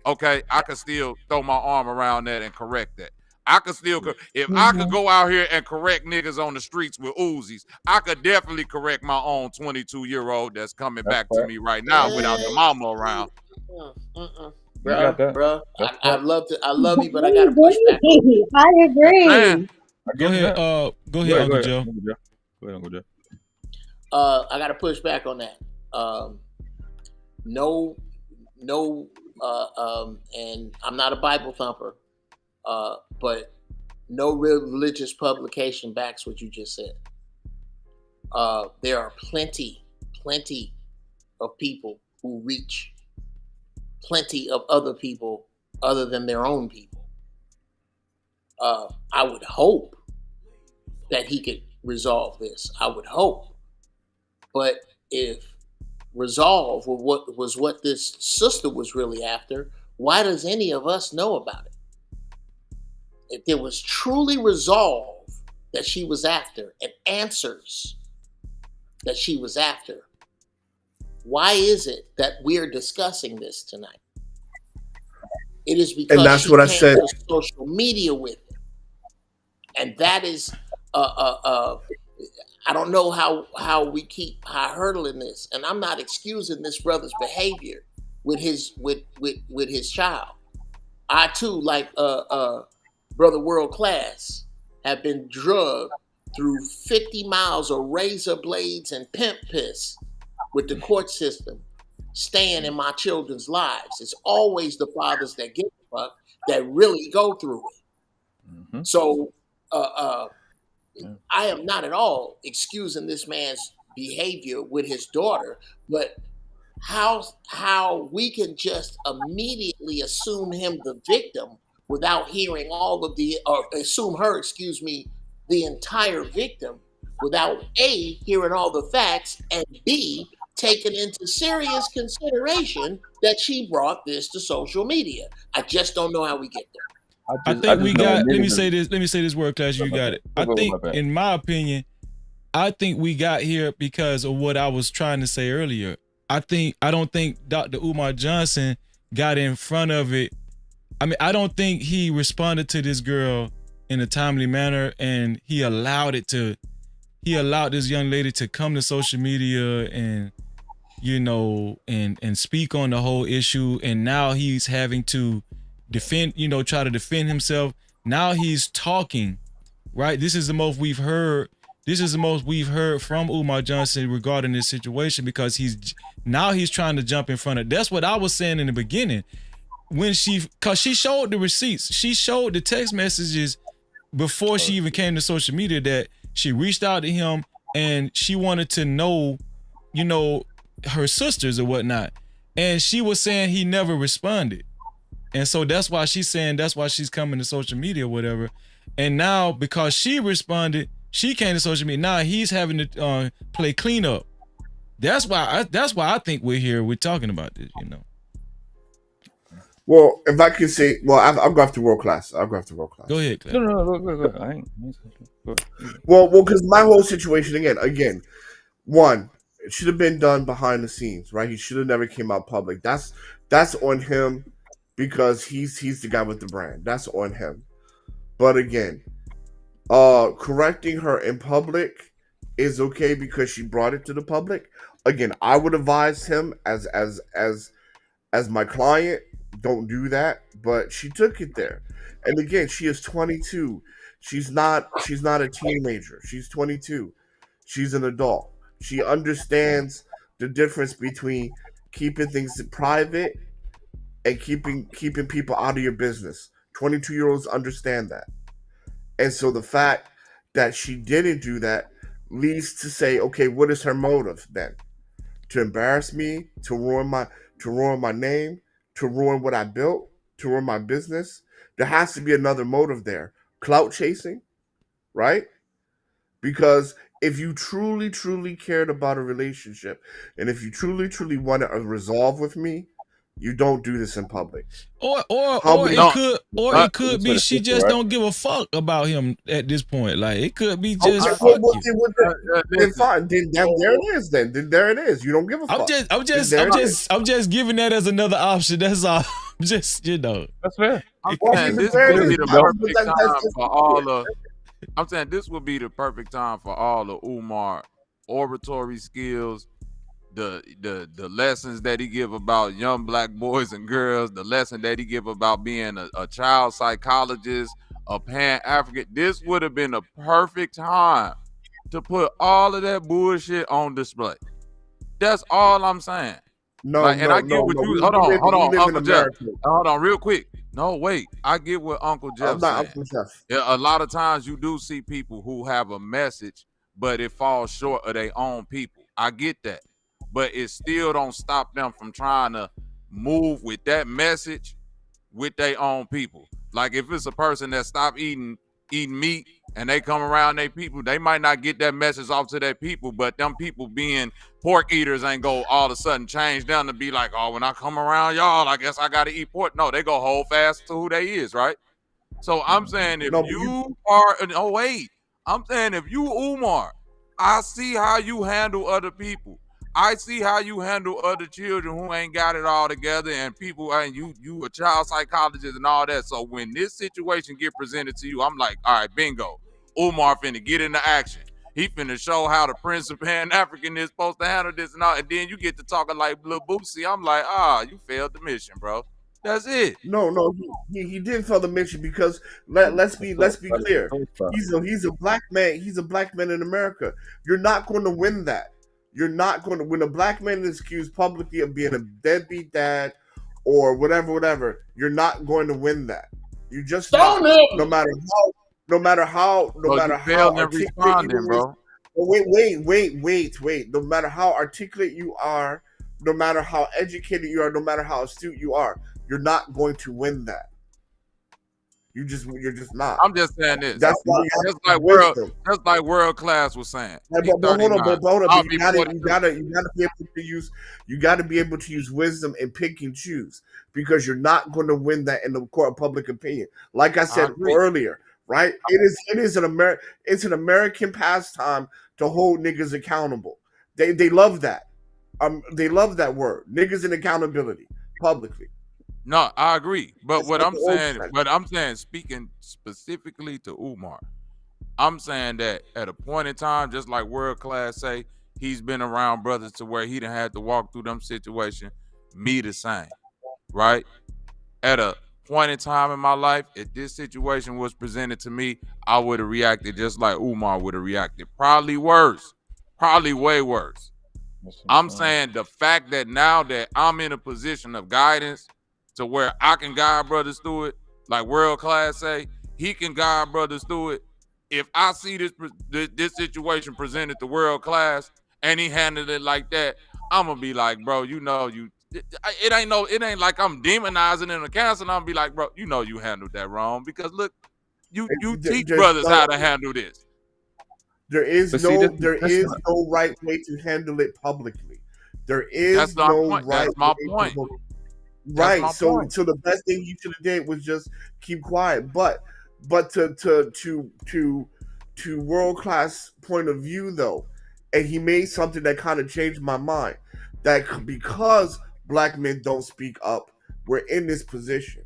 Okay, I can still throw my arm around that and correct that. I could still, if I could go out here and correct niggas on the streets with Uzis, I could definitely correct my own 22-year-old that's coming back to me right now without the mama around. Bro, I love you, but I gotta push back. I agree. Go ahead. Go ahead, Uncle Joe. Go ahead, Uncle Joe. I gotta push back on that. No, and I'm not a Bible thumper, but no real religious publication backs what you just said. There are plenty of people who reach plenty of other people other than their own people. I would hope that he could resolve this. I would hope. But if resolve was what this sister was really after, why does any of us know about it? If there was truly resolve that she was after and answers that she was after, why is it that we're discussing this tonight? It is because and that's she what I came said. to social media with it. And that is I don't know how we keep hurdling this, and I'm not excusing this brother's behavior with his child. I too, like brother World Class, have been drugged through 50 miles of razor blades and pimp piss with the court system, staying in my children's lives. It's always the fathers that give a fuck that really go through it. So I am not at all excusing this man's behavior with his daughter, but how we can just immediately assume him the victim without hearing all of or assume her, the entire victim without A, hearing all the facts, and B, taking into serious consideration that she brought this to social media. I just don't know how we get there. I think we got, let me say this World Class, you got it. I think, in my opinion, I think we got here because of what I was trying to say earlier. I don't think Dr. Umar Johnson got in front of it. I mean, I don't think he responded to this girl in a timely manner, and he allowed this young lady to come to social media and, and speak on the whole issue. And now he's having to try to defend himself. Now he's talking, right? This is the most we've heard from Umar Johnson regarding this situation, because he's trying to jump in front of. That's what I was saying in the beginning. Cause she showed the receipts. She showed the text messages before she even came to social media that she reached out to him and she wanted to know, her sisters or whatnot. And she was saying he never responded. And so that's why she's coming to social media or whatever. And now, because she responded, she came to social media. Now he's having to play cleanup. That's why I think we're here. We're talking about this, Well, if I can say, I'll go after World Class. Go ahead, Clay. No, go. I ain't. Go ahead. Well, because my whole situation again, one, it should have been done behind the scenes, right? He should have never came out public. That's on him, because he's the guy with the brand. That's on him. But again, correcting her in public is okay because she brought it to the public. Again, I would advise him as my client, don't do that. But she took it there. And again, she is 22. She's not a teenager. She's 22. She's an adult. She understands the difference between keeping things private and keeping people out of your business. 22-year-olds understand that. And so the fact that she didn't do that leads to say, okay, what is her motive then? To embarrass me, to ruin my name, to ruin what I built, to ruin my business? There has to be another motive there. Clout chasing, right? Because if you truly, truly cared about a relationship, and if you truly, truly wanted a resolve with me, you don't do this in public. Or it could be she just don't give a fuck about him at this point. Like, it could be just fuck you. Then fine. Then there it is. Then there it is. You don't give a fuck. I'm just giving that as another option. That's all. Just That's fair. I'm Well, I saying mean, this there it would is. be the But perfect time for all the. I'm saying this would be the perfect time for all the Umar oratory skills, the lessons that he give about young black boys and girls, the lesson that he give about being a child psychologist, a Pan-African. This would have been a perfect time to put all of that bullshit on display. That's all I'm saying. No, Like, and I no, get no, what no. you. We Hold on, live in Uncle Jeff. America. Hold on, real quick. No, wait. I get what Uncle I'm Jeff not saying. Uncle Jeff. Yeah, a lot of times you do see people who have a message, but it falls short of their own people. I get that, but it still don't stop them from trying to move with that message with their own people. Like if it's a person that stopped eating meat and they come around their people, they might not get that message off to their people, but them people being pork eaters ain't go all of a sudden change them to be like, oh, when I come around y'all, I guess I gotta eat pork. No, they go hold fast to who they is, right? So I'm saying if No, you are, oh wait, I'm saying if you Umar, I see how you handle other people. I see how you handle other children who ain't got it all together, and people, and you a child psychologist and all that. So when this situation get presented to you, I'm like, all right, bingo, Umar finna get into action. He finna show how the Prince of Pan African is supposed to handle this and all. And then you get to talking like Lil Boosie. I'm like, you failed the mission, bro. That's it. No. He didn't fail the mission because let's be clear. He's a black man. He's a black man in America. You're not going to win that. You're not going to when a black man is accused publicly of being a deadbeat dad or whatever. You're not going to win that. You just not. No matter how So you failed in responding, bro. Wait. No matter how articulate you are, no matter how educated you are, no matter how astute you are, you're not going to win that. You're just not. I'm just saying this. That's why you just have like world class was saying. But hold on, but you gotta be able to use wisdom and pick and choose because you're not going to win that in the court of public opinion. Like I said earlier, right? It's an American pastime to hold niggas accountable. They love that. They love that word, niggas and accountability publicly. No, I agree. But what I'm saying, speaking specifically to Umar, I'm saying that at a point in time, just like world class say, he's been around brothers to where he done had to walk through them situations. Me the same, right? At a point in time in my life, if this situation was presented to me, I would have reacted just like Umar would have reacted. Probably worse. Probably way worse. I'm saying the fact that now that I'm in a position of guidance to where I can guide brothers through it, like world class say, he can guide brothers through it. If I see this situation presented to world class and he handled it like that, I'm gonna be like, bro, it ain't like I'm demonizing him or canceling. I'm gonna be like, bro, you handled that wrong because look, you teach brothers how to handle this. There is no right way to handle it publicly. There is no right. That's my point. Right. So the best thing you should have did was just keep quiet. But to world class point of view though, and he made something that kind of changed my mind. That because black men don't speak up, we're in this position.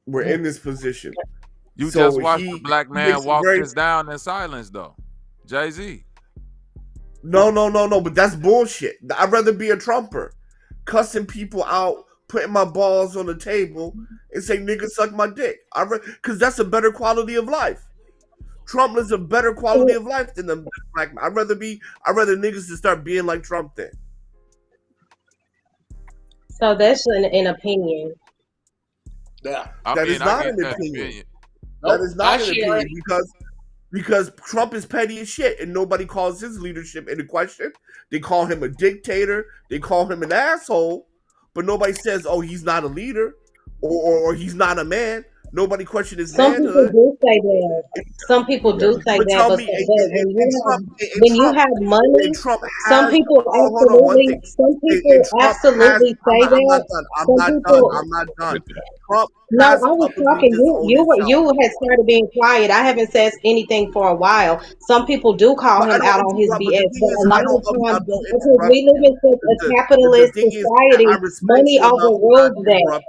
You just watched the black man walk this down in silence, though. Jay-Z. No. But that's bullshit. I'd rather be a Trumper, cussing people out, putting my balls on the table, and say nigga suck my dick. Because that's a better quality of life. Trump is a better quality of life than the black man. I'd rather niggas to start being like Trump then. So that's an opinion. Yeah, that is not an opinion. That is not an opinion because Trump is petty as shit and nobody calls his leadership into question. They call him a dictator. They call him an asshole, but nobody says, "Oh, he's not a leader," or "He's not a man." Nobody questions his manhood. Some people do say that. Some people do say that, but when you have money, some people absolutely say that. I'm not done. Trump no, I was talking. You had started being quiet. I haven't said anything for a while. Some people do call him out on his BS, but a lot of times, because we live in such a capitalist society, money overrules that.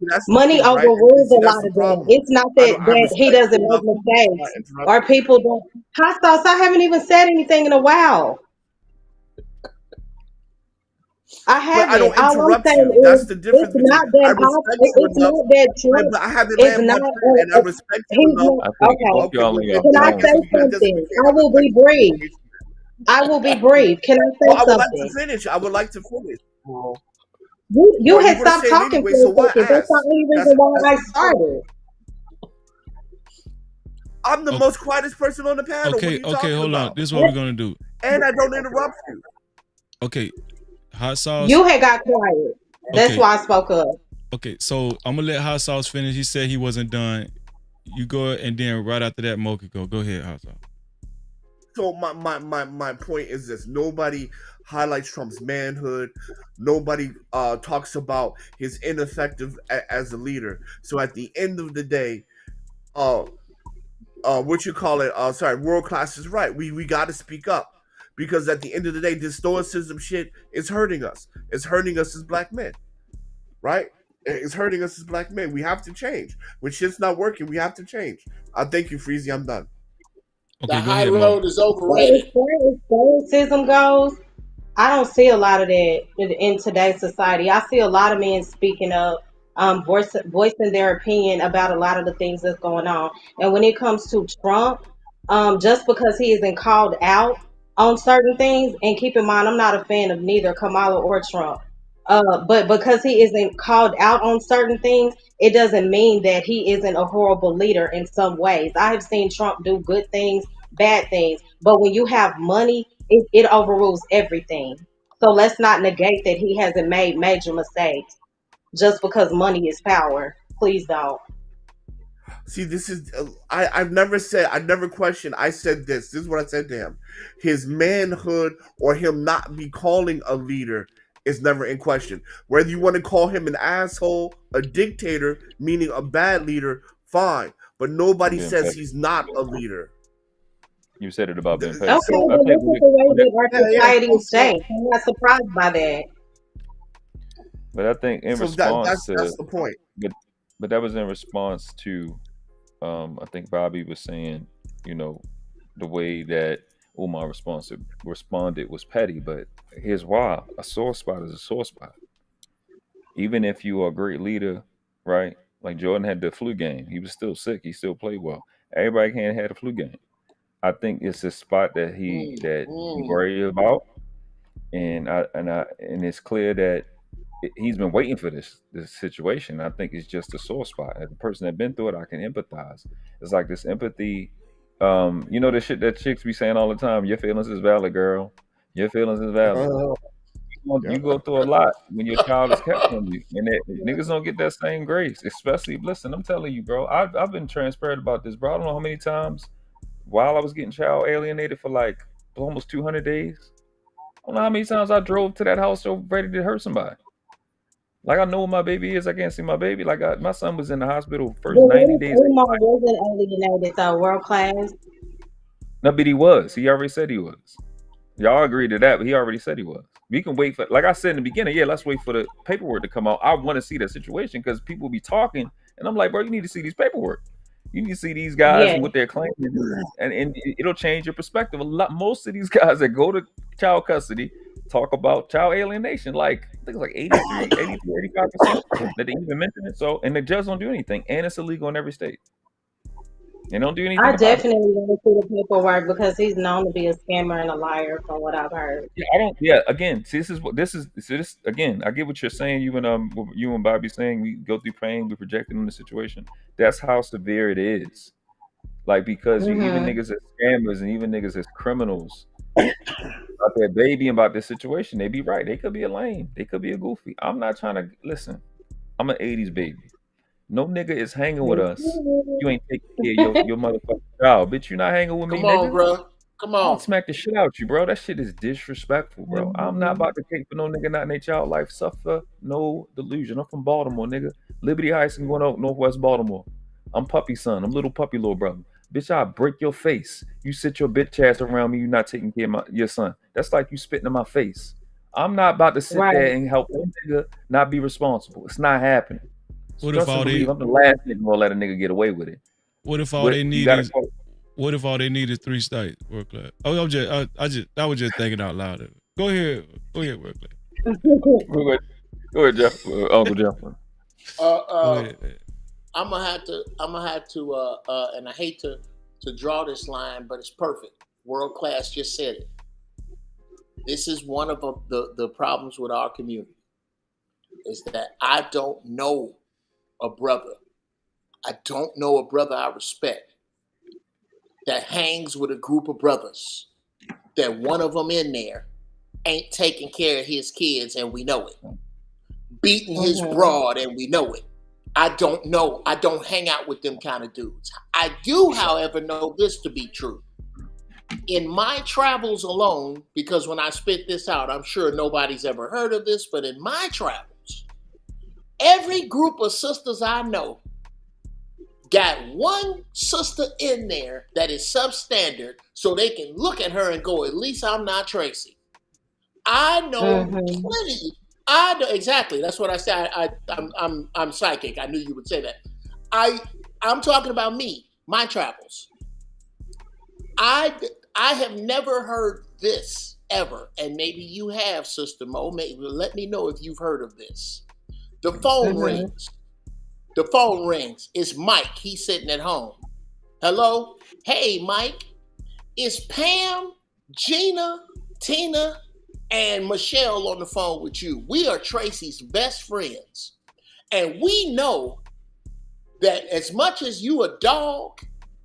That's the Money thing, right? And overrules see, a that's lot the of that. problem. It's not I that don't. I he respect doesn't you make enough to not mistakes interrupt or you. people don't. Hot sauce, I haven't even said anything in a while. I But I haven't. don't All I'm interrupt saying you. is That's the it's difference between not that I pop. respect you It's enough. not that Trump But I haven't is land my not. plane, and I respect you He's enough. not I think okay. both Okay, y'all well in your then, Can then I I guess say zone. something? we can't I have a will be brief. conversation. I will be brief. Can I Well, say I would like to something? finish. I would like to finish. Well, You well, you had were stopped saying talking anyway, for so a why second. That's the ask? only reason That's why I the point. started. I'm the most quietest person on the panel. What are Okay, you okay, talking hold on. about? This is what we're gonna do. And I don't interrupt you. Okay, hot sauce. You had got quiet. That's Okay, why I spoke up. okay. So I'm gonna let hot sauce finish. He said he wasn't done. You go and then right after that, Mo could go. Go ahead, hot sauce. So my point is this: nobody highlights Trump's manhood. Nobody talks about his ineffective as a leader. So at the end of the day, uh, what you call it? Sorry, world class is right. We got to speak up because at the end of the day, this stoicism shit is hurting us. It's hurting us as black men, right? It's hurting us as black men. We have to change. When shit's not working, we have to change. Thank you, Freezy. I'm done. The Okay, go high ahead, Mo. road is Well, overrated. as far as stoicism goes, I don't see a lot of that in today's society. I see a lot of men speaking up, voicing their opinion about a lot of the things that's going on. And when it comes to Trump, just because he isn't called out on certain things, and keep in mind, I'm not a fan of neither Kamala or Trump. But because he isn't called out on certain things, it doesn't mean that he isn't a horrible leader in some ways. I have seen Trump do good things, bad things, but when you have money, it overrules everything. So let's not negate that he hasn't made major mistakes just because money is power. Please don't. See, this is I've never said I never questioned. I said this. This is what I said to him. His manhood or him not be calling a leader is never in question. Whether you want to call him an asshole, a dictator, meaning a bad leader, fine. But I'm nobody being says petty. he's not a leader. You said it about being petty. Okay, So I but think this is the way that our yeah. society is shaped. I'm not surprised by that. but I think in So response that's to, the point. but but that was in response to, I think Bobby was saying, you know, the way that Umar responded was petty. But here's why: a sore spot is a sore spot. Even if you are a great leader, right? Like Jordan had the flu game, he was still sick. He still played well. Everybody can't have a flu game. I think it's a spot that he worried about, and it's clear that he's been waiting for this situation. I think it's just a sore spot. As a person that's been through it, I can empathize. It's like this empathy. You know the shit that chicks be saying all the time. Your feelings is valid, girl. Your feelings is valid. You go through a lot when your child is kept from you, and niggas don't get that same grace. Especially, listen, I'm telling you, bro. I've been transparent about this, bro. I don't know how many times while I was getting child alienated for like almost 200 days. I don't know how many times I drove to that house so ready to hurt somebody. Like I know where my baby is. I can't see my baby. Like my son was in the hospital But first what 90 if days. Umar wasn't alienated though, world class? No, but he was. He already said he was. Y'all agreed to that, but he already said he was. We can wait for, like I said in the beginning, yeah, let's wait for the paperwork to come out. I want to see that situation because people be talking, and I'm like, bro, you need to see these paperwork. You need to see these guys Yeah. and what they're claiming, and it'll change your perspective. Most of these guys that go to child custody talk about child alienation. Like I think it's like 85% that they even mention it. So, and the judge don't do anything, and it's illegal in every state. They don't do anything I about it. definitely want to see the paperwork because he's known to be a scammer and a liar from what I've heard. Yeah, I don't. Yeah, again, see, this again. I get what you're saying. What you and Bobby saying. We go through pain. We projecting on the situation. That's how severe it is. Like because you even Hmm. niggas as scammers and even niggas as criminals about their baby and about this situation, they be right. They could be a lame. They could be a goofy. I'm not trying to listen. I'm an '80s baby. No nigga is hanging with us. You ain't taking care of your motherfucking child. Bitch, you not hanging with me, Come on, nigga. bro. Come I'll on. smack the shit out you, bro. That shit is disrespectful, bro. I'm not Hmm. about to take for no nigga not in their child life. Suffer no delusion. I'm from Baltimore, nigga. Liberty Heights and going out Northwest Baltimore. I'm puppy son. I'm little puppy little brother. Bitch, I'll break your face. You sit your bitch ass around me, you not taking care of your son. That's like you spitting in my face. I'm not about to sit Right. there and help no nigga not be responsible. It's not happening. What if Trust and all believe. they I'm the last nigga gonna let a nigga get away with it. what if all But they you need gotta is call- what if all they need is 3 states work class? Oh, I was just thinking out loud. Go ahead, work class. Go ahead, Jeff. Uncle Jeff. Go ahead. I'm gonna have to, and I hate to draw this line, but it's perfect. World Class just said it. This is one of the problems with our community, is that I don't know a brother. I don't know a brother I respect that hangs with a group of brothers that one of them in there ain't taking care of his kids, and we know it. Beating his broad, and we know it. I don't know. I don't hang out with them kind of dudes. I do, however, know this to be true. In my travels alone, because when I spit this out, I'm sure nobody's ever heard of this, but in my travels, every group of sisters I know got one sister in there that is substandard, so they can look at her and go, at least I'm not Tracy. I know plenty. I know exactly. That's what I said. I'm psychic. I knew you would say that. I'm talking about me, my travels. I have never heard this ever, and maybe you have, Sister Mo. Maybe let me know if you've heard of this. The phone rings. The phone rings. It's Mike. He's sitting at home. Hello? Hey, Mike. It's Pam, Gina, Tina, and Michelle on the phone with you. We are Tracy's best friends. And we know that as much as you a dog,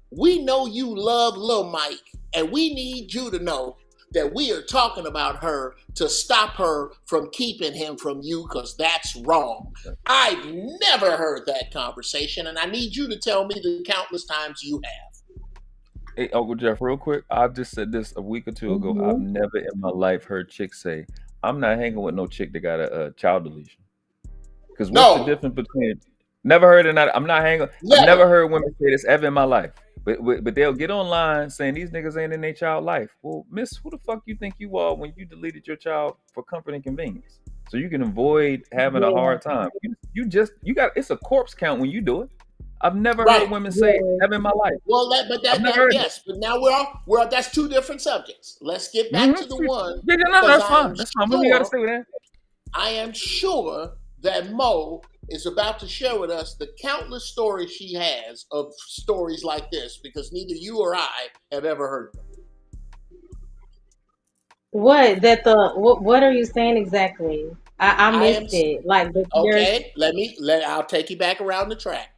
we know you love Lil Mike. And we need you to know that we are talking about her to stop her from keeping him from you, because that's wrong. I've never heard that conversation, and I need you to tell me the countless times you have. Hey, Uncle Jeff, real quick. I just said this a week or two ago. I've never in my life heard chicks say, I'm not hanging with no chick that got a child deletion. Because what's the difference between... Never heard of that. I'm not hanging... I've never heard women say this ever in my life. But they'll get online saying these niggas ain't in their child life. Well, miss, who the fuck you think you are when you deleted your child for comfort and convenience? So you can avoid having a hard time. You got... It's a corpse count when you do it. I've never heard women say it ever in my life. Well, yes, but now we're that's two different subjects. Let's get back to the one. Yeah, no, that's fine. That's fine. We gotta stay with that. I am sure that Mo is about to share with us the countless stories she has of stories like this, because neither you or I have ever heard them. What are you saying exactly? I missed it. Like okay, I'll take you back around the track.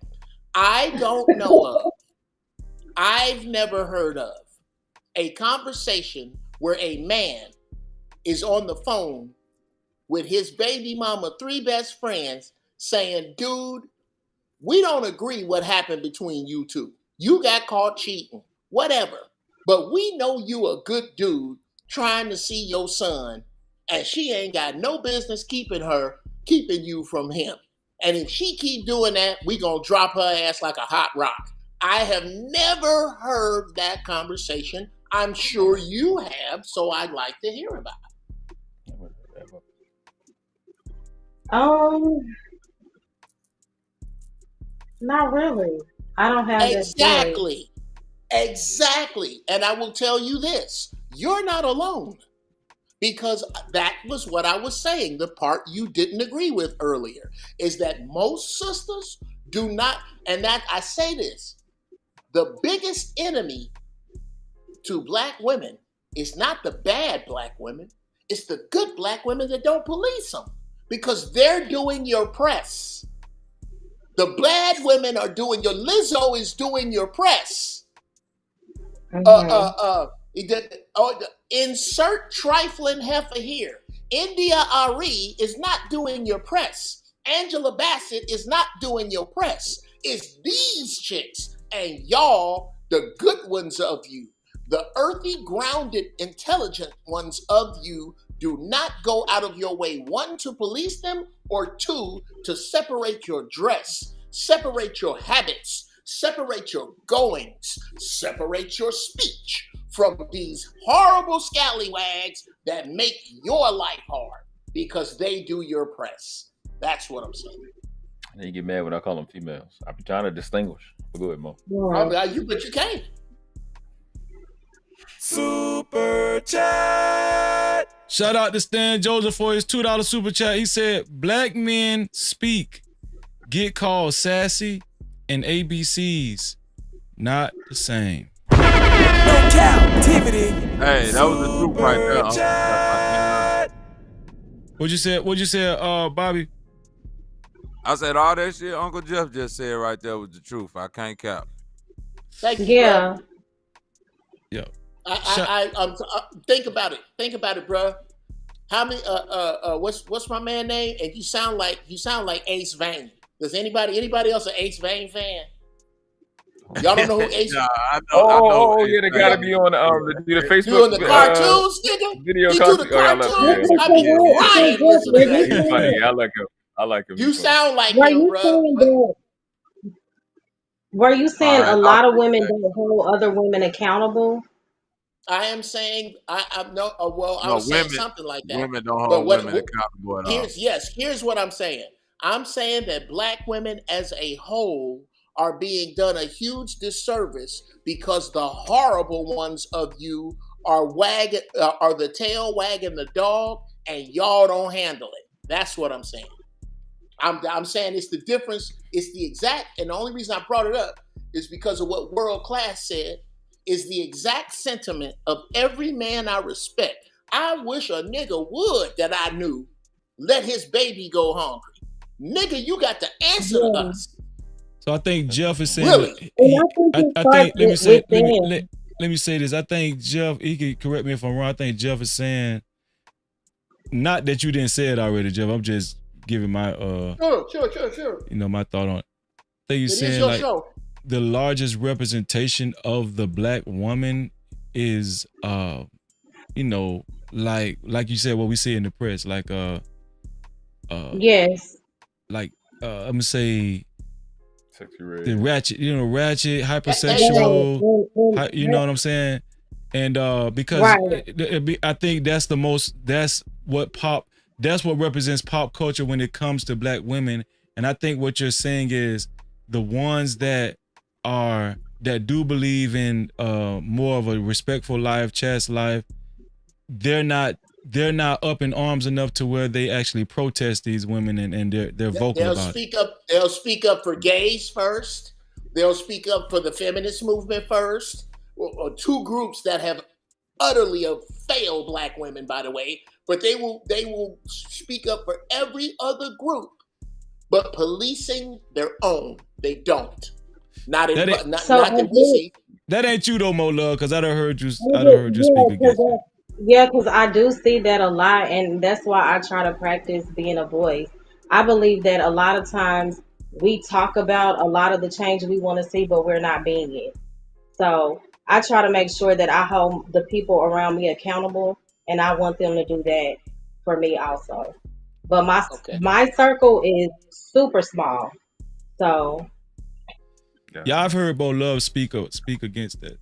I don't know of, I've never heard of a conversation where a man is on the phone with his baby mama, 3 best friends, saying, dude, we don't agree what happened between you two. You got caught cheating, whatever. But we know you a good dude trying to see your son, and she ain't got no business keeping you from him. And if she keep doing that, we gonna drop her ass like a hot rock. I have never heard that conversation. I'm sure you have, so I'd like to hear about it. Not really. I don't have that story. Exactly. And I will tell you this, you're not alone. Because that was what I was saying. The part you didn't agree with earlier is that most sisters do not, and that I say this, the biggest enemy to black women is not the bad black women. It's the good black women that don't police them, because they're doing your press. The bad women are doing your... Lizzo is doing your press. Insert trifling heifer here. India Ari is not doing your press. Angela Bassett is not doing your press. It's these chicks, and y'all, the good ones of you, the earthy, grounded, intelligent ones of you, do not go out of your way, 1, to police them, or 2, to separate your dress, separate your habits, separate your goings, separate your speech from these horrible scallywags that make your life hard because they do your press. That's what I'm saying. And you get mad when I call them females. I be trying to distinguish. But go ahead, Mo. But you can't. Super chat. Shout out to Stan Joseph for his $2 super chat. He said, "Black men speak, get called sassy, and ABCs not the same." No Cap-tivity. Hey, that was the truth right there. What'd you say, Bobby? I said all that shit Uncle Jeff just said right there was the truth. I can't cap. Thank you. Yeah. Yeah. Think about it. Think about it, bro. How many? What's my man name? And you sound like Ace Vane. Does anybody else an Ace Vane fan? Y'all don't know who Ace? Nah, I know. Yeah, they gotta be on the Facebook. Doing the cartoons, nigga. Video He do cartoons. the cartoons. I be crying listening to that. He's funny. I like him. You sound like him, bro. Were you saying a lot of women don't hold other women accountable? I am saying I'm no. Well, I was saying something like that. Women don't hold women accountable at all. Here's what I'm saying. I'm saying that black women as a whole are being done a huge disservice because the horrible ones of you are the tail wagging the dog, and y'all don't handle it. That's what I'm saying. I'm saying it's the difference. It's the exact, and the only reason I brought it up is because of what World Class said is the exact sentiment of every man I respect. I wish a nigga would that I knew let his baby go hungry. Nigga, you got to answer to us. So I think Jeff is saying. Really? Let me say this. I think Jeff. He can correct me if I'm wrong. I think Jeff is saying, not that you didn't say it already, Jeff. I'm just giving my Sure. You know, my thought on it. I think you're saying like the largest representation of the black woman is you know, like you said, what we see in the press, like yes, like I'm gonna say the ratchet, hypersexual, you know what I'm saying? And because I think that's what represents pop culture when it comes to black women. And I think what you're saying is the ones that do believe in more of a respectful life, chaste life, they're not up in arms enough to where they actually protest these women and they're vocal about it. They'll speak up for gays first. They'll speak up for the feminist movement first. Or two groups that have utterly failed black women, by the way, but they will speak up for every other group, but policing their own, they don't. Not in DC. That ain't you though, Mo Love, because I done heard you speak against it. Yeah, because I do see that a lot, and that's why I try to practice being a voice. I believe that a lot of times we talk about a lot of the change we want to see, but we're not being it. So I try to make sure that I hold the people around me accountable, and I want them to do that for me also. But my circle is super small, so yeah, I've heard Mo Love speak against that.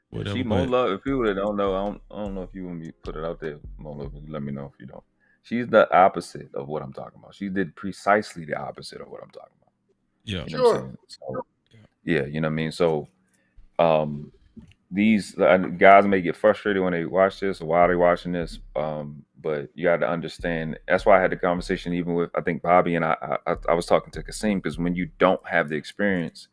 Whatever. She Mo Love. If people that don't know, I don't know if you want me to put it out there. Mo Love, let me know if you don't. She's the opposite of what I'm talking about. She did precisely the opposite of what I'm talking about. Yeah, you know what I'm saying? So, yeah, you know what I mean. So, these guys may get frustrated when they watch this or while they're watching this, but you got to understand. That's why I had the conversation even with I think Bobby and I was talking to Kasim, because when you don't have the experience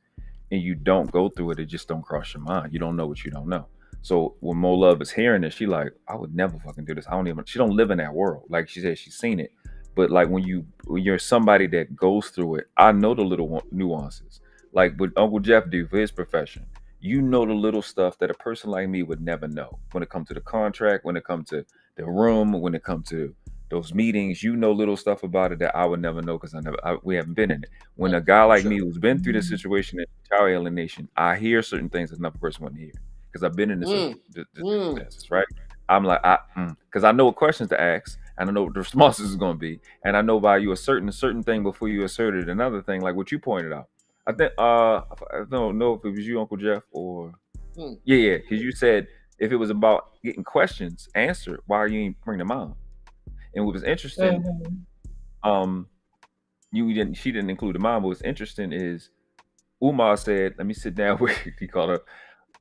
and you don't go through it, it just don't cross your mind. You don't know what you don't know. So when Mo Love is hearing this, she like, I would never fucking do this. She don't live in that world. Like she said, she's seen it. But like when you're somebody that goes through it, I know the little nuances. Like what Uncle Jeff do for his profession. You know the little stuff that a person like me would never know. When it comes to the contract, when it comes to the room, when it comes to those meetings, you know little stuff about it that I would never know because we haven't been in it. When a guy like me who's been through this situation in child alienation, I hear certain things that another person wouldn't hear because I've been in this circumstances, right? I'm like, because I know what questions to ask and I know what the responses is going to be, and I know by you asserting a certain thing before you asserted another thing, like what you pointed out. I think I don't know if it was you, Uncle Jeff, or yeah, because you said if it was about getting questions answered, why you ain't bring them out? And what was interesting, She didn't include the mom. But what's interesting is Umar said, "Let me sit down with." He called her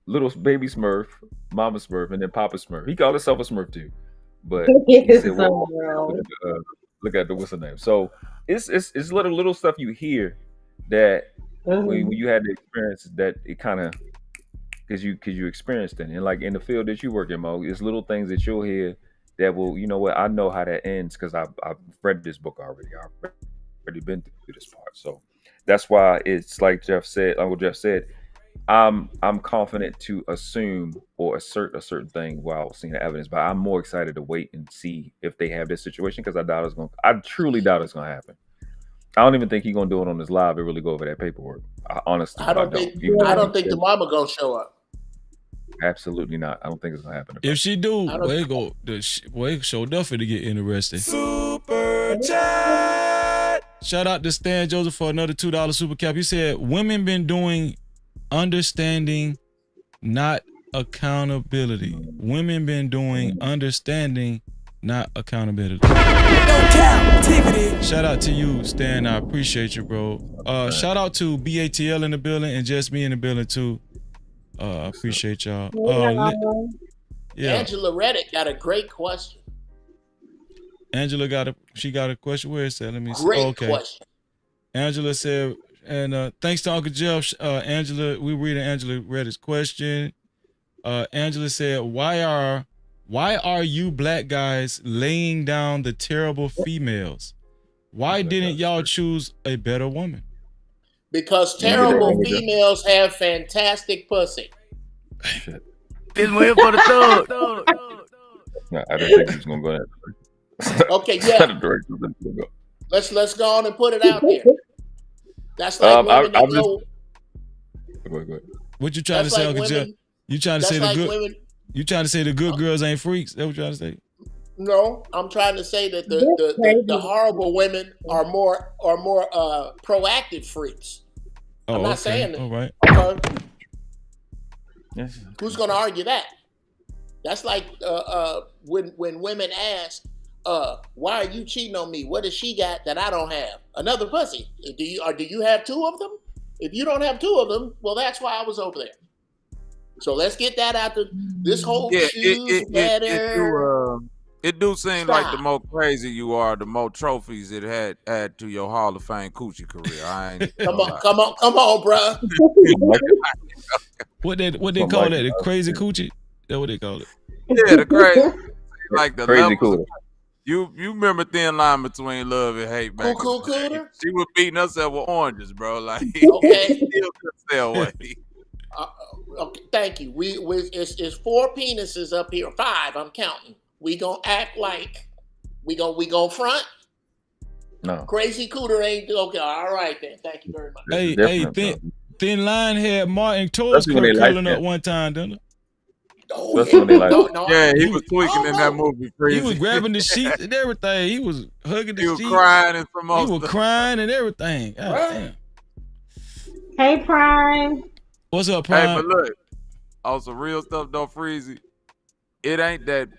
little baby Smurf, Mama Smurf, and then Papa Smurf. He called himself a Smurf too, but he said, "Well, look at the what's her name." So it's little stuff you hear that when you had the experience that it kind of because you experienced it, and like in the field that you work in, Mo, it's little things that you'll hear that will, you know what, I know how that ends because I've read this book already. I've already been through this part, so that's why it's like Jeff said. Uncle Jeff said, I'm confident to assume or assert a certain thing while seeing the evidence, but I'm more excited to wait and see if they have this situation because I truly doubt it's gonna happen. I don't even think he's gonna do it on his live and really go over that paperwork. Honestly, I don't think the mama gonna show up. Absolutely not. I don't think it's gonna happen. If she do, boy, show nothing to get interested. Super chat. Shout out to Stan Joseph for another $2 super cap. He said, women been doing understanding, not accountability. Women been doing understanding, not accountability. Shout out to you, Stan. I appreciate you, bro. Shout out to BATL in the building and just me in the building too. Appreciate y'all. Angela Reddick got a great question. Angela got a question. Where is that? Let me see. Great question. Angela said, and thanks to Uncle Jeff, Angela, we reading Angela Reddick's question. Angela said, why are you black guys laying down the terrible females? Why didn't y'all choose a better woman? Because terrible females have fantastic pussy. Shit. This way for the thug. No, I didn't think he was gonna go that. Okay, yeah. Let's go on and put it out there. That's like women that go. Go ahead. What you trying to say, Uncle Jeff? You trying to say the good? Women, you trying to say the good girls ain't freaks? That what you trying to say? No, I'm trying to say that the horrible women are more proactive freaks. Oh, I'm not saying that. All right. Yes. Who's going to argue that? That's like when women ask, "Why are you cheating on me? What does she got that I don't have? Another pussy? Do you have two of them? If you don't have two of them, well, that's why I was over there." So let's get that out there. This whole choose better. It do seem like the more crazy you are, the more trophies it had add to your Hall of Fame coochie career. I ain't come on, bro. What they call that? The crazy coochie? That what they call it? Yeah, the crazy, like the crazy cooler. You remember Thin Line Between Love and Hate, man? Cool cooler. She was beating herself with oranges, bro. Like okay, still could stay away. Okay, thank you. It's 4 penises up here, 5. I'm counting. We gonna act like we gonna front. No. Crazy cooter ain't okay. All right then. Thank you very much. Hey, Thin Line had Martin toes curling up one time, didn't it? Oh, that's when they like. Yeah, he was tweaking in that movie. Crazy. He was grabbing the sheets and everything. He was hugging the sheets. He was crying and some more. He was crying and everything. God, hey, Prime. What's up, Prime? Hey, but look, on some real stuff, though, Freezy. It ain't that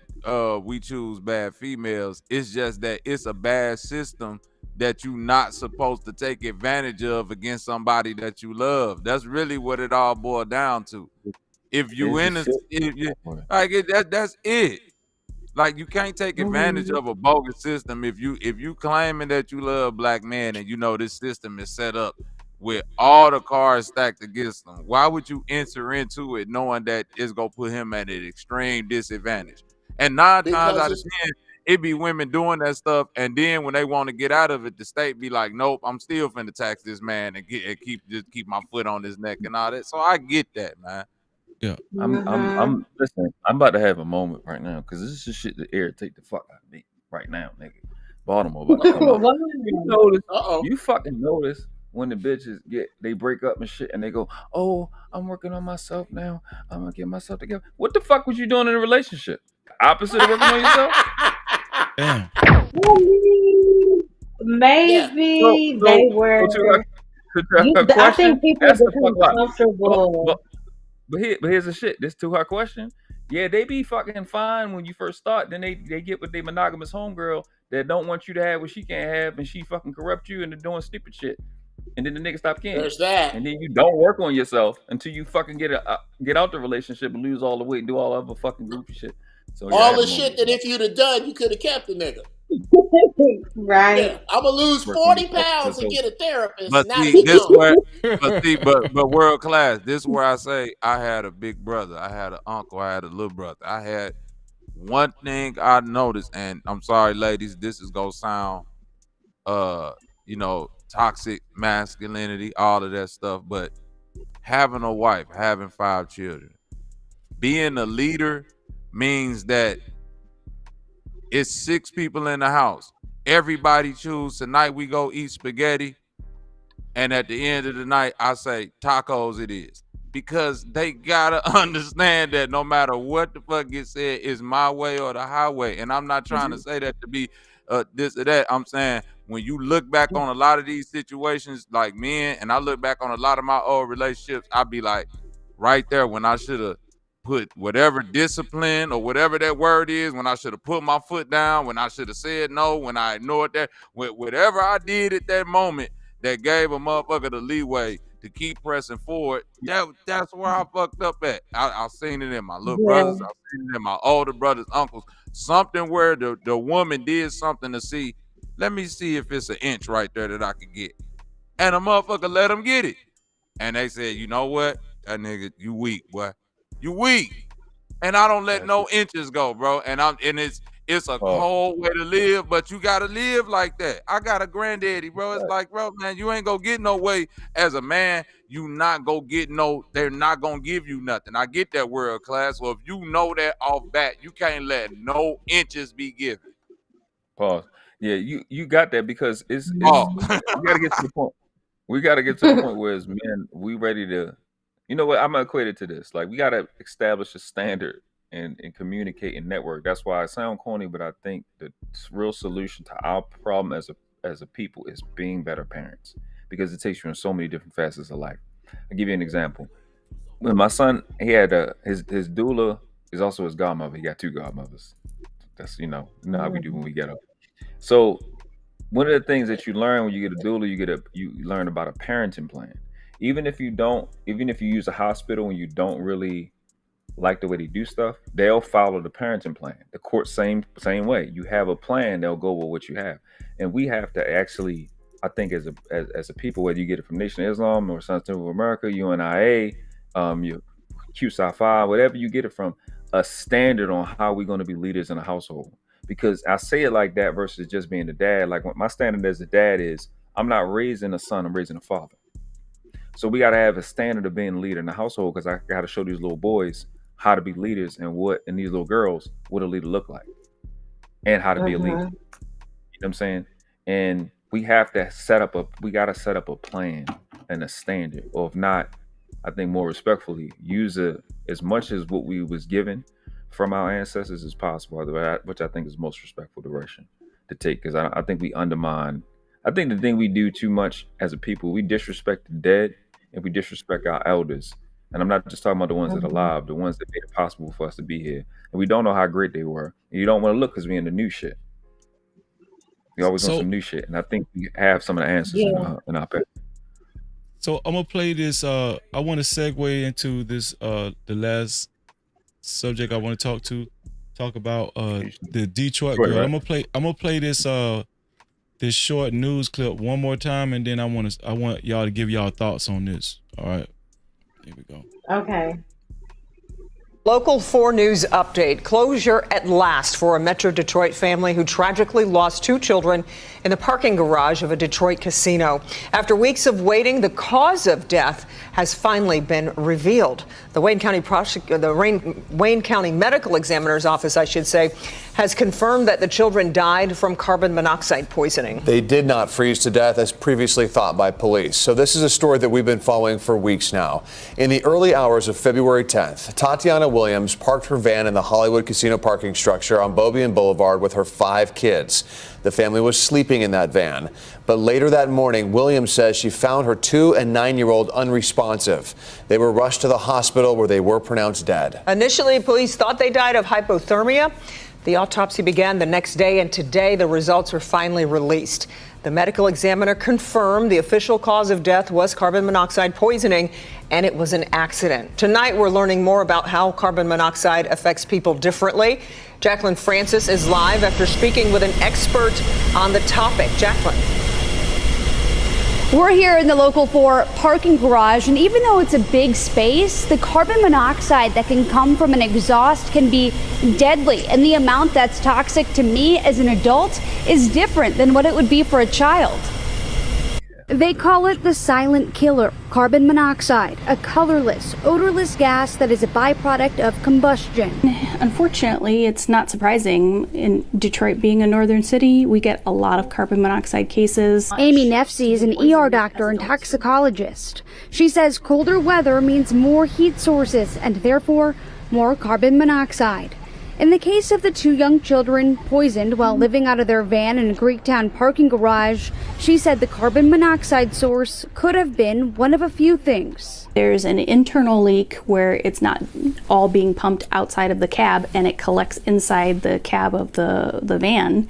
we choose bad females. It's just that it's a bad system that you not supposed to take advantage of against somebody that you love. That's really what it all boiled down to. If you that's it. Like you can't take advantage of a bogus system if you claiming that you love black men and you know this system is set up with all the cards stacked against them. Why would you enter into it knowing that it's gonna put him at an extreme disadvantage? And 9 times out of 10, it be women doing that stuff, and then when they want to get out of it, the state be like, "Nope, I'm still finna tax this man and keep my foot on his neck and all that." So I get that, man. Yeah, I'm listen. I'm about to have a moment right now because this is shit that irritate the fuck out of me right now, nigga. Baltimore about to come out. You fucking notice when the bitches they break up and shit and they go, "Oh, I'm working on myself now. I'm gonna get myself together." What the fuck was you doing in a relationship? Opposite of working on yourself? Damn. Maybe they were. I think people become comfortable. But here's the shit. This 2 hard question. Yeah, they be fucking fine when you first start. Then they get with their monogamous homegirl that don't want you to have what she can't have, and she fucking corrupt you into doing stupid shit. And then the nigga stop caring. There's that. And then you don't work on yourself until you fucking get out the relationship and lose all the weight and do all the other fucking goofy shit. So yeah, I All had the a moment. shit that if you'd have done, you could have kept the nigga. Right. Yeah, I'm gonna lose 40 pounds and get a therapist. But Not see, this alone. where, but world class. This is where I say I had a big brother, I had an uncle, I had a little brother. I had one thing I noticed, and I'm sorry, ladies, this is gonna sound, toxic masculinity, all of that stuff. But having a wife, having 5 children, being a leader means that it's 6 people in the house. Everybody choose tonight we go eat spaghetti, and at the end of the night I say tacos it is, because they gotta understand that no matter what the fuck gets said, is my way or the highway. And I'm not trying to say that to be this or that. I'm saying when you look back on a lot of these situations, like men, and I look back on a lot of my old relationships, I'd be like, right there when I should have put whatever discipline or whatever that word is, when I should have put my foot down, when I should have said no, when I ignored that, whatever I did at that moment that gave a motherfucker the leeway to keep pressing forward, that's where I fucked up at. I seen it in my little brothers, I seen it in my older brothers, uncles, something where the woman did something to see, let me see if it's an inch right there that I could get. And a motherfucker let them get it. And they said, you know what? That nigga, you weak, boy. You weak. And I don't let no inches go, bro. And it's a cold way to live, but you gotta live like that. I got a granddaddy, bro. It's like, bro, man, you ain't gonna get no way as a man. You not gonna get they're not gonna give you nothing. I get that world class. So if you know that off bat, you can't let no inches be given. Pause. Yeah, you got that, because it's we gotta get to the point. We gotta get to the point where as men, we ready to, you know what, I'm gonna equate it to this. Like, we gotta establish a standard and communicate and network. That's why I sound corny, but I think the real solution to our problem as a people is being better parents, because it takes you in so many different facets of life. I'll give you an example. When my son, he had his doula is also his godmother. He got 2 godmothers. That's you know how we do when we get up. So one of the things that you learn when you get a doula, you learn about a parenting plan. Even if you use a hospital and you don't really like the way they do stuff, they'll follow the parenting plan. The court same way. You have a plan, they'll go with what you have. And we have to actually, I think as a people, whether you get it from Nation of Islam or Sons of America, UNIA, you QSI-5, whatever you get it from, a standard on how we're going to be leaders in a household. Because I say it like that versus just being the dad. Like, what my standard as a dad is, I'm not raising a son, I'm raising a father. So we got to have a standard of being a leader in the household, because I got to show these little boys how to be leaders, and these little girls, what a leader look like, and how to be a leader. You know what I'm saying? And we have to set up a plan and a standard, or if not, I think more respectfully, use as much as what we was given from our ancestors as possible, which I think is most respectful direction to take. Because I think we undermine. I think the thing we do too much as a people, we disrespect the dead and we disrespect our elders. And I'm not just talking about the ones that are alive, the ones that made it possible for us to be here. And we don't know how great they were. And you don't want to look, because we're in the new shit. We always want some new shit. And I think we have some of the answers in our past. So I'm gonna play this. I want to segue into this. The last subject I want to talk about. The Detroit girl. Right? I'm gonna play this. This short news clip one more time, and then I want y'all to give y'all thoughts on this. All right. Here we go. Okay. Local 4 News update. Closure at last for a Metro Detroit family who tragically lost 2 children in the parking garage of a Detroit casino. After weeks of waiting, the cause of death has finally been revealed. The Wayne County Medical Examiner's Office, I should say, has confirmed that the children died from carbon monoxide poisoning. They did not freeze to death as previously thought by police. So this is a story that we've been following for weeks now. In the early hours of February 10th, Tatiana Williams parked her van in the Hollywood casino parking structure on Beaubien Boulevard with her 5 kids. The family was sleeping in that van. But later that morning, Williams says she found her 2- and 9-year-old unresponsive. They were rushed to the hospital where they were pronounced dead. Initially, police thought they died of hypothermia. The autopsy began the next day, and today the results were finally released. The medical examiner confirmed the official cause of death was carbon monoxide poisoning, and it was an accident. Tonight, we're learning more about how carbon monoxide affects people differently. Jacqueline Francis is live after speaking with an expert on the topic. Jacqueline. We're here in the Local 4 parking garage, and even though it's a big space, the carbon monoxide that can come from an exhaust can be deadly, and the amount that's toxic to me as an adult is different than what it would be for a child. They call it the silent killer, carbon monoxide, a colorless, odorless gas that is a byproduct of combustion. Unfortunately, it's not surprising. In Detroit being a northern city, we get a lot of carbon monoxide cases. Amy Nefsey is an ER doctor and toxicologist. She says colder weather means more heat sources and therefore more carbon monoxide. In the case of the 2 young children poisoned while living out of their van in a Greektown parking garage, she said the carbon monoxide source could have been one of a few things. There's an internal leak where it's not all being pumped outside of the cab and it collects inside the cab of the van.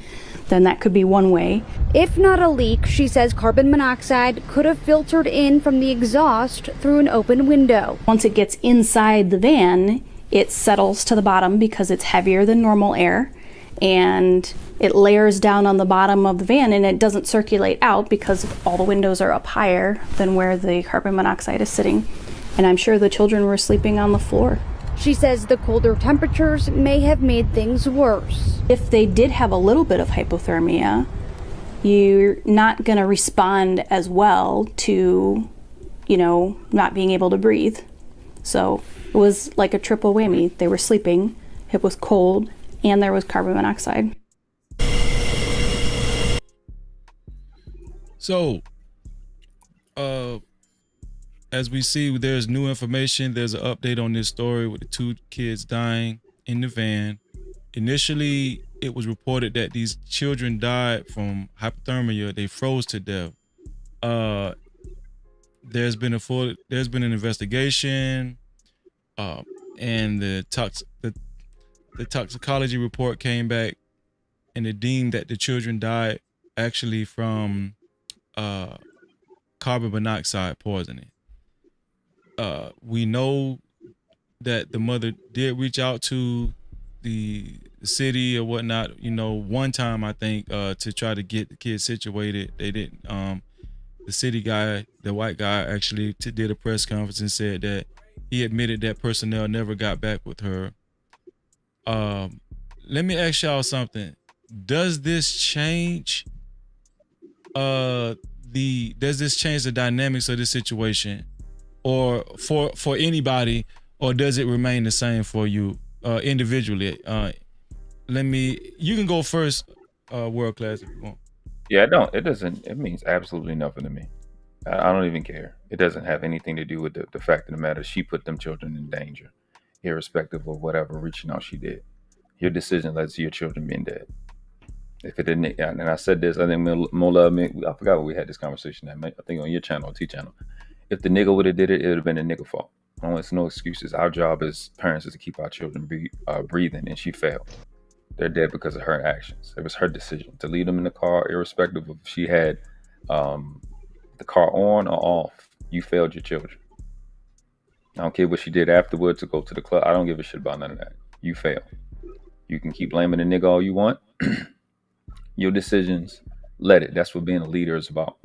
Then that could be one way. If not a leak, she says carbon monoxide could have filtered in from the exhaust through an open window. Once it gets inside the van, it settles to the bottom because it's heavier than normal air, and it layers down on the bottom of the van, and it doesn't circulate out because all the windows are up higher than where the carbon monoxide is sitting. And I'm sure the children were sleeping on the floor. She says the colder temperatures may have made things worse. If they did have a little bit of hypothermia, you're not going to respond as well to, not being able to breathe. So it was like a triple whammy. They were sleeping, it was cold, and there was carbon monoxide. So, as we see, there's new information. There's an update on this story with the 2 kids dying in the van. Initially, it was reported that these children died from hypothermia. They froze to death. There's been an investigation, and the toxicology report came back, and it deemed that the children died actually from carbon monoxide poisoning. We know that the mother did reach out to the city or whatnot, one time, I think, to try to get the kids situated. They didn't. The city guy, the white guy, actually did a press conference and said that he admitted that personnel never got back with her. Let me ask y'all something. Does this change the dynamics of this situation, or for anybody, or does it remain the same for you individually? You can go first, World Class, if you want. Yeah, it doesn't. It means absolutely nothing to me. I don't even care. It doesn't have anything to do with the fact of the matter. She put them children in danger, irrespective of whatever reaching out she did. Your decision led to your children being dead. If it didn't, and I said this, I think Mola, I forgot what we had this conversation at. I think on your channel, T channel. If the nigga would have did it, it would have been a nigga fault. No, it's no excuses. Our job as parents is to keep our children breathing, and she failed. They're dead because of her actions. It was her decision to leave them in the car, irrespective of if she had the car on or off. You failed your children. I don't care what she did afterwards to go to the club. I don't give a shit about none of that. You failed. You can keep blaming the nigga all you want. Your decisions, let it. That's what being a leader is about.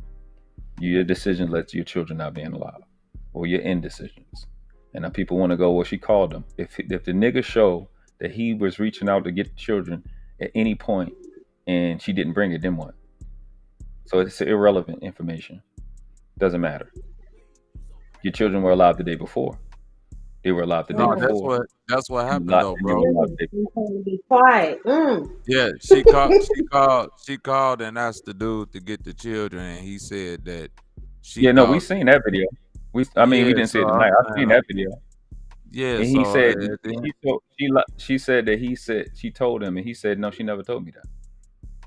Your decision led to your children not being alive, or your indecisions. And now people want to go, well, she called them. If the nigga show that he was reaching out to get the children at any point and she didn't bring it, then what? So it's irrelevant information. Doesn't matter. Your children were alive the day before. They were allowed the day No, before. that's what And happened though, they were bro. allowed the day I'm trying to be quiet. Yeah, she called and asked the dude to get the children, and he said that she Yeah, no, we thought, seen that video. I mean, we yeah. didn't see So it I'm tonight. I seen saying, that video, yeah. and he So said then, she said that she told him, and he said no, she never told me that.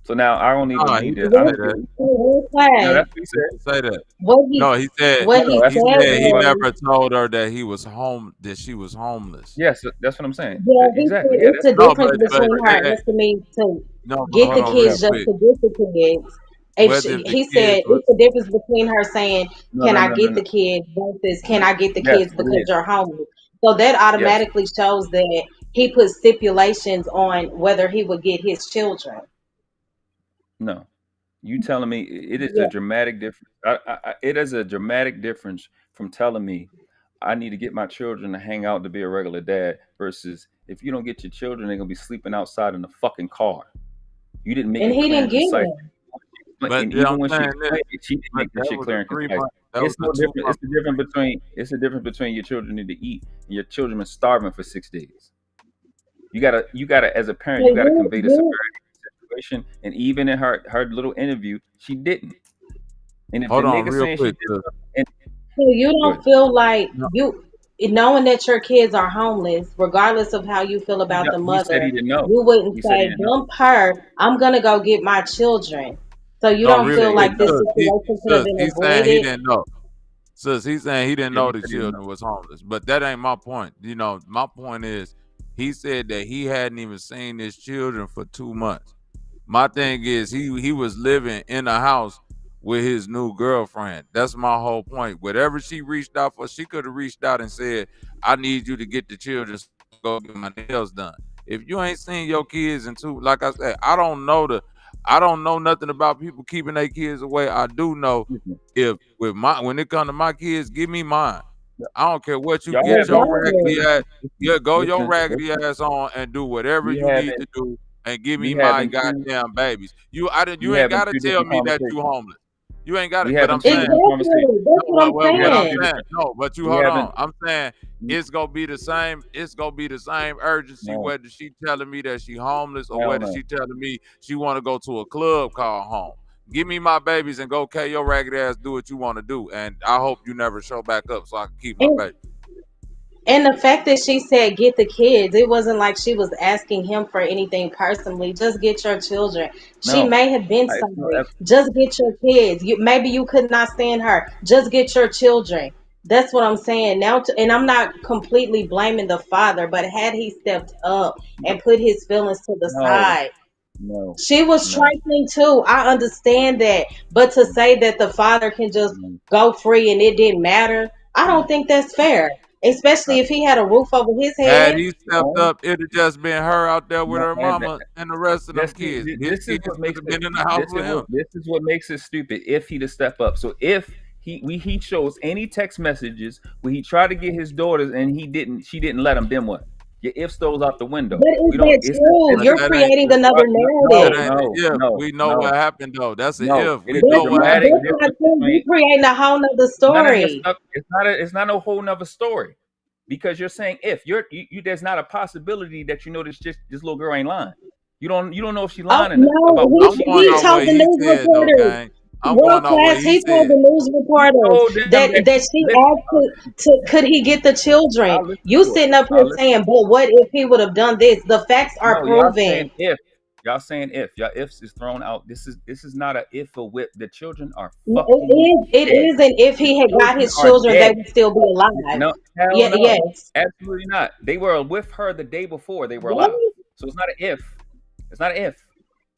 So now I don't even no, he need to. didn't I say don't. that. No, that's what he He said. didn't say that. What he No, he said what No, he that's he what he said said. said He he was. was, never told her that that she was homeless. Yes, that's what I'm saying. yeah, he said Exactly. Yeah, it's that's the No, different. difference That's but between different. her it ain't, asking me to no, but get hold the on real kids just quick. to get the kids. Whether if the He kids said was it's the difference between her saying, No, "Can no, I no, no, get no. the kids?" versus "Can I get the Yes, kids it because is. you're homeless." So that Yes. automatically shows that he put stipulations on whether he would get his children. No. You telling me it is a Yeah. dramatic difference. It is a dramatic difference from telling me I need to get my children to hang out to be a regular dad versus if you don't get your children, they're gonna be sleeping outside in the fucking car. You didn't make And it he clear didn't and get concise. them. but And yeah, even I'm when she saying this. explained it, she didn't But make that shit clear and concise. that was a 2 month. It's the difference between your children need to eat and your children are starving for 6 days. You gotta as a parent, So you gotta convey the you severity of the situation. And even in her little interview, she didn't. And if the Hold on, nigga real saying she quick. did something, and So you good. don't feel like No, knowing that your kids are homeless, regardless of how you feel about the He said he mother, didn't know. you wouldn't He said he say, didn't know. dump her, I'm gonna go get my children. So you no, He don't real said feel he quick. like didn't know. this situation could have been He's saying he avoided? didn't know. Sis, he's saying he didn't Yeah, know he the said he didn't know. children was homeless. But that ain't my point. You know, my point is he said that he hadn't even seen his children for 2 months. My thing is he was living in a house with his new girlfriend. That's my whole point. Whatever she reached out for, she could have reached out and said, I need you to get the children so I can go get my nails done. If you ain't seen your kids in two, like I said, I don't know nothing about people keeping their kids away. I do know Excuse me. if when it comes to my kids, give me mine. I don't care what you Y'all get haven't your raggedy Exactly. ass. Yeah, go your listen, raggedy listen. ass on and do whatever We you need to having do and give me we my having two goddamn babies. we You ain't having gotta two tell different me that you conversations. homeless. You ain't got We it. But having I'm two saying different conversations. Exactly. That's no, what I'm We what having I'm two saying. saying, different no, but you we hold having on. I'm saying it's gonna be the same. It's gonna be the same urgency no, whether she telling me that she homeless or hell whether no. she telling me she want to go to a club called home. Give me my babies and go, okay, your ragged ass, do what you want to do, and I hope you never show back up so I can keep my And baby. and the fact that she said get the kids, it wasn't like she was asking him for anything personally. Just get your children. She No. may have been It's no sorry. Just get your kids. Maybe you could not stand her. Just get your children. That's what I'm saying now. And I'm not completely blaming the father, but had he stepped up and put his feelings to the no, side, no, she was no, trifling too. I understand that. But to say that the father can just no, go free and it didn't matter, I don't no. think that's fair. Especially if he had a roof over his Had head. he The stepped only up, it'd have just been her out there with no, her and mama and the rest of them kids. His this is kids what could makes have it been in the house with him. this is what makes it stupid if he to step up. So if he shows any text messages where he tried to get his daughters and she didn't let him, then what? Your ifs throws out the window. But is We don't that true? But You're that ain't creating another that narrative. ain't an if. no, We know what no, happened though. That's an no. if. It We is a know That's what not dramatic happened. that's not difference true. You between creating a whole nother none of your story. stuff. It's not a whole nother story because you're saying if you there's not a possibility that you know this little girl ain't lying. You don't know if she's Oh lying about no, what I'm she going he did. off what told the he news said though, reporters. gang. I'm World going off what class, he he told said. the news He reporters told them that she listen, asked to could he get the children. I'll listen You to it. sitting up here I'll listen. saying, but what if he would have done this? The facts are No, y'all proven. saying if. Y'all saying if. Y'all ifs is thrown out. This is not a if or whip. The children are fucking It dead. is, and if The he had got children his are children, they dead. would still be alive. No, hell Yeah, no. yes. Absolutely not. They were with her the day before they were alive. What? So it's not an if. It's not an if.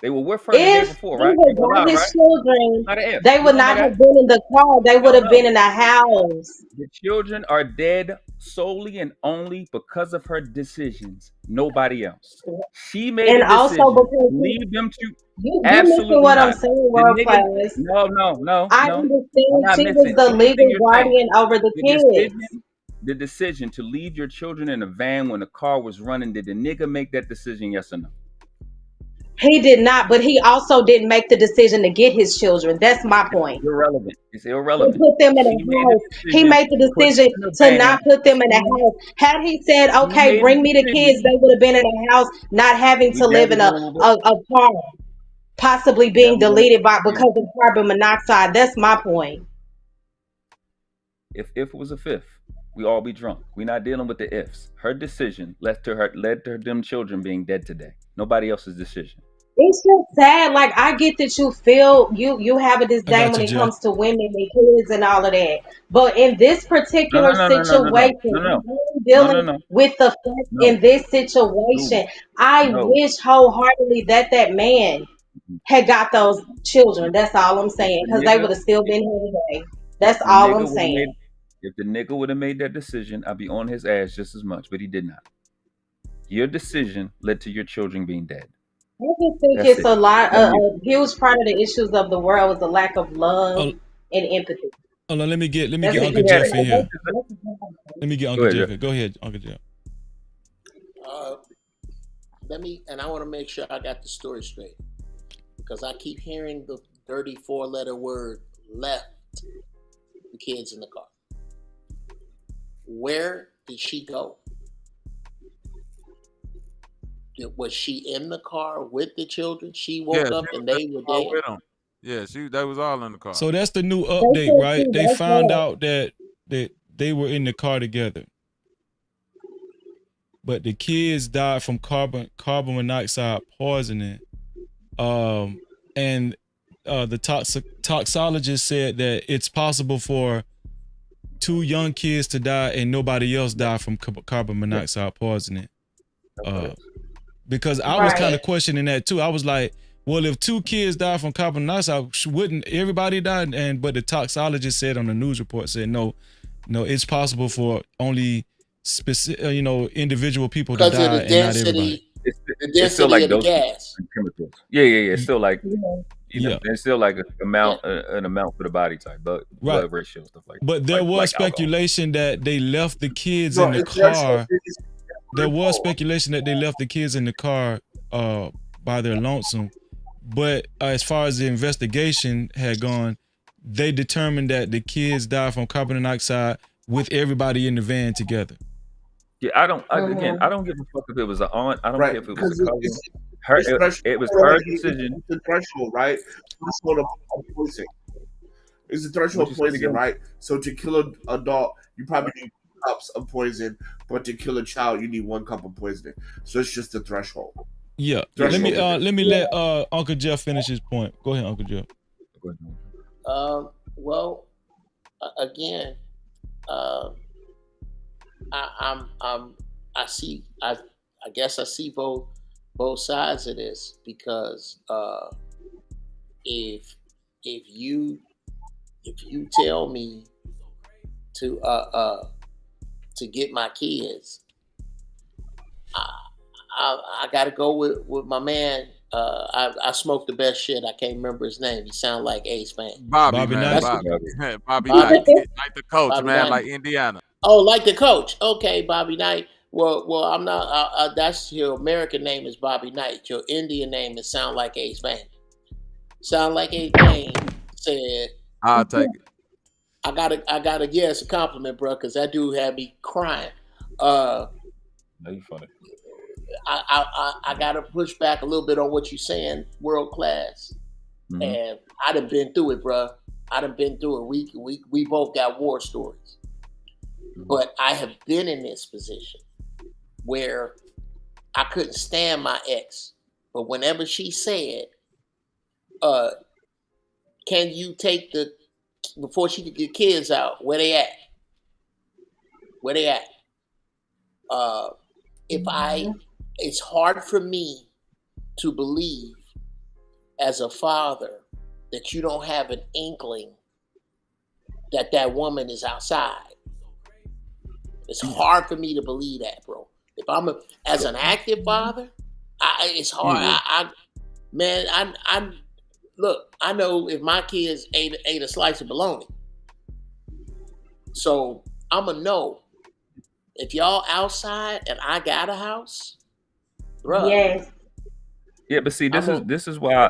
They were with her the day If before, he right? They had were got alive, his right? children, Not an if. they We would don't know not that. have been in the car. They would Hell have no. been in a house. The children are dead solely and only because of her decisions. Nobody else. She made And a also decision. because Leave them to you missing absolutely what I'm not. saying, The world nigga, class. no, no, no, I no. I'm understand not she was missing the anything legal you're saying. guardian over the The kids. decision to leave your children in a van when the car was running, did the nigga make that decision? Yes or no? He did not, but he also didn't make the decision to get his children. That's my point. Irrelevant. It's He irrelevant. put them in She a made the house. He decision made the to put decision them in a to not van. put them in a house. Had he said, She okay, made the bring me the kids, decision. they would have been in a house, not having We to live never in going with a car, possibly being never going. deleted by Yeah. because of carbon monoxide. That's my point. If it was a fifth, we all be drunk. We're not dealing with the ifs. Her decision led to them children being dead today. Nobody else's decision. It's just sad. Like I get that you feel you have a I disdain got when you, it Jeff. comes to women and kids and all of that. But in this No, no, particular no, no, no, no, situation, no, no, I'm no, no, dealing no, with the fact no, in this no, situation, I no. wish wholeheartedly that that man had got those children. That's all I'm If saying, the because they nigga, would have still if, been here today. if That's the all I'm nigga would have saying. made, if the nigga would have made that decision, I'd be on his ass just as much. But he did not. Your decision led to your children being dead. I just think That's it's it. a lot. On you. A huge part of the issues of the world is a lack of love Oh, and empathy. hold on, let me get That's a Uncle huge. Jeff in here. That's Let me get Go Uncle ahead, Jeff Jeff. in. Go ahead, Uncle Jeff. I want to make sure I got the story straight because I keep hearing the dirty 4-letter word left the kids in the car. Where did she go? Was she in the car with the children? She woke Yeah, up she and was they in were the car dead. with them. Yeah, they was all in the car. So that's the new They update, said right? she They was found there. out that they were in the car together, but the kids died from carbon monoxide poisoning. And the toxologist said that it's possible for 2 young kids to die and nobody else die from carbon monoxide poisoning. Because I was kind of questioning that too. I was like, well, if 2 kids die from carbon monoxide, wouldn't everybody die? But the toxologist said on the news report said no, it's possible for only specific, individual people to Because of die the and not everybody. density, It's, the it's still density like of the doses gas. and chemicals. Yeah. It's still like Yeah. it's still like an amount for the body type, blood ratio stuff like that. But there was like alcohol. speculation that they left the kids No, in the it's threshold. car. It's There was threshold. speculation that they left the kids in the car by their lonesome. But as far as the investigation had gone, they determined that the kids died from carbon monoxide with everybody in the van together. Yeah, I don't give a fuck if it was an aunt. I don't care if it was Because a cousin. It was her decision. It's the threshold, right? Threshold of poisoning. It's the threshold of poisoning, right? So to kill an adult, you probably need 2 cups of poison, but to kill a child, you need 1 cup of poisoning. So it's just the threshold. Yeah. Threshold. Let me let Uncle Jeff finish his point. Go ahead, Uncle Jeff. Go ahead. Well, again, I guess I see both sides of this because if you tell me to get my kids, I got to go with my man. I smoke the best shit. I can't remember his name. He sound like Ace Man. Bobby Knight. Bobby Knight, like the coach, Bobby man, Knight. like Indiana. Oh, like the coach. Okay, Bobby Knight. Well, I'm not. That's your American name is Bobby Knight. Your Indian name is sound like Ace Man. Sound like Ace Man said. I'll take it. I gotta. Yeah, it's a compliment, bro, because that dude had me crying. No, you funny. I gotta push back a little bit on what you're saying, world class. Mm-hmm. And I done been through it, bro. I done been through it. We both got war stories. But I have been in this position where I couldn't stand my ex. But whenever she said, can you take before she could get kids out, where they at? It's hard for me to believe as a father that you don't have an inkling that woman is outside. It's hard for me to believe that, bro. If I'm as an active father, it's hard. Look, I know if my kids ate a slice of bologna, so I'ma know if y'all outside and I got a house, bro. Yes. Yeah, but see, I'm this is why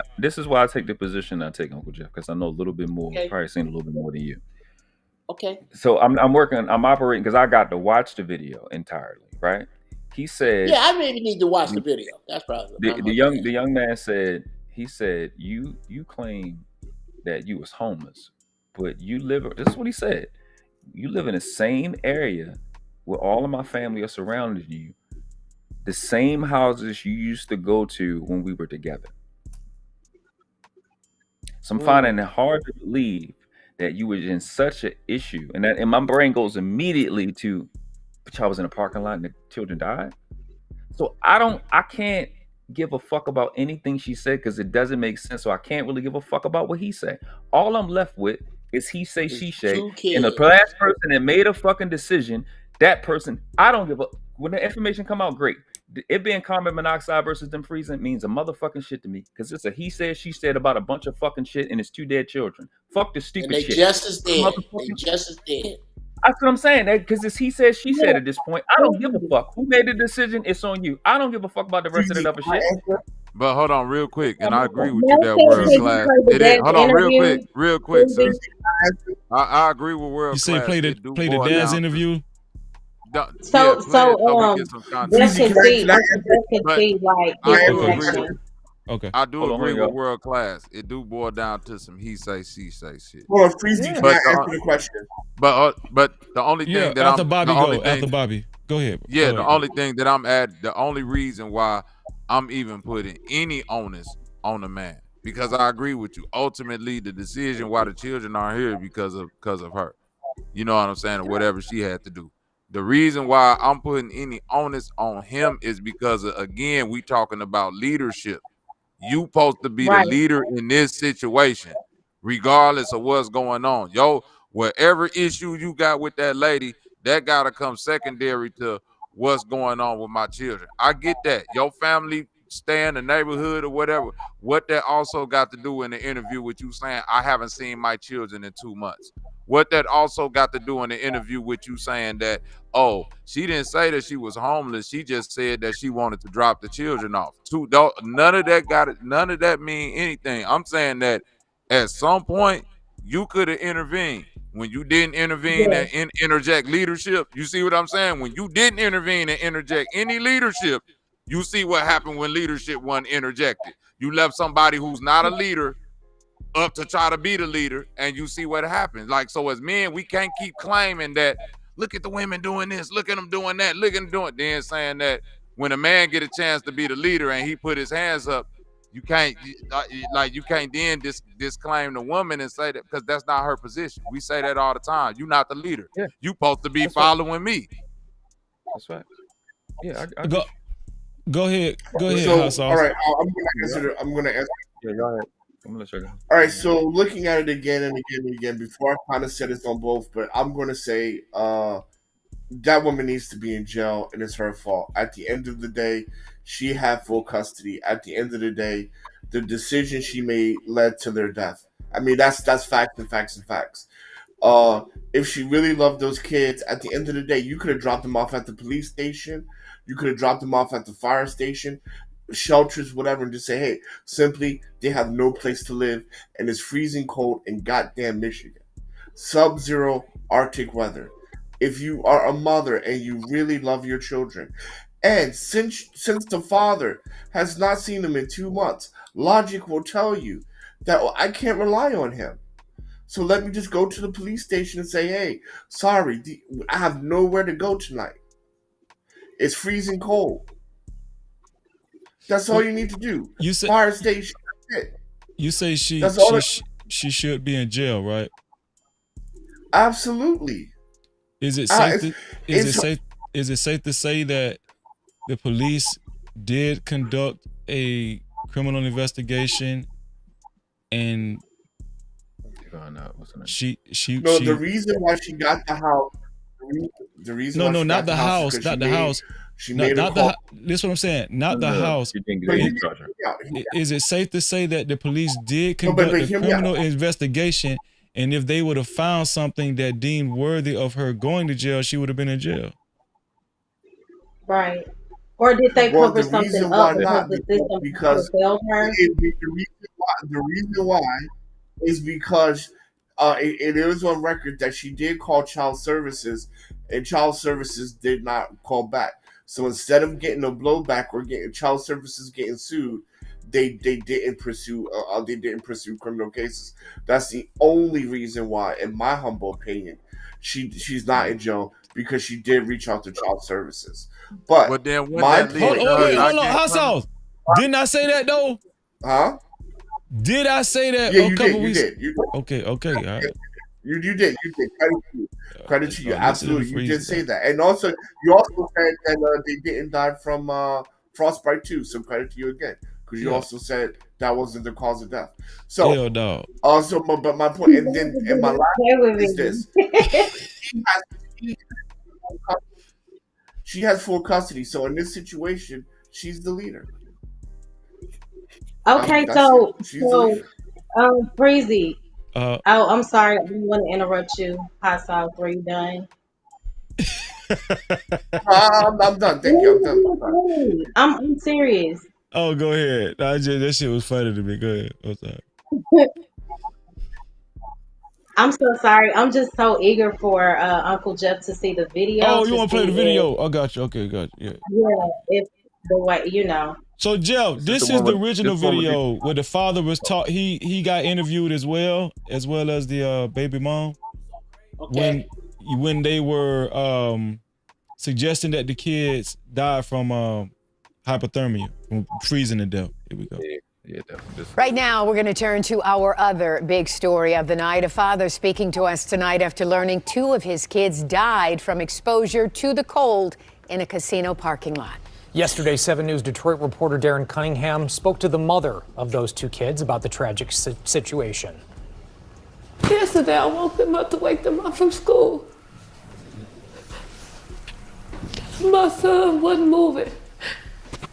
I take the position I take, Uncle Jeff, because I know a little bit more, okay. probably seen a little bit more than you. Okay. So I'm operating because I got to watch the video entirely, right? He said, Yeah, I maybe need to watch the video. That's probably what I'm the looking at. young man said, he said, you claim that you was homeless, but you live. This is what he said. You live in the same area where all of my family are surrounding you, the same houses you used to go to when we were together. So I'm finding it hard to believe that you were in such an issue, and my brain goes immediately to, but y'all was in a parking lot and the children died. So I can't give a fuck about anything she said because it doesn't make sense. So I can't really give a fuck about what he said. All I'm left with is he say, she say, Two and the kids. last person that made a fucking decision, that person, I don't give a. When the information come out, great. It being carbon monoxide versus them freezing means a motherfucking shit to me because it's a he said, she said about a bunch of fucking shit and it's 2 dead children. Fuck the stupid And they shit. just as dead. They Motherfucking- just as dead. That's what I'm saying. Because it's he said, she said at this point. I don't give a fuck. Who made the decision? It's on you. I don't give a fuck about the rest of that other shit. But hold on, real quick, and I agree with you Nelson, that world can you class. play the It is. dad's Hold on, interview? real quick, sis. I agree with world You say class. play the It do play the boil dad's down to- interview. Yeah, So, play it so we get some context. Jeff can see, But like, I his do agree reaction. with. Okay. I do Hold on, agree y'all. with world class. It do boil down to some he say, she say shit. Hold on, Freezy, can I answer the question? But the only Yeah, thing that after I'm Bobby the only go. thing, After Bobby, go ahead. yeah, Go the ahead. only thing that I'm at, the only reason why I'm even putting any onus on the man, because I agree with you. Ultimately, the decision why the children are here because of her. You know what I'm saying, or whatever she had to do. The reason why I'm putting any onus on him is because again, we talking about leadership. You supposed to be the Right. leader in this situation, regardless of what's going on. Yo, whatever issue you got with that lady, that gotta come secondary to what's going on with my children. I get that. Your family stay in the neighborhood or whatever. What that also got to do in the interview with you saying, I haven't seen my children in 2 months. What that also got to do in the interview with you saying that, oh, she didn't say that she was homeless. She just said that she wanted to drop the children off. None of that mean anything. I'm saying that at some point you could have intervened. When you didn't intervene and interject leadership, you see what I'm saying? When you didn't intervene and interject any leadership, you see what happened when leadership wasn't interjected. You left somebody who's not a leader up to try to be the leader, and you see what happens. Like, so as men, we can't keep claiming that, look at the women doing this, look at them doing that, look at them doing, then saying that when a man get a chance to be the leader and he put his hands up, you can't then disclaim the woman and say that, because that's not her position. We say that all the time. You're not the leader. Yeah. You supposed to be That's following me. That's right. Yeah, I Go ahead. Go ahead, So, Hot Sauce. all right, I'm gonna answer. Yeah, go ahead. I'm gonna let you go. All right, so looking at it again and again and again, before I kind of said this on both, but I'm going to say that woman needs to be in jail, and it's her fault. At the end of the day, she had full custody. At the end of the day, the decision she made led to their death. I mean, that's facts and facts and facts. If she really loved those kids, at the end of the day, you could have dropped them off at the police station. You could have dropped them off at the fire station, shelters, whatever, and just say, hey, simply, they have no place to live, and it's freezing cold in goddamn Michigan. Sub-zero Arctic weather. If you are a mother and you really love your children, and since the father has not seen them in 2 months, logic will tell you that I can't rely on him. So let me just go to the police station and say, hey, sorry, I have nowhere to go tonight. It's freezing cold. That's all you need to do. You say fire station. That's it. You say she should be in jail, right? Absolutely. Is it safe? Is it safe to say that the police did conduct a criminal investigation and she the reason why she got the house. The reason why she not got the house, not the house. She made a call. This is what I'm saying. Not the house. Is it safe to say that the police did conduct a criminal investigation, and if they would have found something that deemed worthy of her going to jail, she would have been in jail? Right. Or did they Well, cover the something reason up why because not, the system because failed her? the reason why is because it is on record that she did call child services, and child services did not call back. So instead of getting a blowback or getting child services getting sued, they didn't pursue criminal cases. That's the only reason why, in my humble opinion, she's not in jail, because she did reach out to child services. But then when my that leads point Hold on, wait, is, hold on. Hot sauce. Didn't I say that though? huh? Did I say that Yeah, a you couple did. You weeks? did. You did. Okay, all right. You did. You did. Credit to you. Credit to you. Listen to the Absolutely, you freeze did say down. that. And also, you also said that they didn't die from frostbite too. So credit to you again, because you Yeah. also said that wasn't the cause of death. So Hell dog. also, but my point, and my last point is this: she has full custody. So in this situation, she's the leader. Okay, That's it. so She's the leader. Breezy. Uh, Oh, I'm sorry. I didn't want to interrupt you. Hot sauce, were you done? I'm done. Thank you. I'm done. I'm serious. Oh, go ahead. That shit was funny to me. Go ahead. I'm sorry. I'm so sorry. I'm just so eager for Uncle Jeff to see the video. Oh, you to want to play see the video? I got you. Okay, got you. Yeah. if the way, So Jeff, this is the original video where the father was taught. He got interviewed as well as the baby mom. Okay. When they were suggesting that the kids died from hypothermia, from freezing to death. Here we go. Yeah, definitely. Right now, we're going to turn to our other big story of the night. A father speaking to us tonight after learning 2 of his kids died from exposure to the cold in a casino parking lot. Yesterday, 7 News Detroit reporter Darren Cunningham spoke to the mother of those 2 kids about the tragic situation. Yesterday, I woke them up to wake them up from school. My son wasn't moving.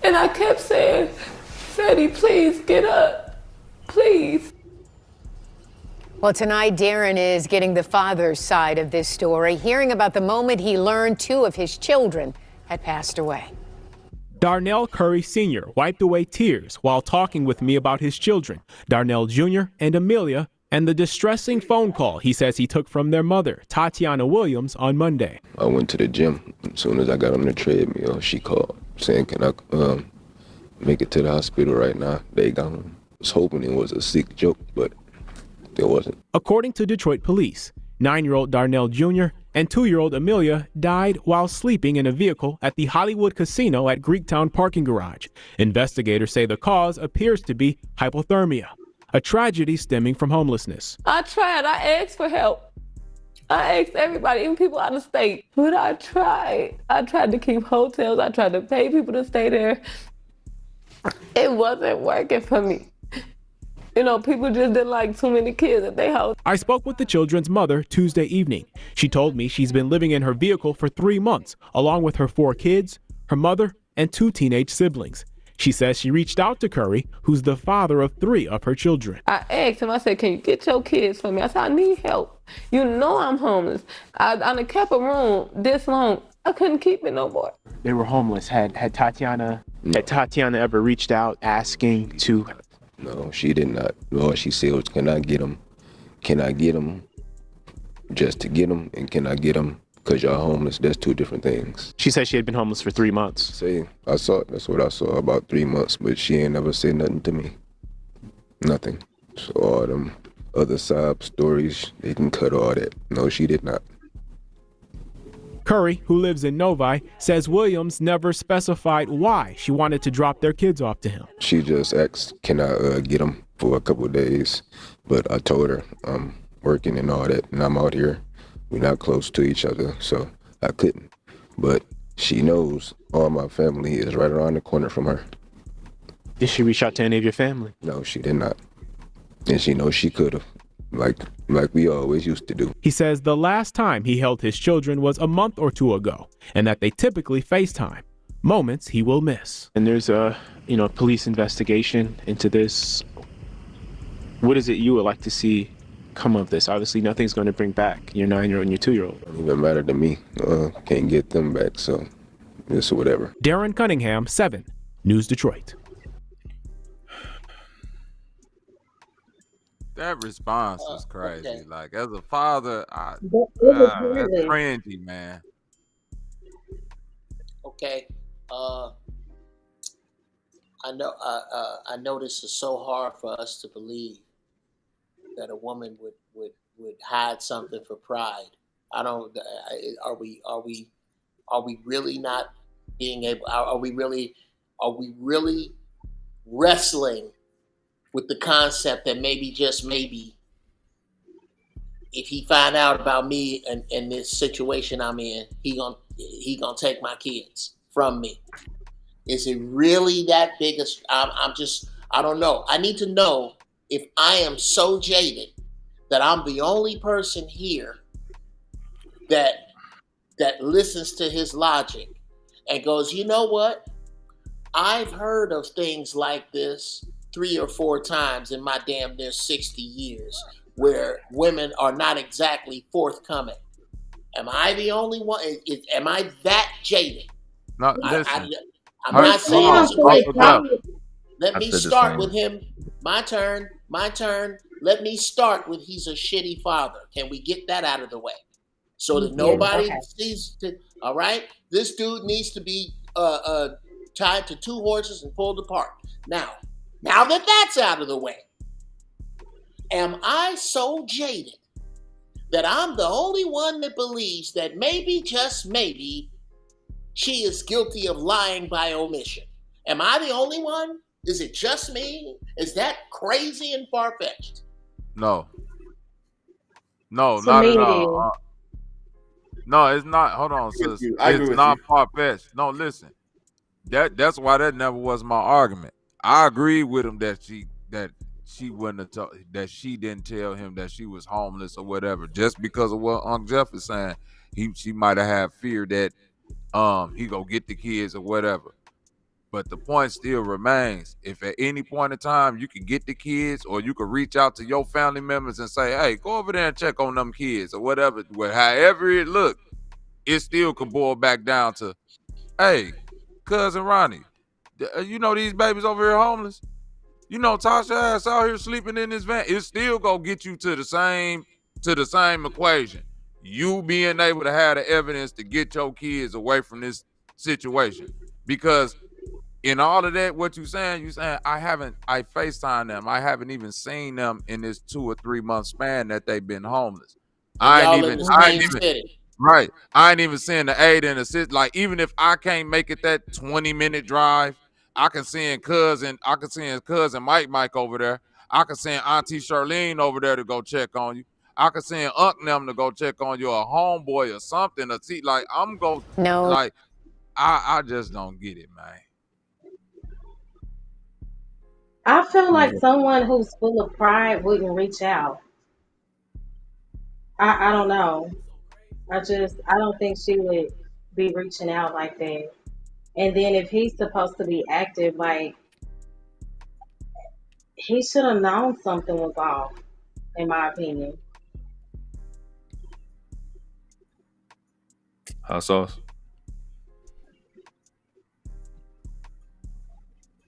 And I kept saying, Freddie, please get up. Please. Well, tonight, Darren is getting the father's side of this story, hearing about the moment he learned 2 of his children had passed away. Darnell Curry Sr. wiped away tears while talking with me about his children, Darnell Jr. and Amelia, and the distressing phone call he says he took from their mother, Tatiana Williams, on Monday. I went to the gym. As soon as I got on the treadmill, she called saying, can I make it to the hospital right now? They gone. I was hoping it was a sick joke, but it wasn't. According to Detroit police, 9-year-old Darnell Jr. and 2-year-old Amelia died while sleeping in a vehicle at the Hollywood Casino at Greektown parking garage. Investigators say the cause appears to be hypothermia, a tragedy stemming from homelessness. I tried. I asked for help. I asked everybody, even people out of state. But I tried. I tried to keep hotels. I tried to pay people to stay there. It wasn't working for me. You know, people just didn't like too many kids at their house. I spoke with the children's mother Tuesday evening. She told me she's been living in her vehicle for 3 months, along with her 4 kids, her mother, and 2 teenage siblings. She says she reached out to Curry, who's the father of 3 of her children. I asked him, I said, can you get your kids for me? I said, I need help. You know I'm homeless. I done kept a room this long. I couldn't keep it no more. They were homeless. Had Tatiana ever reached out asking to? No, she did not. All she said was, can I get them? Can I get them just to get them? And can I get them because y'all homeless? That's 2 different things. She said she had been homeless for 3 months. Say, that's what I saw, about 3 months, but she ain't never said nothing to me. Nothing. So all them other sob stories, they can cut all that. No, she did not. Curry, who lives in Novi, says Williams never specified why she wanted to drop their kids off to him. She just asked, can I get them for a couple of days? But I told her I'm working and all that, and I'm out here. We're not close to each other, so I couldn't. But she knows all my family is right around the corner from her. Did she reach out to any of your family? No, she did not. And she knows she could have, like we always used to do. He says the last time he held his children was a month or 2 ago, and that they typically FaceTime, moments he will miss. And there's a, police investigation into this. What is it you would like to see come of this? Obviously, nothing's going to bring back your 9-year-old and your 2-year-old. It don't even matter to me. Can't get them back, so it's whatever. Darren Cunningham, 7 News Detroit. That response is crazy. Okay. Like as a father, It was that's heartless. cringy, man. Okay. I know this is so hard for us to believe that a woman would hide something for pride. I don't. Are we really not being able? Are we really wrestling with the concept that maybe, just maybe, if he find out about me and this situation I'm in, he gonna take my kids from me? Is it really that big? I don't know. I need to know if I am so jaded that I'm the only person here that listens to his logic and goes, you know what? I've heard of things like this 3 or 4 times in my damn near 60 years where women are not exactly forthcoming. Am I the only one? Am I that jaded? No, listen. I'm not saying it's a great problem. Let I me said the start same. with him. My turn. Let me start with he's a shitty father. Can we get that out of the way? So that nobody sees all right? This dude needs to be tied to 2 horses and pulled apart. Now that that's out of the way, am I so jaded that I'm the only one that believes that maybe, just maybe, she is guilty of lying by omission? Am I the only one? Is it just me? Is that crazy and far-fetched? No. No, To not me at it all. No, it's not. Hold on, sis. I agree It's with not you. far-fetched. No, listen. That's why that never was my argument. I agree with him that she wouldn't have that she didn't tell him that she was homeless or whatever. Just because of what Uncle Jeff is saying, she might have had fear that he go get the kids or whatever. But the point still remains. If at any point in time you can get the kids, or you can reach out to your family members and say, hey, go over there and check on them kids or whatever, however it look, it still could boil back down to, hey, cousin Ronnie, you know these babies over here homeless? You know Tasha ass out here sleeping in this van. It still gonna get you to the same equation. You being able to have the evidence to get your kids away from this situation. Because in all of that, what you saying I FaceTime them. I haven't even seen them in this 2 or 3 month span that they've been homeless. And I ain't y'all in even the same city. right. I ain't even seeing the aid and assist. Like, even if I can't make it that 20-minute drive, I can send cousin Mike over there. I can send Auntie Charlene over there to go check on you. I can send Unc them to go check on you, a homeboy or something. To see, like, I just don't get it, man. I feel like someone who's full of pride wouldn't reach out. I don't know. I don't think she would be reaching out like that. And then if he's supposed to be active, like, he should have known something was off, in my opinion. Hot sauce.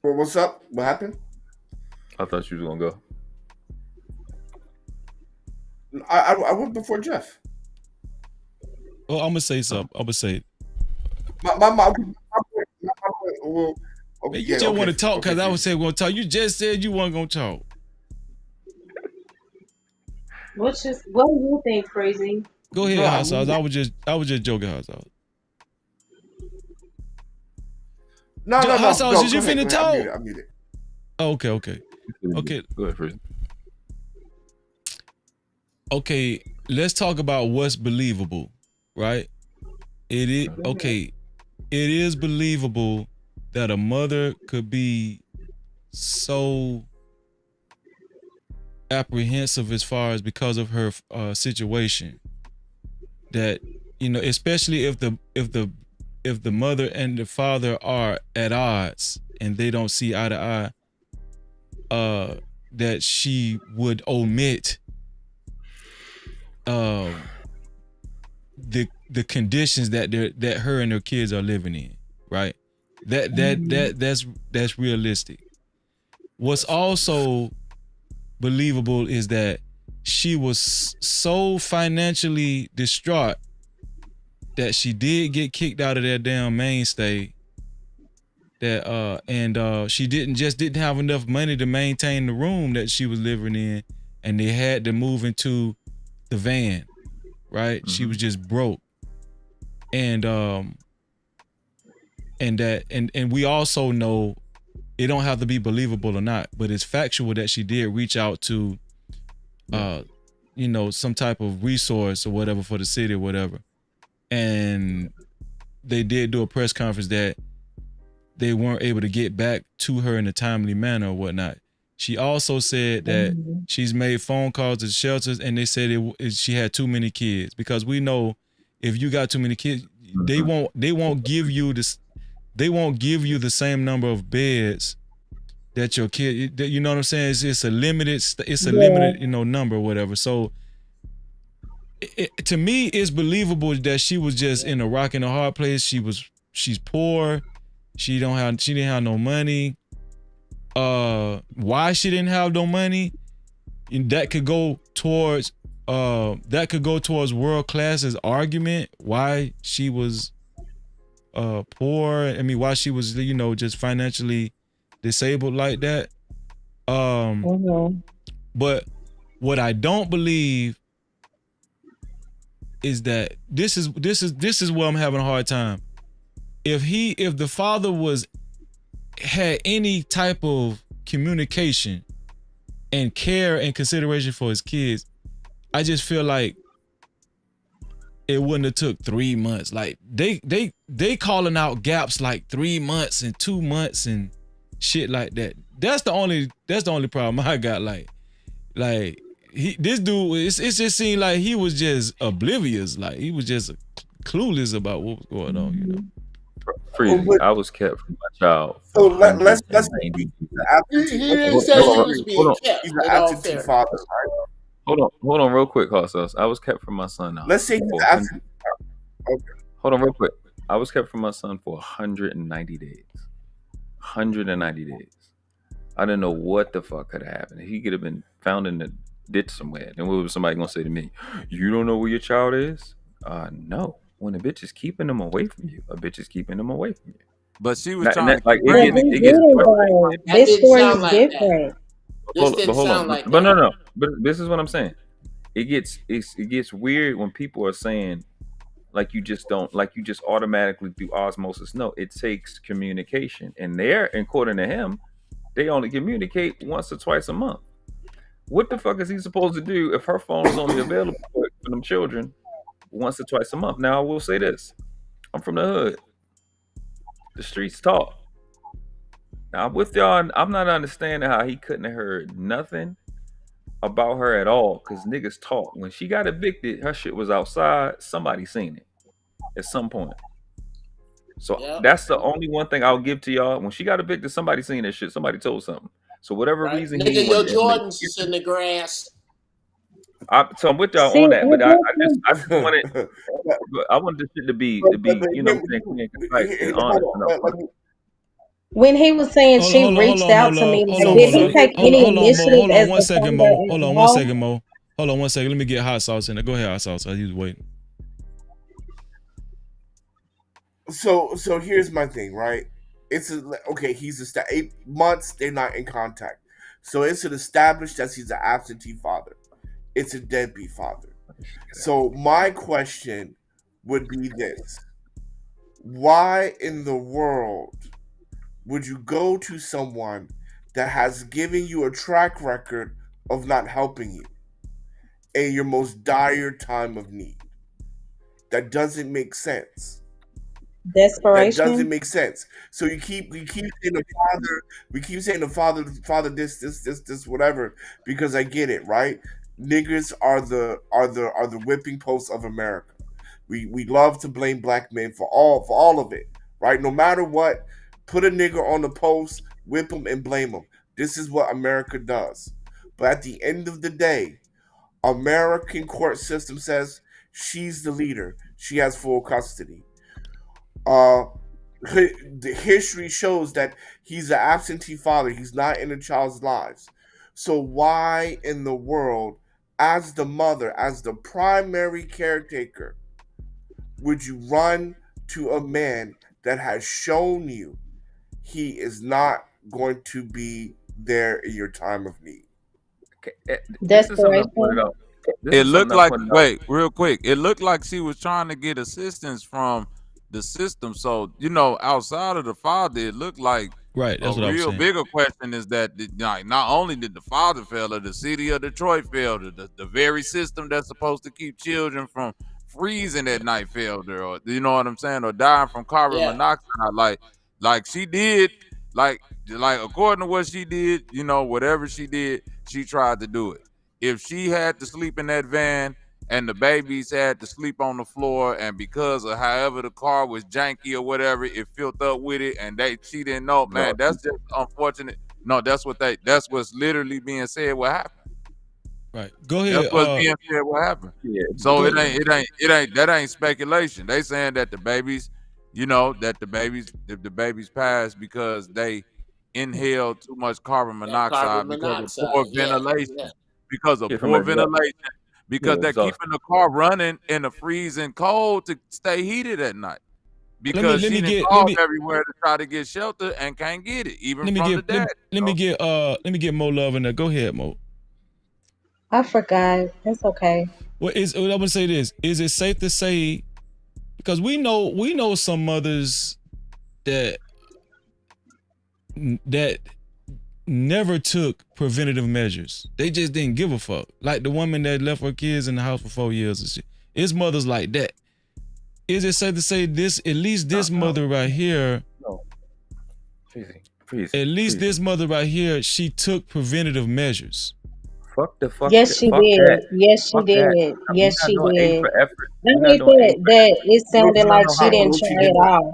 Well, what's up? What happened? I thought you was gonna go. I went before Jeff. Well, I'm gonna say something. I'm gonna say, Well, man, you just want to talk because I would say we're gonna talk. You just said you weren't gonna talk. What do you think, Crazy? Go ahead, hot sauce. I was just joking, hot sauce. No, hot sauce. Did you go ahead, finna go ahead. talk? I mute it. Oh, okay. Go ahead, Freeze. Okay, let's talk about what's believable, right? It is okay. It is believable that a mother could be so apprehensive as far as because of her situation that, you know, especially if the mother and the father are at odds and they don't see eye to eye, that she would omit the conditions that her and her kids are living in. right? That's realistic. What's also believable is that she was so financially distraught that she did get kicked out of that damn mainstay. That she didn't have enough money to maintain the room that she was living in, and they had to move into the van, right? Mm-hmm. She was just broke. And we also know it don't have to be believable or not, but it's factual that she did reach out to some type of resource or whatever for the city or whatever. And they did do a press conference that they weren't able to get back to her in a timely manner or whatnot. She also said that she's made phone calls to shelters and they said she had too many kids, because we know if you got too many kids, they won't give you the same number of beds that your kid, you know what I'm saying? It's a limited number or whatever. So to me, it's believable that she was just in a rock and a hard place. She's poor. She didn't have no money. Why she didn't have no money? That could go towards world class's argument why she was poor. I mean, why she was just financially disabled like that. But what I don't believe is that this is where I'm having a hard time. If the father had any type of communication and care and consideration for his kids, I just feel like it wouldn't have took 3 months. Like they calling out gaps like 3 months and 2 months and shit like that. That's the only problem I got. Like this dude, it just seemed like he was just oblivious. Like he was just clueless about what was going on. Freely, I was kept from my child. So let's He didn't say he was being kept. He's an absentee father, right? Hold on, real quick, Carlos. I was kept from my son. Let's say he's an absentee father. Okay. Hold on, real quick. I was kept from my son for 190 days. 190 days. I didn't know what the fuck could have happened. He could have been found in the ditch somewhere. Then what was somebody gonna say to me? You don't know where your child is? No. When a bitch is keeping them away from you, a bitch is keeping them away from you. But she was trying to like keep it gets This story is different. But no. But this is what I'm saying. It gets weird when people are saying like you just automatically do osmosis. No, it takes communication. And according to him, they only communicate once or twice a month. What the fuck is he supposed to do if her phone is only available for them children once or twice a month? Now I will say this. I'm from the hood. The streets talk. Now I'm with y'all, I'm not understanding how he couldn't have heard nothing about her at all, because niggas talk. When she got evicted, her shit was outside. Somebody seen it at some point. So that's the only one thing I'll give to y'all. When she got evicted, somebody seen that shit. Somebody told something. So whatever reason Nigga, your Jordans is in the grass. So I'm with y'all on that, but I just wanted this shit to be concise and honest. When he was saying she reached out to me, did he take any initiative as Hold on one second, Mo. Hold on one second. Let me get hot sauce in there. Go ahead, hot sauce. He was waiting. So here's my thing, right? He's 8 months, they're not in contact. So it's established that he's an absentee father. It's a deadbeat father. So my question would be this. Why in the world would you go to someone that has given you a track record of not helping you in your most dire time of need? That doesn't make sense. Desperation. That doesn't make sense. So you keep saying the father. We keep saying the father. This, whatever. Because I get it, right? Niggas are the whipping posts of America. We love to blame black men for all of it, right? No matter what, put a nigga on the post, whip him and blame him. This is what America does. But at the end of the day, American court system says she's the leader. She has full custody. the history shows that he's an absentee father. He's not in the child's lives. So why in the world, as the mother, as the primary caretaker, would you run to a man that has shown you he is not going to be there in your time of need? This is something I pointed out. This It is something looked I like, pointed out. wait, real quick. It looked like she was trying to get assistance from the system. So, outside of the father, it looked like Right, a that's what I was real saying. bigger question is that like, not only did the father fail, or the city of Detroit failed, or the very system that's supposed to keep children from freezing at night failed her, or you know what I'm saying, or dying from carbon Yeah. monoxide. Like she did, like according to what she did, whatever she did, she tried to do it. If she had to sleep in that van and the babies had to sleep on the floor, and because of however the car was janky or whatever, it filled up with it, and she didn't know, man, that's just unfortunate. No, that's what's literally being said what happened. Right. Go That's ahead. what's being said what happened. So go it ahead. ain't that ain't speculation. They saying that the babies, the babies passed because they inhaled too much carbon monoxide Carbon because of poor monoxide. Yeah. ventilation. Yeah. Because of Yeah, from poor exhaust. ventilation, because Yeah, they're exhaust. keeping the car running in the freezing cold to stay heated at night. Let me Because she didn't get call everywhere to try to get shelter and can't get it, even from the dad. let me get Mo Love in there. Go ahead, Mo. I forgot. It's okay. I'm gonna say this. Is it safe to say, because we know some mothers that never took preventative measures. They just didn't give a fuck. Like the woman that left her kids in the house for 4 years and shit. It's mothers like that. Is it safe to say this? At least this mother right here. No. Please. At least this mother right here, she took preventative measures. Fuck Yes, she fuck did. that. Yes, she Fuck that. did. We're Yes, not she doing A did. for effort. I We're not hate doing A for that effort. it sounded like she How didn't old she try did it not. out.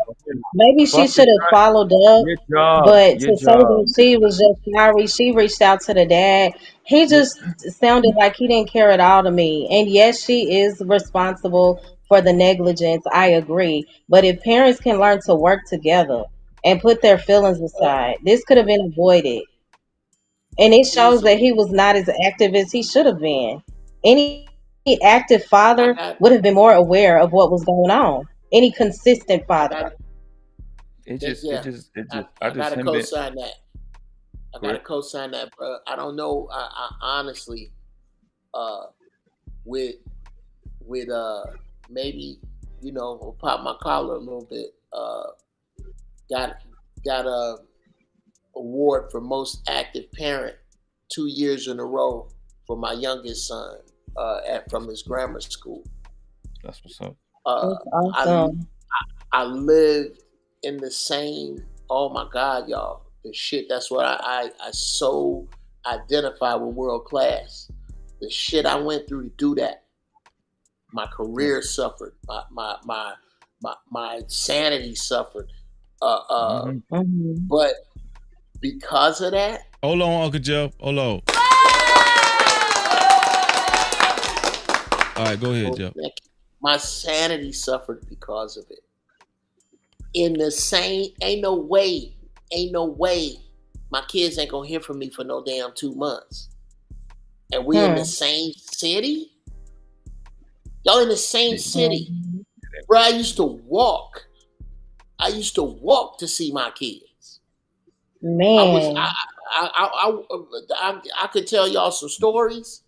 Maybe she Fuck should the have followed up, Your job. but Your to say job. that she was just sorry, she reached out to the dad. He just sounded like he didn't care at all to me. And yes, she is responsible for the negligence. I agree. But if parents can learn to work together and put their feelings aside, this could have been avoided. And it shows that he was not as active as he should have been. Any active father would have been more aware of what was going on. Any consistent father. I just I gotta him being co-sign that. I gotta co-sign that, bro. I don't know. I honestly, with maybe I'll pop my collar a little bit. Got a award for most active parent 2 years in a row for my youngest son from his grammar school. That's what's up. That's awesome. I lived in the same. Oh my God, y'all! The shit. That's what I so identify with world class. The shit I went through to do that. My career suffered. My sanity suffered. But because of that. Hold on, Uncle Jeff. Hold on. All right, go ahead, Jeff. My sanity suffered because of it. In the same, ain't no way my kids ain't gonna hear from me for no damn 2 months. And we in the same city? Y'all in the same city. Bro, I used to walk to see my kids. Man. I could tell y'all some stories.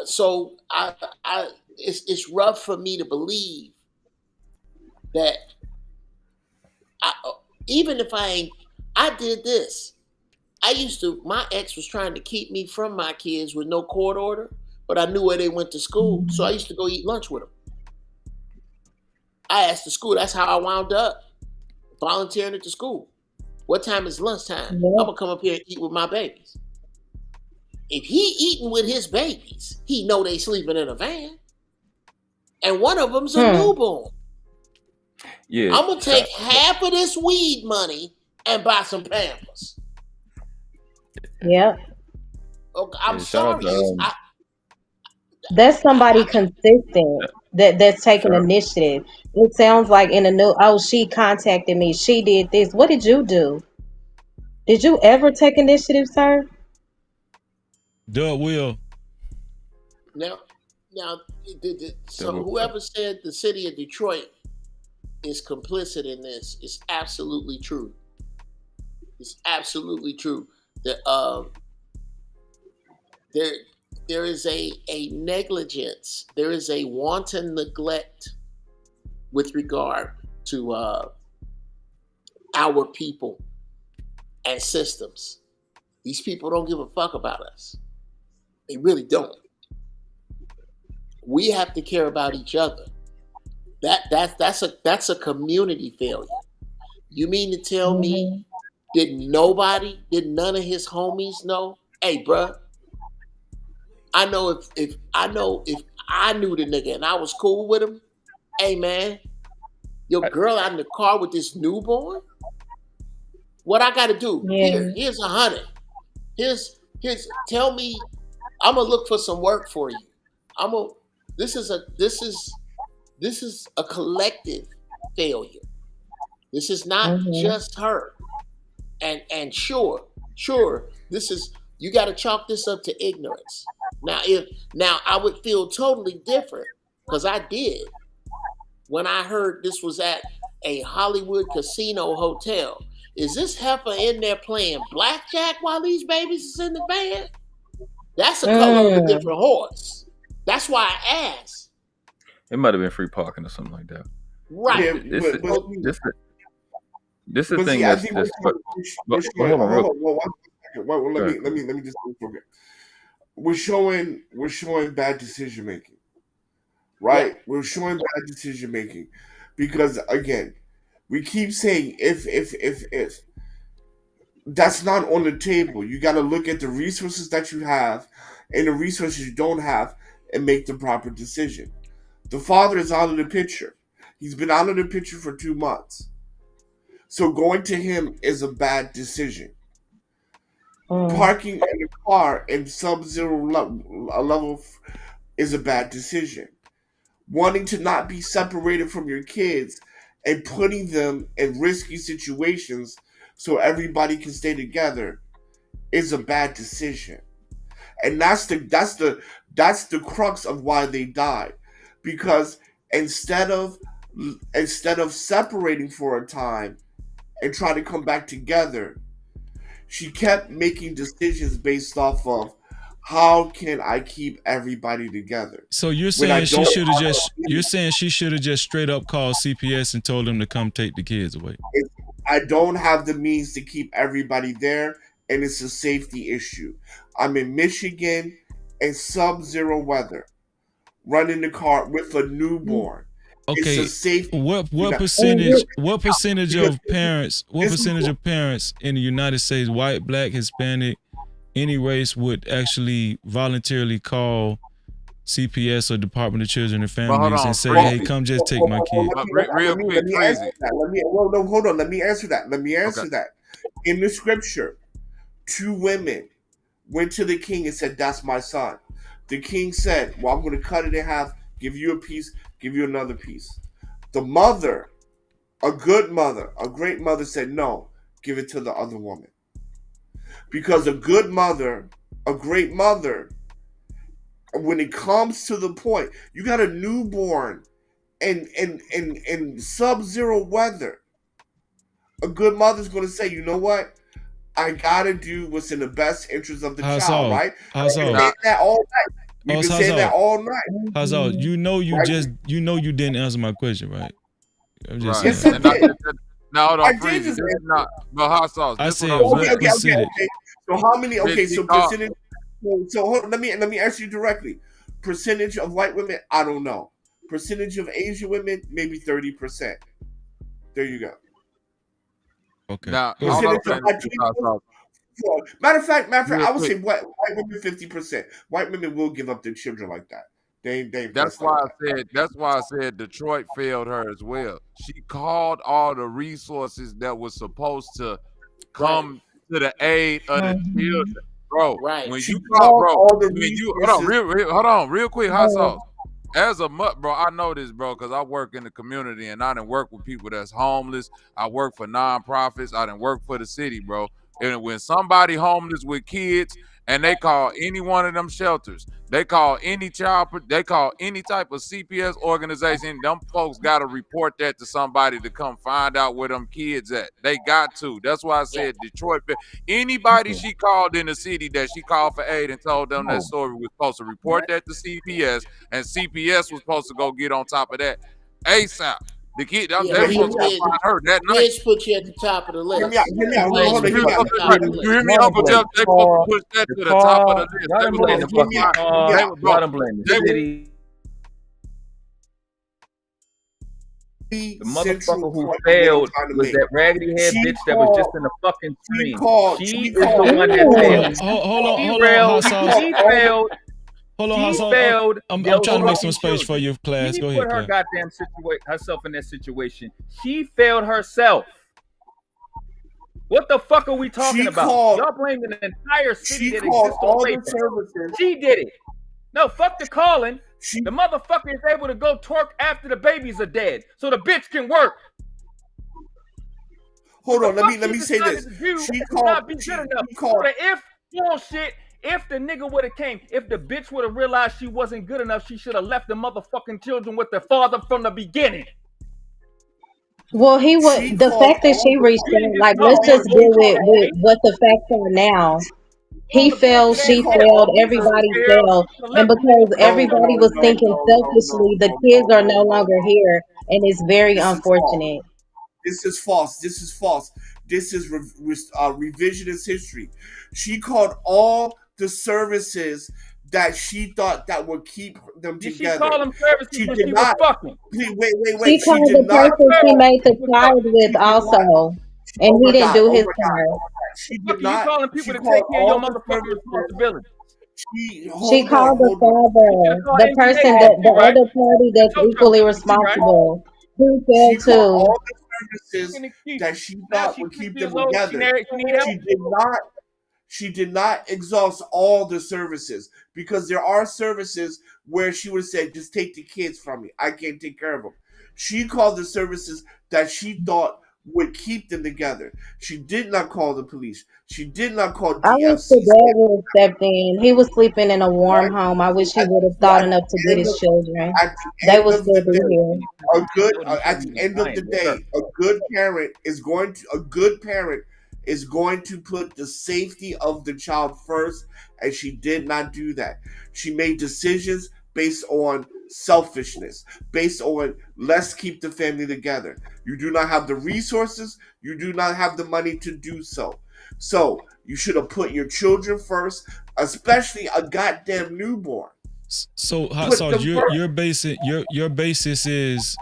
So it's rough for me to believe that even if I did this. My ex was trying to keep me from my kids with no court order, but I knew where they went to school, so I used to go eat lunch with them. I asked the school, that's how I wound up volunteering at the school. What time is lunchtime? I'm gonna come up here and eat with my babies. If he eating with his babies, he know they sleeping in a van. And one of them's a newborn. Yeah. I'm gonna take half of this weed money and buy some Pampers. Yep. Okay, I'm sorry. That's somebody consistent. that's taking Sure. initiative. It sounds like in a new, oh, she contacted me, she did this. What did you do? Did you ever take initiative, sir? Doug will. Now, now, That so will- whoever said the city of Detroit is complicit in this is absolutely true. It's absolutely true. That there there is a negligence, there is a wanton neglect with regard to our people and systems. These people don't give a fuck about us. They really don't. We have to care about each other. That's a community failure. You mean to tell me did none of his homies know? Hey, bruh, I know if I knew the nigga and I was cool with him, hey man, your girl out in the car with this newborn? What I gotta do? Yeah. Here's 100. Here's tell me I'm gonna look for some work for you. I'm gonna this is a collective failure. This is not just her. And sure, this is you gotta chalk this up to ignorance. Now I would feel totally different because I did when I heard this was at a Hollywood casino hotel. Is this heifer in there playing blackjack while these babies is in the bed? That's a color of a different horse. That's why I asked. It might have been free parking or something like that. Right. Yeah, This is the but thing see, I that's think but hold on real quick. let me just forget. We're showing bad decision making, right? Yeah. We're showing bad decision making because again, we keep saying if. That's not on the table. You got to look at the resources that you have and the resources you don't have and make the proper decision. The father is out of the picture. He's been out of the picture for 2 months. So going to him is a bad decision. Parking in the car in sub-zero level is a bad decision. Wanting to not be separated from your kids and putting them in risky situations so everybody can stay together is a bad decision. And that's the crux of why they died. Because instead of separating for a time and trying to come back together, she kept making decisions based off of how can I keep everybody together. So you're saying she should have just straight up called CPS and told them to come take the kids away. I don't have the means to keep everybody there, and it's a safety issue. I'm in Michigan in sub-zero weather, running the car with a newborn. Okay, it's a safety. what percentage of parents in the United States, white, black, Hispanic, any race, would actually voluntarily call CPS or Department of Children and Families and say, "Hey, come just take my kid"? Real quick, crazy. Hold on. Let me answer that. In the scripture, 2 women went to the king and said, "That's my son." The king said, "Well, I'm going to cut it in half, give you a piece, give you another piece." The mother, a good mother, a great mother, said, "No, give it to the other woman." Because a good mother, a great mother, when it comes to the point, you got a newborn in sub-zero weather, a good mother's going to say, "You know what? I gotta do what's in the best interest of the child," right? You can say that all night. You can say that all night. Hazal, you you didn't answer my question, right? I'm just right. saying. Now, hold on, Freeze. This is not, but hot sauce. I This said what I'm what saying. percentage? So how many? Okay, so 50 percentage. So hold on, let me ask you directly. Percentage of white women, I don't know. Percentage of Asian women, maybe 30%. There you go. Okay. Now, Percentage of Latinos, matter of fact, I would say white women 50%. White women will give up their children like that. They That's why I said Detroit failed her as well. She called all the resources that was supposed to come to the aid of the children, bro. Right. When She you call, called bro, all the when you resources. hold on, real quick, hot sauce. as a bro, I know this, bro, because I work in the community and I done work with people that's homeless. I work for nonprofits. I done work for the city, bro. And when somebody homeless with kids and they call any one of them shelters, they call any they call any type of CPS organization, them folks got to report that to somebody to come find out where them kids at. They got to. That's why I said Detroit. Anybody she called in the city that she called for aid and told them that story was supposed to report that to CPS, and CPS was supposed to go get on top of that ASAP. The kid, they were supposed to go find her that night. Kids put you at the top of the list. You hear me, Uncle Jeff? They supposed to push that to the top of the list. They were supposed to city. The motherfucker who failed was that raggedy head bitch that was just in the fucking screen. She is the one that failed. Hold on, She failed. Hold on, She failed. I'm trying to make some space for you, class. She Go ahead, put her class. goddamn herself in that situation. She failed herself. What the fuck are we talking about? Y'all blaming an entire city that exists on rape. She did it. No, fuck the calling. The motherfucker is able to go twerk after the babies are dead, so the bitch can work. Hold on, let me say this. She called. If bullshit. If the nigga would have came, if the bitch would have realized she wasn't good enough, she should have left the motherfucking children with their father from the beginning. Well, he would. The fact that she reached out, like, let's just deal with what the facts are now. He failed, she failed, everybody failed, and because everybody was thinking selfishly, the kids are no longer here, and it's very unfortunate. This is false. This is false. This is revisionist history. She called all the services that she thought that would keep them together. Did she call them services she when did she not. was fucking? Wait. She called the person she made the child with also, and he didn't do his part. She Fuck did you not. calling people She to take called care of your all the motherfucking services. responsibility. She called the father, the person that the other party that's equally responsible. He failed too. All the services that she thought would keep them together. She did not exhaust all the services, because there are services where she would have said, just take the kids from me. I can't take care of them. She called the services that she thought would keep them together. She did not call the police. She did not call DFC. I wish the dad would have stepped in. He was sleeping in a warm home. I wish he would have thought enough to get his children. They would still be here. At the end of the day, a good parent is going to put the safety of the child first, and she did not do that. She made decisions based on selfishness, based on let's keep the family together. You do not have the resources, you do not have the money to do so. So you should have put your children first, especially a goddamn newborn. So your basis is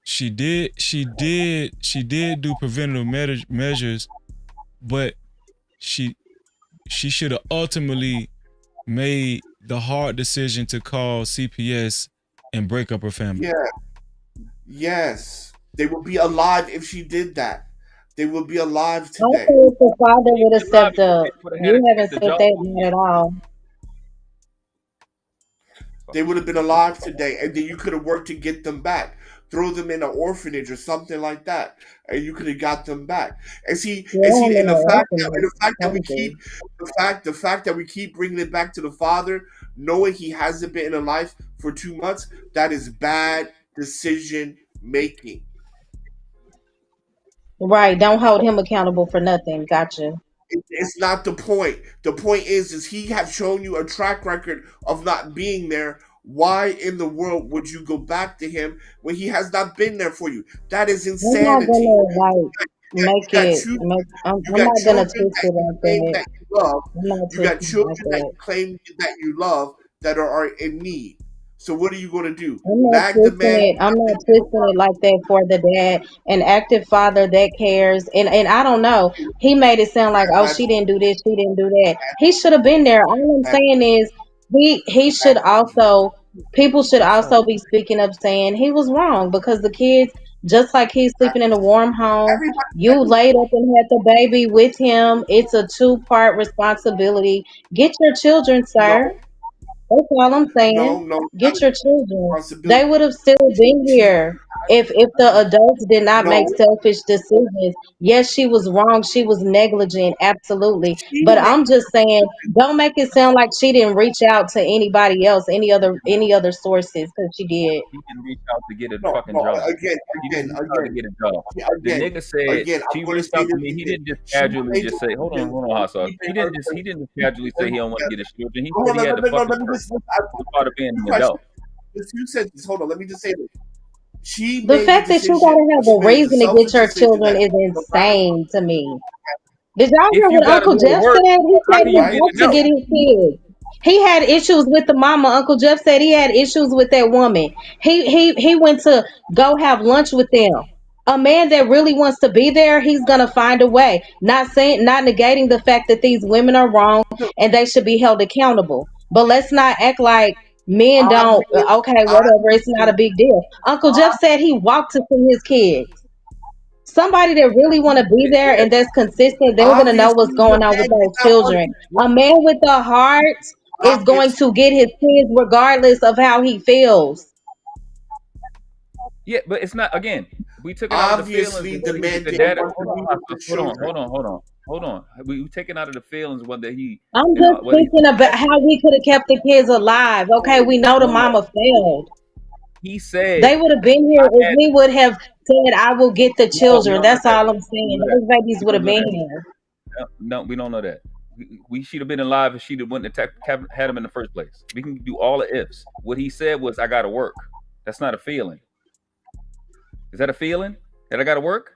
she did do preventative measures, but she should have ultimately made the hard decision to call CPS and break up her family. Yeah. Yes. They would be alive if she did that. They would be alive today. I think if the father would have stepped up. You haven't said that not at all. They would have been alive today, and then you could have worked to get them back. Throw them in an orphanage or something like that, and you could have got them back. And the fact that we keep bringing it back to the father, knowing he hasn't been in a life for 2 months, that is bad decision making. Right. Don't hold him accountable for nothing. Gotcha. It's not the point. The point is he has shown you a track record of not being there. Why in the world would you go back to him when he has not been there for you? That is insanity. I'm not gonna I'm not gonna twist it like that. You got children that you claim that you love that are in need. So what are you going to do? I'm not twisting it like that for the dad, an active father that cares. And I don't know. He made it sound like, oh, she didn't do this, she didn't do that. He should have been there. All I'm saying is he should also, people should also be speaking up saying he was wrong, because the kids, just like he's sleeping in a warm home, you laid up and had the baby with him. It's a 2-part responsibility. Get your children, sir. That's all I'm No, saying. no, that Get is your children. They responsibility. would have still been She, here if the adults did not make no, selfish decisions. Yes, she was wrong. She was negligent, absolutely. she But made. I'm just saying, don't make it sound like she didn't reach out to anybody else, any other sources, because she did. He didn't reach out to get a No, fucking no. job. Again, He again, didn't reach out to again, get a job. The again, nigga said again. I'm she going to reached say out to this me. He again. didn't just She casually made just the say, hold on, decision Hassan. to keep her He children. didn't just casually say he don't want to Yes. get his children. He Hold said on, he had to fucking let me work. just. It's a part of being an Question. adult. Just two sentences. Hold on. Let me just say this. She The made the fact that you decision. gotta have She a made the reason to selfish get your decision children that is no matter what, insane to me. Did y'all If hear you what gotta Uncle go to Jeff work, said? He how said can he you be an wants to adult? get his kids. He had issues with the mama. Uncle Jeff said he had issues with that woman. He went to go have lunch with them. A man that really wants to be there, he's gonna find a way. Not negating the fact that these women are wrong and they should be held accountable. But let's not act like men don't. Okay, whatever. It's not a big deal. Uncle Jeff said he walked to see his kids. Somebody that really want to be there and that's consistent, they're going to know obviously what's the going on with man did those not want children. A man with a heart is going obvious. to get his kids regardless of how he feels. Yeah, but it's not. Again, we took it out of the feelings Obviously, of the whether he was man the didn't dad. want to Hold be on, with Hassan. his children. Hold on. We taken out of the feelings whether he, I'm you know, just whether he thinking about how we could have kept the kids alive. Okay, we know the no. mama failed. He said, They would have been here I if had he would have said, I will get the no. We children. don't know That's that. all I'm We don't saying. know that. Those babies We would don't have know been that. here. No, we don't know that. We she'd have been alive if she'd have wouldn't have had him in the first place. We can do all the ifs. What he said was, "I got to work." That's not a feeling. Is that a feeling that I got to work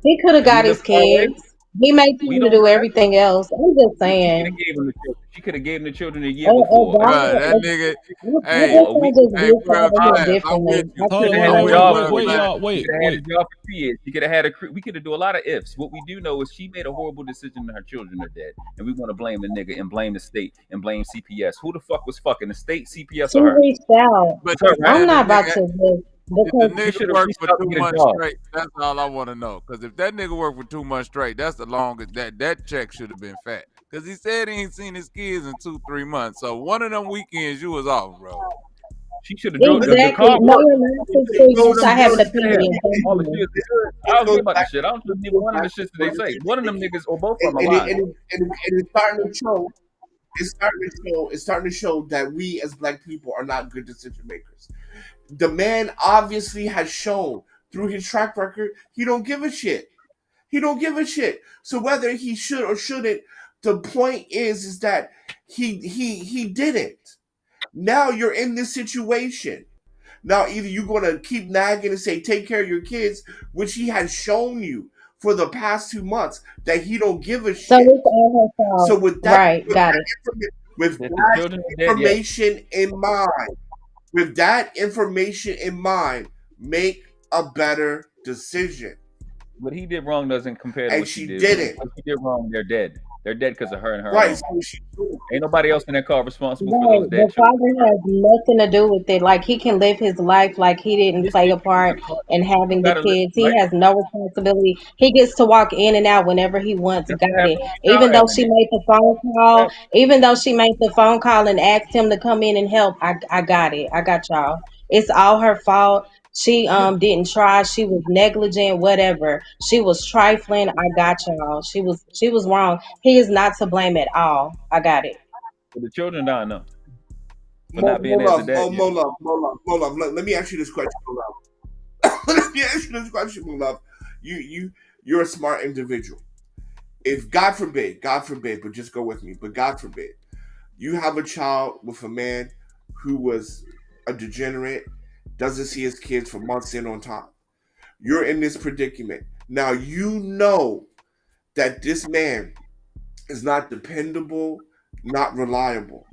He could have and we got live his far away? kids. He made We time to don't do know that. everything else. I'm just But she could have saying. gave him the children. She could have gave him the children a year A before, a Bruh, year that before, nigga. I Hey, guess or a I week just before. hey, get 12 out Huh? here class. I'm differently. with I you. She Hold could on, have think wait, had a wait, about wait, it. job wait, for a wait, year. y'all, She wait, could have had a wait. job for 2 years. She could have had a. We could have do a lot of ifs. What we do know is she made a horrible decision and her children are dead, and we want to blame the nigga and blame the state and blame CPS. Who the fuck was fucking the state, CPS, She or her? reached out. But It's her, you right? I'm saying not about to just did the because She nigga should have work reached for out to 2 get a months job. straight? That's all I want to know. Because if that nigga worked for 2 months straight, that's the longest that check should have been fat. Because he said he ain't seen his kids in 2-3 months. So one of them weekends you was off, bro. She should have drove the exactly. car No, worked. you're not She for could have sure. drove Yes, them I have an deals. She could have had opinion. Thank all the you. shit. I don't care about the shit. I don't trust neither one of the shits that they say. One of them niggas or both of them alive. It's starting to show. It's starting to show that we as black people are not good decision makers. The man obviously has shown through his track record he don't give a shit. He don't give a shit. So whether he should or shouldn't, the point is that he didn't. Now you're in this situation. Now either you're gonna keep nagging and say take care of your kids, which he has shown you for the past 2 months that he don't give a So shit. it's all her So fault. with that, Right, got it. with That the that children are dead yet. information in mind, make a better decision. What he did wrong doesn't compare to And what she she did. What didn't. she did wrong, they're dead. They're dead because of her and her Right. alone. So she Ain't nobody else in that car responsible for Right. those The dead children. father has nothing to do with it. Like he can live his life like he didn't This play a nigga is part a part. in He don't having the gotta live kids. his He life. has no responsibility. He gets to walk in and out whenever he wants. That's Got what it. happened with Even y'all though having she it. made the phone call, and asked him to come in and help, I got it. I got y'all. It's all her fault. She Yeah. didn't try. She was negligent. Whatever. She was trifling. I got y'all. She was wrong. He is not to blame at all. I got it. But the children don't know for More, not being more there as a love, dad more, yet. more love, more love, more love. Let me ask you this question, more love. Let me ask you this question, more love. You're a smart individual. If God forbid, but just go with me, but God forbid, you have a child with a man who was a degenerate, doesn't see his kids for months in on time. You're in this predicament. Now you know that this man is not dependable, not reliable,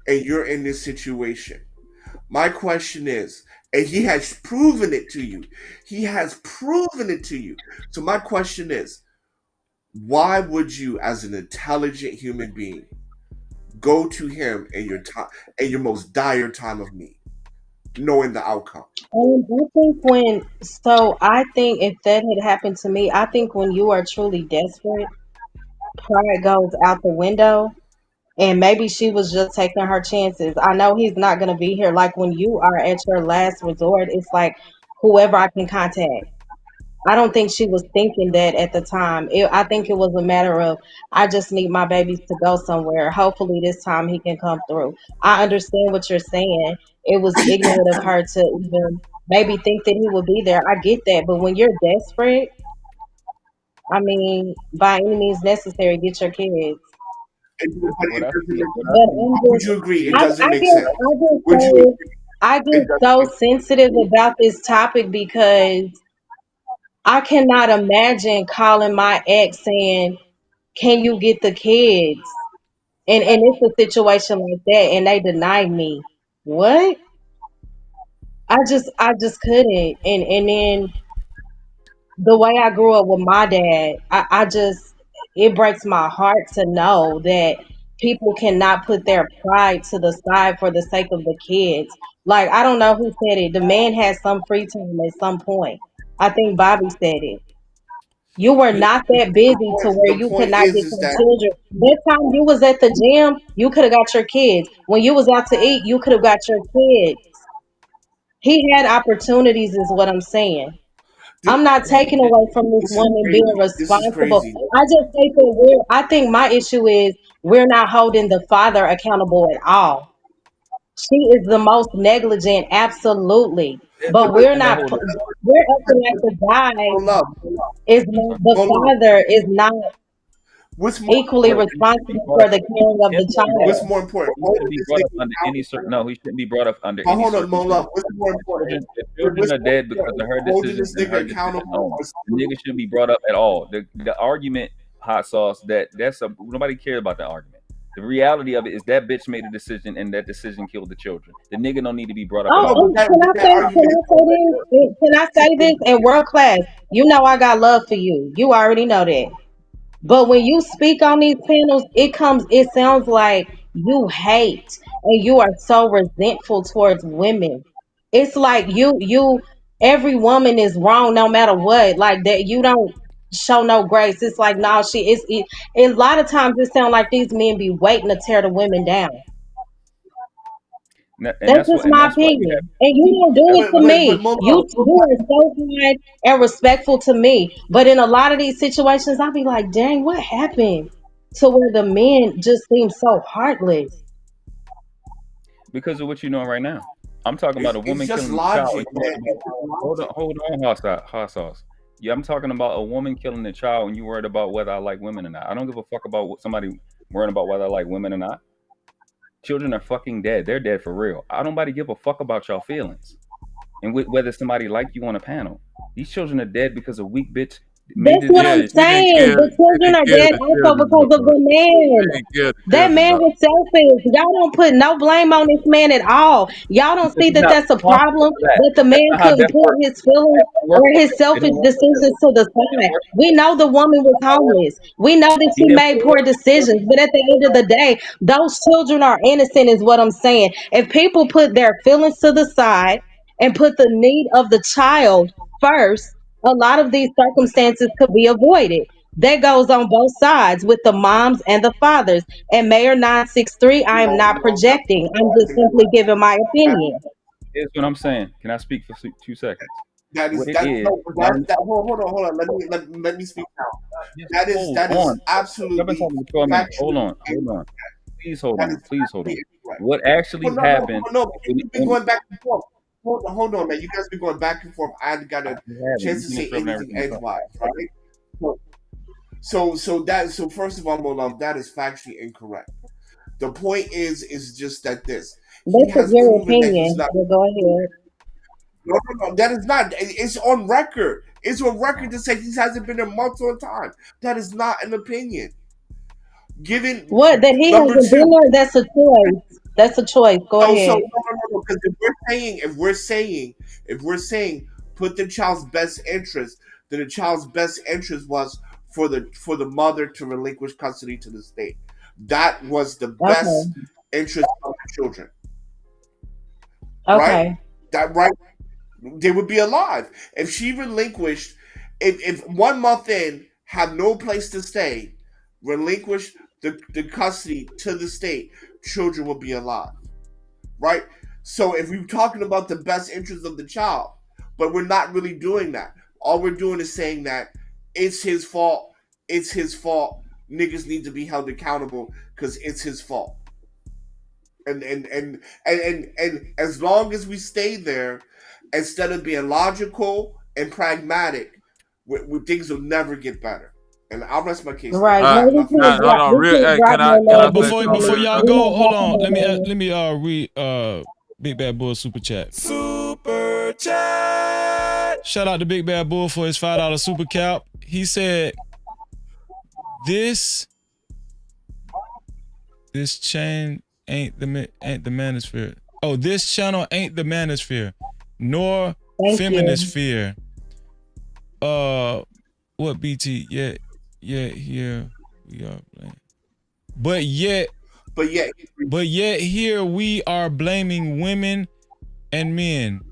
and you're in this situation. My question is, and he has proven it to you. He has proven it to you. So my question is, why would you, as an intelligent human being, go to him in your time, in your most dire time of need, knowing the outcome? I think if that had happened to me, I think when you are truly desperate, pride goes out the window And maybe she was just taking her chances. I know he's not going to be here. Like when you are at your last resort, it's like whoever I can contact. I don't think she was thinking that at the time. I think it was a matter of, I just need my babies to go somewhere. Hopefully this time he can come through. I understand what you're saying. It was ignorant of her to even maybe think that he would be there. I get that. But when you're desperate, I mean, by any means necessary, get your kids. What I see, what I But see, Would you agree? It I doesn't make get sense. Would you so agree? I It get doesn't so make sensitive about this topic because I cannot imagine calling my ex saying, "Can you get the kids?" And it's a situation like that, and they denied me. What? I just couldn't. And then the way I grew up with my dad, I just it breaks my heart to know that people cannot put their pride to the side for the sake of the kids. Like I don't know who said it. The man had some free time at some point. I think Bobby said it. You were not that busy to where The you could point not get is your that children. That time you was at the gym, you could have got your kids. When you was out to eat, you could have got your kids. He had opportunities, is what I'm saying. I'm not taking away from this this is woman being crazy. This is responsible. crazy. I just think that I think my issue is we're not holding the father accountable at all. She is the most negligent, absolutely. But we're and the not, whole we're acting like the guy Hold up. is not, the Hold up. father is not What's more equally no, he should be responsible brought for up. the caring of Him the being brought What's up, child. more important? he shouldn't Holding be this brought up nigga under any accountable. No, he shouldn't be brought up under But any hold on, circumstance. Mola. What's more important? The children What's are more dead because of important? her Holding decisions this and her nigga decision accountable alone. or The nigga shouldn't be brought up at all. The argument, hot sauce, that's nobody cares about that argument. The reality of it is that bitch made a decision and that decision killed the children. The nigga don't need to be brought up at Oh, no, all. but that can but I that say, argument is so this? Can I say this in world class? You know I got love for you. You already know that. But when you speak on these panels, it sounds like you hate and you are so resentful towards women. It's like every woman is wrong no matter what. Like that, you don't show no grace. It's like, no, a lot of times it sounds like these men be waiting to tear the women down. And That's just and my that's why you opinion. have And you don't do it to but me. Mola, You are so kind and respectful to me. But in a lot of these situations, I'll be like, dang, what happened? To where the men just seem so heartless. because of what you know right now. I'm talking about a it's woman just killing a child. logic, And you worried man. about, It's just logic. hold on, hot sauce. Yeah, I'm talking about a woman killing a child, and you worried about whether I like women or not. I don't give a fuck about what somebody worrying about whether I like women or not. Children are fucking dead. They're dead for real. I don't nobody give a fuck about y'all feelings and whether somebody like you on a panel. These children are dead because a weak bitch made That's the what Yeah, I'm decision. she didn't saying. kill. The She children didn't are kill dead the also children, because though, of bro. the She man. didn't kill the That children, man though. was selfish. Y'all don't put no blame on this man at all. Y'all don't Because see he's that not that's a responsible problem, for that. that the That's man not how couldn't death put works. his feelings Death don't or work like his that. It selfish don't work like that. decisions to the It don't side. work like We that. know the woman was How it works. homeless. We know that He she didn't made put poor decisions. But at the end of the day, those children are innocent, is what I'm saying. If people put their feelings to the side and put the need of the child first, a lot of these circumstances could be avoided. That goes on both sides with the moms and the fathers. And Mayor 963, I am not No, projecting. I'm just simply giving my opinion. Here's what I'm saying. Can I speak for 2 seconds? that What is it that is, no, not that hold on. Let me speak now. just hold That is on. Y'all been absolutely talking for 12 minutes. Hold factually on. Hold on. Please hold that is on. Please hold on. factually incorrect. What actually Well, happened no. You've been when going back and forth. Hold on, man. You guys been going back and forth. I hadn't got I a haven't. chance You to can say interrupt anything everything you talk edgewise, right? So first of all, Molam, that is factually incorrect. The point is just that he That's has your proven that he's opinion. not. But go ahead. No. That is not. It's on record. It's on record to say he hasn't been there months on time. That is not an opinion. Given What? That he number hasn't two, been there? That's a choice. That's a choice. Go so ahead. no. Because if we're saying, put the child's best interest, then the child's best interest was for the mother to relinquish custody to the state. That was the Okay. best interest of the children, right? Okay. That right? They would be alive if she relinquished. If 1 month in, have no place to stay, relinquish the custody to the state, children will be alive, right? So if we're talking about the best interest of the child, but we're not really doing that. All we're doing is saying that it's his fault. It's his fault. Niggas need to be held accountable because it's his fault. And as long as we stay there, instead of being logical and pragmatic, things will never get better. And I'll rest my case. Right. There. No, we Nothing can't else. drop. We can't drop no Hold more on, before details. y'all We go, not hold dropping on. no names. Let me read Big Bad Bull super chat. Super chat. Shout out to Big Bad Bull for his $5 super cap. He said, "This chain ain't the manosphere. Oh, this channel ain't the manosphere, nor Thank feministphere. What BT? Yet here we are playing. But yet here we are blaming women and men.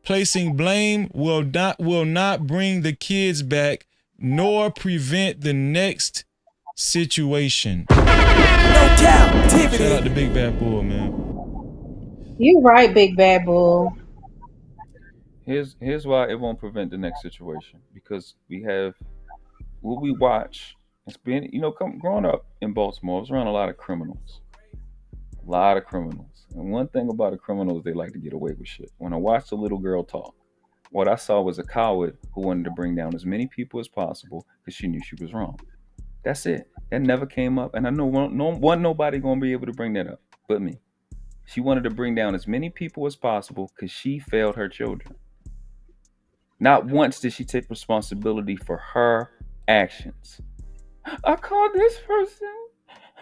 Placing blame will not bring the kids back, nor prevent the next situation." No Cap-tivity. Shout out to Big Bad Bull, man. You right, Big Bad Bull. Here's why it won't prevent the next situation, because we have what we watch. It's been, growing up in Baltimore, I was around a lot of criminals. And one thing about the criminals, they like to get away with shit. When I watched a little girl talk, what I saw was a coward who wanted to bring down as many people as possible because she knew she was wrong. That's it. That never came up, and I know nobody gonna be able to bring that up but me. She wanted to bring down as many people as possible because she failed her children. Not once did she take responsibility for her actions. I called this person.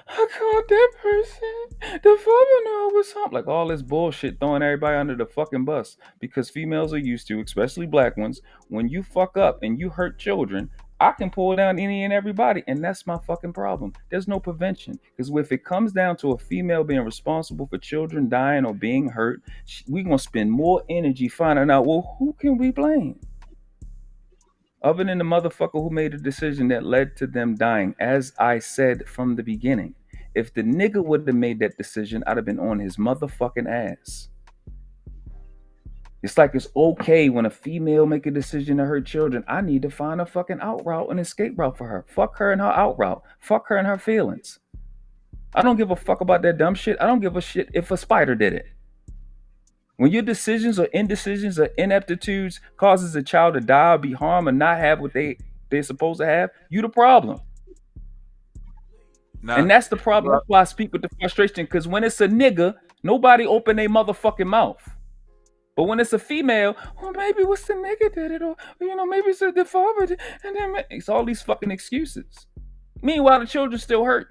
I called that person. The father was something. Like all this bullshit, throwing everybody under the fucking bus. Because females are used to, especially black ones, when you fuck up and you hurt children, I can pull down any and everybody. And that's my fucking problem. There's no prevention. Because if it comes down to a female being responsible for children dying or being hurt, we're going to spend more energy finding out, well, who can we blame? Other than the motherfucker who made a decision that led to them dying, as I said from the beginning. If the nigga would have made that decision, I'd have been on his motherfucking ass. It's like it's okay when a female make a decision to hurt children. I need to find a fucking out route, an escape route for her. Fuck her and her out route. Fuck her and her feelings. I don't give a fuck about that dumb shit. I don't give a shit if a spider did it. When your decisions or indecisions or ineptitudes causes a child to die or be harmed or not have what they're supposed to have, you the problem. And that's the problem. That's why I speak with the frustration, because when it's a nigga, nobody open their motherfucking mouth. But when it's a female, well, maybe what's the nigga did it, or maybe it's the father did, and then it's all these fucking excuses. Meanwhile, the children still hurt.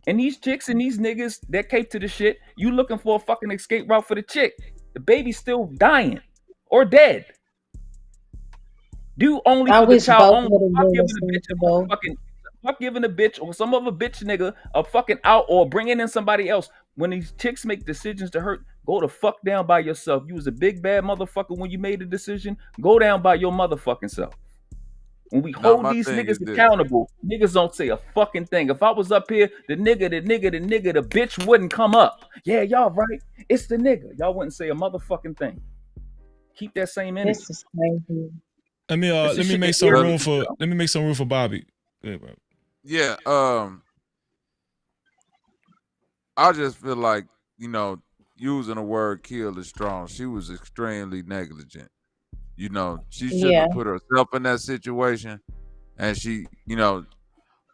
And these chicks and these niggas that cape to the shit, you looking for a fucking escape route for the chick. The baby's still dying or dead. Do only for the child only. Fuck giving a bitch or some other bitch nigga a fucking out or bringing in somebody else. When these chicks make decisions to hurt, go the fuck down by yourself. You was a big bad motherfucker when you made the decision. Go down by your motherfucking self. When we hold these niggas accountable, niggas don't say a fucking thing. If I was up here, the bitch wouldn't come up. Yeah, y'all right. It's the nigga. Y'all wouldn't say a motherfucking thing. Keep that same energy. This is crazy. Let me make some room for Bobby. Good, bro. Yeah, I just feel like, using the word kill is strong. She was extremely negligent. She shouldn't have put herself in that situation. And she, it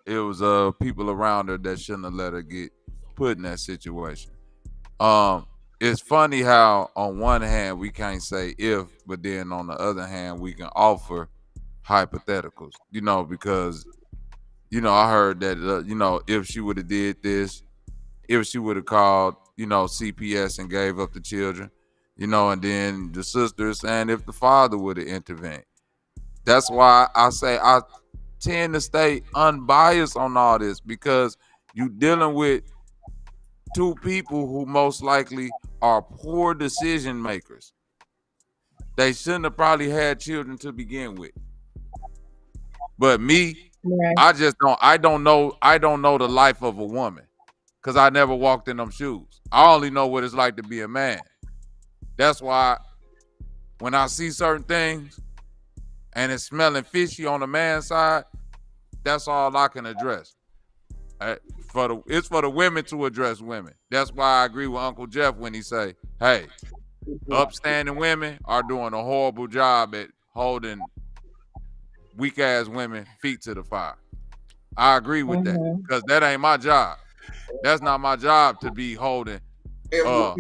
was people around her that shouldn't have let her get put in that situation. It's funny how on one hand we can't say if, but then on the other hand we can offer hypotheticals, because I heard that, if she would have did this, if she would have called, CPS and gave up the children, and then the sister is saying if the father would have intervened. That's why I say I tend to stay unbiased on all this, because you're dealing with two people who most likely are poor decision makers. They shouldn't have probably had children to begin with. But me, Right. I don't know the life of a woman because I never walked in them shoes. I only know what it's like to be a man. That's why when I see certain things and it's smelling fishy on the man's side, that's all I can address. It's for the women to address women. That's why I agree with Uncle Jeff when he say, "Hey, upstanding women are doing a horrible job at holding weak ass women feet to the fire." I agree with that Mm-hmm. because that ain't my job. That's not my job to be holding And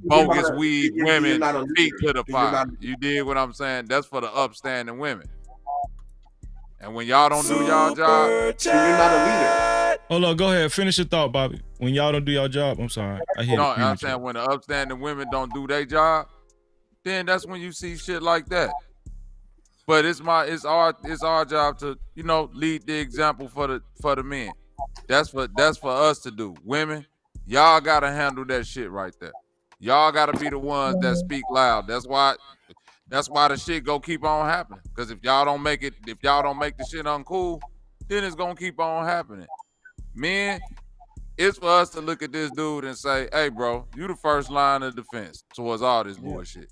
bogus weed you're women not a feet leader. to the Then you're fire. not. You dig what I'm saying? That's for the upstanding women. And when y'all don't do y'all job, Then you're not a leader. Hold on, go ahead. Finish your thought, Bobby. When y'all don't do your job, I'm sorry. I hit no, it I'm premature. saying when the upstanding women don't do their job, then that's when you see shit like that. But it's our job to, lead the example for the men. That's for us to do. Women, y'all gotta handle that shit right there. Y'all gotta be the ones that speak loud. That's why the shit go keep on happening. Cause if y'all don't make the shit uncool, then it's gonna keep on happening. Men, it's for us to look at this dude and say, "Hey, bro, you the first line of defense towards all this bullshit."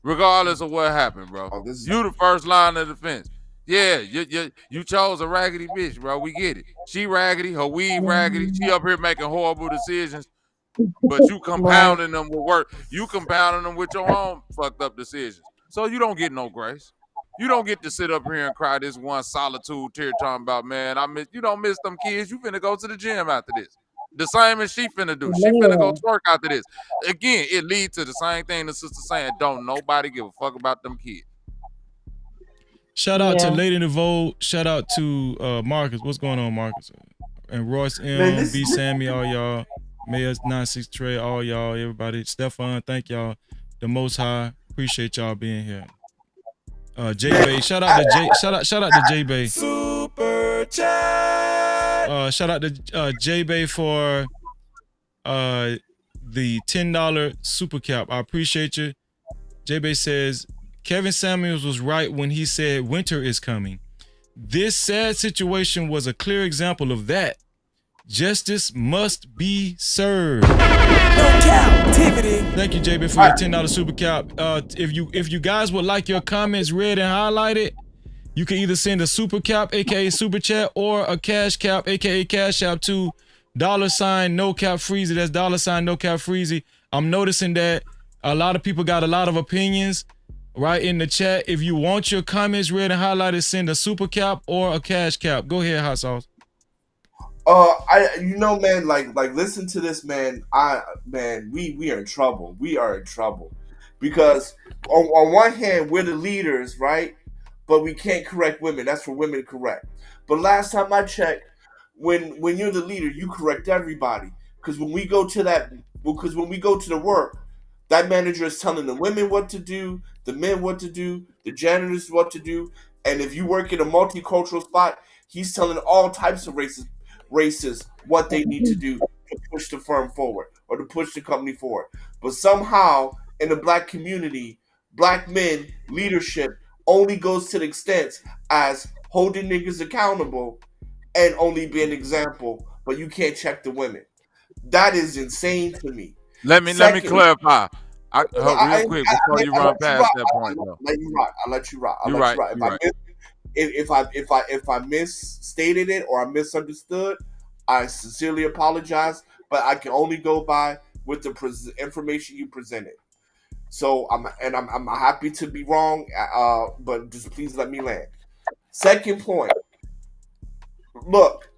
Regardless of what happened, bro. You the first line of defense. Yeah, you chose a raggedy bitch, bro. We get it. She raggedy, her weave raggedy. She up here making horrible decisions, but you Right. compounding them with work. You compounding them with your own fucked up decisions. So you don't get no grace. You don't get to sit up here and cry this one solitude tear talking about, man, you don't miss them kids. You finna go to the gym after this. The same as she finna do. She finna go Man. twerk after this. Again, it leads to the same thing the sister saying, don't nobody give a fuck about them kids. Shout out to Yeah. Lady Neville. Shout out to Marcus. What's going on, Marcus? And Royce Man, M, this B Sammy, all y'all. Mayors 96 Trey, all y'all, everybody. Stefan, thank y'all. The Most High. Appreciate y'all being here. J Bay. Shout out to J Bay. Super chat. Shout out to J Bay for the $10 super cap. I appreciate you. J Bay says Kevin Samuels was right when he said winter is coming. This sad situation was a clear example of that. Justice must be served. No Cap-tivity. Thank you, JB, for your $10 super cap. If you guys would like your comments read and highlighted, you can either send a super cap, aka super chat, or a cash cap, aka cash app to $ no cap freezy. That's $ no cap freezy. I'm noticing that a lot of people got a lot of opinions right in the chat. If you want your comments read and highlighted, send a super cap or a cash cap. Go ahead, Hot Sauce. Man, like listen to this, man. We are in trouble. We are in trouble because on one hand we're the leaders, right? But we can't correct women. That's for women to correct. But last time I checked, when you're the leader, you correct everybody. Because when we go to the work, that manager is telling the women what to do, the men what to do, the janitors what to do, and if you work in a multicultural spot, he's telling all types of races what they need to do to push the firm forward or to push the company forward. But somehow in the black community, black men leadership only goes to the extent as holding niggas accountable and only be an example, but you can't check the women. That is insane to me. Let me clarify. Real quick before you I run let you past rock. that point, though. I let you rock. You're right. If I misstated it or I misunderstood, I sincerely apologize. But I can only go by with the information you presented. So I'm happy to be wrong. But just please let me land. Second point. Look,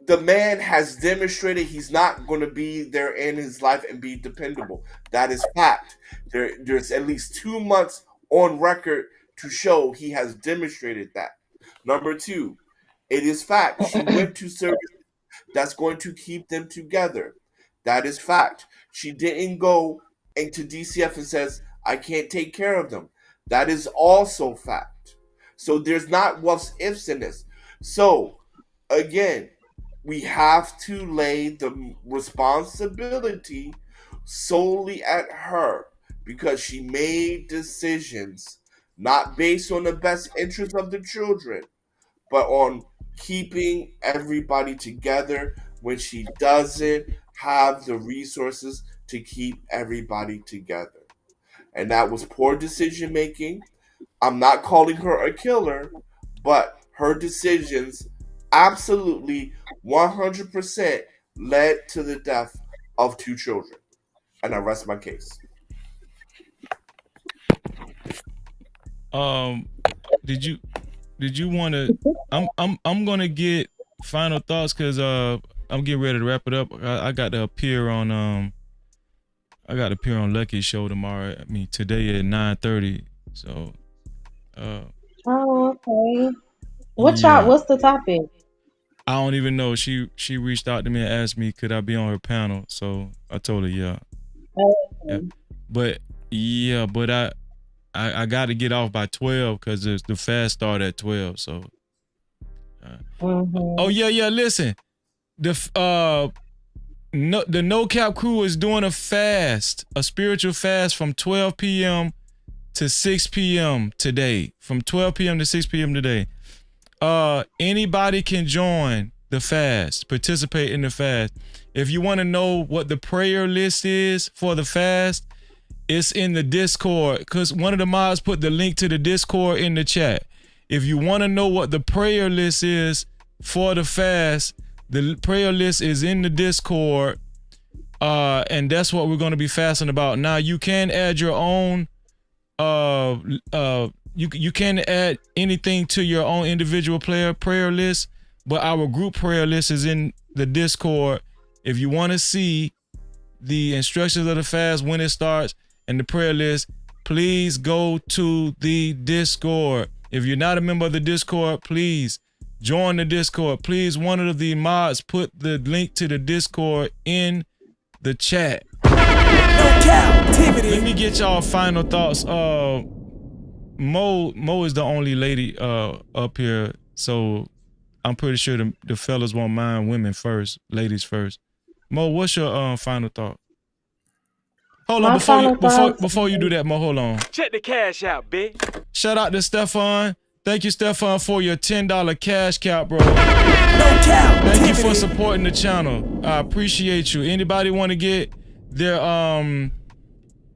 the man has demonstrated he's not going to be there in his life and be dependable. That is fact. There's at least 2 months on record to show he has demonstrated that. Number two, it is fact. She went to service that's going to keep them together. That is fact. She didn't go into DCF and says, I can't take care of them. That is also fact. So there's not what's ifs in this. So again, we have to lay the responsibility solely at her because she made decisions not based on the best interest of the children, but on keeping everybody together when she doesn't have the resources to keep everybody together. And that was poor decision making. I'm not calling her a killer, but her decisions absolutely 100% led to the death of 2 children. And I rest my case. Did you want to? I'm gonna get final thoughts because I'm getting ready to wrap it up. I got to appear on Lucky's show tomorrow. I mean today at 9:30. So Oh, okay. yeah, What's the topic? I don't even know. She reached out to me and asked me could I be on her panel. So I told her yeah. Yeah. But I got to get off by 12 because the fast start at 12. So oh yeah. Listen, the No Cap crew is doing a spiritual fast from 12 p.m. to 6 p.m. today. From 12 p.m. to 6 p.m. today. Anybody can join the fast, participate in the fast. If you want to know what the prayer list is for the fast, it's in the Discord because one of the mods put the link to the Discord in the chat. If you want to know what the prayer list is for the fast, the prayer list is in the Discord, and that's what we're going to be fasting about. Now you can add your own. You can add anything to your own individual prayer list, but our group prayer list is in the Discord. If you want to see the instructions of the fast, when it starts, and the prayer list, please go to the Discord. If you're not a member of the Discord, please join the Discord. Please, one of the mods put the link to the Discord in the chat. No Cap-tivity. Let me get y'all final thoughts. Mo is the only lady up here, so I'm pretty sure the fellas won't mind women first, ladies first. Mo, what's your final thought? Hold on, before you do that, Mo, hold on. Check the cash out, bitch. Shout out to Stefan. Thank you, Stefan, for your $10 cash cap, bro. No Cap. Thank you for supporting the channel. I appreciate you. Anybody want to get their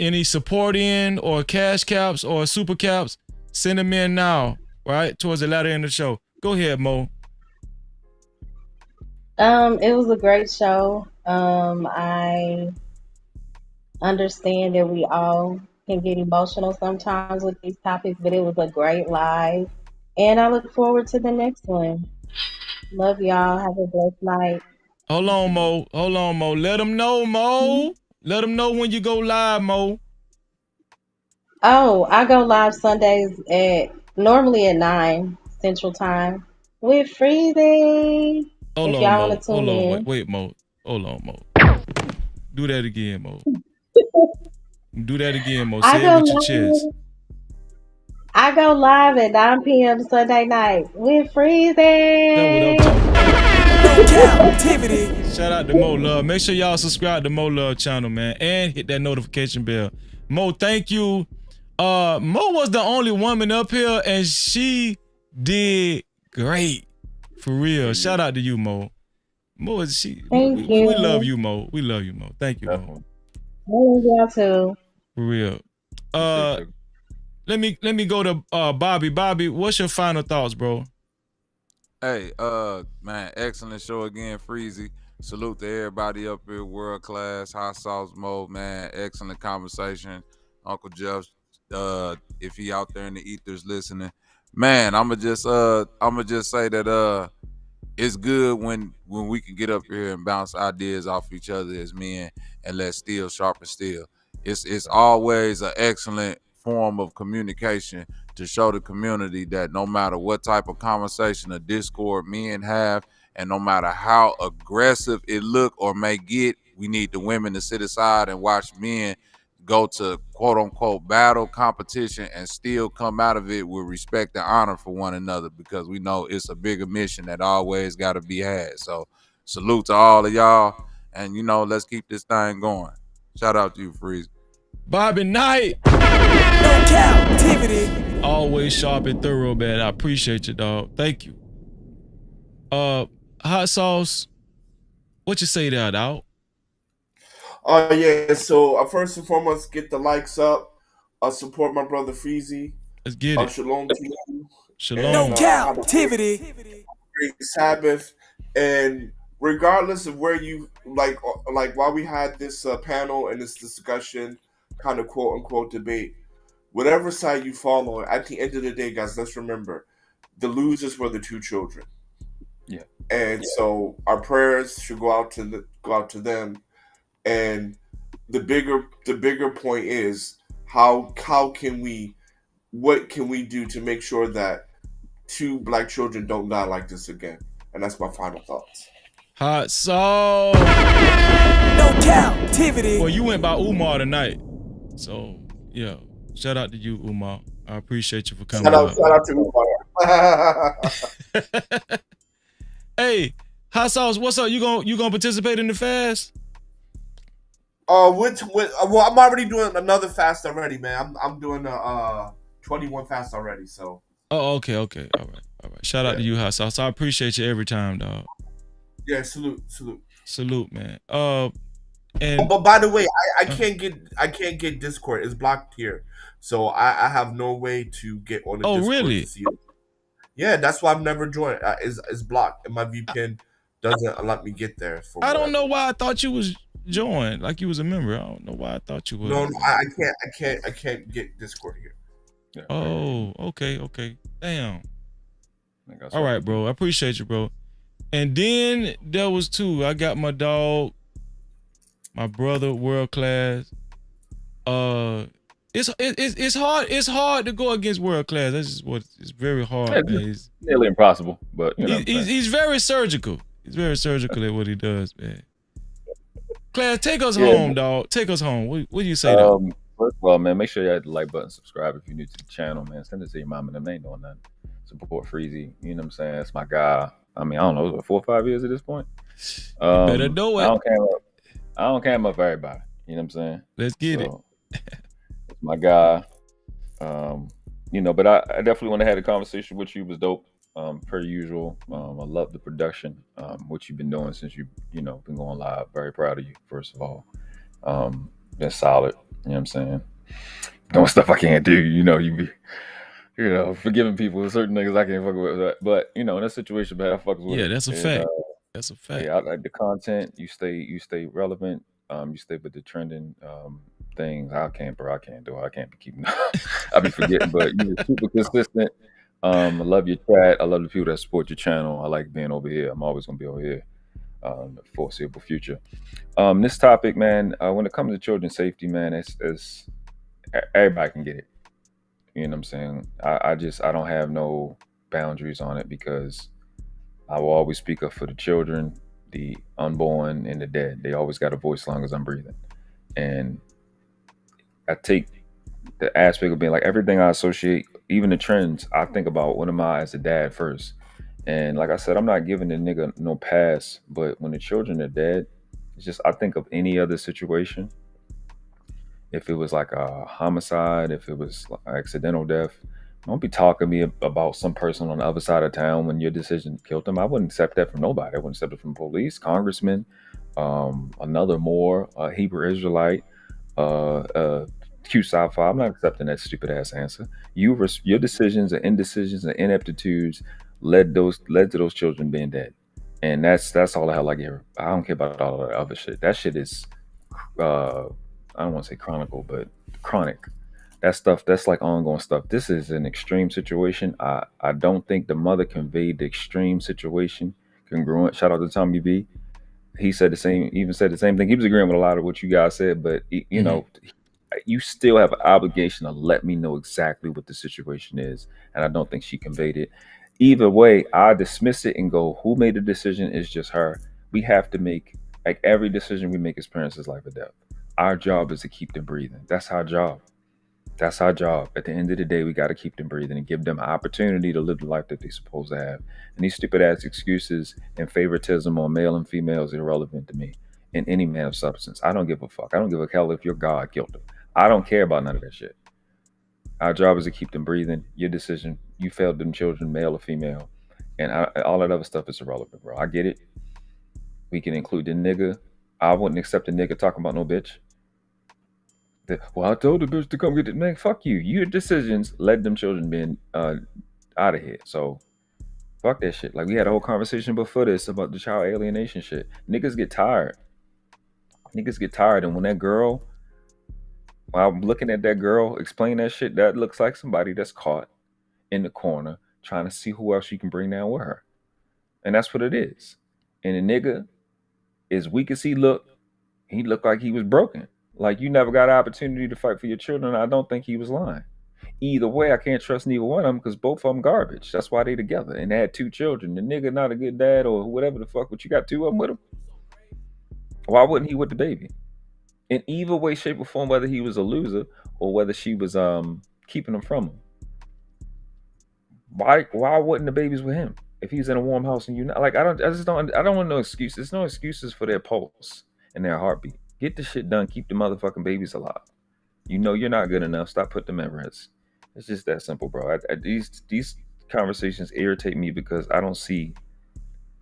any support in or cash caps or super caps, send them in now, right? Towards the latter end of the show. Go ahead, Mo. It was a great show. I understand that we all can get emotional sometimes with these topics, but it was a great live. And I look forward to the next one. Love y'all. Have a blessed night. Hold on, Mo. Let them know, Mo. Let them know when you go live, Mo. Oh, I go live Sundays normally at 9 Central Time with Freezy. Hold If on, y'all Mo. want to tune in. Wait, Mo. Hold on, Mo. Do that again, Mo. Do that again, Mo. Say it with your chest. I go live at 9 p.m. Sunday night with Freezy. No Cap-tivity. Shout out to Mo Love. Make sure y'all subscribe to Mo Love channel, man, and hit that notification bell. Mo, thank you. Mo was the only woman up here, and she did great. For real. Shout out to you, Mo. Mo is she. We love you, Mo. We love you, Mo. Thank you, Mo. I love y'all too. For real. Let me go to Bobby. Bobby, what's your final thoughts, bro? Hey, man, excellent show again, Freezy. Salute to everybody up here, world class, hot sauce mode, man. Excellent conversation. Uncle Jeff, if he out there in the ethers listening, man, I'ma just say that it's good when we can get up here and bounce ideas off each other as men and let steel sharpen steel. It's always an excellent form of communication to show the community that no matter what type of conversation or discord men have, and no matter how aggressive it look or may get, we need the women to sit aside and watch men go to quote unquote battle competition and still come out of it with respect and honor for one another, because we know it's a bigger mission that always got to be had. So salute to all of y'all, and let's keep this thing going. Shout out to you, Freeze. Bobby Knight. No Cap-tivity. Always sharp and thorough, man. I appreciate you, dog. Thank you. Hot sauce. What you say there, dog? Oh yeah. So first and foremost, get the likes up. Support my brother Freezy. Let's get it. Shalom to you. And Shalom. No have a captivity. great Sabbath. And regardless of where you like while we had this panel and this discussion, kind of quote unquote debate, whatever side you fall on, at the end of the day, guys, let's remember the losers were the two children. Yeah. And so our prayers should go out to them. And the bigger point is what can we do to make sure that two black children don't die like this again? And that's my final thoughts. Hot sauce. No captivity. Well, you went by Umar tonight. So, yeah. Shout out to you, Umar. I appreciate you for coming Shout out to Umar. Hey, Hot Sauce, what's up? You gonna participate in the fast? Well, I'm already doing another fast already, man. I'm doing a 21 fast already, so. Oh, okay. All right. Shout out to you, Hot Sauce. I appreciate you every time, dog. Yeah, salute. Salute, man. But by the way, I can't get Discord. It's blocked here, so I have no way to get on the Discord. Really? To see it. Yeah, that's why I've never joined. It's blocked, and my VPN doesn't let me get there. I don't know why I thought you was joined, like you was a member. I don't know why I thought you was. No, I can't get Discord here. Yeah. Oh, okay. Damn. All right, bro. I appreciate you, bro. And then there was two. I got my dog, my brother, world class. It's hard. It's hard to go against world class. That's just what it's very hard. Man. It's nearly impossible, but you know he's very surgical. He's very surgical at what he does, man. Class, take us Yeah. home, dog. Take us home. What do you say, dog? First of all, man, make sure you hit the like button, subscribe if you're new to the channel, man. Send it to your mom and them. They ain't doing nothing. Support Freezy. You know what I'm saying? That's my guy. I mean, I don't know, was it 4 or 5 years at this point? You better know it. I don't care about everybody. You know what I'm saying? Let's get it. It's my guy. You know, but I definitely want to have a conversation with you. It was dope. Per usual. I love the production. What you've been doing since you know, been going live. Very proud of you, first of all. Been solid. You know what I'm saying? Doing stuff I can't do. You know, you be, you know, forgiving people certain niggas I can't fuck with. But you know, in that situation, man, I fuck with Yeah, it. that's a And, fact. That's a fact. Yeah, I like the content. You stay relevant. You stay with the trending things. I can't do it. I can't be keeping. I be forgetting, but you were super consistent. I love your chat. I love the people that support your channel. I like being over here. I'm always gonna be over here. The foreseeable future. This topic, man, when it comes to children's safety, man, it's everybody can get it. You know what I'm saying? I don't have no boundaries on it because I will always speak up for the children, the unborn, and the dead. They always got a voice as long as I'm breathing. And I take the aspect of being like everything I associate, even the trends, I think about what am I as a dad first. And like I said, I'm not giving the nigga no pass, but when the children are dead, it's just, I think of any other situation. If it was like a homicide, if it was like accidental death, don't be talking to me about some person on the other side of town when your decision killed them. I wouldn't accept that from nobody. I wouldn't accept it from police, congressman, another Moor, Hebrew Israelite, Q Sci-Fi. I'm not accepting that stupid ass answer. Your decisions and indecisions and ineptitudes led to those children being dead, and that's all the hell I give. I don't care about all of that other shit. That shit is, I don't want to say chronicle, but chronic. That stuff, that's like ongoing stuff. This is an extreme situation. I don't think the mother conveyed the extreme situation congruent. Shout out to Tommy B. He said the same thing. He was agreeing with a lot of what you guys said, but you know, you still have an obligation to let me know exactly what the situation is. And I don't think she conveyed it. Either way, I dismiss it and go, who made the decision is just her. We have to make, like every decision we make as parents is life or death. Our job is to keep them breathing. That's our job. That's our job. At the end of the day, we got to keep them breathing and give them an opportunity to live the life that they're supposed to have. And these stupid ass excuses and favoritism on male and female is irrelevant to me in any man of substance. I don't give a fuck. I don't give a hell if your God killed them. I don't care about none of that shit. Our job is to keep them breathing. Your decision, you failed them children, male or female. And all that other stuff is irrelevant, bro. I get it. We can include the nigga. I wouldn't accept a nigga talking about no bitch. Well, I told the bitch to come get it. Man, fuck you. Your decisions led them children being out of here. So fuck that shit. Like, we had a whole conversation before this about the child alienation shit. Niggas get tired. And when that girl, while I'm looking at that girl explain that shit, that looks like somebody that's caught in the corner trying to see who else you can bring down with her. And that's what it is. And the nigga, as weak as he looked like he was broken. Like, you never got an opportunity to fight for your children. I don't think he was lying. Either way, I can't trust neither one of them because both of them garbage. That's why they together. And they had 2 children. The nigga not a good dad or whatever the fuck, but you got 2 of them with him. Why wouldn't he with the baby? In either way, shape, or form, whether he was a loser or whether she was keeping him from him. Why wouldn't the babies with him if he's in a warm house and I don't want no excuses. There's no excuses for their pulse and their heartbeat. Get the shit done. Keep the motherfucking babies alive. You know you're not good enough. Stop putting them at risk. It's just that simple, bro. These conversations irritate me because I don't see,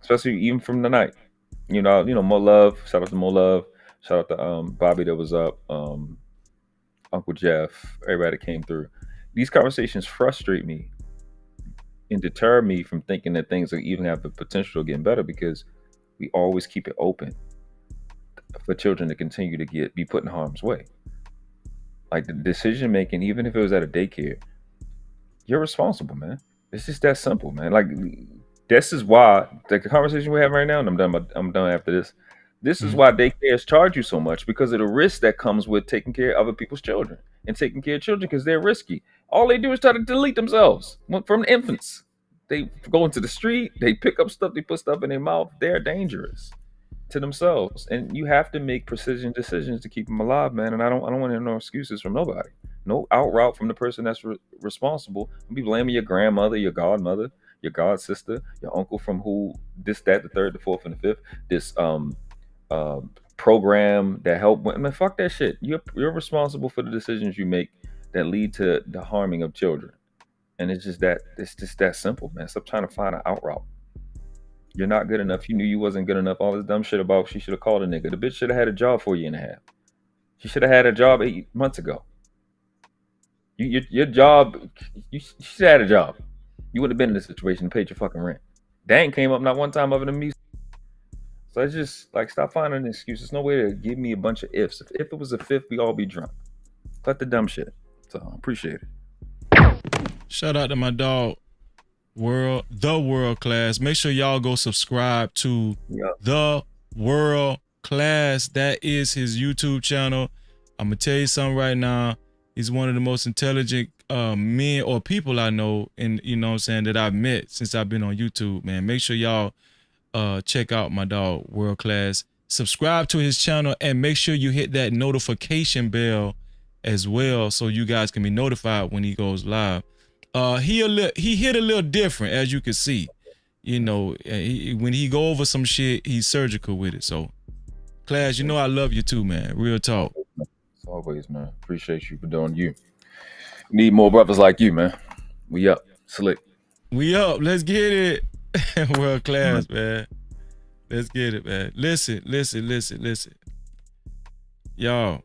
especially even from the night. You know, More Love. Shout out to More Love. Shout out to Bobby that was up. Uncle Jeff. Everybody that came through. These conversations frustrate me and deter me from thinking that things will even have the potential of getting better because we always keep it open for children to continue to be put in harm's way. Like, the decision making, even if it was at a daycare, you're responsible, man. It's just that simple, man. Like, this is why the conversation we have right now, and I'm done after this. This is why daycares charge you so much, because of the risk that comes with taking care of other people's children and taking care of children because they're risky. All they do is try to delete themselves from infants. They go into the street, they pick up stuff, they put stuff in their mouth. They're dangerous to themselves, and you have to make precision decisions to keep them alive, man. And I don't want to hear no excuses from nobody. No out route from the person that's responsible. Don't be blaming your grandmother, your godmother, your god sister, your uncle from who this, that, the third, the fourth, and the fifth. This program that helped. I mean, fuck that shit. You're responsible for the decisions you make that lead to the harming of children. And it's just that simple, man. Stop trying to find an out route. You're not good enough. You knew you wasn't good enough. All this dumb shit about she should have called a nigga. The bitch should have had a job for a year and a half. She should have had a job 8 months ago. Your job, you should have had a job. You wouldn't have been in this situation and paid your fucking rent. Dang came up not one time other than me. So it's just like, stop finding an excuse. There's no way to give me a bunch of ifs. If it was a fifth, we all be drunk. Cut the dumb shit. So I appreciate it. Shout out to my dog, The World Class. Make sure y'all go subscribe to The World Class. That is his YouTube channel. I'm gonna tell you something right now. He's one of the most intelligent men or people I know, and you know what I'm saying, that I've met since I've been on YouTube, man. Make sure y'all check out my dog, World Class. Subscribe to his channel and make sure you hit that notification bell as well, so you guys can be notified when he goes live. He hit a little different, as you can see. You know, when he go over some shit, he's surgical with it. So, Class, you know I love you too, man. Real talk. As always, man. Appreciate you for doing you. Need more brothers like you, man. We up. Slick. We up. Let's get it. World Class, man. Let's get it, man. Listen. Y'all,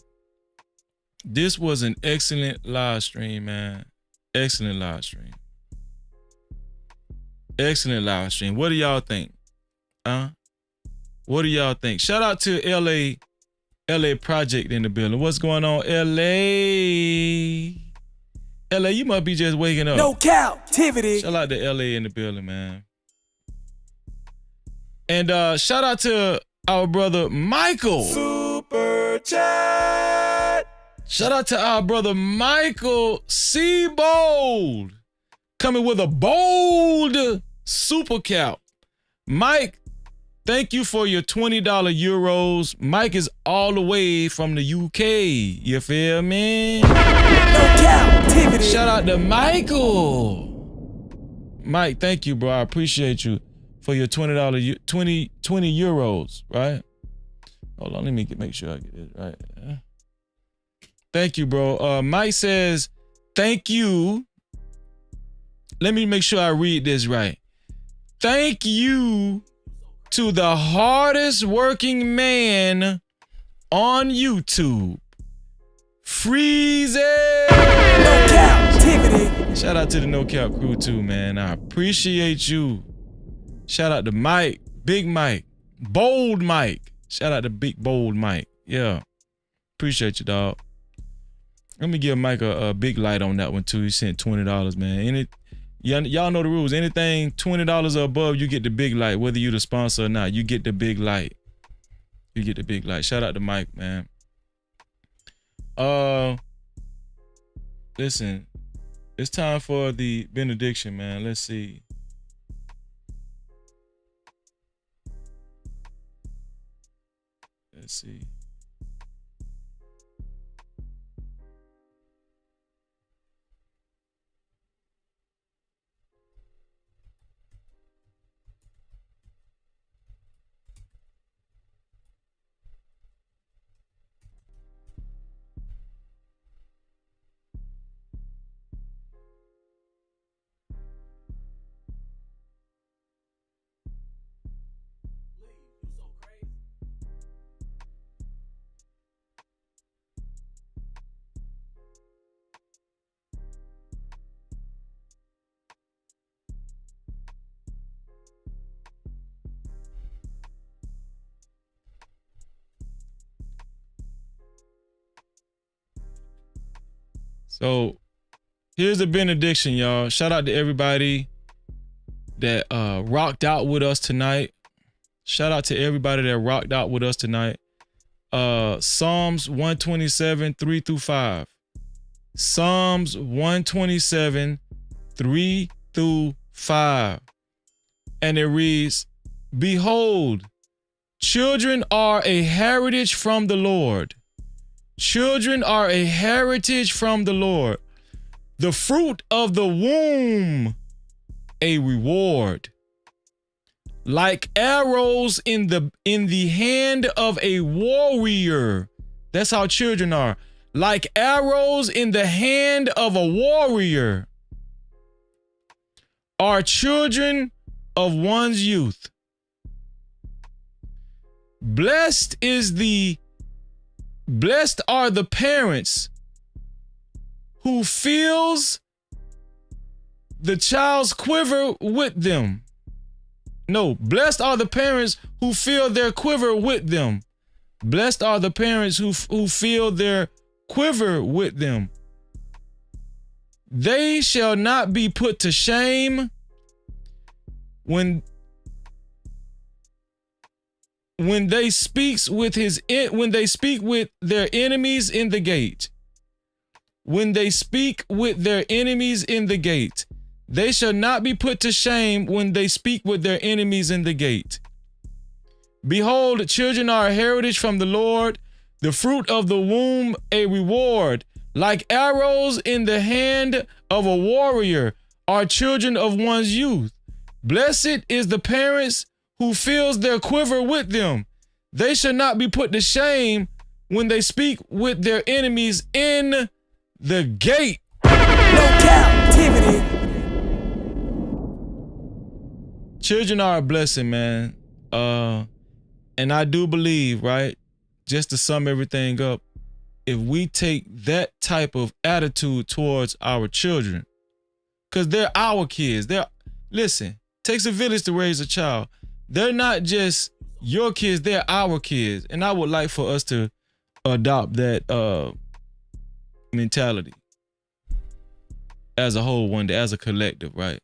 this was an excellent live stream, man. Excellent live stream. What do y'all think? What do y'all think? Shout out to LA Project in the building. What's going on, LA? LA, you must be just waking up. No Cap-tivity. Shout out to LA in the building, man. And shout out to our brother Michael. Super chat. Shout out to our brother Michael Seabold, coming with a bold super cap. Mike, thank you for your $20 euros. Mike is all the way from the UK. You feel me? No Cap-tivity. Shout out to Michael. Mike, thank you, bro. I appreciate you for your $20 20 euros, right? Hold on, let me make sure I get it right. Thank you, bro. Mike says, thank you. Let me make sure I read this right. thank you to the hardest working man on YouTube. Freezy! No Cap-tivity. Shout out to the No Cap crew too, man. I appreciate you. Shout out to Mike, Big Mike, Bold Mike. Shout out to Big Bold Mike. Yeah. Appreciate you, dog. Let me give Mike a big light on that one too. He sent $20, man. Y'all know the rules. Anything $20 or above, you get the big light. Whether you the sponsor or not, you get the big light. You get the big light. Shout out to Mike, man. Listen, it's time for the benediction, man. Let's see. Let's see. So here's the benediction, y'all. Shout out to everybody that rocked out with us tonight. Shout out to everybody that rocked out with us tonight. Psalms 127, 3 through 5. Psalms 127, 3 through 5. And it reads, "Behold, children are a heritage from the Lord. Children are a heritage from the Lord. The fruit of the womb, a reward. Like arrows in the hand of a warrior." That's how children are. Like arrows in the hand of a warrior are children of one's youth. Blessed are the parents who fills the child's quiver with them. No, blessed are the parents who fill their quiver with them. Blessed are the parents who fill their quiver with them. They shall not be put to shame when they speak with their enemies in the gate. When they speak with their enemies in the gate. They shall not be put to shame when they speak with their enemies in the gate. Behold, children are a heritage from the Lord, the fruit of the womb a reward. Like arrows in the hand of a warrior are children of one's youth. Blessed is the parents who fills their quiver with them. They shall not be put to shame when they speak with their enemies in the gate. No Cap-tivity. Children are a blessing, man. And I do believe, right, just to sum everything up, if we take that type of attitude towards our children, because they're our kids. Listen, takes a village to raise a child. They're not just your kids, they're our kids. And I would like for us to adopt that mentality as a whole one day, as a collective, right?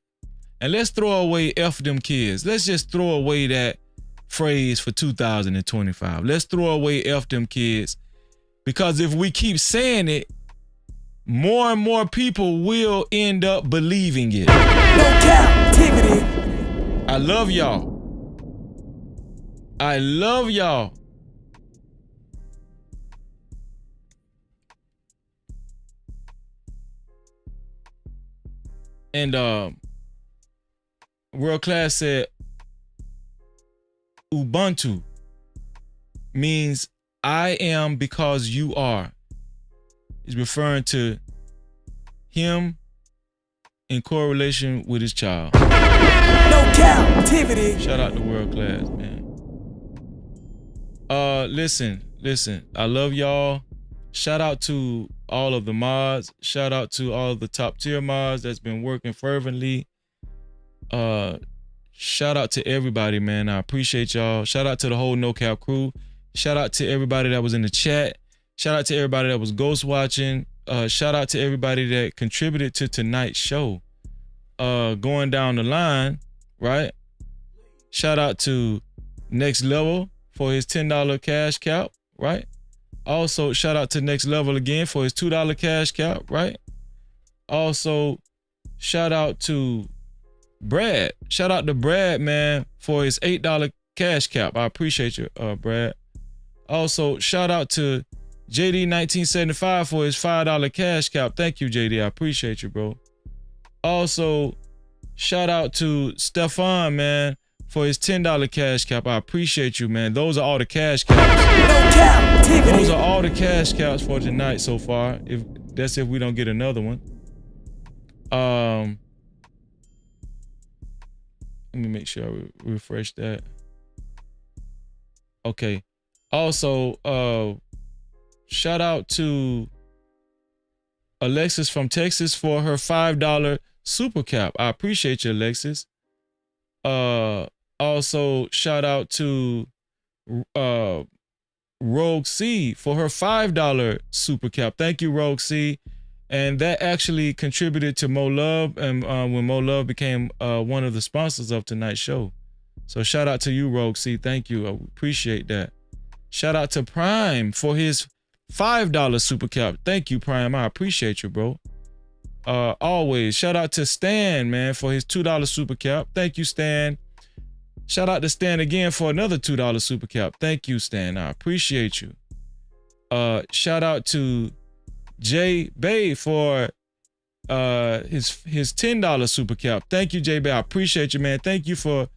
And let's throw away F them kids. Let's just throw away that phrase for 2025. Let's throw away F them kids, because if we keep saying it, more and more people will end up believing it. No Cap-tivity. I love y'all. I love y'all. And World Class said Ubuntu means I am because you are. He's referring to him in correlation with his child. No captivity. Shout out to World Class, man. Listen. I love y'all. Shout out to all of the mods. Shout out to all of the top tier mods that's been working fervently. Shout out to everybody, man. I appreciate y'all. Shout out to the whole No Cap crew. Shout out to everybody that was in the chat. Shout out to everybody that was ghost watching. Shout out to everybody that contributed to tonight's show. Going down the line, right? Shout out to Next Level for his $10 cash cap, right? Also, shout out to Next Level again for his $2 cash cap, right? Also, shout out to Brad. Shout out to Brad, man, for his $8 cash cap. I appreciate you, Brad. Also, shout out to JD 1975 for his $5 cash cap. Thank you, JD. I appreciate you, bro. Also, shout out to Stefan, man, for his $10 cash cap. I appreciate you, man. Those are all the cash caps. Those are all the cash caps for tonight so far. If we don't get another one. Let me make sure I refresh that. Okay. Also, shout out to Alexis from Texas for her $5 super cap. I appreciate you, Alexis. Also, shout out to Rogue C for her $5 super cap. Thank you, Rogue C. And that actually contributed to Mo Love, and when Mo Love became one of the sponsors of tonight's show. So shout out to you, Rogue C. Thank you. I appreciate that. Shout out to Prime for his $5 super cap. Thank you, Prime. I appreciate you, bro. Always. Shout out to Stan, man, for his $2 super cap. Thank you, Stan. Shout out to Stan again for another $2 super cap. Thank you, Stan. I appreciate you. Shout out to Jay Bay for his $10 super cap. Thank you, Jay Bay. I appreciate you, man. Thank you for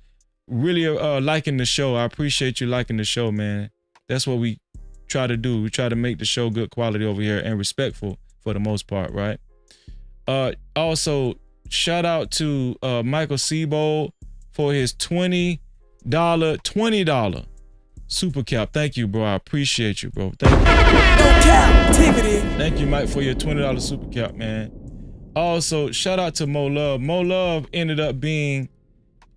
really liking the show. I appreciate you liking the show, man. That's what we try to do. We try to make the show good quality over here and respectful for the most part, right? Also, shout out to Michael Seabold for his $20 super cap. Thank you, bro. I appreciate you, bro. Thank you. Thank you, Mike, for your $20 super cap, man. Also, shout out to Mo Love. Mo Love ended up being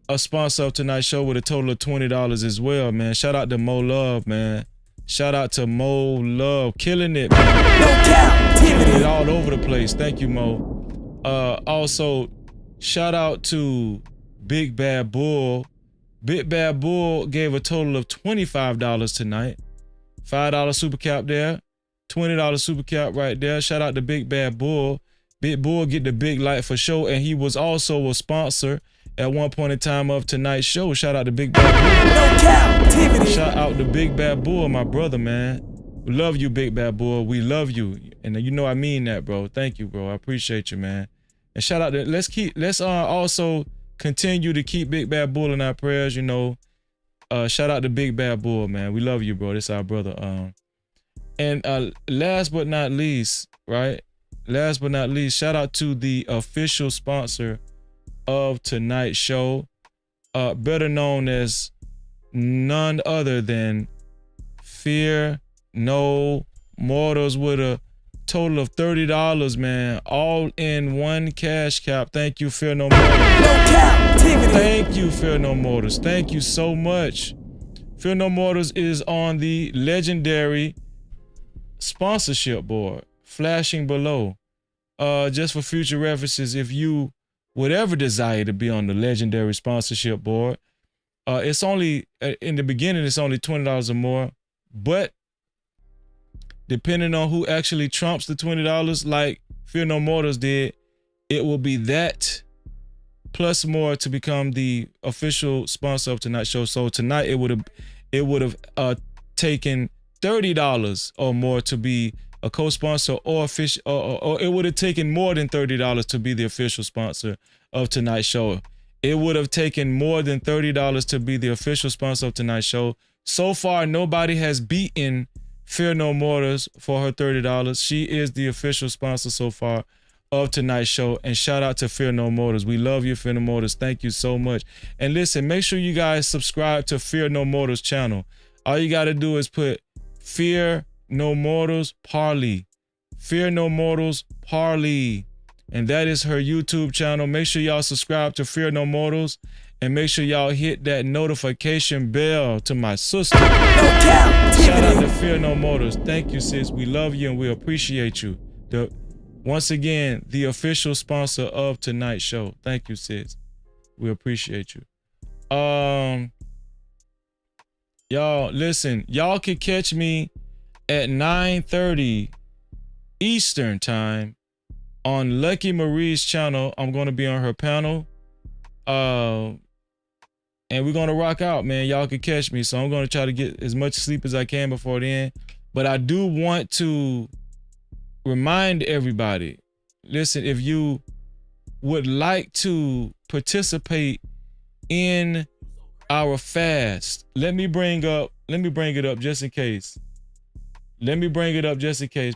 a sponsor of tonight's show with a total of $20 as well, man. Shout out to Mo Love, man. Shout out to Mo Love, killing it, man. Killing it all over the place. Thank you, Mo. Also, shout out to Big Bad Bull. Big Bad Bull gave a total of $25 tonight. $5 super cap there. $20 super cap right there. Shout out to Big Bad Bull. Big Bull get the big light for sure. And he was also a sponsor at one point in time of tonight's show. Shout out to Big Bad Bull. Shout out to Big Bad Bull, my brother, man. We love you, Big Bad Bull. We love you. And you know I mean that, bro. Thank you, bro. I appreciate you, man. And shout out to, let's also continue to keep Big Bad Bull in our prayers, you know. Shout out to Big Bad Bull, man. We love you, bro. This our brother. And last but not least, right? Last but not least, shout out to the official sponsor of tonight's show, better known as none other than Fear No Mortals, with a total of $30, man, all in one cash cap. Thank you, Fear No Mortals. Thank you, Fear No Mortals. Thank you so much. Fear No Mortals is on the legendary sponsorship board, flashing below. Just for future references, if you would ever desire to be on the legendary sponsorship board, it's only, in the beginning, it's only $20 or more, but depending on who actually trumps the $20, like Fear No Mortals did, it will be that plus more to become the official sponsor of tonight's show. So tonight it would have taken $30 or more to be a co-sponsor or official, or it would have taken more than $30 to be the official sponsor of tonight's show. It would have taken more than $30 to be the official sponsor of tonight's show. So far, nobody has beaten Fear No Mortals for her $30. She is the official sponsor so far of tonight's show. And shout out to Fear No Motors. We love you, Fear No Motors. Thank you so much. And listen, make sure you guys subscribe to Fear No Motors channel. All you got to do is put Fear No Mortals Parley. Fear No Mortals Parley. And that is her YouTube channel. Make sure y'all subscribe to Fear No Mortals. And make sure y'all hit that notification bell to my sister. Shout out to Fear No Mortals. Thank you, sis. We love you and we appreciate you. Once again, the official sponsor of tonight's show. Thank you, sis. We appreciate you. Y'all, listen. Y'all can catch me at 9:30 Eastern time on Lucky Marie's channel. I'm going to be on her panel. And we're going to rock out, man. Y'all can catch me. So I'm going to try to get as much sleep as I can before then. But I do want to remind everybody, listen, if you would like to participate in our fast, let me bring it up just in case.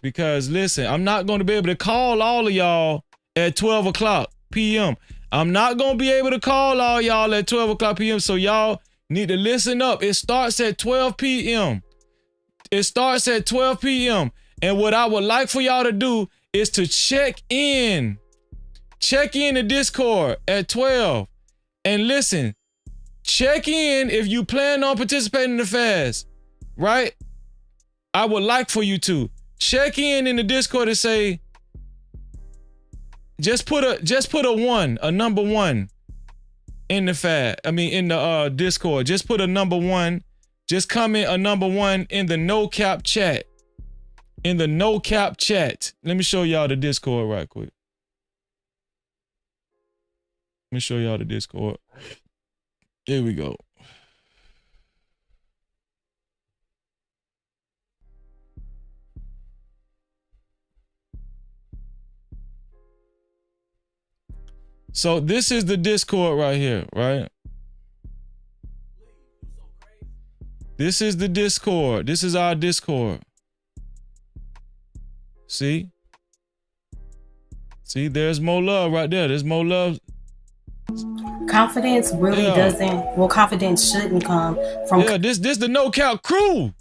Because listen, I'm not going to be able to call all of y'all at 12 o'clock p.m. I'm not going to be able to call all y'all at 12 o'clock p.m. So y'all need to listen up. It starts at 12 p.m. And what I would like for y'all to do is to check in the Discord at 12. And listen, check in if you plan on participating in the fast, right? I would like for you to check in the Discord and say, just put a one, a number one in the Discord. Just put a number one. Just comment a number one in the no cap chat. Let me show y'all the Discord right quick. Let me show y'all the Discord. Here we go. So this is the Discord right here, right? This is the Discord. This is our Discord. See? See, there's more love right there. There's more love. Confidence really doesn't, well, confidence shouldn't come from. Yeah, this the No Cap crew.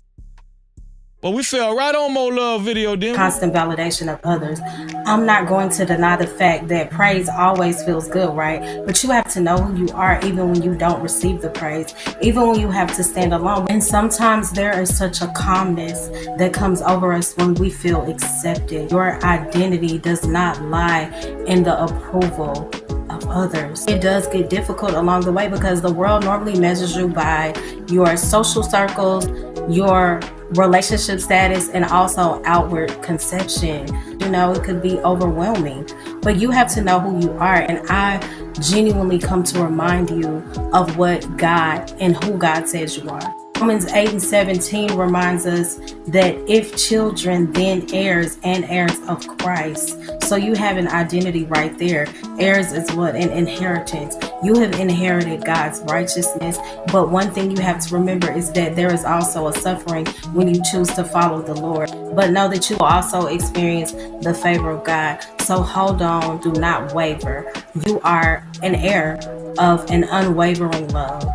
Well, we fell right on Mo Love video, didn't we? Constant validation of others. I'm not going to deny the fact that praise always feels good, right? But you have to know who you are even when you don't receive the praise, even when you have to stand alone. And sometimes there is such a calmness that comes over us when we feel accepted. Your identity does not lie in the approval of others. It does get difficult along the way because the world normally measures you by your social circles, your relationship status, and also outward conception. You know, it could be overwhelming, but you have to know who you are. And I genuinely come to remind you of what God and who God says you are. Romans 8:17 reminds us that if children, then heirs, and heirs of Christ. So you have an identity right there. Heirs is what? An inheritance. You have inherited God's righteousness. But one thing you have to remember is that there is also a suffering when you choose to follow the Lord. But know that you will also experience the favor of God. So hold on, do not waver. You are an heir of an unwavering love.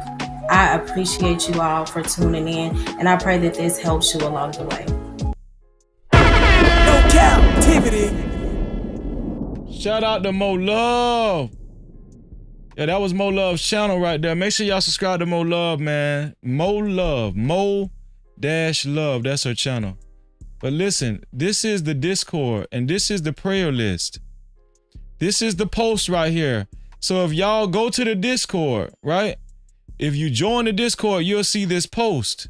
I appreciate you all for tuning in, and I pray that this helps you along the way. No Cap-tivity. Shout out to Mo Love. Yeah, that was Mo Love's channel right there. Make sure y'all subscribe to Mo Love, man. Mo Love. Mo-Love. That's her channel. But listen, this is the Discord, and this is the prayer list. This is the post right here. So if y'all go to the Discord, right? If you join the Discord, you'll see this post,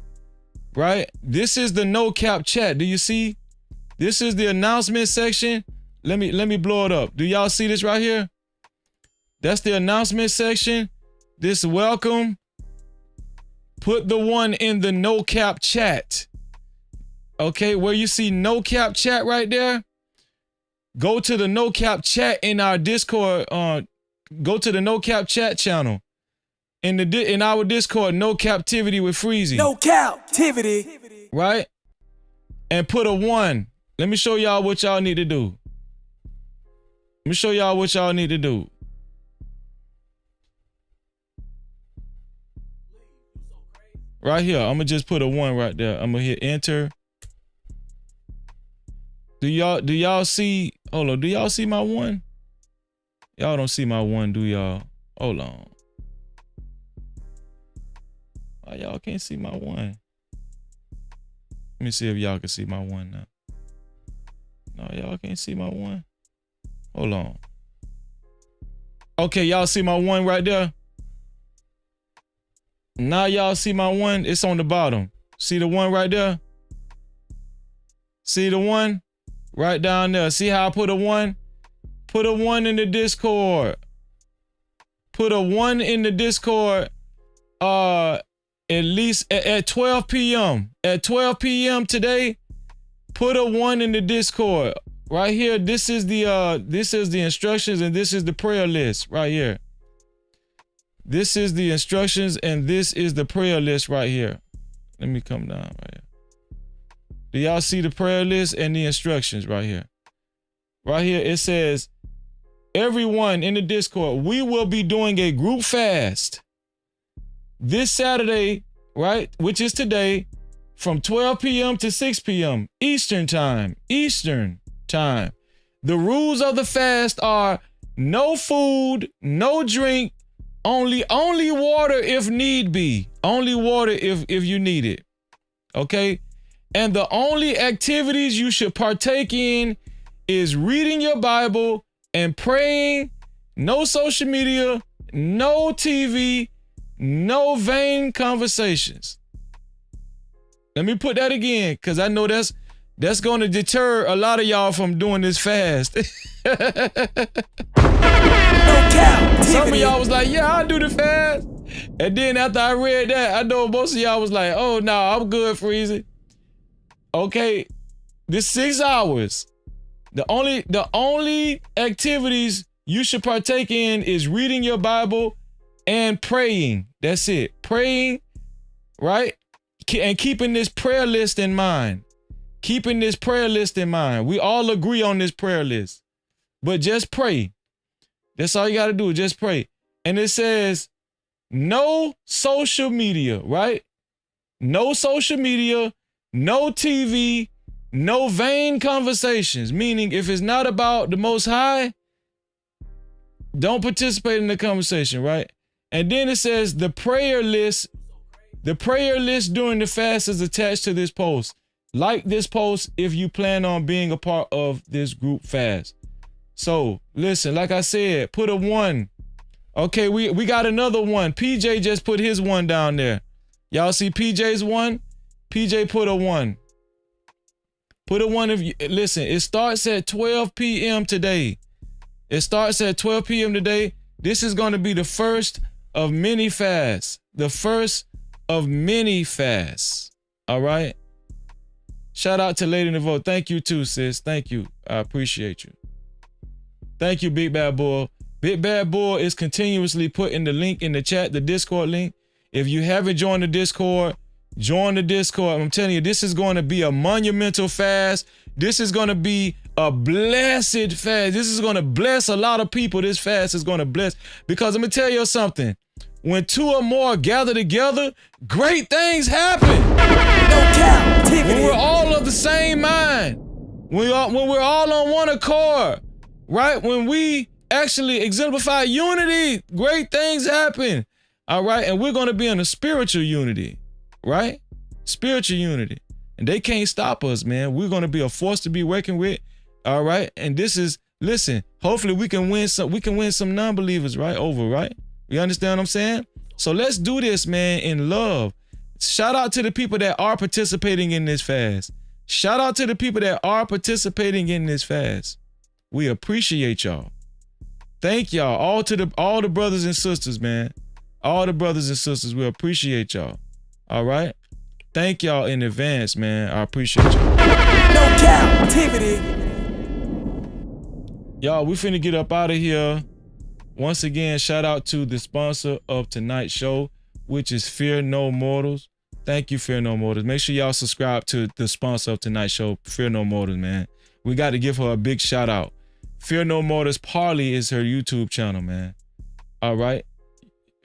right? This is the no cap chat. Do you see? This is the announcement section. Let me blow it up. Do y'all see this right here? That's the announcement section. This welcome. Put the one in the no cap chat. Okay, where you see no cap chat right there, go to the no cap chat in our Discord. Go to the no cap chat channel. In our Discord, No Cap-tivity with Freezy. No Cap-tivity. Right? And put a 1. Let me show y'all what y'all need to do. Let me show y'all what y'all need to do. Right here, I'm gonna just put a 1 right there. I'm gonna hit enter. Do y'all see? Hold on, do y'all see my 1? Y'all don't see my 1, do y'all? Hold on. Why y'all can't see my 1? Let me see if y'all can see my 1 now. No, y'all can't see my 1. Hold on. Okay, y'all see my 1 right there? Now y'all see my 1? It's on the bottom. See the 1 right there? See the 1? Right down there. See how I put a 1? Put a 1 in the Discord. Put a 1 in the Discord. At least at 12 p.m. At 12 p.m. today, put a 1 in the Discord. Right here, this is the instructions and this is the prayer list right here. This is the instructions and this is the prayer list right here. Let me come down right here. Do y'all see the prayer list and the instructions right here? Right here, it says, everyone in the Discord, we will be doing a group fast this Saturday, right? Which is today, from 12 p.m. to 6 p.m. Eastern time. Eastern time. The rules of the fast are no food, no drink, only water if need be. Only water if you need it. Okay? And the only activities you should partake in is reading your Bible and praying. No social media, no TV, no vain conversations. Let me put that again, because I know that's going to deter a lot of y'all from doing this fast. Some of y'all was like, yeah, I'll do the fast. And then after I read that, I know most of y'all was like, oh, no, I'm good, Freezy. Okay, this 6 hours. The only activities you should partake in is reading your Bible and praying. That's it. Praying, right? And keeping this prayer list in mind. Keeping this prayer list in mind. We all agree on this prayer list. But just pray. That's all you got to do. Just pray. And it says, no social media, right? No social media, no TV, no vain conversations. Meaning, if it's not about the Most High, don't participate in the conversation, right? And then it says the prayer list during the fast is attached to this post. Like this post if you plan on being a part of this group fast. So listen, like I said, put a 1. Okay, we got another 1. PJ just put his 1 down there. Y'all see PJ's 1? PJ put a 1. Put a 1 if you listen. It starts at 12 p.m. today. It starts at 12 p.m. today. This is going to be the first of many fasts. The first of many fasts. All right. Shout out to Lady Nevo. Thank you too, sis. Thank you. I appreciate you. Thank you, Big Bad Bull. Big Bad Bull is continuously putting the link in the chat, the Discord link. If you haven't joined the Discord, join the Discord. I'm telling you, this is going to be a monumental fast. This is going to be a blessed fast. This is going to bless a lot of people. This fast is going to bless. Because I'm going to tell you something. When 2 or more gather together, great things happen. No Cap-tivity. When we're all of the same mind. When we're all on one accord. Right? When we actually exemplify unity, great things happen. All right? And we're going to be in a spiritual unity. Right? Spiritual unity. And they can't stop us, man. We're going to be a force to be working with. All right? And this is, listen, hopefully we can win some non-believers right over, right? You understand what I'm saying? So let's do this, man, in love. Shout out to the people that are participating in this fast. Shout out to the people that are participating in this fast. We appreciate y'all. Thank y'all. All the brothers and sisters, man. All the brothers and sisters, we appreciate y'all. All right? Thank y'all in advance, man. I appreciate y'all. No Cap-tivity. Y'all, we finna get up out of here. Once again, shout out to the sponsor of tonight's show, which is Fear No Mortals. Thank you, Fear No Mortals. Make sure y'all subscribe to the sponsor of tonight's show, Fear No Mortals, man. We got to give her a big shout out. Fear No Mortars Parley is her YouTube channel, man. All right.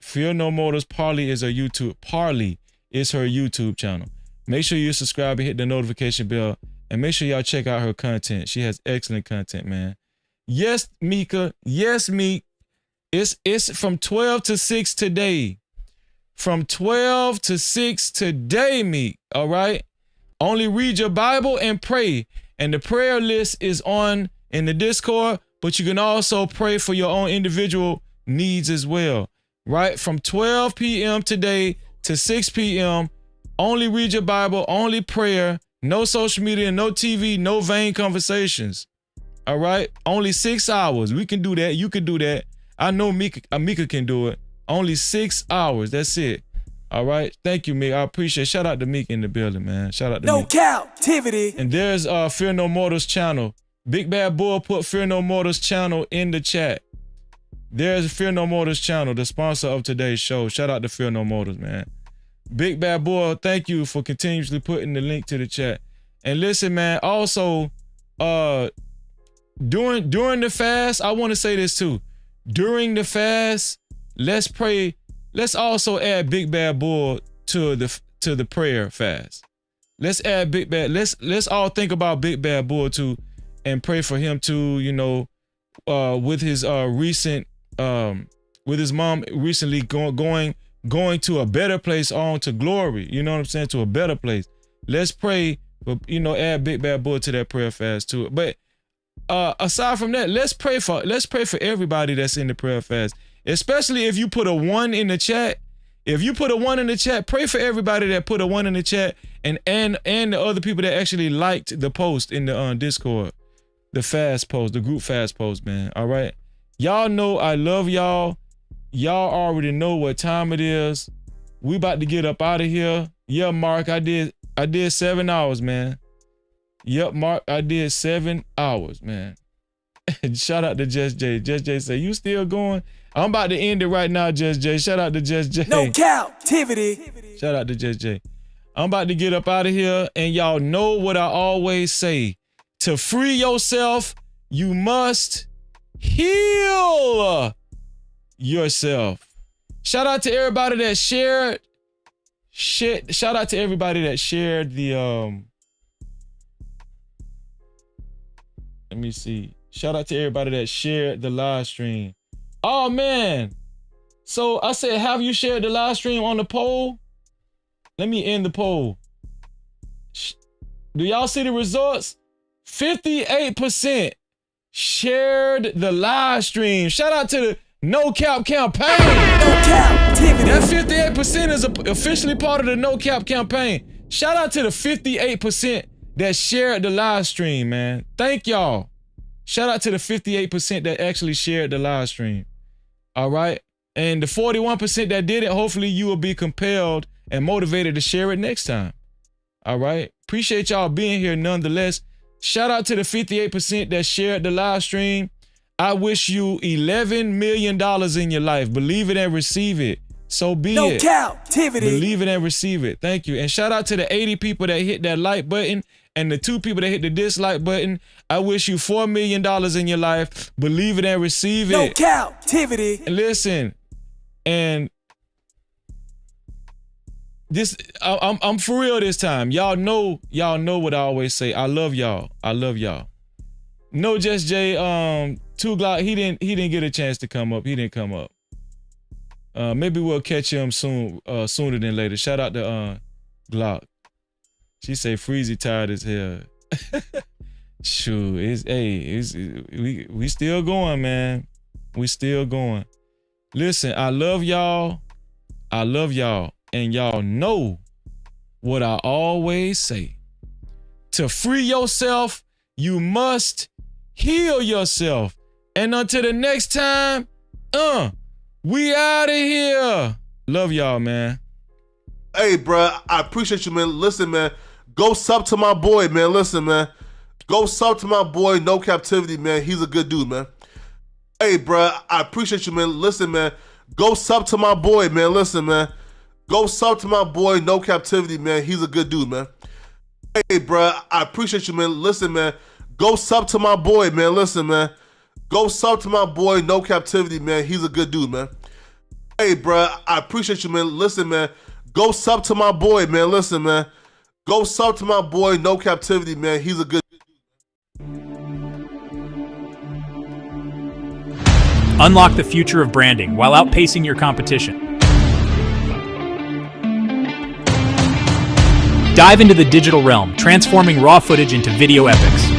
Fear No Mortars Parley is her YouTube. Parley is her YouTube channel. Make sure you subscribe and hit the notification bell. And make sure y'all check out her content. She has excellent content, man. Yes, Mika. Yes, Meek. It's from 12 to 6 today. From 12 to 6 today, Meek. All right? Only read your Bible and pray. And the prayer list is on in the Discord, but you can also pray for your own individual needs as well. Right? From 12 p.m. today to 6 p.m., only read your Bible, only prayer, no social media, no TV, no vain conversations. All right? Only 6 hours. We can do that. You can do that. I know Mika can do it. Only 6 hours. That's it. All right. Thank you, Meek. I appreciate it. Shout out to Meek in the building, man. Shout out to Meek. Cap-tivity. And there's Fear No Mortals channel. Big Bad Bull put Fear No Mortals channel in the chat. There's Fear No Mortals channel, the sponsor of today's show. Shout out to Fear No Mortals, man. Big Bad Bull, thank you for continuously putting the link to the chat. And listen, man, also, during the fast, I want to say this too. During the fast, let's pray. Let's also add Big Bad Bull to the prayer fast. Let's add Big Bad. Let's all think about Big Bad Bull too, and pray for him too. You know, with his recent, with his mom recently going to a better place, on to glory. You know what I'm saying? To a better place. Let's pray for, you know, add Big Bad Bull to that prayer fast too. But aside from that, let's pray for everybody that's in the prayer fast. Especially if you put a 1 in the chat. If you put a 1 in the chat, pray for everybody that put a 1 in the chat and the other people that actually liked the post in the Discord. The fast post, the group fast post, man. All right. Y'all know I love y'all. Y'all already know what time it is. We about to get up out of here. Yeah, Mark, I did 7 hours, man. Yep, Mark, I did 7 hours, man. Shout out to Just J. Just J say, you still going? I'm about to end it right now, Just J. Shout out to Just J. No captivity. Shout out to Just J. I'm about to get up out of here, and y'all know what I always say. To free yourself, you must heal yourself. Shout out to everybody that shared. Shout out to everybody that shared the let me see. Shout out to everybody that shared the live stream. Oh man. So I said, have you shared the live stream on the poll? Let me end the poll. Do y'all see the results? 58% shared the live stream. Shout out to the No Cap campaign. No captivity. That 58% is officially part of the No Cap campaign. Shout out to the 58% that shared the live stream, man. Thank y'all. Shout out to the 58% that actually shared the live stream. All right. And the 41% that did it, hopefully you will be compelled and motivated to share it next time. All right. Appreciate y'all being here nonetheless. Shout out to the 58% that shared the live stream. I wish you $11 million in your life. Believe it and receive it. So be no it. Captivity. Believe it and receive it. Thank you. And shout out to the 80 people that hit that like button and the 2 people that hit the dislike button. I wish you $4 million in your life. Believe it and receive it. No captivity. And listen, and this, I'm for real this time. Y'all know what I always say. I love y'all. I love y'all. No, Just Jay, 2 Glock, he didn't get a chance to come up. He didn't come up. Maybe we'll catch him soon, sooner than later. Shout out to Glock. She say Freezy tired as hell. Shoot, we still going, man. We still going. Listen, I love y'all. I love y'all. And y'all know what I always say. To free yourself, you must heal yourself. And until the next time, we out of here. Love y'all, man. Hey, bro, I appreciate you, man. Listen, man, go sub to my boy, man. Listen, man, go sub to my boy, No Captivity, man. He's a good dude, man. Hey, bro, I appreciate you, man. Listen, man, go sub to my boy, man. Listen, man, go sub to my boy, No Captivity, man. He's a good dude, man. Hey, bro, I appreciate you, man. Listen, man, go sub to my boy, man. Listen, man, Go sub to my boy, No Captivity, man. He's a good dude, man. Hey, bro, I appreciate you, man. Listen, man. Go sub to my boy, man. Listen, man. Go sub to my boy, No Captivity, man. He's a good Unlock the future of branding while outpacing your competition. Dive into the digital realm, transforming raw footage into video epics.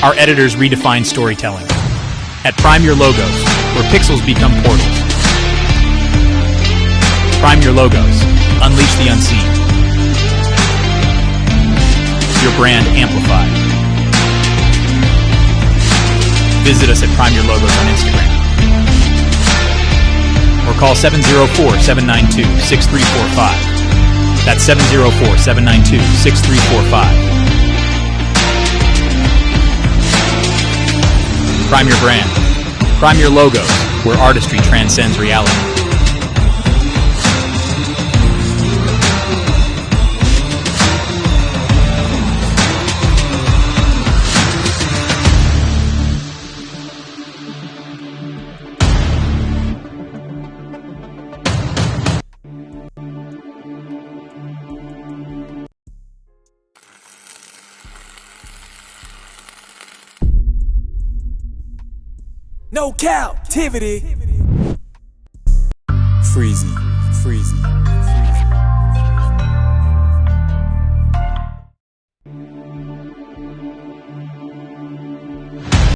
Our editors redefine storytelling. At Prime Your Logos, where pixels become portals. Prime Your Logos. Unleash the unseen. Your brand amplified. Visit us at Prime Your Logos on Instagram. Or call 704-792-6345. That's 704-792-6345. Prime your brand. Prime your logos, where artistry transcends reality. No Cap-tivity. Freezy.